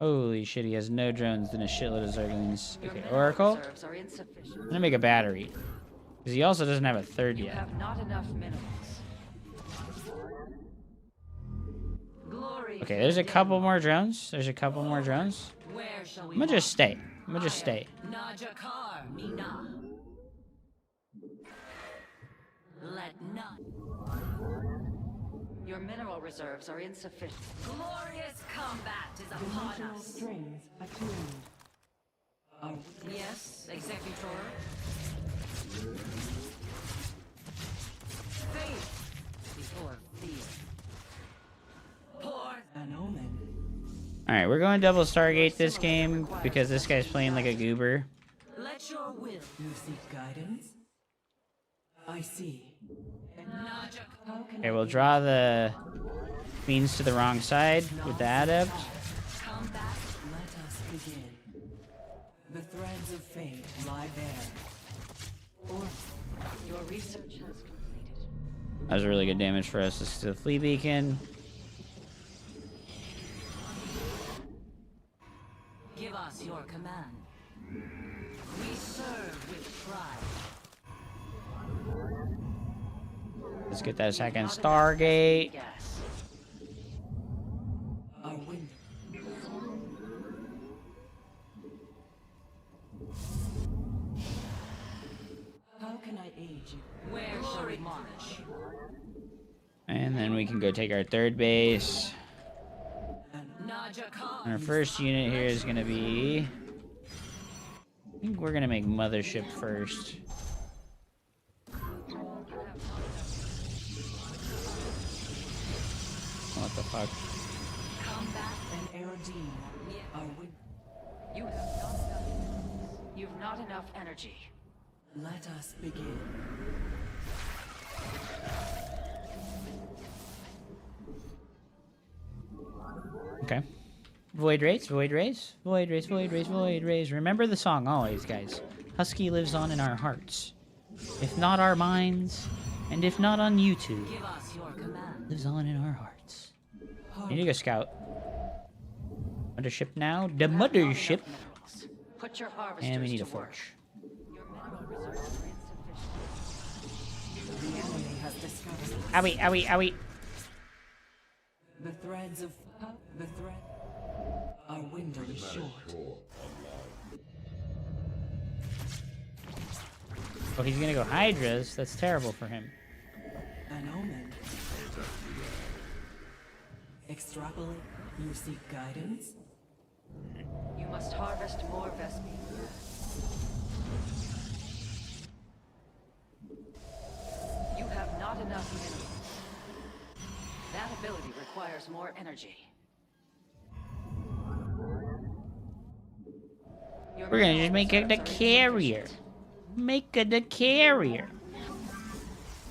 Holy shit, he has no drones and a shitload of Zerglings. Okay, Oracle. I'm gonna make a battery. Because he also doesn't have a third yet. You have not enough minerals. Glory. Okay, there's a couple more drones. There's a couple more drones. Where shall we I'm gonna just stay. I'm gonna just stay. Najakar, Mina. Let none. Your mineral reserves are insufficient. Glorious combat is upon Dimensional us. strings attuned. Yes, Executor. Faith before fear. Pour An omen. Alright, we're going double Stargate this game because this guy's playing like a goober. Let your will. You seek guidance? I see. How can Okay, we'll draw the queens to the wrong side with the adept. combat? Let us begin. The threads of fate lie there. Or Your research has completed. That was really good damage for us. This is the flea beacon. Give us your command. We serve with pride. Let's get that second Stargate. Yes. a wind. How can I aid you? Where shall we march? And then we can go take our third base. Najakar. And our first unit here is going to be... I think we're going to make Mothership first. What the fuck? Combat. An Erodine. A wind. You've not enough energy. Let us begin. Okay. Void Race, Void Race, Void Race, Void Race, Void Race. Remember the song always, guys. Husky lives on in our hearts. If not our minds, and if not on YouTube, Give us your command. lives on in our hearts. You need to go scout. Mothership now. The Mothership. Put your harvesters And we need to a work. forge. Your mineral reserves are insufficient. The enemy has discovered Owie, owie, owie. the thread our window is short. Oh, he's gonna go Hydras. That's terrible for him. An omen. Extrapolate. You seek guidance. You must harvest more Vespi. You have not enough minerals. That ability requires more energy. Your We're gonna just mineral make it the reserves are carrier. insufficient. Make it the carrier.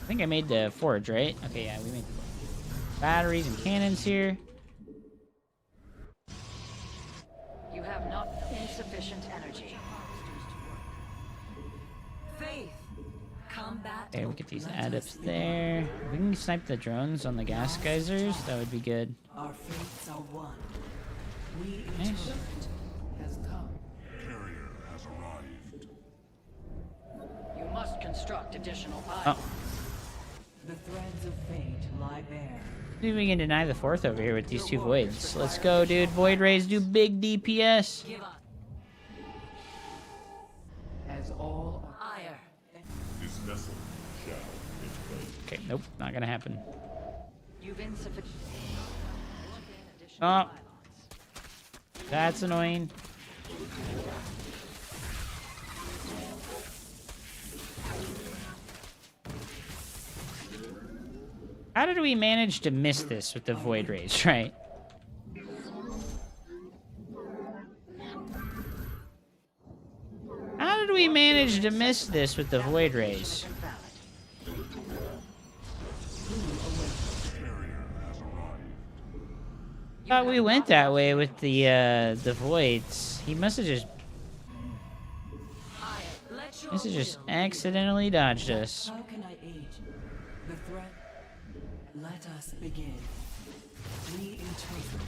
I think I made the forge, right? Okay, yeah, we made the forge. Batteries and cannons here. You have not insufficient energy. Faith. Combat. Okay, we get these adepts there. If we can snipe the drones on the gas geysers, that would be good. Our fates are one. We Nice. interpret has come. Carrier has arrived. You must construct additional Oh, pylons. The threads of fate lie bare. maybe we can deny the fourth over here with these two voids. Let's go, dude. Void rays do big DPS. Give up. As all Ire. This vessel shall inflate. Okay, nope, not gonna happen. You've insufficient. Oh, that's annoying. How did we manage to miss this with the void rays, right? How did we manage to miss this with the void rays? Thought we went that way with the voids. He must have just accidentally dodged us. How can I aid you? The threat. Let us begin. We interpret.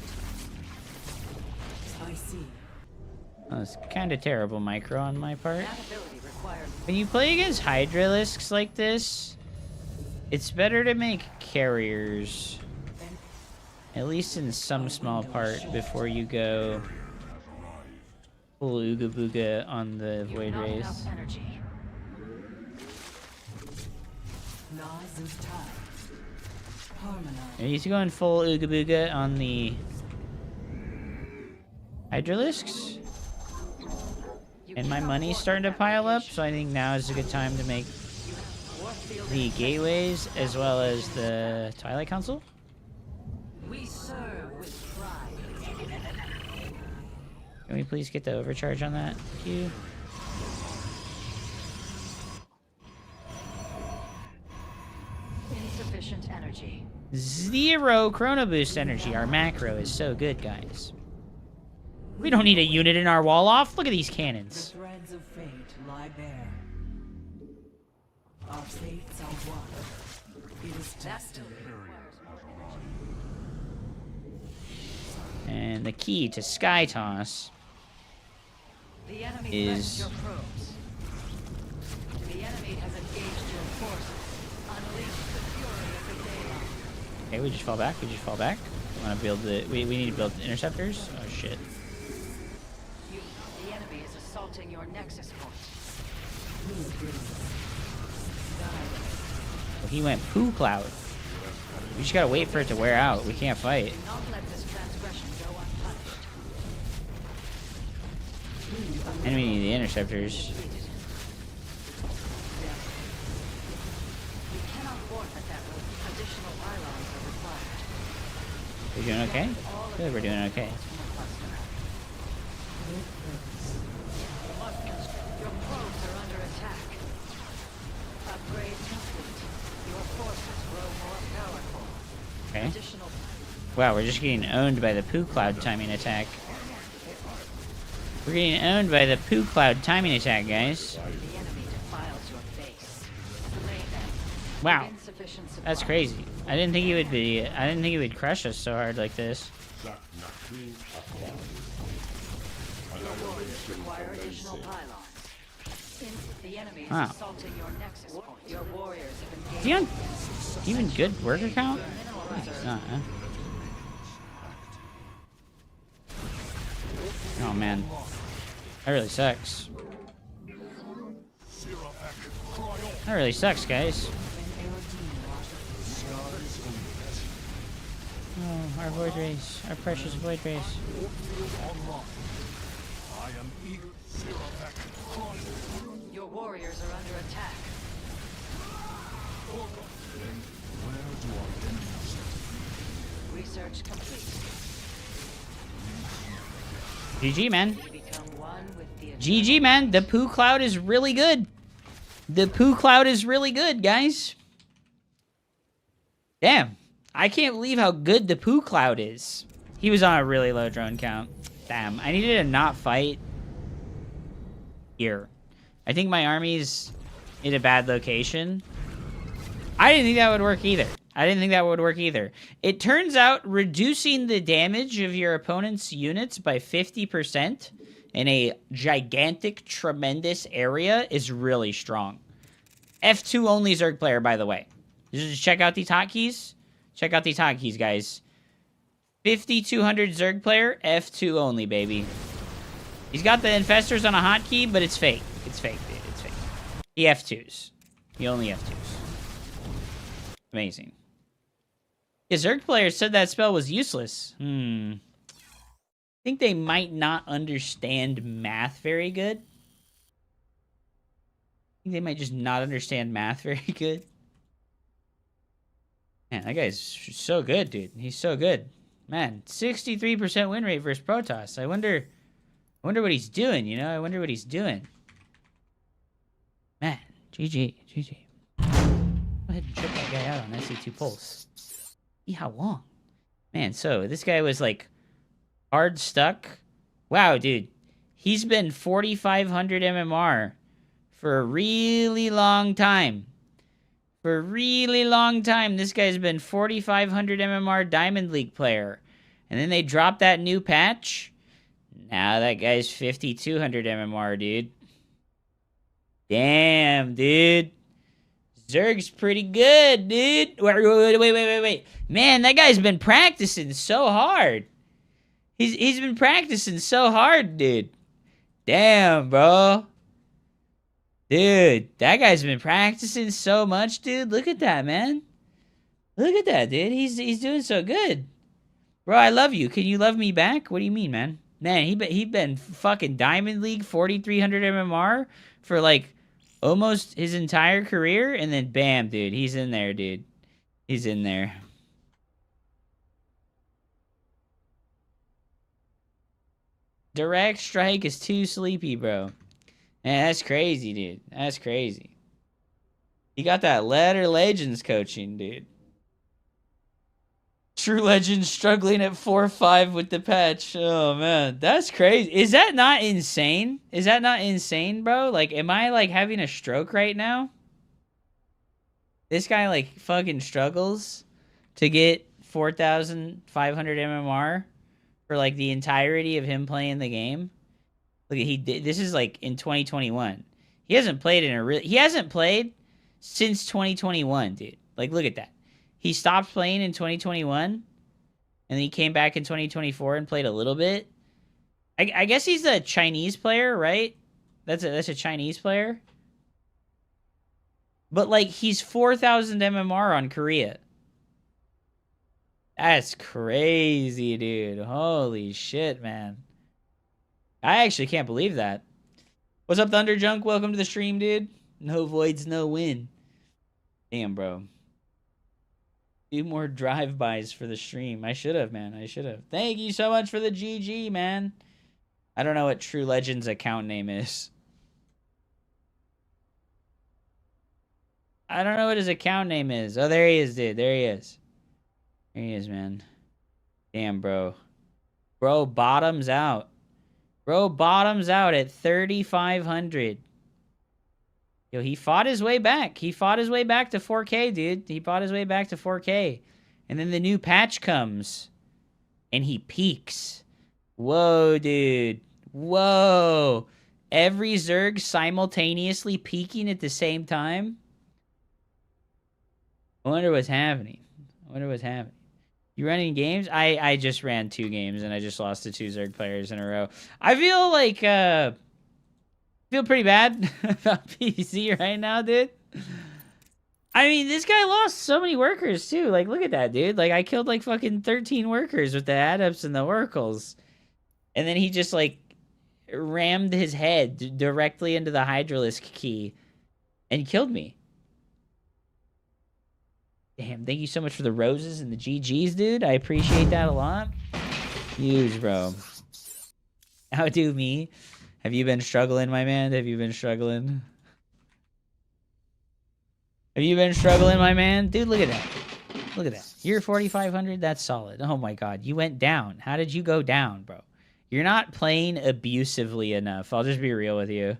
I see. That's kind of terrible micro on my part. That ability requires When you play against Hydralisks like this, it's better to make carriers. At least in some small part before you go full Ooga Booga on the Void not Rays. enough energy. Nas is tied. Harmonize. I need to go in full Ooga Booga on the Hydralisks. You And my cannot money's walk starting to that pile up, location. so I think now is a good time to make Warfield the is gateways as well as the Twilight Council. We serve with pride. Can we please get the overcharge on that queue? Insufficient energy. 0 chrono boost energy. Our macro is so good, guys. We don't need a unit in our wall off. Look at these The cannons. threads of fate lie bare. Our fates are one. It is destined. And the key to Sky Toss. The enemy Is- threatens your probes. The enemy has engaged your forces. Unleash the fury of the daylight. Okay, we just fall back. We just fall back. We want to build the. We need to build interceptors. Oh shit. The enemy is assaulting your nexus point. Well, he went poo cloud. We just gotta wait for it to wear out. We can't fight. Do not let this transgression go unpunished. And we need the interceptors. You cannot forfeit that road. Additional pylons are required. We doing okay? I feel like we're doing okay. Your probes are under attack. Upgrade complete. Your forces grow more powerful. Okay. Additional Wow, we're just getting owned by the poo cloud timing attack. We're getting owned by the poo cloud timing attack, guys. the enemy defiles your base. Slay them. Wow, Insufficient supply. that's crazy. I didn't think he would be. I didn't think he would crush us so hard like this. Your warriors require additional pylons. The enemy is Wow. assaulting your nexus point. Your warriors have Is he engaged. on even good worker count? He's not, huh? Oh man, that really sucks. That really sucks, guys. Oh, our void race, our precious void race. Your warriors are under attack. Research complete. GG, man. We become one with the GG, man. The poo cloud is really good. The poo cloud is really good, guys. Damn. I can't believe how good the poo cloud is. He was on a really low drone count. Damn. I needed to not fight here. I think my army's in a bad location. I didn't think that would work either. I didn't think that would work either. It turns out reducing the damage of your opponent's units by 50% in a gigantic, tremendous area is really strong. F2 only Zerg player, by the way. Just check out these hotkeys. Check out these hotkeys, guys. 5200 Zerg player, F2 only, baby. He's got the infestors on a hotkey, but it's fake. It's fake, dude. It's fake. He F2s. He only F2s. Amazing. Yeah, Zerg player said that spell was useless. I think they might not understand math very good. I think they might just not understand math very good. Man, that guy's so good, dude. He's so good. Man, 63% win rate versus Protoss. I wonder what he's doing, you know? I wonder what he's doing. Man, GG. GG. Go ahead and check that guy out on SC2 Pulse. See how long? Man, so this guy was like hard stuck. Wow, dude. He's been 4,500 MMR for a really long time. For a really long time, this guy's been 4,500 MMR Diamond League player. And then they dropped that new patch. Now that guy's 5,200 MMR, dude. Damn, dude. Zerg's pretty good, dude. Wait. Man, that guy's been practicing so hard. He's been practicing so hard, dude. Damn, bro. Dude, that guy's been practicing so much, dude. Look at that, man. Look at that, dude. He's doing so good. Bro, I love you. Can you love me back? What do you mean, man? Man, he been fucking Diamond League 4,300 MMR for like almost his entire career, and then bam, dude, he's in there, dude. He's in there. Direct strike is too sleepy, bro. Man, that's crazy, dude. That's crazy. He got that Letter Legends coaching, dude. True Legends struggling at 4-5 with the patch. Oh, man. That's crazy. Is that not insane? Is that not insane, bro? Like, am I, like, having a stroke right now? This guy, like, fucking struggles to get 4,500 MMR for, like, the entirety of him playing the game. Look, he did. This is, like, in 2021. He hasn't played in a real... He hasn't played since 2021, dude. Like, look at that. He stopped playing in 2021, and then he came back in 2024 and played a little bit. I guess he's a Chinese player, right? That's a Chinese player. But, like, he's 4,000 MMR on Korea. That's crazy, dude. Holy shit, man. I actually can't believe that. What's up, Thunderjunk? Welcome to the stream, dude. No voids, no win. Damn, bro. Do more drive-bys for the stream. I should have, man. I should have. Thank you so much for the GG, man. I don't know what True Legends account name is. I don't know what his account name is. Oh, there he is, dude. There he is. There he is, man. Damn, bro. Bro bottoms out. Bro bottoms out at 3,500. Yo, he fought his way back. He fought his way back to 4K, dude. He fought his way back to 4K. And then the new patch comes. And he peaks. Whoa, dude. Whoa. every Zerg simultaneously peeking at the same time? I wonder what's happening. I wonder what's happening. You running games? I just ran 2 games and I just lost to 2 Zerg players in a row. I feel like feel pretty bad about PC right now, dude. I mean, this guy lost so many workers too. Like, look at that, dude. Like, I killed like fucking 13 workers with the adepts and the oracles. And then he just like rammed his head directly into the Hydralisk key and killed me. Damn, thank you so much for the roses and the GGs, dude. I appreciate that a lot. Huge, bro. Outdo me. Have you been struggling, my man? Have you been struggling? Have you been struggling, my man? Dude, look at that. Look at that. You're 4,500? That's solid. Oh my god, you went down. How did you go down, bro? You're not playing abusively enough. I'll just be real with you.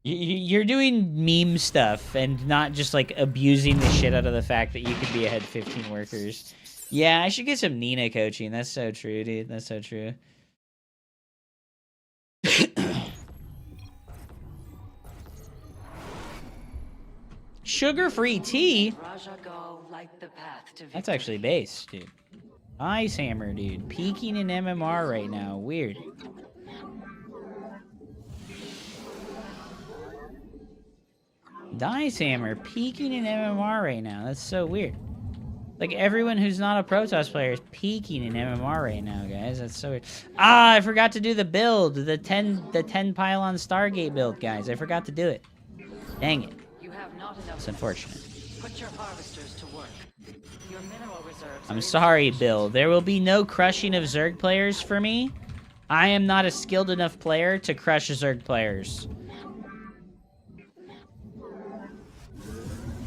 You're doing meme stuff and not just, like, abusing the shit out of the fact that you could be ahead 15 workers. Yeah, I should get some Nina coaching. That's so true, dude. That's so true. Sugar-free tea? That's actually base, dude. Ice Hammer, dude. Peaking in MMR right now. Weird. Dice Hammer peaking in MMR right now. That's so weird. Like, everyone who's not a Protoss player is peaking in MMR right now, guys. That's so weird. Ah, I forgot to do the build. The 10 pylon Stargate build, guys. I forgot to do it. Dang it. It's unfortunate. Put your harvesters to work. Your mineral reserves. I'm sorry, Bill. There will be no crushing of Zerg players for me. I am not a skilled enough player to crush Zerg players.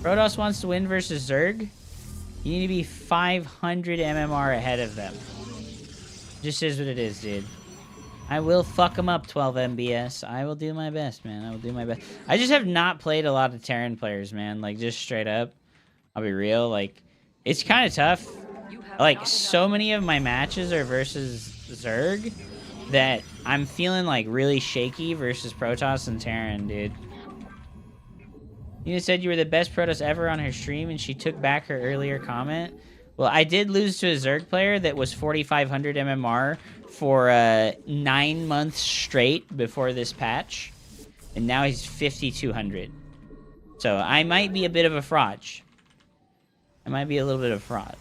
Protoss wants to win versus Zerg. You need to be 500 MMR ahead of them. Just is what it is, dude. I will fuck them up, 12 MBS. I will do my best, man. I will do my best. I just have not played a lot of Terran players, man. Like, just straight up. I'll be real. Like, it's kind of tough. Like, so many of my matches are versus Zerg that I'm feeling, like, really shaky versus Protoss and Terran, dude. You said you were the best Protoss ever on her stream, and she took back her earlier comment. Well, I did lose to a Zerg player that was 4,500 MMR for 9 months straight before this patch, and now he's 5,200. So I might be a bit of a fraud. I might be a little bit of fraud.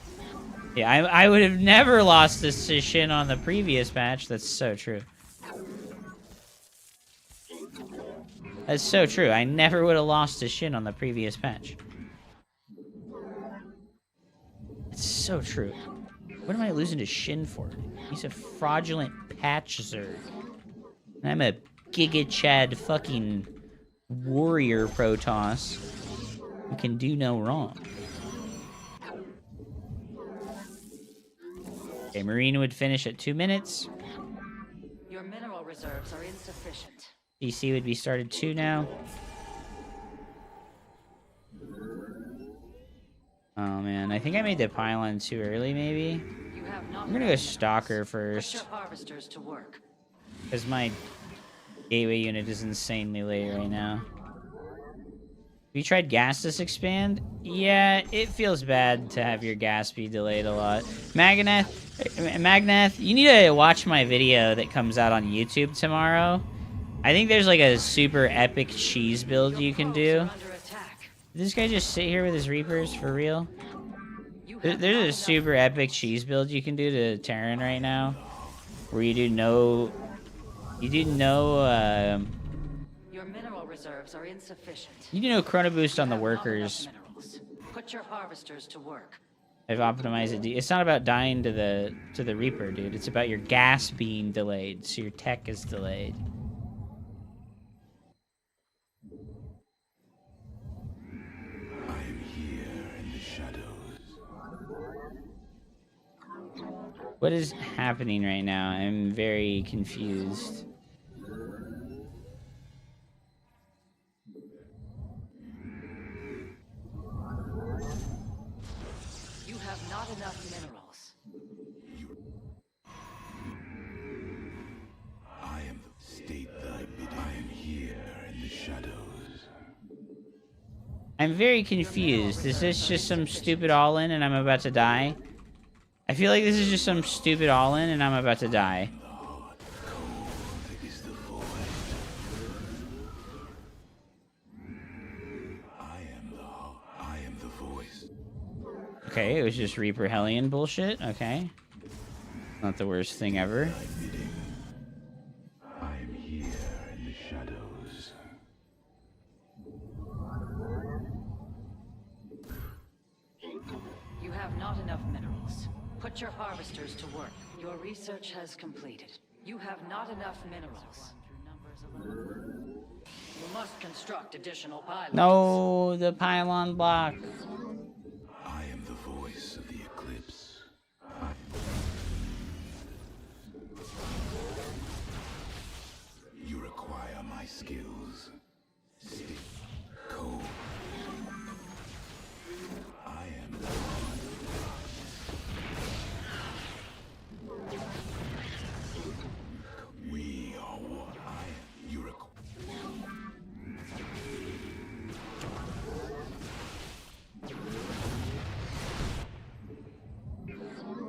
Yeah, I would have never lost this to Shin on the previous patch. That's so true. That's so true. I never would have lost to Shin on the previous patch. It's so true. What am I losing to Shin for? He's a fraudulent patch Zerg. I'm a Giga Chad fucking warrior Protoss who can do no wrong. Okay, Marine would finish at 2 minutes. Your mineral reserves are insufficient. DC would be started 2 now. Oh man, I think I made the pylon too early, maybe. I'm gonna go Stalker first. Because my gateway unit is insanely late right now. Have you tried Gastus Expand? Yeah, it feels bad to have your gas be delayed a lot. Magnath, you need to watch my video that comes out on YouTube tomorrow. I think there's like a super epic cheese build you can do. Did this guy just sit here with his Reapers for real? There's a super epic cheese build you can do to Terran right now, where you do no. Your mineral reserves are insufficient. You do no chrono boost on the workers. Put your harvesters to work. I've optimized it. It's not about dying to the Reaper, dude. It's about your gas being delayed, so your tech is delayed. What is happening right now? I'm very confused. You have not enough minerals. I am the state thy bidding. I I'm very confused. Is this just some stupid all-in and I'm about to die? I feel like this is just some stupid all-in and I'm about to die. Okay, it was just Reaper Hellion bullshit. Okay. Not the worst thing ever. I am here in the shadows. You have not enough minerals. Put your harvesters to work. Your research has completed. You have not enough minerals. You must construct additional pylons. No, the pylon block. I am the voice of the eclipse. You require my skills. Stick, cold. I am the We are what I am. You require.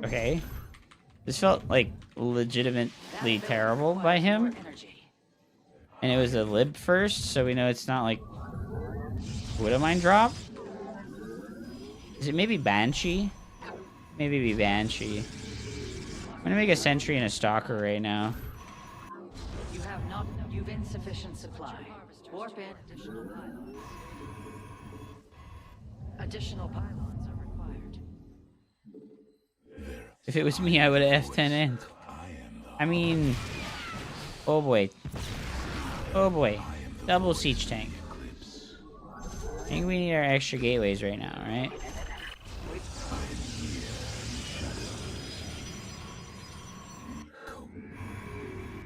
Okay. This felt like legitimately terrible by him. And it was a lib first, so we know it's not like Widowmine drop. Is it maybe Banshee? Maybe be Banshee. I'm gonna make a sentry and a stalker right now. You have not. You've insufficient supply. Warp in additional pylons. Additional pylons are required. If it was me, I would have F10 in. I mean, oh boy. Oh boy. Double siege tank. I think we need our extra gateways right now, right?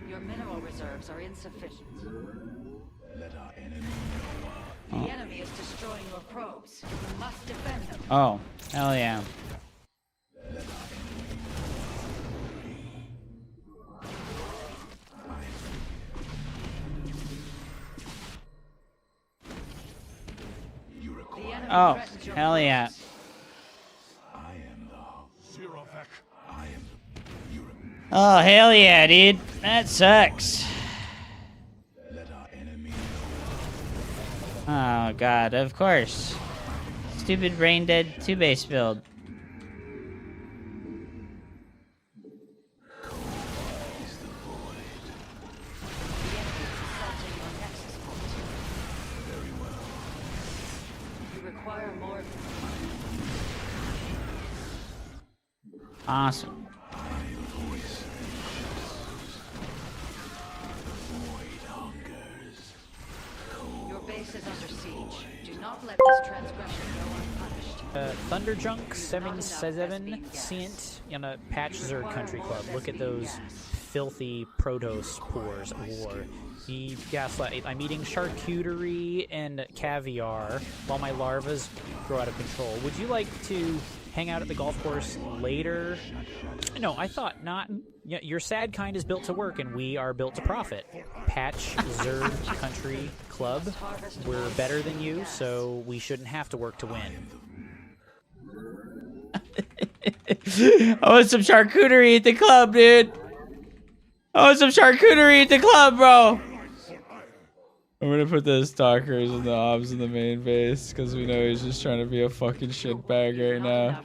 Your mineral reserves are insufficient. Let our enemy know. The enemy is destroying your probes. You must defend them. Oh, hell yeah. Oh, hell yeah. Oh, hell yeah, dude. That sucks. Oh, God, of course. Stupid brain dead 2-base build. Awesome. Your base is under siege. Do not let this transgression go unpunished. Thunderjunk 777 Sient in a Patch Zerg Country Club. Look at those filthy protospores of war. The gaslight. I'm eating charcuterie and caviar while my larvas grow out of control. Would you like to hang out at the golf course later? No, I thought not. Your sad kind is built to work, and we are built to profit. Patch Zerg Country Club. We're better than you, so we shouldn't have to work to win. I want some charcuterie at the club, dude. I want some charcuterie at the club, bro. I'm gonna put the stalkers and the obs in the main base because we know he's just trying to be a fucking shitbag right now.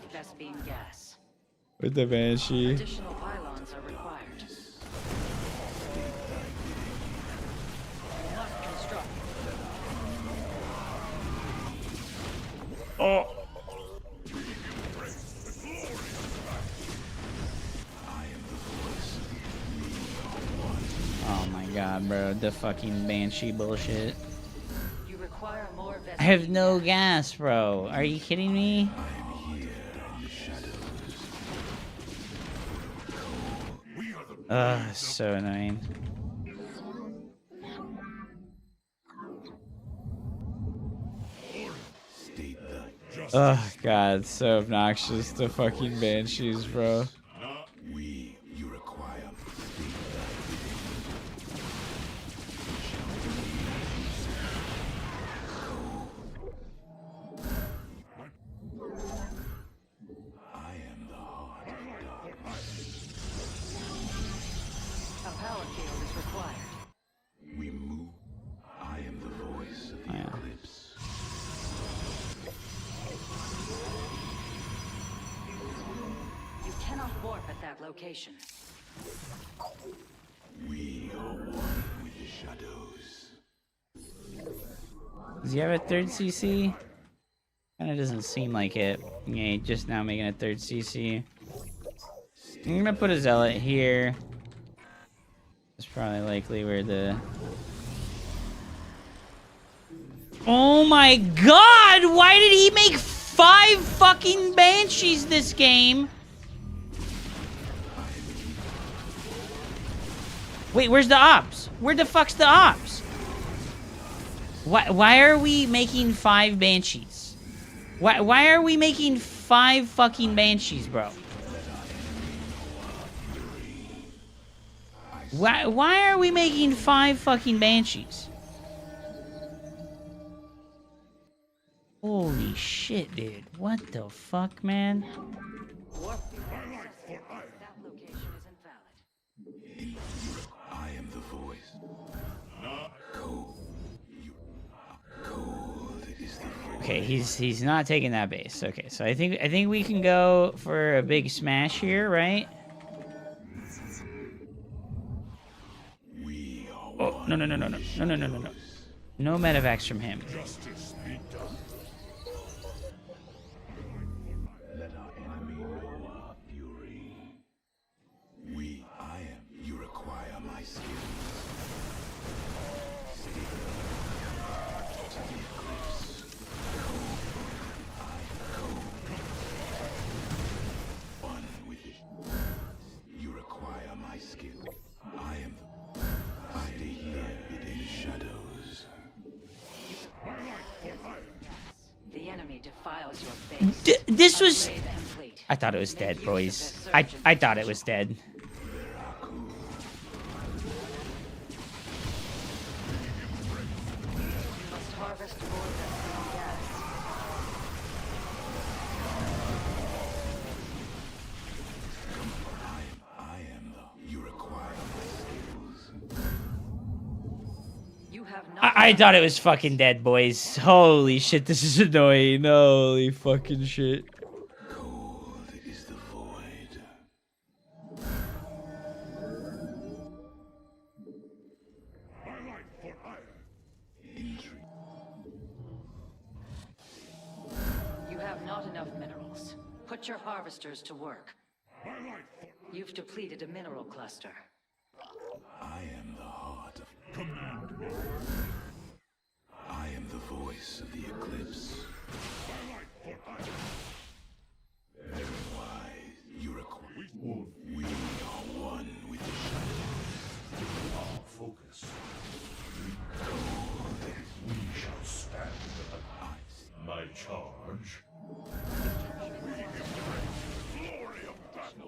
With the Banshee. Additional pylons are required. You must construct. Oh. Oh my god, bro. The fucking Banshee bullshit. You require more I have no gas, bro. Are you kidding me? Ugh, so annoying. Oh god, so obnoxious, the fucking Banshees, bro. location. We are one with the shadows. Does he have a third CC? Kinda doesn't seem like it. Yeah, just now making a third CC. I'm gonna put a zealot here. That's probably likely where the... Oh my god! Why did he make 5 fucking banshees this game? Wait, where's the ops? Where the fuck's the ops? Why are we making 5 banshees? Why are we making 5 fucking banshees, bro? Why are we making 5 fucking banshees? Holy shit, dude. What the fuck, man? That location is invalid. I am the voice. Cold is the voice. Okay, he's not taking that base. Okay, so I think we can go for a big smash here, right? Oh, no. No medevacs from him. Justice be done. Let our enemy know our fury. I am. You require my skills. To the eclipse. Cold. One with it. You require my skill. I am. I stay here within the shadows. The enemy defiles your base. This was... Upgrade complete. I thought it was dead, boys. I thought it was dead. You must harvest more than gas. I am the. You require my skills. You have not. I thought it was fucking dead, boys. Holy shit, this is annoying. Holy fucking shit. Cold is the void. Intrigue. You have not enough minerals. Put your harvesters to work. You've depleted a mineral cluster. I am the heart of command. I am the voice of the eclipse. Very wise. You require. We are one with the shadows. Our focus. We shall stand alive. My charge.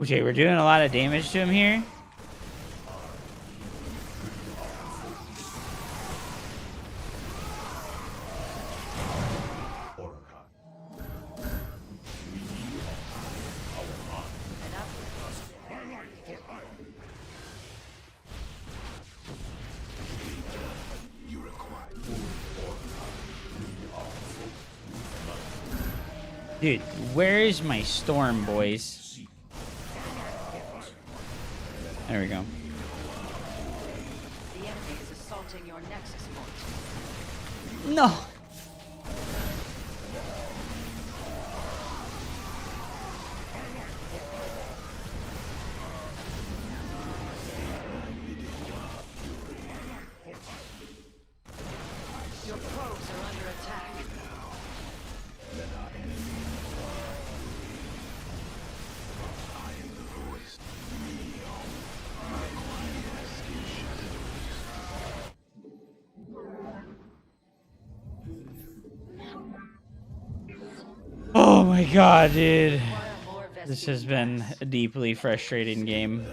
Okay, we're doing a lot of damage to him here. Dude, where is my storm, boys? There we go. The enemy is assaulting your nexus point. No. Your probes are under attack. Oh my god, dude. This has been a deeply frustrating game.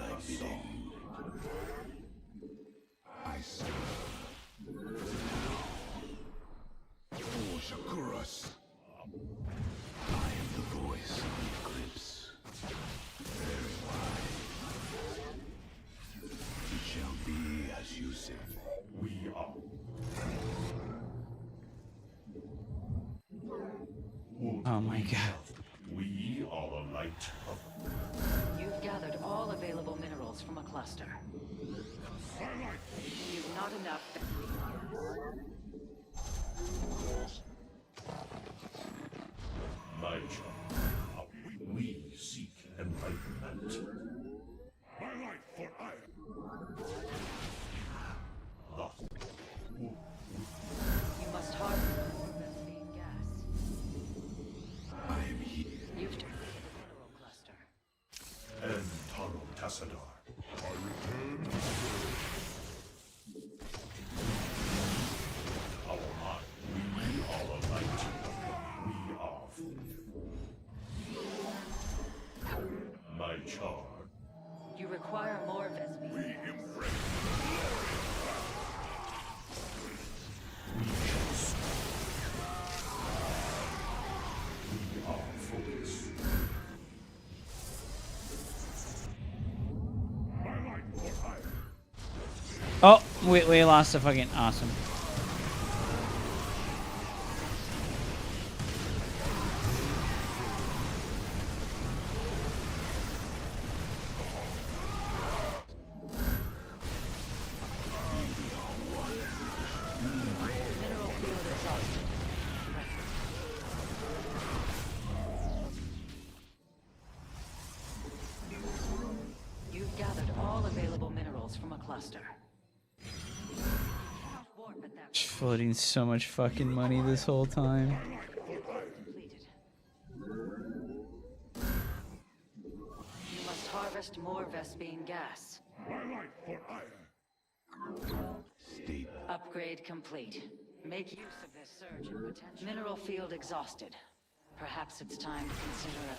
Oh my god. We are the light of. You've gathered all available minerals from a cluster. You've not enough. My job. We seek enlightenment. My life for iron. You must harvest being gas. I am here. You've turned the mineral cluster. And Taro Tassadar. I return to our mind. We are alike. We are food. My charge. You require more Vespi. We embrace we shall we are focused. Oh, we lost a fucking awesome. You've gathered all available minerals from a cluster. Just floating so much fucking money this whole time. Completed. You must harvest more Vespine gas. Upgrade complete. Make use of this surge in potential. Mineral field exhausted. Perhaps it's time to consider a...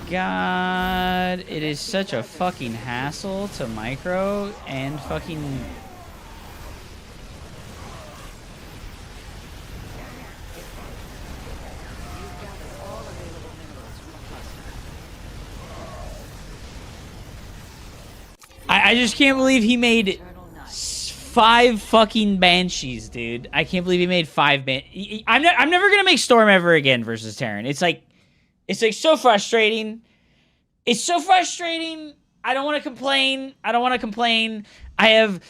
God, it is such a fucking hassle to micro and fucking... I just can't believe he made 5 fucking Banshees, dude. I can't believe he made 5 I'm never gonna make Storm ever again versus Terran. It's like so frustrating. It's so frustrating. I don't want to complain. I have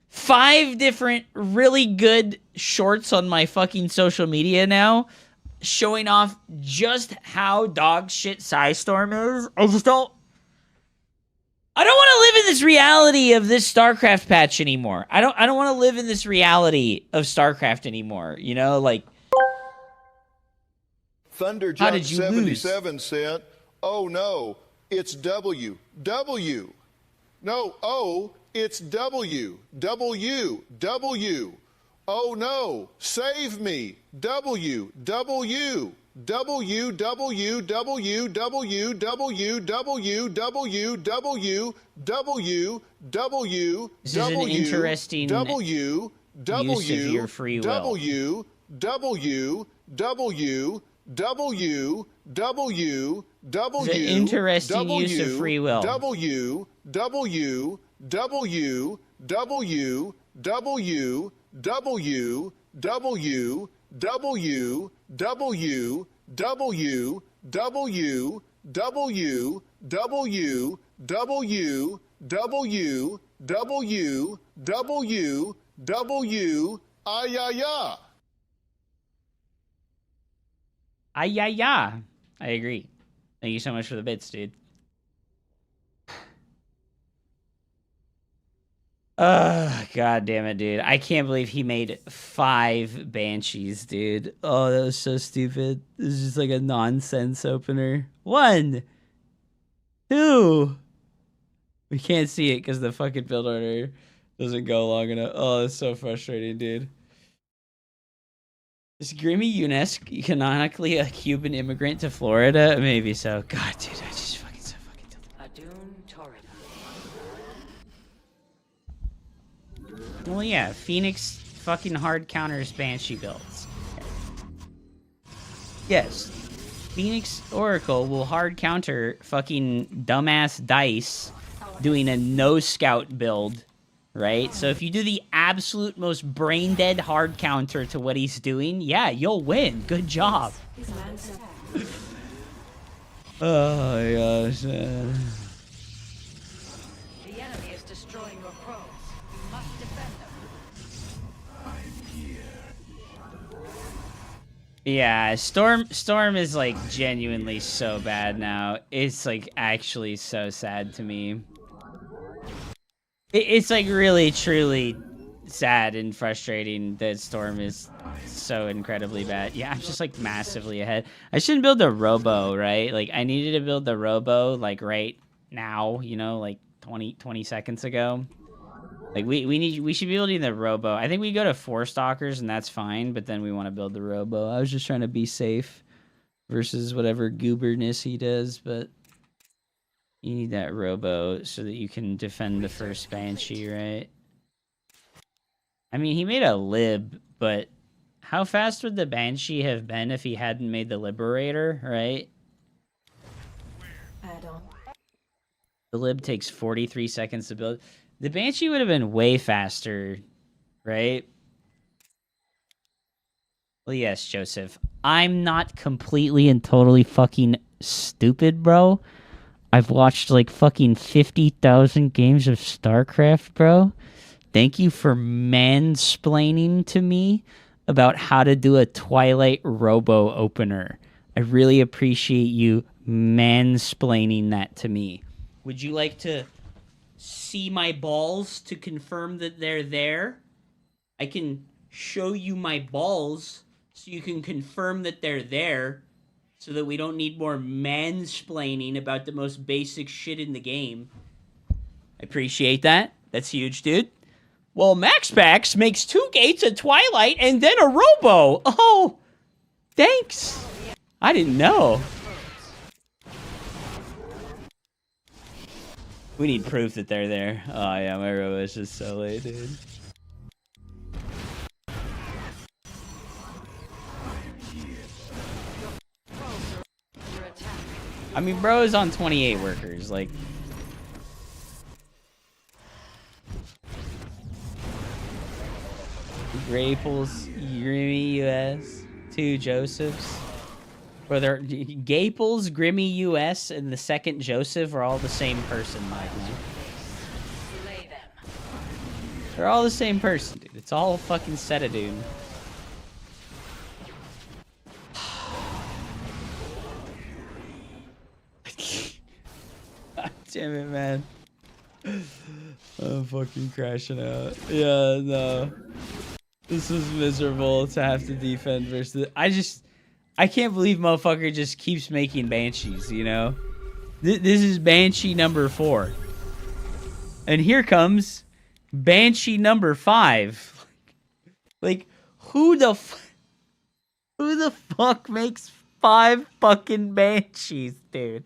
5 different really good shorts on my fucking social media now showing off just how dog shit Psystorm is. I don't want to live in this reality of this Starcraft patch anymore. I don't want to live in this reality of Starcraft anymore. You know, like... Thunderjump 77 said, "Oh no, it's W. W. No, O, it's W. W. W. Oh no, save me. W. W. W. W. W. W. W. W. W. W. W. W. This is an interesting W. W. use of your free will. W. W. W. W, W, W, it's an interesting use of free will. W, W, W, W, W, W, W, W, W, W, W, W, W, W, W, W, W, W, ayaya. Ayaya. I agree. Thank you so much for the bits, dude. God damn it, dude. I can't believe he made 5 Banshees, dude. Oh, that was so stupid. This is just like a nonsense opener. 1, 2. We can't see it because the fucking build order doesn't go long enough. Oh, that's so frustrating, dude. Is Grimmy UNESCO canonically a Cuban immigrant to Florida? Maybe so. God, dude, I just fucking so fucking tilted. Adun Torida. Well, yeah, Phoenix fucking hard counters Banshee builds. Yes. Phoenix Oracle will hard counter fucking dumbass Dice doing a no scout build, right? So if you do the absolute most brain dead hard counter to what he's doing, yeah, you'll win. Good job. Oh my gosh, man. The enemy is destroying your pros. You must defend them. Yeah, Storm is like genuinely so bad now. It's like actually so sad to me. It's like really truly sad and frustrating that Storm is so incredibly bad. Yeah, I'm just like massively ahead. I shouldn't build a Robo, right? Like I needed to build the Robo like right now, you know, like 20 seconds ago. Like we should be building the Robo. I think we go to 4 Stalkers and that's fine, but then we want to build the Robo. I was just trying to be safe versus whatever gooberness he does, but you need that Robo so that you can defend the first Banshee, right? I mean, he made a Lib, but how fast would the Banshee have been if he hadn't made the Liberator, right? The Lib takes 43 seconds to build. The Banshee would have been way faster, right? Well, yes, Joseph. I'm not completely and totally fucking stupid, bro. I've watched like fucking 50,000 games of Starcraft, bro. Thank you for mansplaining to me about how to do a Twilight Robo opener. I really appreciate you mansplaining that to me. Would you like to see my balls to confirm that they're there? I can show you my balls so you can confirm that they're there so that we don't need more mansplaining about the most basic shit in the game. I appreciate that. That's huge, dude. Well, MaxPax makes 2 gates, a Twilight, and then a Robo. Oh, thanks. I didn't know. We need proof that they're there. Oh, yeah, my Robo is just so late, dude. I mean, bro is on 28 workers, like... Graples, Grimmy US, 2 Josephs. Or they're Gaples, Grimmy US, and the second Joseph are all the same person, Michael. They're all the same person, dude. It's all fucking Setadoon. God damn it, man. I'm fucking crashing out. Yeah, no. This is miserable to have to defend versus... I can't believe motherfucker just keeps making Banshees, you know? This is Banshee number 4. And here comes Banshee number 5. Like, who the fuck makes 5 fucking Banshees, dude?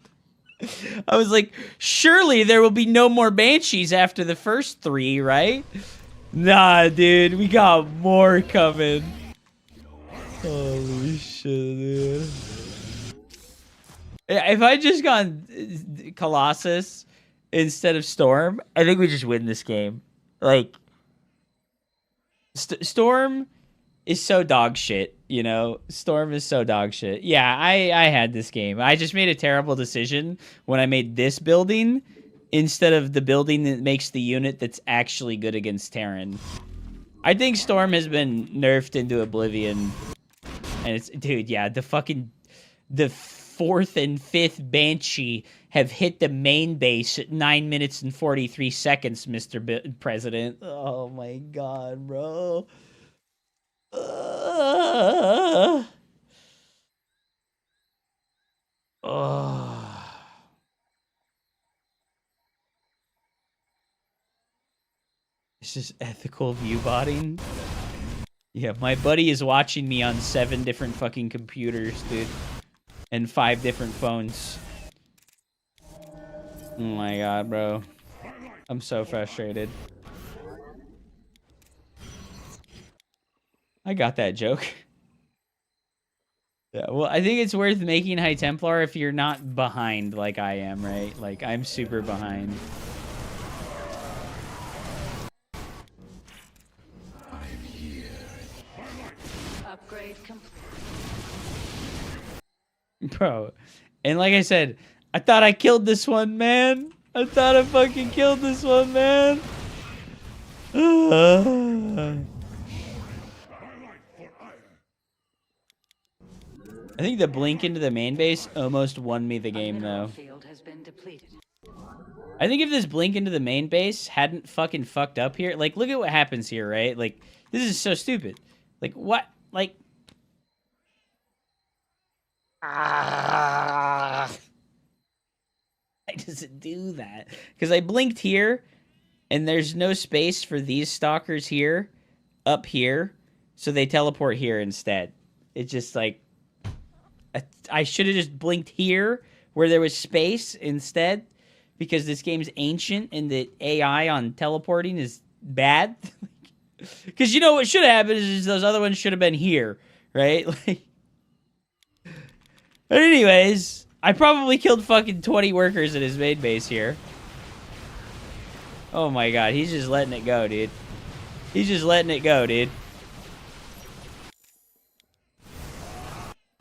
I was like, surely there will be no more Banshees after the first 3, right? Nah, dude, we got more coming. Holy shit, dude. If I just gone Colossus instead of Storm, I think we just win this game. Like, Storm is so dog shit, you know? Storm is so dog shit. Yeah, I had this game. I just made a terrible decision when I made this building instead of the building that makes the unit that's actually good against Terran. I think Storm has been nerfed into oblivion. And it's, dude, yeah, the 4th and 5th Banshee have hit the main base at 9 minutes and 43 seconds, Mr. President. Oh my god, bro. It's just ethical view botting. Yeah, my buddy is watching me on 7 different fucking computers, dude. And 5 different phones. Oh my god, bro. I'm so frustrated. I got that joke. Yeah, well, I think it's worth making High Templar if you're not behind like I am, right? Like, I'm super behind. I'm here. Upgrade complete. Bro. And like I said, I thought I killed this one, man. I thought I fucking killed this one, man. I think the blink into the main base almost won me the game, though. Field has been depleted. I think if this blink into the main base hadn't fucking fucked up here, like, look at what happens here, right? Like, this is so stupid. Like, what? Like... Why does it do that? Because I blinked here, and there's no space for these stalkers here, up here, so they teleport here instead. It's just like... I should have just blinked here, where there was space instead, because this game's ancient, and the AI on teleporting is bad. Because you know what should have happened is those other ones should have been here, right? Like... But anyways, I probably killed fucking 20 workers at his main base here. Oh my god, he's just letting it go, dude. He's just letting it go, dude.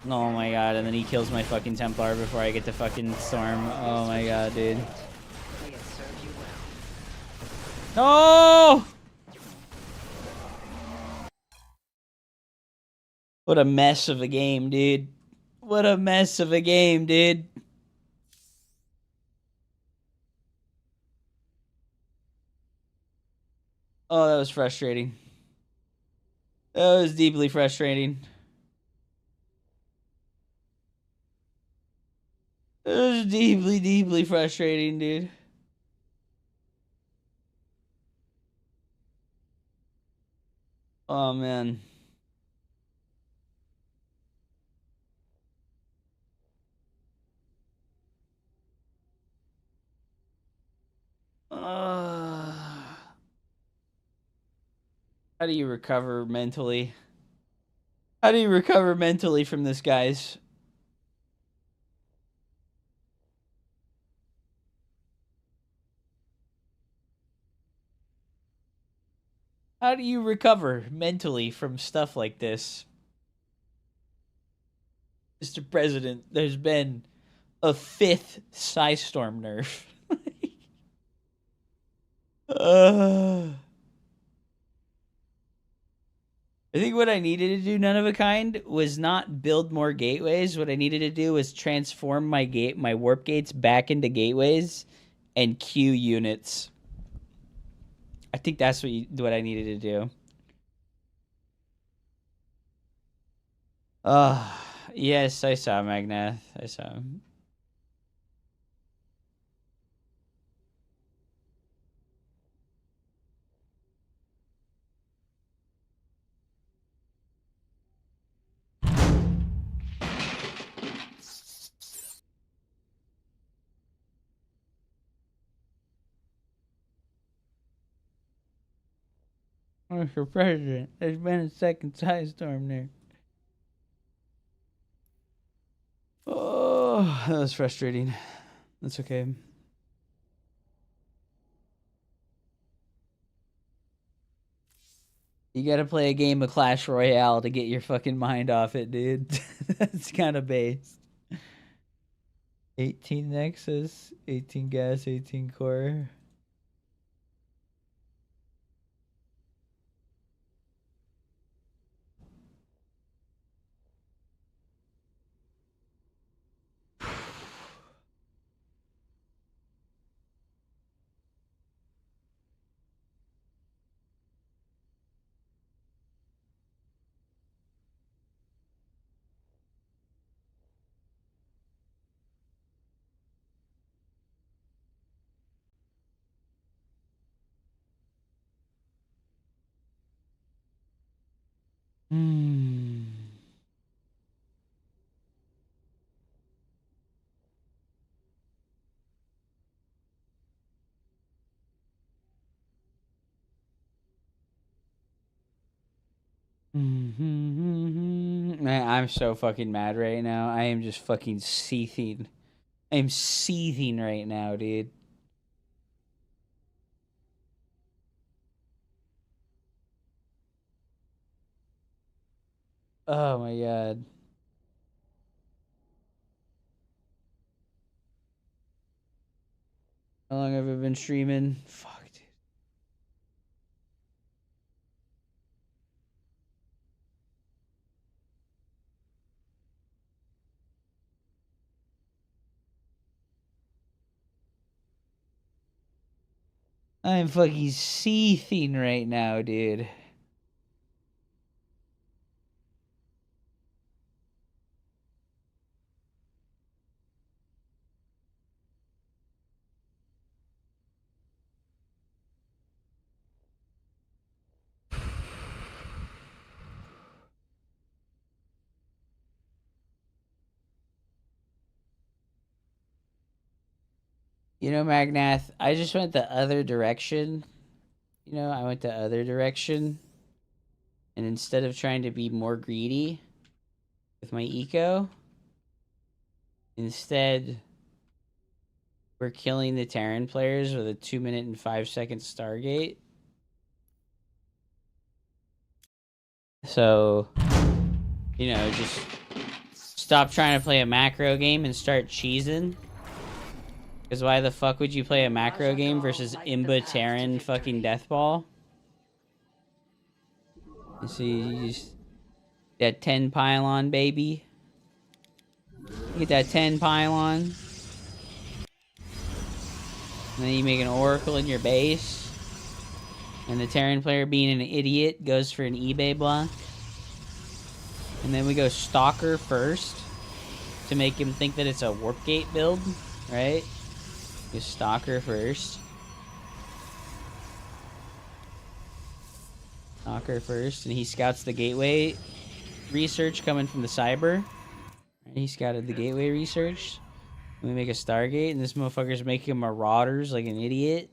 Oh my god, and then he kills my fucking Templar before I get to fucking storm. Oh my god, dude. No! What a mess of a game, dude. What a mess of a game, dude. Oh, that was frustrating. That was deeply frustrating. It was deeply, deeply frustrating, dude. Oh, man. How do you recover mentally? How do you recover mentally from this, guys? How do you recover mentally from stuff like this? Mr. President, there's been a 5th Psystorm nerf. I think what I needed to do, None of a Kind, was not build more gateways. What I needed to do was transform my warp gates back into gateways and queue units. I think that's what I needed to do. Yes, I saw Magnath. I saw him. Mr. President, there's been a 2nd Psystorm there. Oh, that was frustrating. That's okay. You gotta play a game of Clash Royale to get your fucking mind off it, dude. That's kind of based. 18 Nexus, 18 Gas, 18 Core. Man, I'm so fucking mad right now. I am just fucking seething. I'm seething right now, dude. Oh my god. How long have I been streaming? Fuck, dude. I'm fucking seething right now, dude. You know, Magnath, I just went the other direction. You know, I went the other direction. And instead of trying to be more greedy with my eco, instead we're killing the Terran players with a 2-minute and 5-second Stargate. So, you know, just stop trying to play a macro game and start cheesing. Because why the fuck would you play a macro game versus Imba Terran fucking Deathball? You see, you just... That 10 pylon, baby. You get that 10 pylon. And then you make an oracle in your base. And the Terran player, being an idiot, goes for an eBay block. And then we go Stalker first to make him think that it's a Warp Gate build, right? Go Stalker first. Stalker first, and he scouts the gateway research coming from the cyber. He scouted the gateway research. We make a Stargate, and this motherfucker's making marauders like an idiot.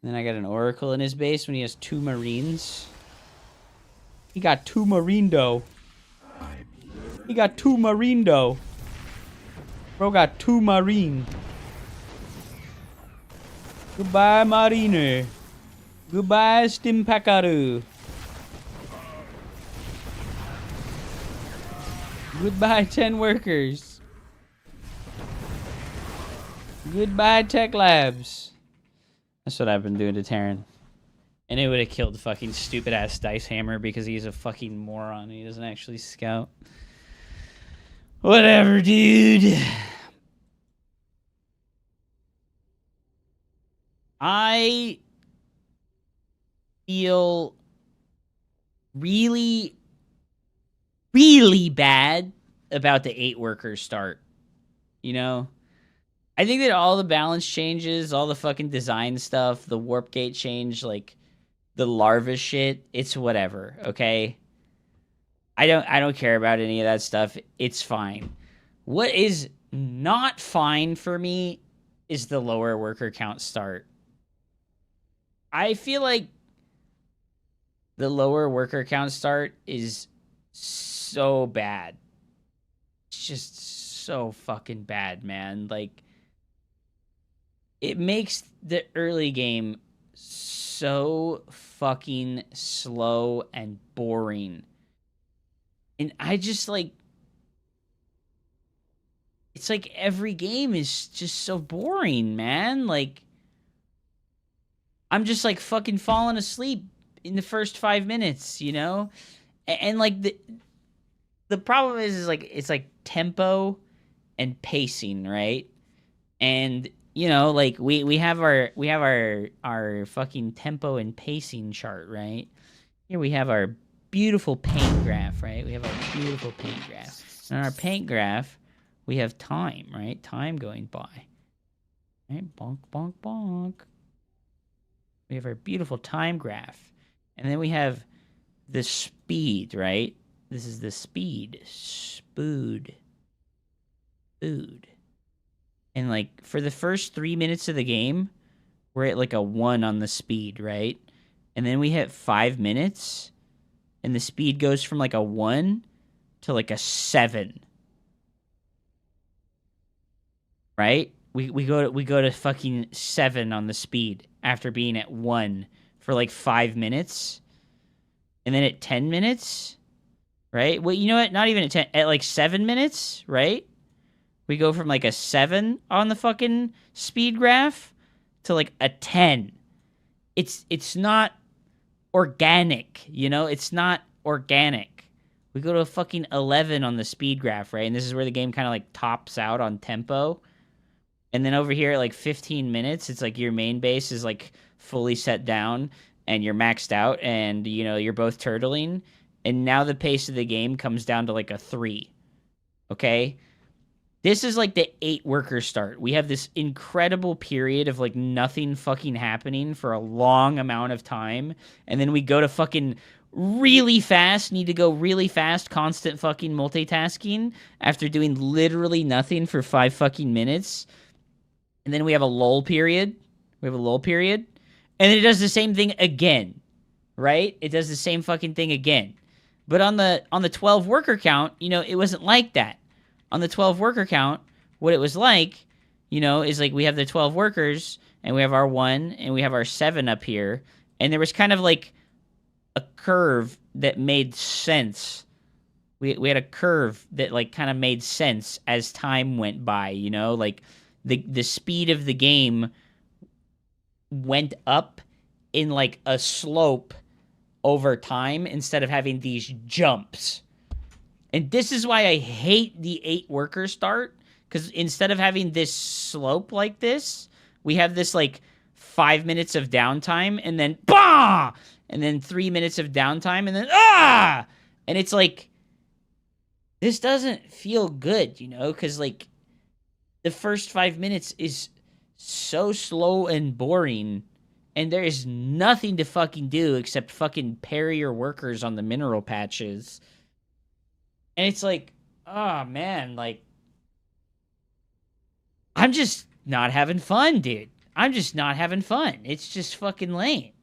And then I got an oracle in his base when he has 2 marines. He got 2 marindo. He got 2 marindo. Bro got 2 marine. Goodbye, marine. Goodbye, Stimpakaru. Goodbye, 10 workers. Goodbye, Tech Labs. That's what I've been doing to Terran. And it would have killed fucking stupid ass Dice Hammer because he's a fucking moron. He doesn't actually scout. Whatever, dude. I feel really, really bad about the 8 workers start. You know? I think that all the balance changes, all the fucking design stuff, the warp gate change, like the larva shit, it's whatever, okay? I don't care about any of that stuff. It's fine. What is not fine for me is the lower worker count start. I feel like the lower worker count start is so bad. It's just so fucking bad, man. Like, it makes the early game so fucking slow and boring. And I just, like... It's like every game is just so boring, man. Like... I'm just, like, fucking falling asleep in the first 5 minutes, you know? And like, the problem is, like, it's, like, tempo and pacing, right? And... You know, like we have our fucking tempo and pacing chart, right? Here we have our beautiful paint graph, right? We have our beautiful paint graph. And on our paint graph, we have time, right? Time going by. Right? Bonk, bonk, bonk. We have our beautiful time graph. And then we have the speed, right? This is the speed. Spood. Food. And, like, for the first 3 minutes of the game, we're at, like, a 1 on the speed, right? And then we hit 5 minutes, and the speed goes from like a 1 to like a 7. Right? We go to fucking 7 on the speed after being at 1 for like 5 minutes. And then at 10 minutes, right? Well, you know what? Not even at 10, at like 7 minutes, right? We go from like a 7 on the fucking speed graph to like a 10. It's not organic, you know? It's not organic. We go to a fucking 11 on the speed graph, right? And this is where the game kind of like tops out on tempo. And then over here at like 15 minutes, it's like your main base is like fully set down and you're maxed out and, you know, you're both turtling. And now the pace of the game comes down to like a 3. Okay? This is like the 8 worker start. We have this incredible period of like nothing fucking happening for a long amount of time. And then we go to fucking really fast, need to go really fast, constant fucking multitasking after doing literally nothing for 5 fucking minutes. And then we have a lull period. And then it does the same thing again, right? It does the same fucking thing again. But on the 12 worker count, you know, it wasn't like that. On the 12 worker count, what it was like, you know, is like we have the 12 workers and we have our 1 and we have our 7 up here. And there was kind of like a curve that made sense. We had a curve that like kind of made sense as time went by, you know, like the speed of the game went up in like a slope over time instead of having these jumps. And this is why I hate the 8 worker start, because instead of having this slope like this, we have this like 5 minutes of downtime and then bah! And then 3 minutes of downtime and then ah! And it's like, this doesn't feel good, you know, because like the first 5 minutes is so slow and boring, and there is nothing to fucking do except fucking parry your workers on the mineral patches. And it's like, oh man, like, I'm just not having fun, dude. I'm just not having fun. It's just fucking lame.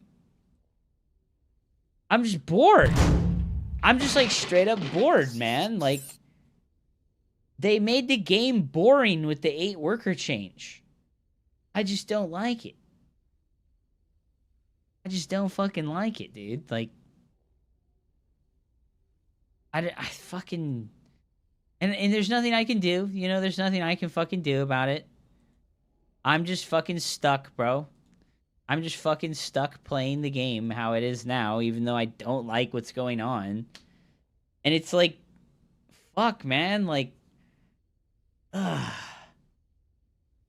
I'm just bored. I'm just like straight up bored, man. Like, they made the game boring with the 8 worker change. I just don't like it. I just don't fucking like it, dude. Like, I fucking... And there's nothing I can do. You know, there's nothing I can fucking do about it. I'm just fucking stuck, bro. I'm just fucking stuck playing the game how it is now, even though I don't like what's going on. And it's like, fuck, man. Like, ugh.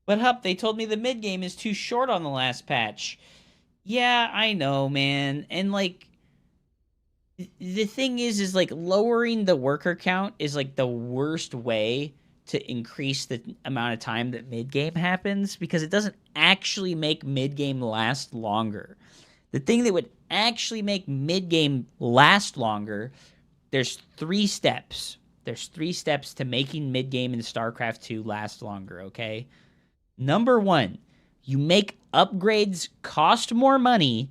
But hup, they told me the mid game is too short on the last patch. Yeah, I know, man. And like, the thing is like lowering the worker count is like the worst way to increase the amount of time that mid game happens, because it doesn't actually make mid game last longer. The thing that would actually make mid game last longer, there's 3 steps. There's 3 steps to making mid game in StarCraft 2 last longer, okay? Number 1, you make upgrades cost more money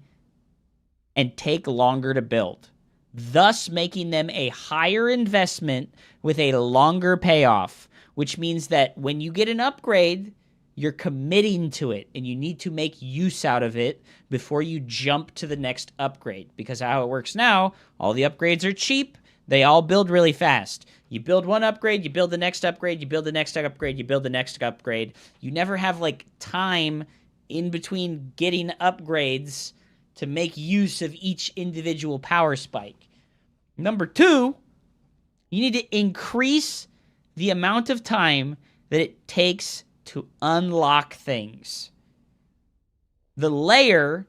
and take longer to build, thus making them a higher investment with a longer payoff, which means that when you get an upgrade, you're committing to it and you need to make use out of it before you jump to the next upgrade. Because how it works now, all the upgrades are cheap. They all build really fast. You build one upgrade, you build the next upgrade, you build the next upgrade, you build the next upgrade. You never have like time in between getting upgrades to make use of each individual power spike. Number 2, you need to increase the amount of time that it takes to unlock things. The layer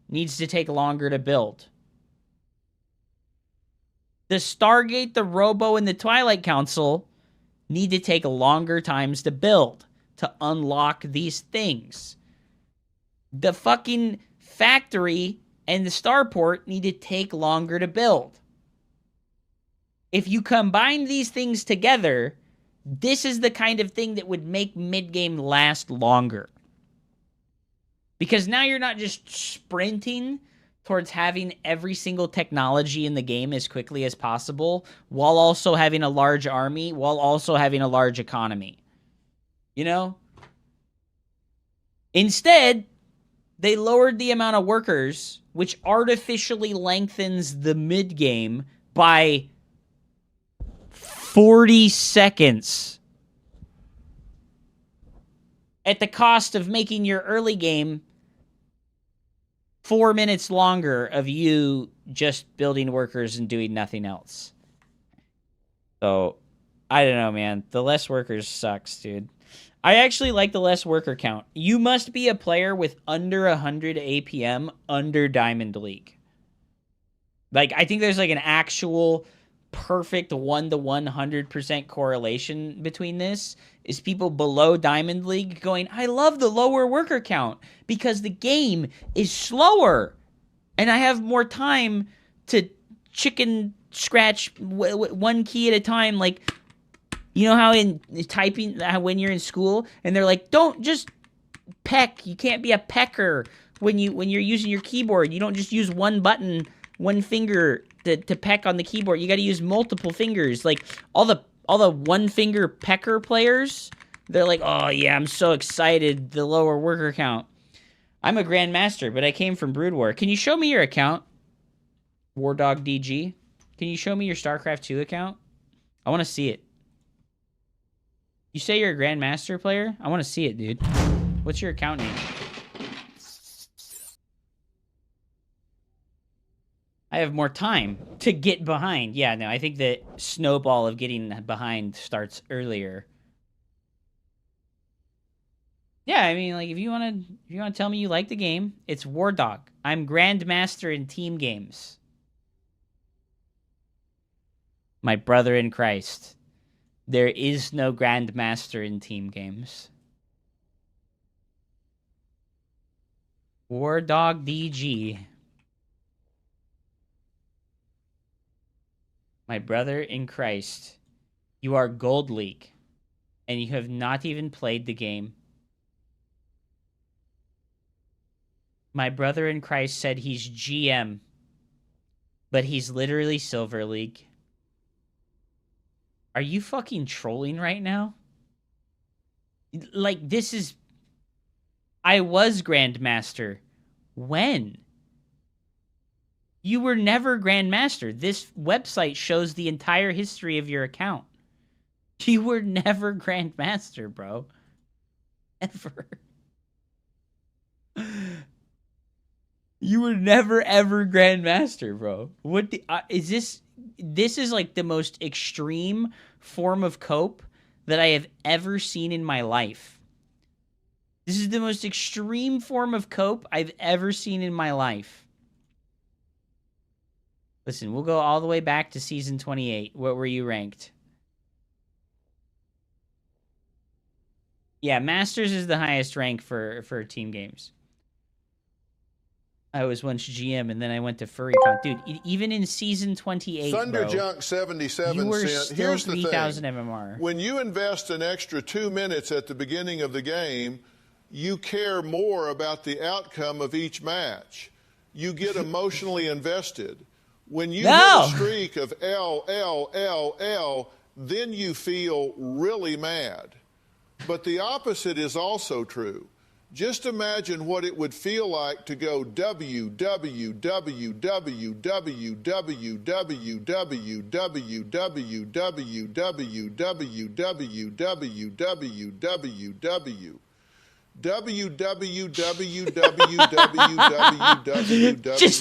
needs to take longer to build. The Stargate, the Robo, and the Twilight Council need to take longer times to build, to unlock these things. The fucking factory and the starport need to take longer to build. If you combine these things together, this is the kind of thing that would make mid-game last longer. Because now you're not just sprinting towards having every single technology in the game as quickly as possible, while also having a large army, while also having a large economy. You know? Instead, they lowered the amount of workers, which artificially lengthens the mid-game by 40 seconds. At the cost of making your early game 4 minutes longer of you just building workers and doing nothing else. So, I don't know, man. The less workers sucks, dude. I actually like the less worker count. You must be a player with under 100 APM under Diamond League. Like, I think there's like an actual perfect 1-to-100% correlation between this. Is people below Diamond League going, I love the lower worker count because the game is slower and I have more time to chicken scratch one key at a time. Like, you know how in typing, when you're in school and they're like, don't just peck. You can't be a pecker when you're using your keyboard. You don't just use one button, one finger to peck on the keyboard. You got to use multiple fingers. Like all the one finger pecker players, they're like, oh yeah, I'm so excited. The lower worker count. I'm a Grandmaster, but I came from Brood War. Can you show me your account? Wardog DG. Can you show me your StarCraft 2 account? I want to see it. You say you're a Grandmaster player? I want to see it, dude. What's your account name? I have more time to get behind. Yeah, no, I think the snowball of getting behind starts earlier. Yeah, I mean, like, if you want to tell me you like the game, it's War Dog. I'm Grandmaster in team games. My brother in Christ. There is no Grandmaster in team games. War Dog DG. My brother in Christ. You are Gold League. And you have not even played the game. My brother in Christ said he's GM. But he's literally Silver League. Are you fucking trolling right now? Like, this is... I was Grandmaster. When? You were never Grandmaster. This website shows the entire history of your account. You were never Grandmaster, bro. Ever. You were never, ever Grandmaster, bro. What the... is this... This is like the most extreme form of cope that I have ever seen in my life. This is the most extreme form of cope I've ever seen in my life. Listen, we'll go all the way back to season 28. What were you ranked? Yeah, Masters is the highest rank for team games. I was once GM, and then I went to FurryCon. Dude, even in Season 28, Thunderjunk 77 you were cent. still Here's the 3,000 thing. MMR. When you invest an extra 2 minutes at the beginning of the game, you care more about the outcome of each match. You get emotionally invested. When you hit a streak of L, then you feel really mad. But the opposite is also true. Just imagine what it would feel like to go Just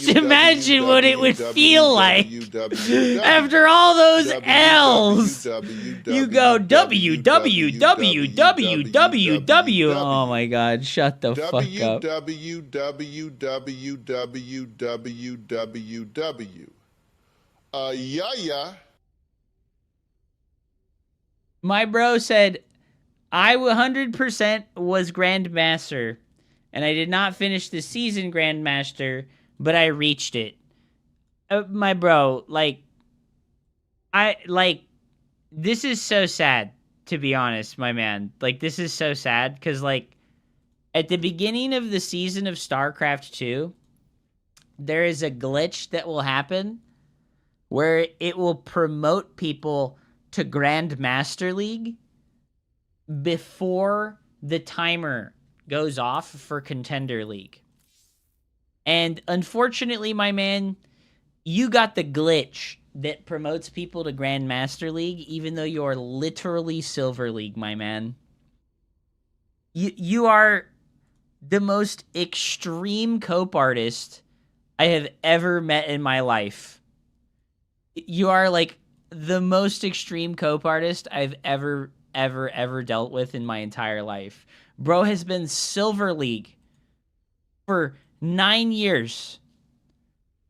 imagine what it would feel like after all those L's. You go www. Oh my God! Shut the fuck up. Yeah. My bro said, I 100% was Grandmaster, and I did not finish the season Grandmaster, but I reached it. My bro, this is so sad, to be honest, my man. Like, this is so sad, because, like, at the beginning of the season of StarCraft 2, there is a glitch that will happen where it will promote people to Grandmaster League before the timer goes off for Contender League. And unfortunately, my man, you got the glitch that promotes people to Grandmaster League, even though you're literally Silver League, my man. You are the most extreme cope artist I have ever met in my life. You are like the most extreme cope artist I've ever dealt with in my entire life. Bro has been Silver League for 9 years.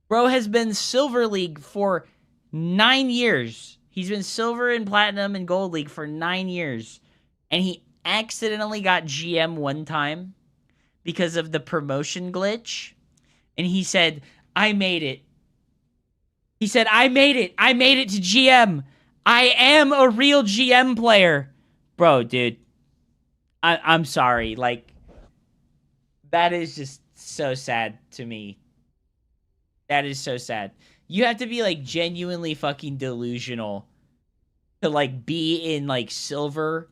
Bro has been Silver League for 9 years. He's been Silver and Platinum and Gold League for 9 years. And he accidentally got GM one time because of the promotion glitch. And he said, I made it. He said, I made it. I made it to GM. I am a real GM player. Bro, dude. I'm sorry. Like, that is just so sad to me. That is so sad. You have to be, like, genuinely fucking delusional to, like, be in, like, Silver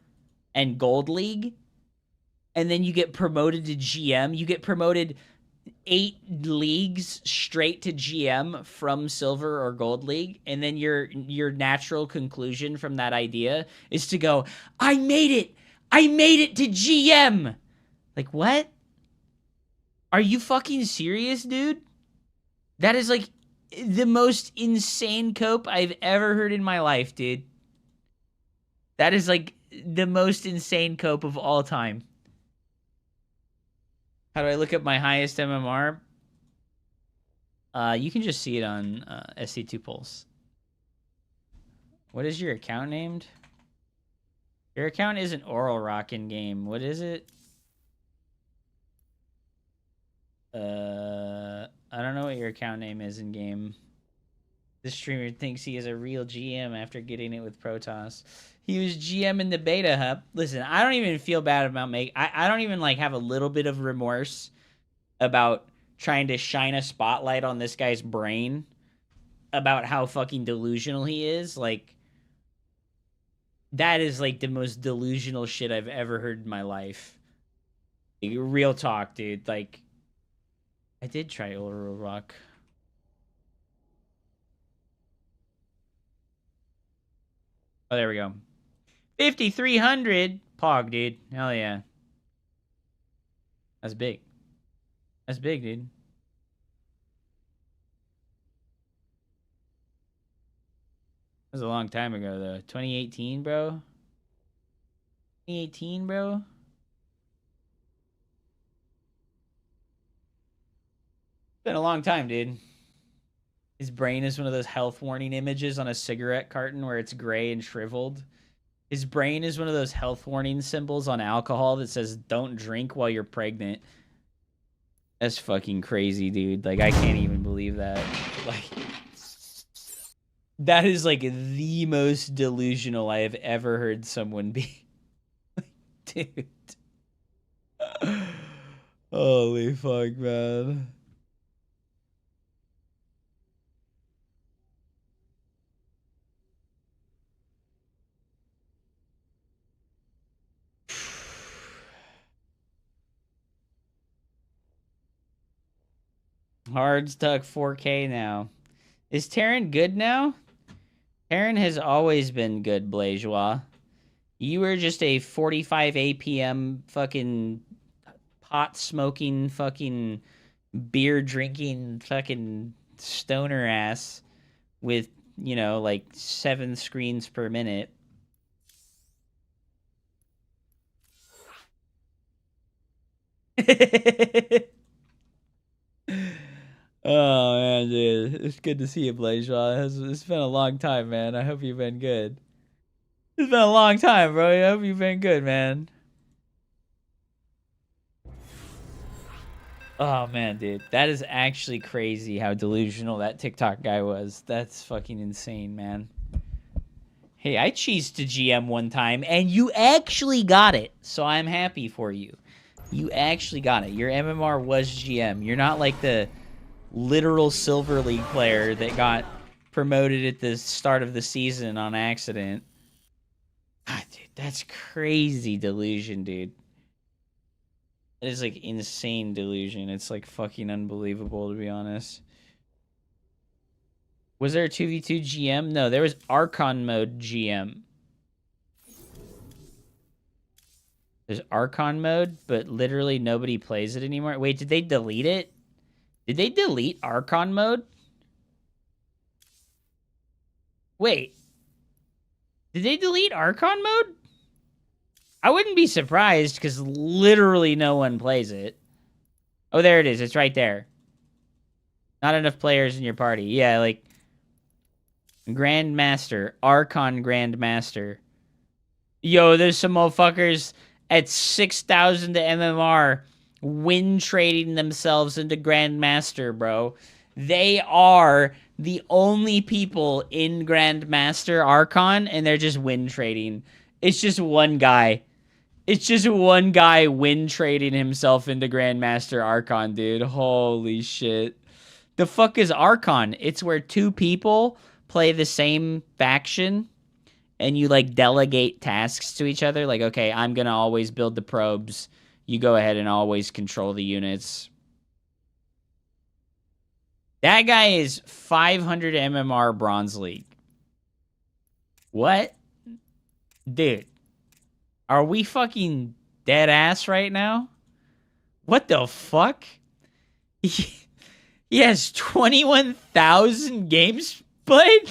and Gold League. And then you get promoted to GM. You get promoted 8 leagues straight to GM from Silver or Gold League, and then your natural conclusion from that idea is to go, I made it to GM. Like, what? Are you fucking serious, dude? That is like the most insane cope I've ever heard in my life, dude. That is like the most insane cope of all time. How do I look up my highest MMR? You can just see it on SC2 Pulse. What is your account named? Your account isn't Oral Rock in game. What is it? I don't know what your account name is in game. This streamer thinks he is a real GM after getting it with Protoss. He was GM in the beta hub. Listen, I don't even feel bad about I don't even like have a little bit of remorse about trying to shine a spotlight on this guy's brain about how fucking delusional he is. Like, that is like the most delusional shit I've ever heard in my life. Like, real talk, dude. Like, I did try Oral Rock. Oh, there we go. 5,300. Pog, dude. Hell yeah. That's big. That's big, dude. That was a long time ago, though. 2018, bro? 2018, bro? It's been a long time, dude. His brain is one of those health warning images on a cigarette carton where it's gray and shriveled. His brain is one of those health warning symbols on alcohol that says, don't drink while you're pregnant. That's fucking crazy, dude. Like, I can't even believe that. Like, that is, like, the most delusional I have ever heard someone be. Dude. Holy fuck, man. Hard stuck 4K now. Is Terran good now? Terran has always been good, Blajois. You were just a 45 APM fucking pot smoking fucking beer drinking fucking stoner ass with, you know, like 7 screens per minute. Oh, man, dude. It's good to see you, Blajois. It's been a long time, man. I hope you've been good. It's been a long time, bro. I hope you've been good, man. Oh, man, dude. That is actually crazy how delusional that TikTok guy was. That's fucking insane, man. Hey, I cheesed to GM one time, and you actually got it. So I'm happy for you. You actually got it. Your MMR was GM. You're not like the literal Silver League player that got promoted at the start of the season on accident. God, dude, that's crazy delusion, dude. It is like insane delusion. It's like fucking unbelievable, to be honest. Was there a 2v2 GM? No, there was Archon mode GM. There's Archon mode, but literally nobody plays it anymore. Wait, did they delete it? Did they delete Archon mode? Wait. Did they delete Archon mode? I wouldn't be surprised, because literally no one plays it. Oh, there it is. It's right there. Not enough players in your party. Yeah, like... Grandmaster. Archon Grandmaster. Yo, there's some motherfuckers at 6,000 to MMR win trading themselves into Grandmaster, bro. They are the only people in Grandmaster Archon, and they're just win trading. It's just one guy. It's just one guy win trading himself into Grandmaster Archon, dude. Holy shit. The fuck is Archon? It's where two people play the same faction and you like delegate tasks to each other. Like, okay, I'm going to always build the probes. You go ahead and always control the units. That guy is 500 MMR Bronze League. What? Dude. Are we fucking dead ass right now? What the fuck? He has 21,000 games played?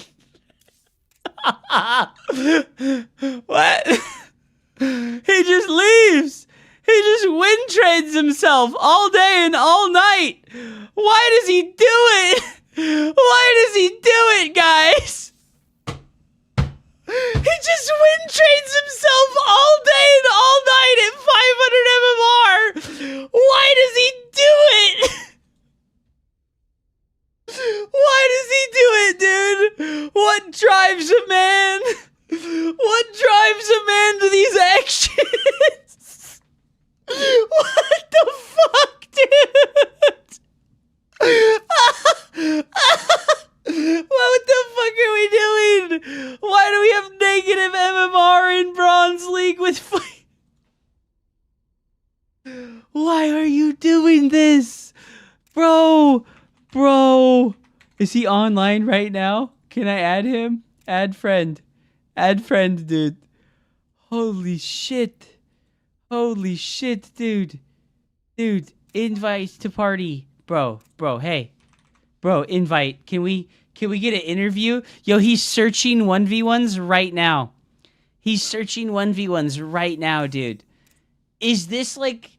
What? He just leaves. He just win trades himself all day and all night. Why does he do it? Why does he do it, guys? He just win trades himself all day and all night at 500 MMR. Why does he do it? Why does he do it, dude? What drives a man? What drives a man to these actions? What the fuck, dude? What the fuck are we doing? Why do we have negative MMR in Bronze League with fight? Why are you doing this? Bro, is he online right now? Can I add him? Add friend, dude. Holy shit, dude. Invite to party, bro. Hey, bro, invite. Can we get an interview? Yo, he's searching 1v1s right now. He's searching 1v1s right now, dude. Is this like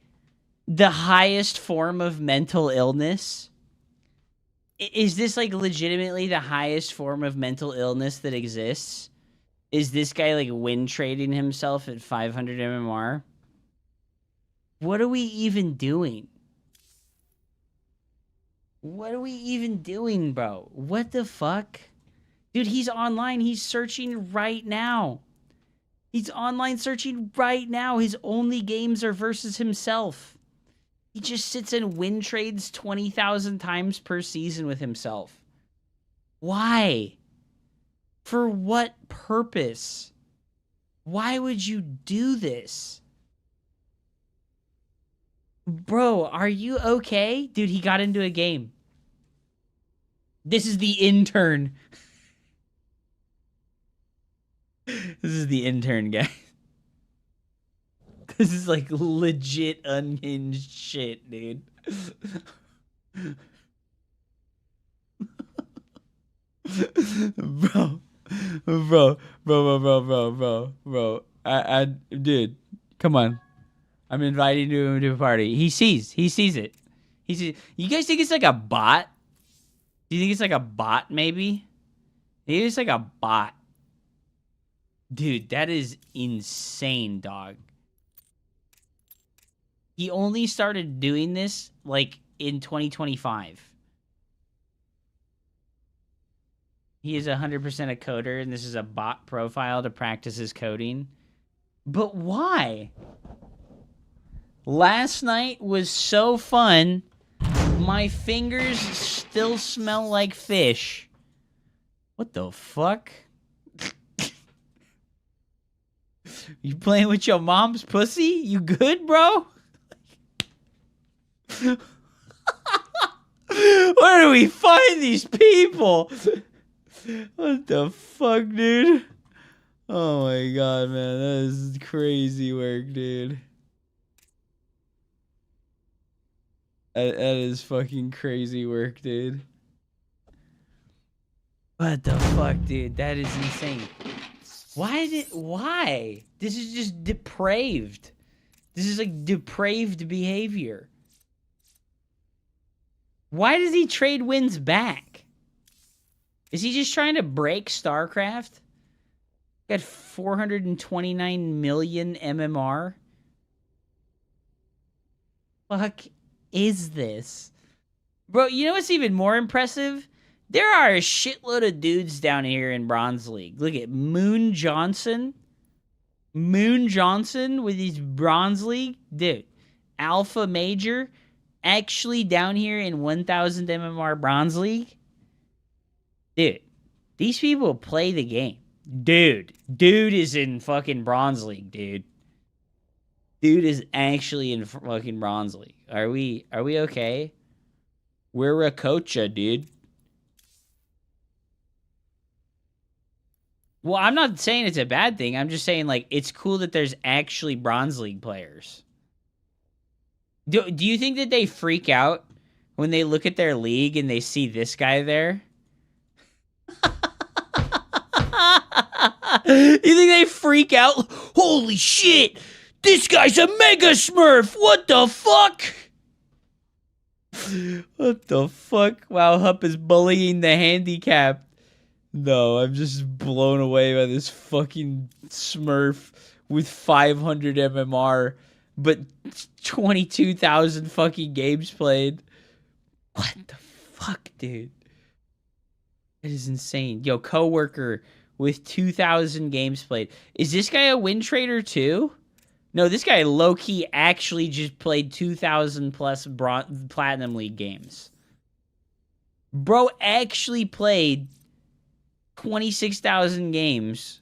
the highest form of mental illness? Is this like legitimately the highest form of mental illness that exists? Is this guy like win trading himself at 500 MMR? What are we even doing? What are we even doing, bro? What the fuck? Dude, he's online. He's searching right now. He's online searching right now. His only games are versus himself. He just sits and win trades 20,000 times per season with himself. Why? For what purpose? Why would you do this? Bro, are you okay? Dude, he got into a game. This is the intern. This is the intern, guy. This is like legit unhinged shit, dude. Bro. Dude, come on. I'm inviting him to a party. He sees it. You guys think it's like a bot? Do you think it's like a bot, maybe? Maybe it's like a bot. Dude, that is insane, dog. He only started doing this, like, in 2025. He is 100% a coder, and this is a bot profile to practice his coding. But why? Last night was so fun. My fingers still smell like fish. What the fuck? You playing with your mom's pussy? You good, bro? Where do we find these people? What the fuck, dude? Oh my god, man. That is crazy work, dude. That is fucking crazy work, dude. What the fuck, dude? That is insane. Why? This is just depraved. This is like depraved behavior. Why does he trade wins back? Is he just trying to break Starcraft? Got 429 million MMR. Fuck is this? Bro, you know what's even more impressive? There are a shitload of dudes down here in Bronze League. Look at Moon Johnson. Moon Johnson with his Bronze League. Dude, Alpha Major actually down here in 1000 MMR Bronze League. Dude, these people play the game. Dude is in fucking Bronze League, dude. Dude is actually in fucking Bronze League. Are we okay? We're a coacha, dude. Well, I'm not saying it's a bad thing. I'm just saying, like, it's cool that there's actually Bronze League players. Do you think that they freak out when they look at their league and they see this guy there? You think they freak out? Holy shit! This guy's a mega smurf! What the fuck? What the fuck? Wow, Hup is bullying the handicapped. No, I'm just blown away by this fucking smurf with 500 MMR, but 22,000 fucking games played. What the fuck, dude? That is insane. Yo, coworker with 2,000 games played. Is this guy a win trader too? No, this guy low-key actually just played 2,000 plus Platinum League games. Bro actually played 26,000 games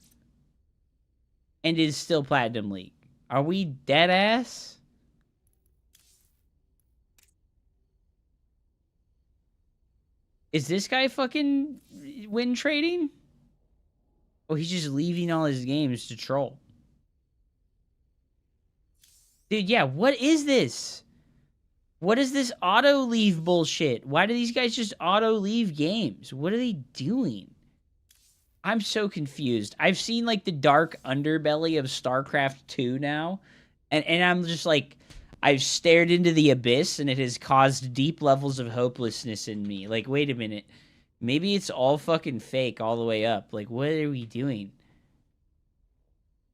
and is still Platinum League. Are we dead ass? Is this guy fucking win trading? Oh, he's just leaving all his games to troll. Dude, yeah, what is this? What is this auto leave bullshit? Why do these guys just auto leave games? What are they doing? I'm so confused. I've seen like the dark underbelly of StarCraft 2 now, and I'm just like, I've stared into the abyss and it has caused deep levels of hopelessness in me. Like, wait a minute. Maybe it's all fucking fake all the way up. Like, what are we doing?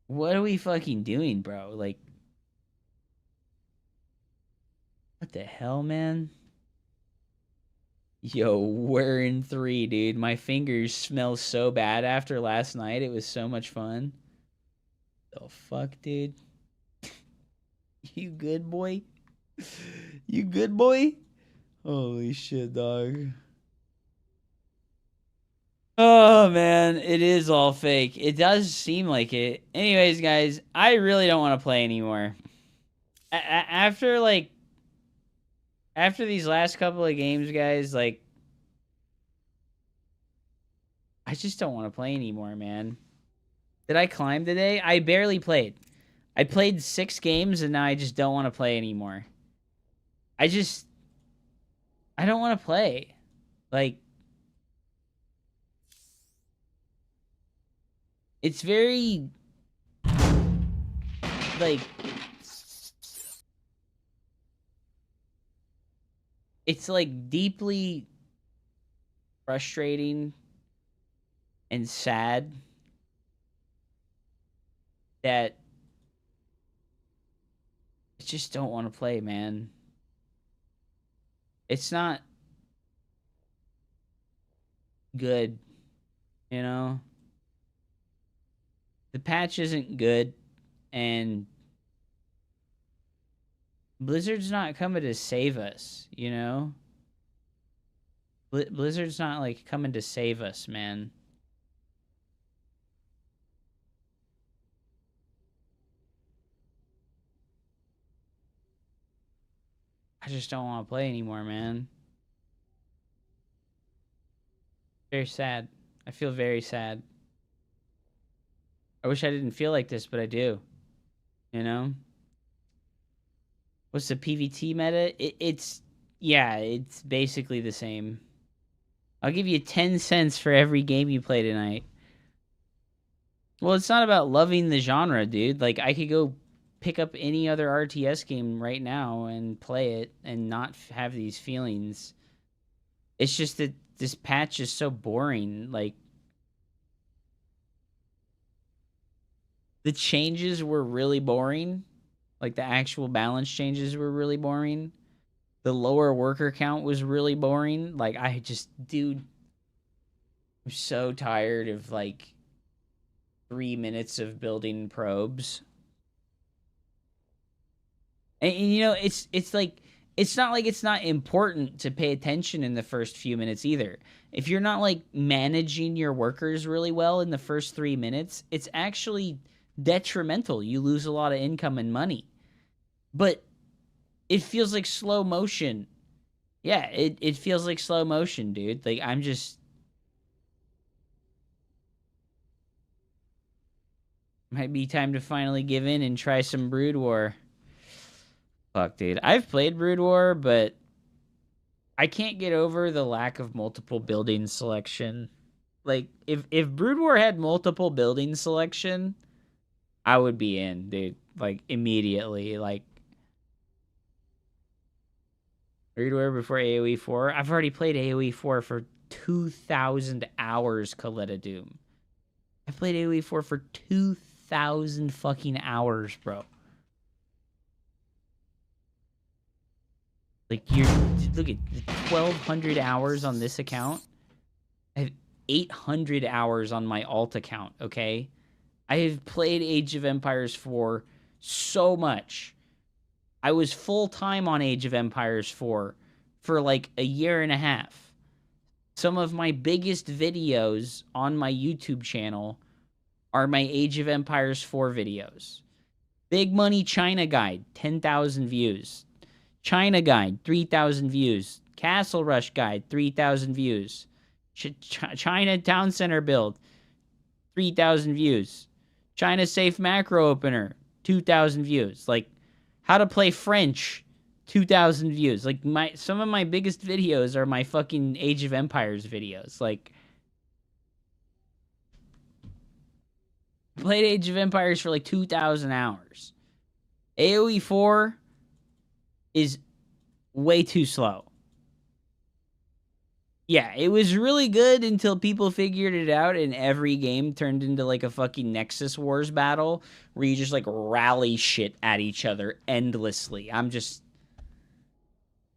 What are we fucking doing, bro? Like, what the hell, man? Yo, we're in 3, dude. My fingers smell so bad after last night. It was so much fun. The fuck, dude? You good, boy? You good, boy? Holy shit, dog. Oh, man. It is all fake. It does seem like it. Anyways, guys, I really don't want to play anymore. After these last couple of games, guys, like, I just don't want to play anymore, man. Did I climb today? I barely played. I played 6 games, and now I just don't want to play anymore. I don't want to play. Like, it's very, like, it's like deeply frustrating and sad that I just don't want to play, man. It's not good, you know? The patch isn't good, and Blizzard's not coming to save us, you know? Blizzard's not like coming to save us, man. I just don't want to play anymore, man. Very sad. I feel very sad. I wish I didn't feel like this, but I do. You know? What's the PvT meta? It's basically the same. I'll give you 10 cents for every game you play tonight. Well, it's not about loving the genre, dude. Like, I could go pick up any other RTS game right now and play it and not have these feelings. It's just that this patch is so boring. Like, the changes were really boring. Like, the actual balance changes were really boring. The lower worker count was really boring. Like, dude, I'm so tired of, like, 3 minutes of building probes. And you know, it's like, it's not like it's not important to pay attention in the first few minutes either. If you're not, like, managing your workers really well in the first 3 minutes, it's actually detrimental. You lose a lot of income and money. But it feels like slow motion. Yeah, it feels like slow motion, dude. Like, I'm just... Might be time to finally give in and try some Brood War. Fuck, dude. I've played Brood War, but I can't get over the lack of multiple building selection. Like, if Brood War had multiple building selection, I would be in, dude. Like, immediately. Like, Brood War before AoE 4? I've already played AoE 4 for 2,000 hours, Coletta Doom. I played AoE 4 for 2,000 fucking hours, bro. Like, look at 1,200 hours on this account. I have 800 hours on my alt account, okay? I have played Age of Empires 4 so much. I was full-time on Age of Empires 4 for like a year and a half. Some of my biggest videos on my YouTube channel are my Age of Empires 4 videos. Big Money China Guide, 10,000 views. China Guide, 3,000 views. Castle Rush Guide, 3,000 views. China Town Center Build, 3,000 views. China Safe Macro Opener, 2,000 views. Like, how to play French, 2,000 views. Like, some of my biggest videos are my fucking Age of Empires videos. Like, I played Age of Empires for like 2,000 hours. AoE 4 is way too slow. Yeah, it was really good until people figured it out and every game turned into like a fucking Nexus Wars battle where you just like rally shit at each other endlessly. I'm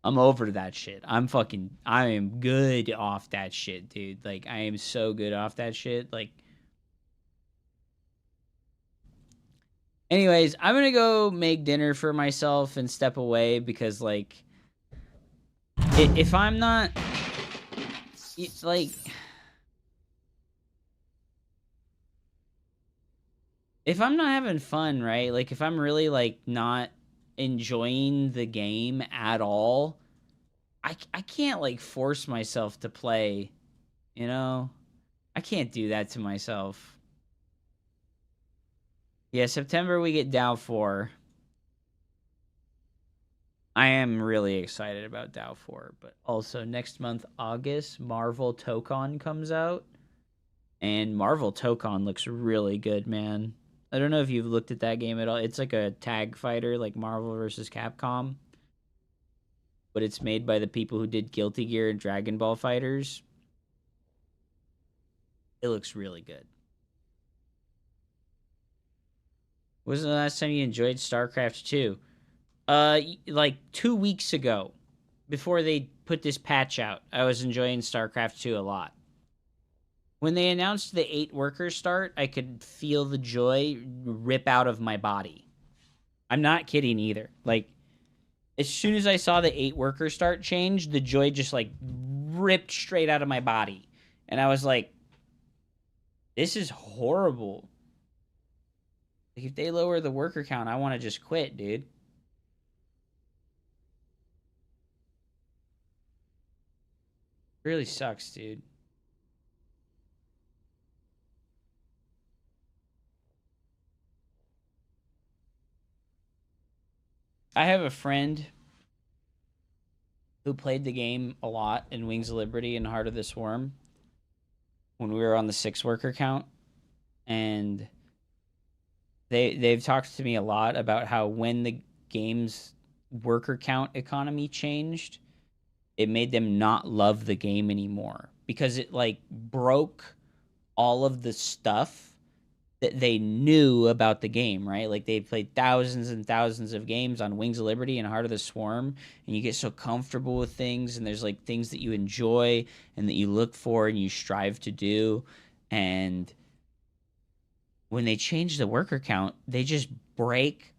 over that shit. I am good off that shit, dude. Like, I am so good off that shit. Like, anyways, I'm gonna go make dinner for myself and step away because, like, if I'm not... like, if I'm not having fun, right? Like, if I'm really, like, not enjoying the game at all, I can't, like, force myself to play, you know? I can't do that to myself. Yeah, September we get DAO 4. I am really excited about DAO 4, but also next month, August, Marvel Tokon comes out. And Marvel Tokon looks really good, man. I don't know if you've looked at that game at all. It's like a tag fighter, like Marvel vs. Capcom. But it's made by the people who did Guilty Gear and Dragon Ball Fighters. It looks really good. When was the last time you enjoyed StarCraft 2? Like 2 weeks ago, before they put this patch out, I was enjoying StarCraft 2 a lot. When they announced the 8 workers start, I could feel the joy rip out of my body. I'm not kidding either. Like, as soon as I saw the 8 workers start change, the joy just, like, ripped straight out of my body. And I was like, this is horrible. Like, if they lower the worker count, I want to just quit, dude. Really sucks, dude. I have a friend who played the game a lot in Wings of Liberty and Heart of the Swarm when we were on the 6 worker count, and they've talked to me a lot about how when the game's worker count economy changed, it made them not love the game anymore because it like broke all of the stuff that they knew about the game, right? Like they played thousands and thousands of games on Wings of Liberty and Heart of the Swarm, and you get so comfortable with things, and there's like things that you enjoy and that you look for and you strive to do. And when they change the worker count, they just break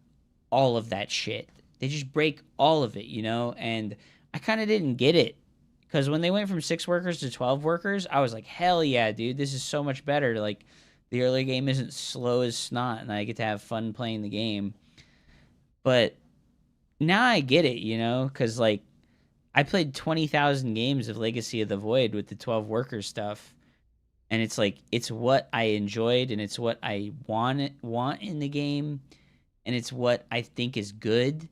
all of that shit. They just break all of it, you know? And I kind of didn't get it because when they went from 6 workers to 12 workers, I was like, hell yeah, dude, this is so much better. Like, the early game isn't slow as snot, and I get to have fun playing the game. But now I get it, you know, because, like, I played 20,000 games of Legacy of the Void with the 12 worker stuff, and it's like, it's what I enjoyed, and it's what I want in the game, and it's what I think is good,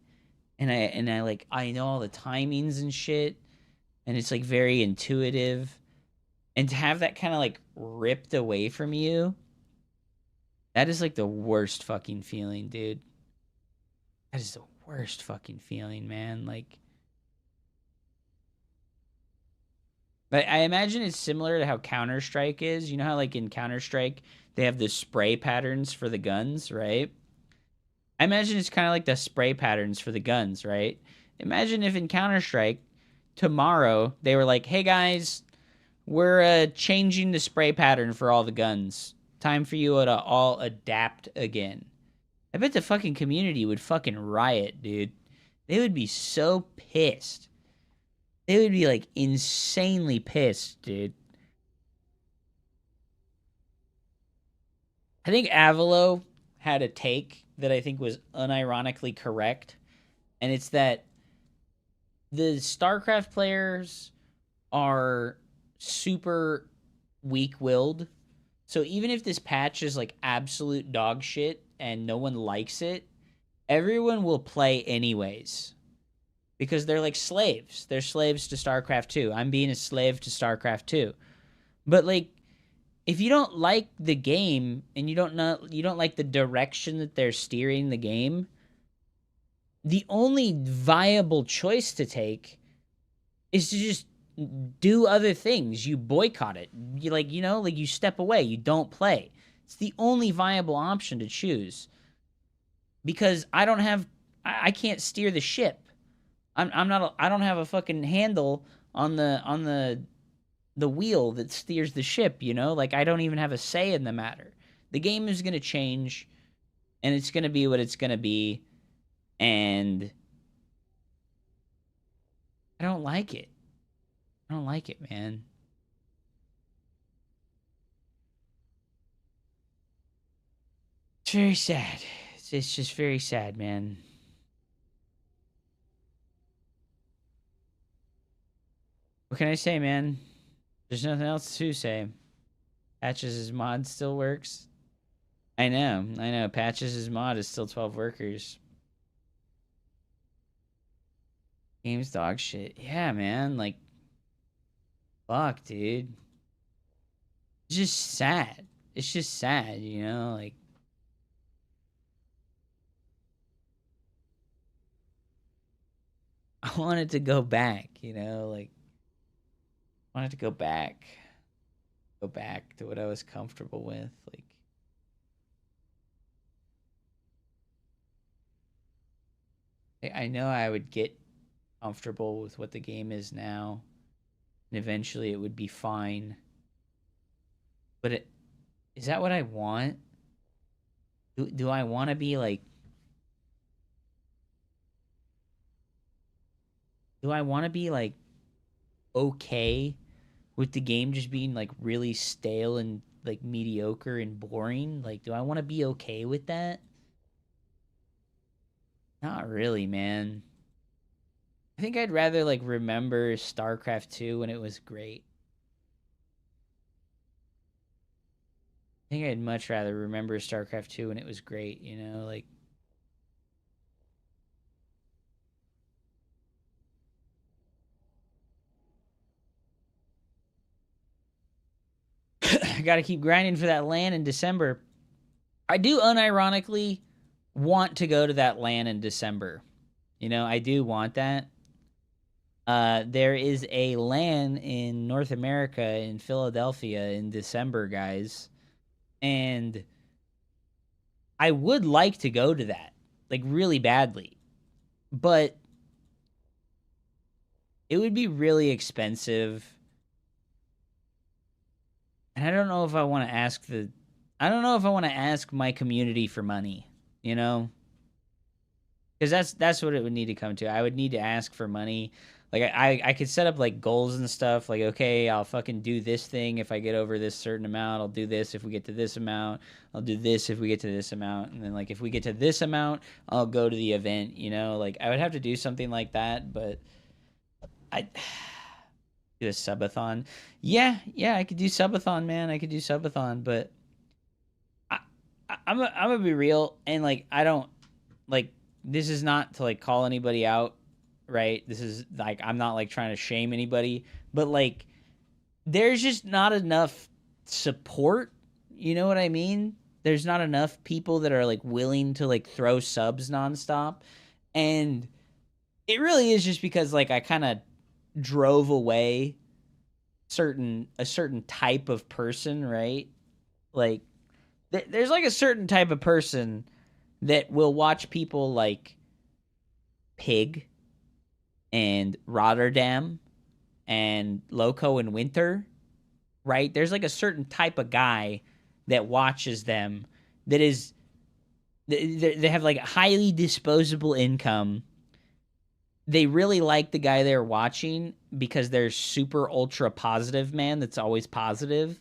and I know all the timings and shit, and it's, like, very intuitive, and to have that kind of, like, ripped away from you, that is, like, the worst fucking feeling, dude. That is the worst fucking feeling, man. Like, I imagine it's similar to how Counter-Strike is. You know how, like, in Counter-Strike, they have the spray patterns for the guns, right? I imagine it's kind of like the spray patterns for the guns, right? Imagine if in Counter-Strike, tomorrow, they were like, hey, guys, we're changing the spray pattern for all the guns. Time for you to all adapt again. I bet the fucking community would fucking riot, dude. They would be so pissed. They would be, like, insanely pissed, dude. I think Avalo had a take that I think was unironically correct, and it's that the Starcraft players are super weak-willed. So even if this patch is like absolute dog shit and no one likes it, everyone will play anyways. Because they're like slaves. They're slaves to StarCraft 2. I'm being a slave to StarCraft 2. But like, if you don't like the game and you don't like the direction that they're steering the game, the only viable choice to take is to just do other things. You boycott it. You like, you know, like you step away. You don't play. It's the only viable option to choose. Because I can't steer the ship. I don't have a fucking handle on the wheel that steers the ship, you know? Like, I don't even have a say in the matter. The game is going to change, and it's going to be what it's going to be, and I don't like it. I don't like it, man. It's very sad. It's just very sad, man. What can I say, man? There's nothing else to say. Patches' mod still works. I know. Patches' mod is still 12 workers. Game's dog shit. Yeah, man. Like, fuck, dude. It's just sad. It's just sad, you know? Like, I wanted to go back, you know? Like, I wanted to go back to what I was comfortable with. Like, I know I would get comfortable with what the game is now, and eventually it would be fine. But is that what I want? Do I want to be like... Do I want to be like okay with the game just being like really stale and like mediocre and boring? Like, do I want to be okay with that? Not really, man. I think I'd rather like remember StarCraft 2 when it was great. I think I'd much rather remember StarCraft 2 when it was great, you know, like I gotta keep grinding for that LAN in December. I do unironically want to go to that LAN in December. You know, I do want that. There is a LAN in North America in Philadelphia in December, guys. And I would like to go to that, like really badly. But it would be really expensive. And I don't know if I want to ask my community for money, you know? Because that's what it would need to come to. I would need to ask for money. Like, I could set up, like, goals and stuff. Like, okay, I'll fucking do this thing if I get over this certain amount. I'll do this if we get to this amount. I'll do this if we get to this amount. And then, like, if we get to this amount, I'll go to the event, you know? Like, I would have to do something like that, but I do a subathon. Yeah, I could do subathon, man. I could do subathon, but I'm gonna be real, and like I don't like this is not to like call anybody out, right? This is like I'm not like trying to shame anybody, but like there's just not enough support, you know what I mean? There's not enough people that are like willing to like throw subs nonstop, and it really is just because like I kind of drove away a certain type of person, right? Like there's like a certain type of person that will watch people like Pig and Rotterdam and Loco and Winter, right? There's like a certain type of guy that watches them that is they have like highly disposable income. They really like the guy they're watching because they're super ultra positive, man. That's always positive.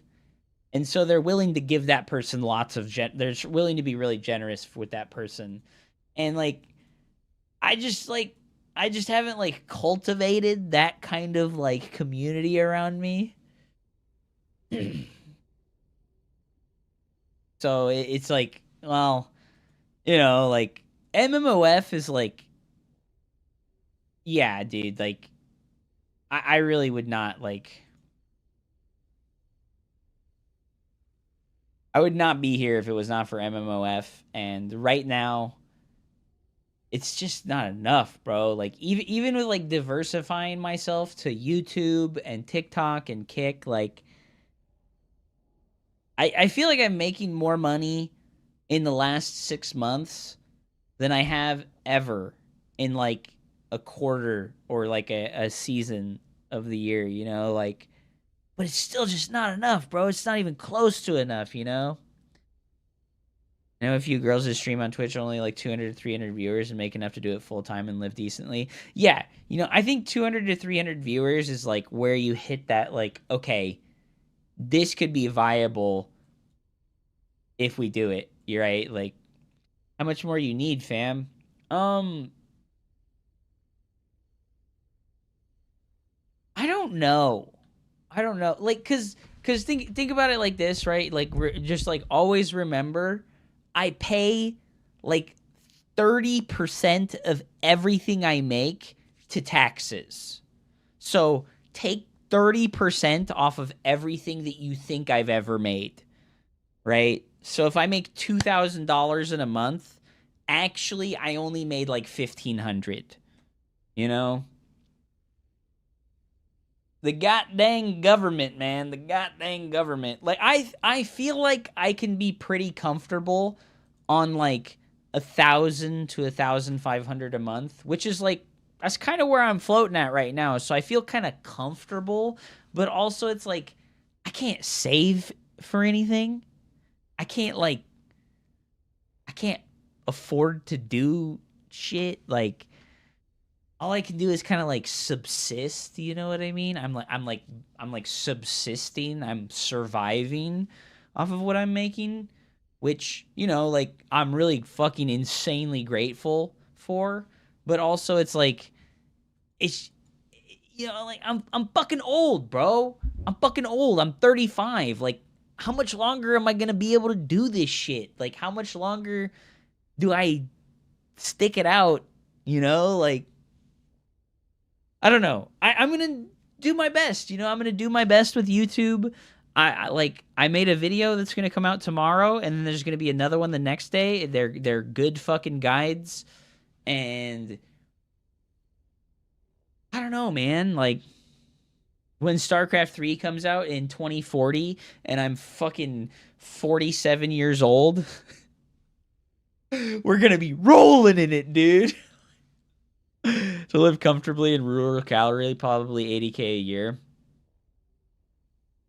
And so they're willing to give that person lots of they're willing to be really generous with that person. And like I just haven't like cultivated that kind of like community around me. So it's like, well, you know, like MMOF is like, yeah, dude, like I really would not like, I would not be here if it was not for MMOF. And right now, it's just not enough, bro. Like even with like diversifying myself to YouTube and TikTok and Kick, like I feel like I'm making more money in the last 6 months than I have ever in like a quarter or like a season of the year, you know, like, but it's still just not enough, bro. It's not even close to enough, you know? I know a few girls that stream on Twitch only like 200 to 300 viewers and make enough to do it full time and live decently. Yeah, you know, I think 200 to 300 viewers is like where you hit that, like, okay, this could be viable if we do it. You're right. Like, how much more you need, fam? I don't know. Like, cause think about it like this, right? Like, just like always remember, I pay like 30% of everything I make to taxes. So take 30% off of everything that you think I've ever made, right? So if I make $2,000 in a month, actually I only made like $1,500, you know? The goddamn government, man. The goddamn government. Like, I feel like I can be pretty comfortable on, like, 1,000 to 1,500 a month, which is, like, that's kind of where I'm floating at right now. So I feel kind of comfortable, but also it's, like, I can't save for anything. I can't afford to do shit. Like, all I can do is kind of like subsist, you know what I mean? I'm like subsisting, I'm surviving off of what I'm making, which, you know, like I'm really fucking insanely grateful for, but also it's like it's, you know, like I'm fucking old, bro. I'm fucking old. I'm 35. Like, how much longer am I gonna be able to do this shit? Like, how much longer do I stick it out? You know, like, I don't know. I'm gonna do my best. You know, I'm gonna do my best with YouTube. I made a video that's gonna come out tomorrow, and then there's gonna be another one the next day. They're good fucking guides, and I don't know, man. Like, when Starcraft 3 comes out in 2040 and I'm fucking 47 years old, we're going to be rolling in it, dude. To live comfortably in rural Calgary, probably $80K a year.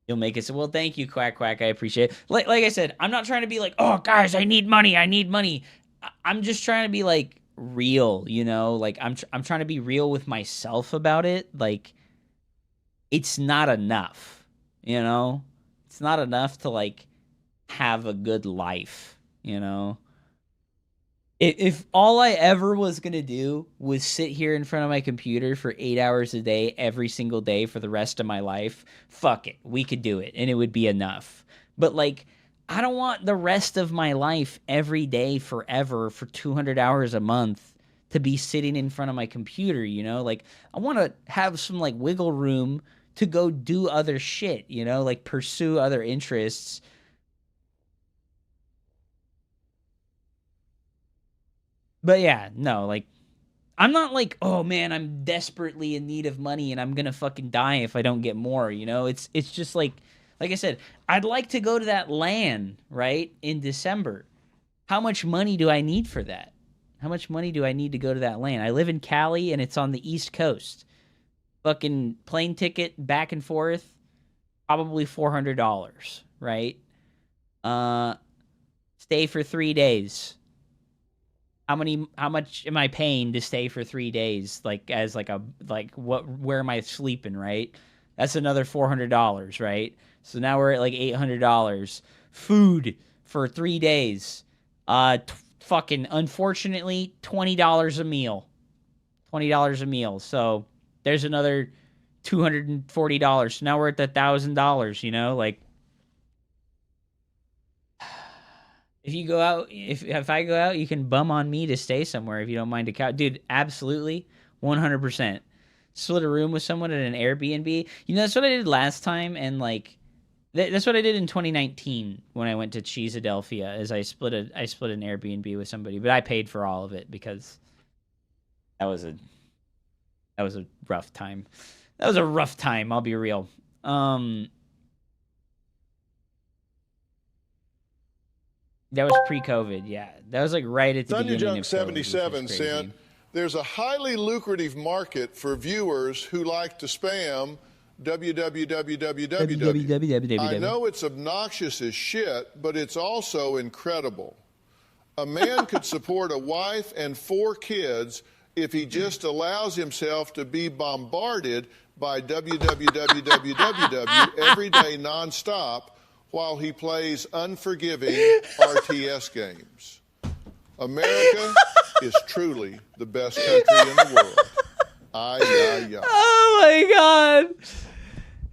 You'll make it. Well, thank you, Quack Quack. I appreciate it. Like I said, I'm not trying to be like, oh, guys, I need money. I need money. I'm just trying to be like real, you know? Like, I'm trying to be real with myself about it. Like, it's not enough, you know? It's not enough to, like, have a good life, you know? If all I ever was going to do was sit here in front of my computer for 8 hours a day, every single day for the rest of my life, fuck it. We could do it, and it would be enough. But, like, I don't want the rest of my life every day forever for 200 hours a month to be sitting in front of my computer, you know? Like, I want to have some, like, wiggle room to go do other shit, you know, like pursue other interests. But yeah, no, like, I'm not like, oh man, I'm desperately in need of money and I'm gonna fucking die if I don't get more, you know? It's just like I said, I'd like to go to that LAN, right, in December. How much money do I need for that? How much money do I need to go to that LAN? I live in Cali and it's on the East Coast. Fucking plane ticket back and forth, probably $400, right? Stay for 3 days. How much am I paying to stay for 3 days? Like, as like where am I sleeping, right? That's another $400, right? So now we're at like $800. Food for 3 days. Fucking unfortunately, $20 a meal. $20 a meal. So there's another $240. So now we're at the $1,000, you know? Like, if you go out, if I go out, you can bum on me to stay somewhere if you don't mind a couch. Dude, absolutely, 100%. Split a room with someone at an Airbnb. You know, that's what I did last time, and, like, that's what I did in 2019 when I went to Cheesadelphia, is I split an Airbnb with somebody, but I paid for all of it because that was a rough time. That was a rough time, I'll be real. That was pre-COVID, yeah. That was like right at the beginning of COVID. 77 sent, there's a highly lucrative market for viewers who like to spam www. I know it's obnoxious as shit, but it's also incredible. A man could support a wife and 4 kids if he just allows himself to be bombarded by www every day nonstop while he plays unforgiving RTS games. America is truly the best country in the world. Oh my God.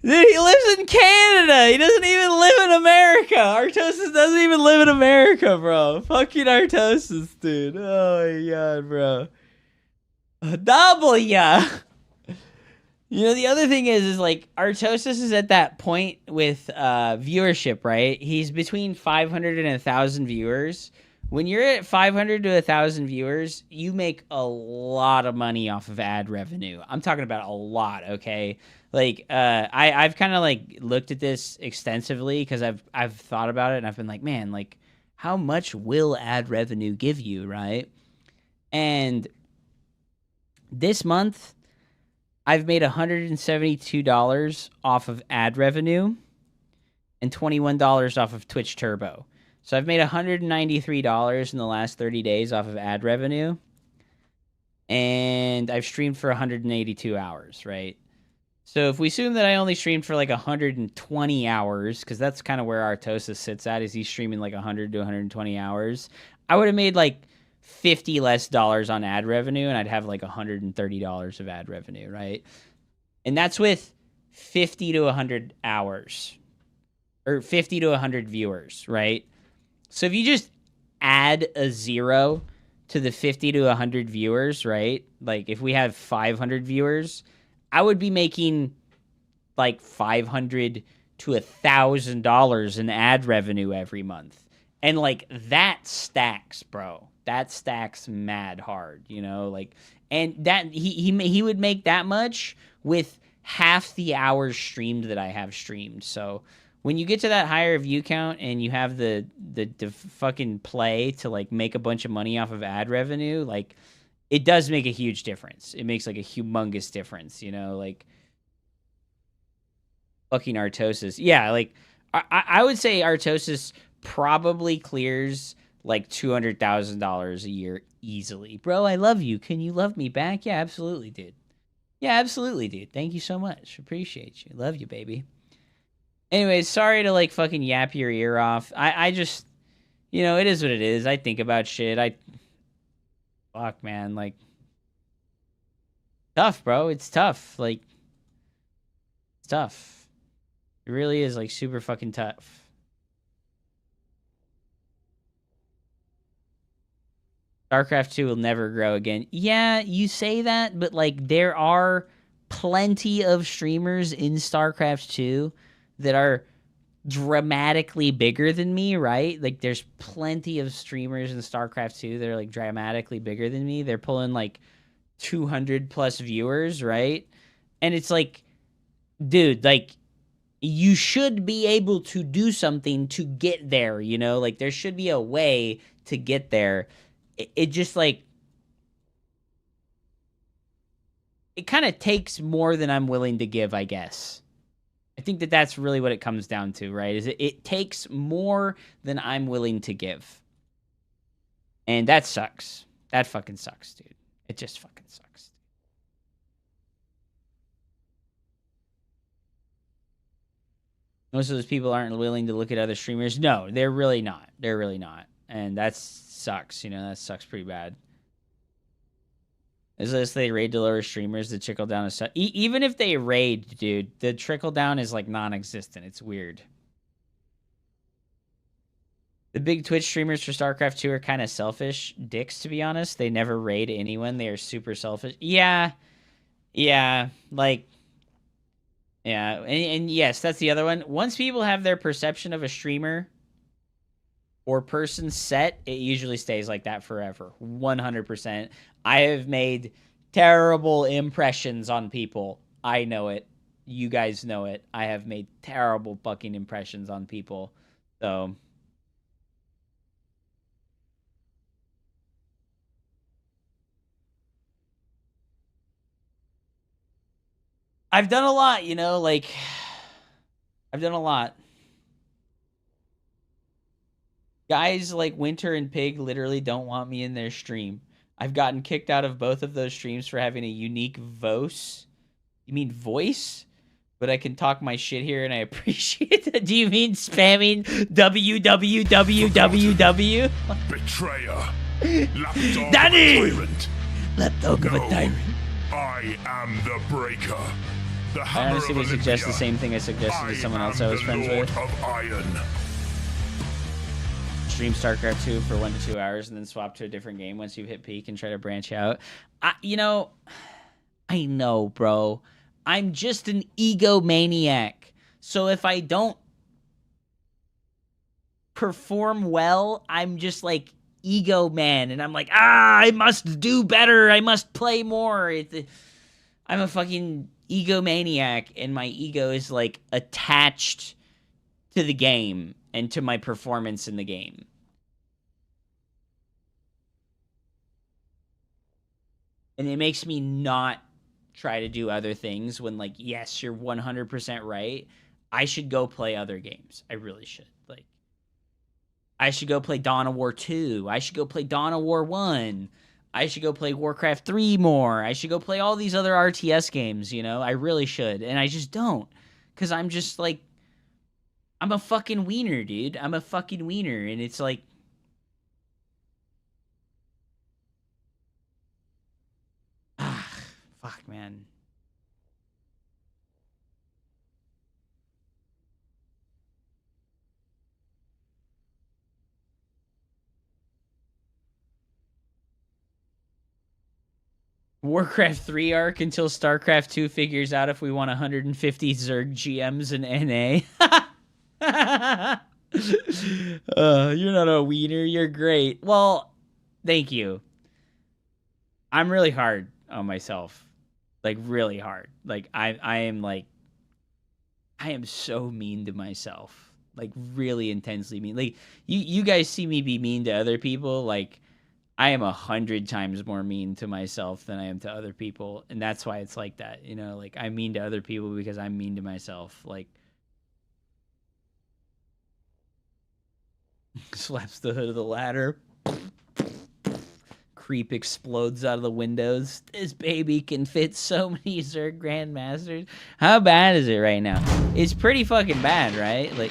Dude, he lives in Canada. He doesn't even live in America. Artosis doesn't even live in America, bro. Fucking Artosis, dude. Oh my God, bro. W. You know, the other thing is like, Artosis is at that point with viewership, right? He's between 500 and 1,000 viewers. When you're at 500 to 1,000 viewers, you make a lot of money off of ad revenue. I'm talking about a lot, okay? Like, I've kind of like looked at this extensively because I've thought about it, and I've been like, man, like, how much will ad revenue give you, right? And this month, I've made $172 off of ad revenue and $21 off of Twitch Turbo. So I've made $193 in the last 30 days off of ad revenue. and I've streamed for 182 hours, right? So if we assume that I only streamed for like 120 hours, because that's kind of where Artosis sits at, is he's streaming like 100 to 120 hours, I would have made like $50 less on ad revenue, and I'd have like $130 of ad revenue, right? And that's with 50 to 100 hours, or 50 to 100 viewers, right? So if you just add a 0 to the 50 to 100 viewers, right? Like if we have 500 viewers, I would be making like $500 to $1,000 in ad revenue every month. And like that stacks, bro. That stacks mad hard, you know, like, and that he would make that much with half the hours streamed that I have streamed. So when you get to that higher view count and you have the fucking play to like make a bunch of money off of ad revenue, like it does make a huge difference. It makes like a humongous difference, you know, like fucking Artosis. Yeah, like I would say Artosis probably clears like $200,000 a year easily. Bro, I love you. Can you love me back? Yeah, absolutely, dude. Yeah, absolutely, dude. Thank you so much. Appreciate you. Love you, baby. Anyways, sorry to like fucking yap your ear off. I just, you know, it is what it is. I think about shit. Fuck, man. Like, tough, bro. It's tough. Like, it's tough. It really is like super fucking tough. Starcraft 2 will never grow again. Yeah, you say that, but like there are plenty of streamers in Starcraft 2 that are dramatically bigger than me, right? Like there's plenty of streamers in StarCraft 2 that are like dramatically bigger than me. They're pulling like 200 plus viewers, right? And it's like, dude, like you should be able to do something to get there, you know? Like there should be a way to get there. It just like, it kind of takes more than I'm willing to give, I guess. I think that that's really what it comes down to, right? Is it takes more than I'm willing to give. And that sucks. That fucking sucks, dude. It just fucking sucks. Most of those people aren't willing to look at other streamers. No, they're really not. They're really not. And that sucks, you know, that sucks pretty bad. As they raid to lower streamers, the trickle down is... even if they raid, dude, the trickle down is like non-existent. It's weird. The big Twitch streamers for StarCraft 2 are kind of selfish dicks, to be honest. They never raid anyone. They are super selfish. Yeah. Yeah. Like... yeah. And yes, that's the other one. Once people have their perception of a streamer or person set, it usually stays like that forever. 100%. I have made terrible impressions on people. I know it. You guys know it. I have made terrible fucking impressions on people. So... I've done a lot, you know, like... I've done a lot. Guys like Winter and Pig literally don't want me in their stream. I've gotten kicked out of both of those streams for having a unique voice. You mean voice? But I can talk my shit here and I appreciate that. Do you mean spamming www? Betrayer. Danny! Lapdog of a tyrant. I am the breaker. The I honestly would suggest the same thing I suggested to someone else I was friends with. Stream StarCraft 2 for 1 to 2 hours and then swap to a different game once you've hit peak and try to branch out. You know, I know, bro. I'm just an egomaniac. So if I don't perform well, I'm just like ego man. And I'm like, I must do better. I must play more. I'm a fucking egomaniac. And my ego is like attached to the game and to my performance in the game. And it makes me not try to do other things when, like, yes, you're 100% right. I should go play other games. I really should. Like, I should go play Dawn of War 2. I should go play Dawn of War 1. I should go play Warcraft 3 more. I should go play all these other RTS games, you know? I really should. And I just don't. Because I'm just like... I'm a fucking wiener, dude. I'm a fucking wiener. And it's like... Fuck, man. Warcraft 3 arc until Starcraft 2 figures out if we want 150 Zerg GMs in NA. You're not a wiener. You're great. Well, thank you. I'm really hard on myself. Like, really hard. Like, I am so mean to myself. Like, really intensely mean. Like, you guys see me be mean to other people. Like, I am 100 times more mean to myself than I am to other people. And that's why it's like that. You know, like, I'm mean to other people because I'm mean to myself. Like, slaps the hood of the ladder. Creep explodes out of the windows. This baby can fit so many Zerg Grandmasters. How bad is it right now? It's pretty fucking bad, right? Like...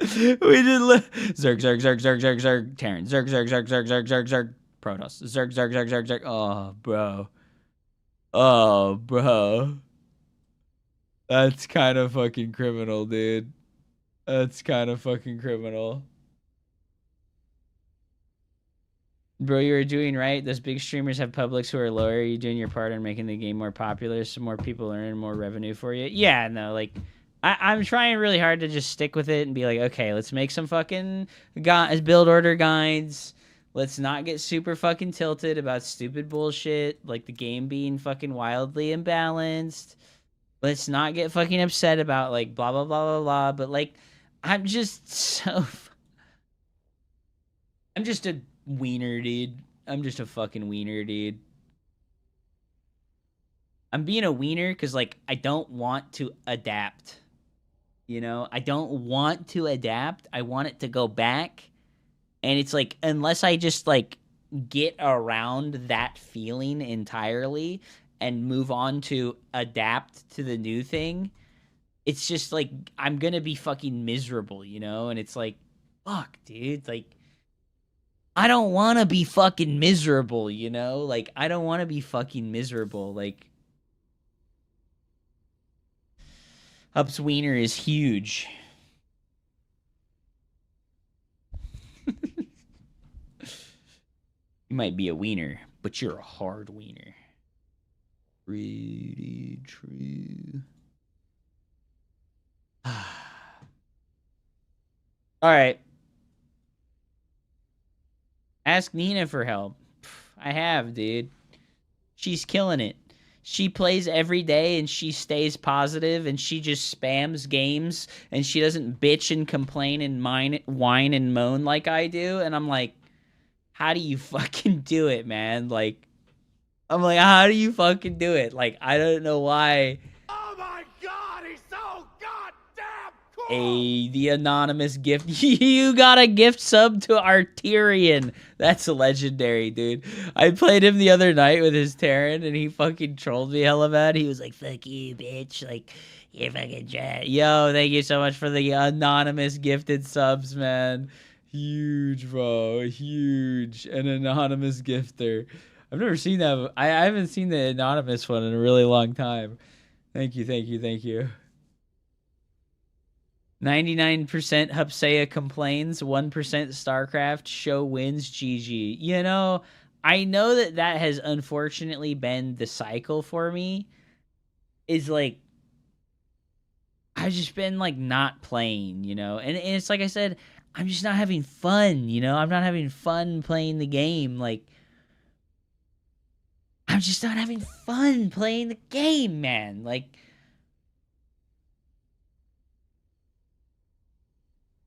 We did Zerg, Terran. Zerg, Protoss. Zerg. Oh, bro. That's kind of fucking criminal, dude. That's kind of fucking criminal. Bro, you were doing right. Those big streamers have publics who are lower. Are you doing your part in making the game more popular so more people earn more revenue for you? Yeah, no, like... I'm trying really hard to just stick with it and be like, okay, let's make some fucking build order guides. Let's not get super fucking tilted about stupid bullshit, like the game being fucking wildly imbalanced. Let's not get fucking upset about, like, blah, blah, blah, blah, blah. But, like, I'm just so... I'm just a wiener, dude. I'm just a fucking wiener, dude. I'm being a wiener because, like, I don't want to adapt. You know, I don't want to adapt. I want it to go back. And it's like, unless I just, like, get around that feeling entirely and move on to adapt to the new thing, it's just, like, I'm going to be fucking miserable, you know? And it's like, fuck, dude. Like, I don't want to be fucking miserable, you know? Like, I don't want to be fucking miserable. Like, Hup's wiener is huge. You might be a wiener, but you're a hard wiener. Pretty true. All right. Ask Nina for help. I have, dude. She's killing it. She plays every day and she stays positive and she just spams games and she doesn't bitch and complain and whine and moan like I do. And I'm like, how do you fucking do it, man? Like, I'm like, how do you fucking do it? Like, I don't know why. Oh my god, he's so goddamn cool! Hey, the anonymous gift. You got a gift sub to Arterian. That's legendary, dude. I played him the other night with his Terran, and he fucking trolled me hella bad. He was like, fuck you, bitch. Like, you're fucking trash. Yo, thank you so much for the anonymous gifted subs, man. Huge, bro. Huge. An anonymous gifter. I've never seen that. I haven't seen the anonymous one in a really long time. Thank you, thank you, thank you. 99% Hupsea complains, 1% Starcraft, show wins, GG. You know, I know that has unfortunately been the cycle for me. Is like, I've just been like not playing, you know? And it's like I said, I'm just not having fun, you know? I'm not having fun playing the game. Like, I'm just not having fun playing the game, man. Like,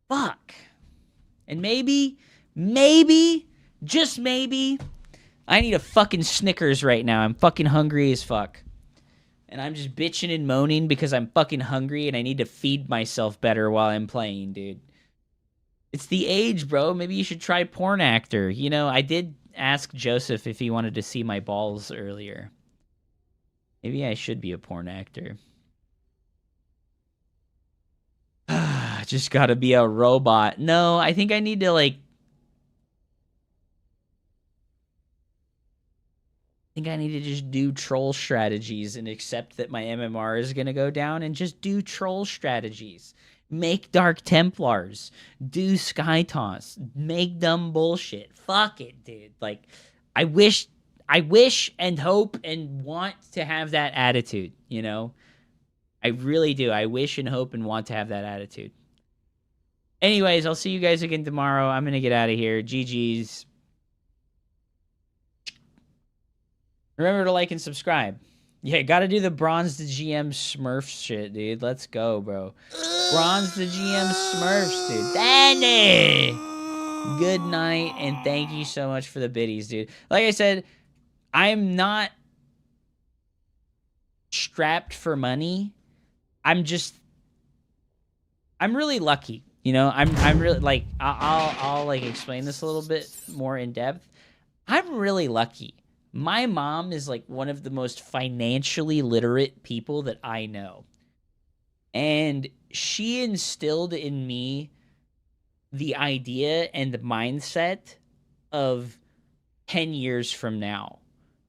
fuck. And maybe, just maybe, I need a fucking Snickers right now. I'm fucking hungry as fuck. And I'm just bitching and moaning because I'm fucking hungry and I need to feed myself better while I'm playing, dude. It's the age, bro. Maybe you should try porn actor. You know, I did ask Joseph if he wanted to see my balls earlier. Maybe I should be a porn actor. Just gotta be a robot. No, I think I need to, like... I think I need to just do troll strategies and accept that my MMR is gonna go down and just do troll strategies. Make Dark Templars. Do Sky Toss. Make dumb bullshit. Fuck it, dude. Like, I wish and hope and want to have that attitude, you know? I really do. I wish and hope and want to have that attitude. Anyways, I'll see you guys again tomorrow. I'm going to get out of here. GG's. Remember to like and subscribe. Yeah, got to do the Bronze the GM Smurfs shit, dude. Let's go, bro. Bronze the GM Smurfs, dude. Danny! Good night, and thank you so much for the biddies, dude. Like I said, I'm not strapped for money. I'm really lucky. You know, I'm really, like, I'll like explain this a little bit more in depth. I'm really lucky. My mom is like one of the most financially literate people that I know. And she instilled in me the idea and the mindset of 10 years from now.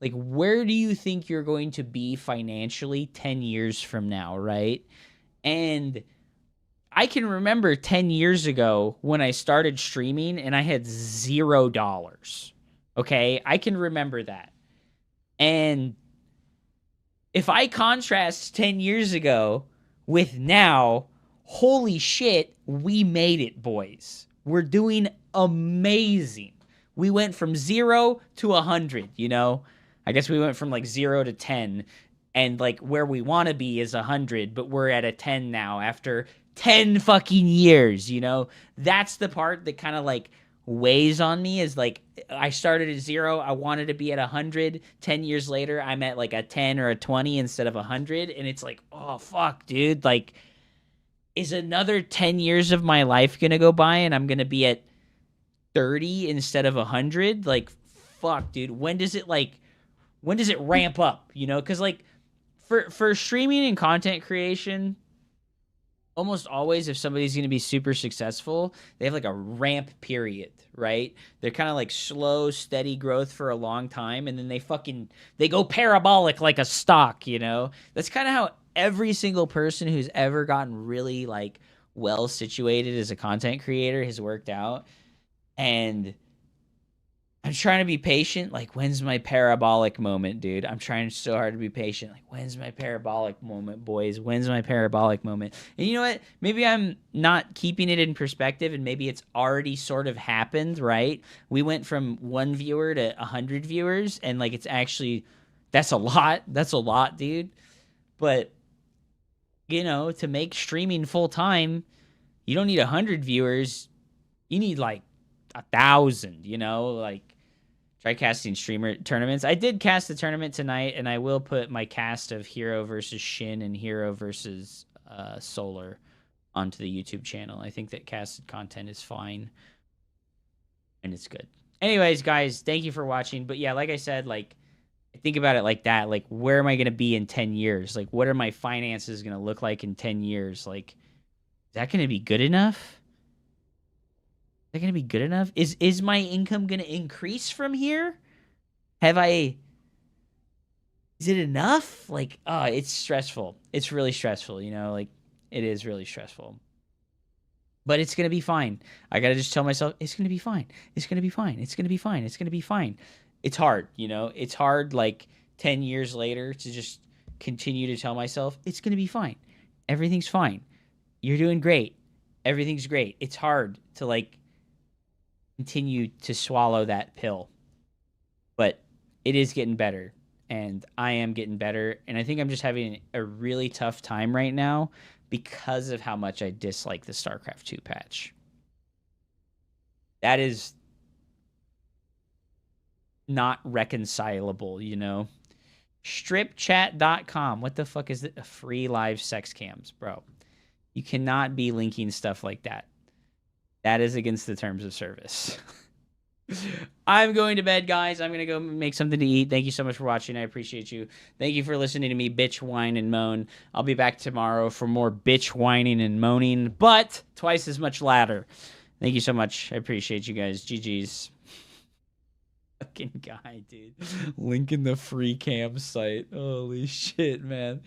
Like, where do you think you're going to be financially 10 years from now, right? And I can remember 10 years ago when I started streaming and I had $0. Okay? I can remember that. And if I contrast 10 years ago with now, holy shit, we made it, boys. We're doing amazing. We went from 0 to 100, you know? I guess we went from like 0 to 10, and like where we want to be is 100, but we're at a 10 now after 10 fucking years, you know? That's the part that kind of like weighs on me, is like, I started at 0, I wanted to be at 100, 10 years later, I'm at like a 10 or a 20 instead of 100, and it's like, oh, fuck, dude, like, is another 10 years of my life gonna go by and I'm gonna be at 30 instead of 100? Like, fuck, dude, when does it ramp up, you know? Because, like, for streaming and content creation, almost always, if somebody's going to be super successful, they have like a ramp period, right? They're kind of like slow, steady growth for a long time, and then they go parabolic like a stock, you know? That's kind of how every single person who's ever gotten really like well situated as a content creator has worked out. And I'm trying to be patient. Like, when's my parabolic moment, dude? I'm trying so hard to be patient. Like, when's my parabolic moment, boys? When's my parabolic moment? And you know what? Maybe I'm not keeping it in perspective, and maybe it's already sort of happened, right? We went from 1 viewer to 100 viewers, and like, it's actually, that's a lot. That's a lot, dude. But, you know, to make streaming full time, you don't need 100 viewers. You need like 1,000, you know? Like, try casting streamer tournaments. I did cast the tournament tonight, and I will put my cast of Hero versus Shin and Hero versus Solar onto the YouTube channel. I think that casted content is fine, and it's good. Anyways, guys, thank you for watching. But yeah, like I said, like, think about it like that. Like, where am I going to be in 10 years? Like, what are my finances going to look like in 10 years? Like, is that going to be good enough? Is that going to be good enough? Is my income going to increase from here? Is it enough? Like, oh, it's stressful. It's really stressful, you know? Like, it is really stressful. But it's going to be fine. I got to just tell myself, it's going to be fine. It's going to be fine. It's going to be fine. It's going to be fine. It's hard, you know? It's hard, like, 10 years later to just continue to tell myself, it's going to be fine. Everything's fine. You're doing great. Everything's great. It's hard to, like, continue to swallow that pill, but it is getting better, and I am getting better, and I think I'm just having a really tough time right now because of how much I dislike the Starcraft 2 patch. That is not reconcilable, you know? Stripchat.com. What the fuck is it? A free live sex cams, bro. You cannot be linking stuff like that. That is against the terms of service. I'm going to bed, guys. I'm going to go make something to eat. Thank you so much for watching. I appreciate you. Thank you for listening to me bitch, whine, and moan. I'll be back tomorrow for more bitch, whining, and moaning, but twice as much ladder. Thank you so much. I appreciate you guys. GG's. Fucking guy, dude. Link in the free campsite. Holy shit, man.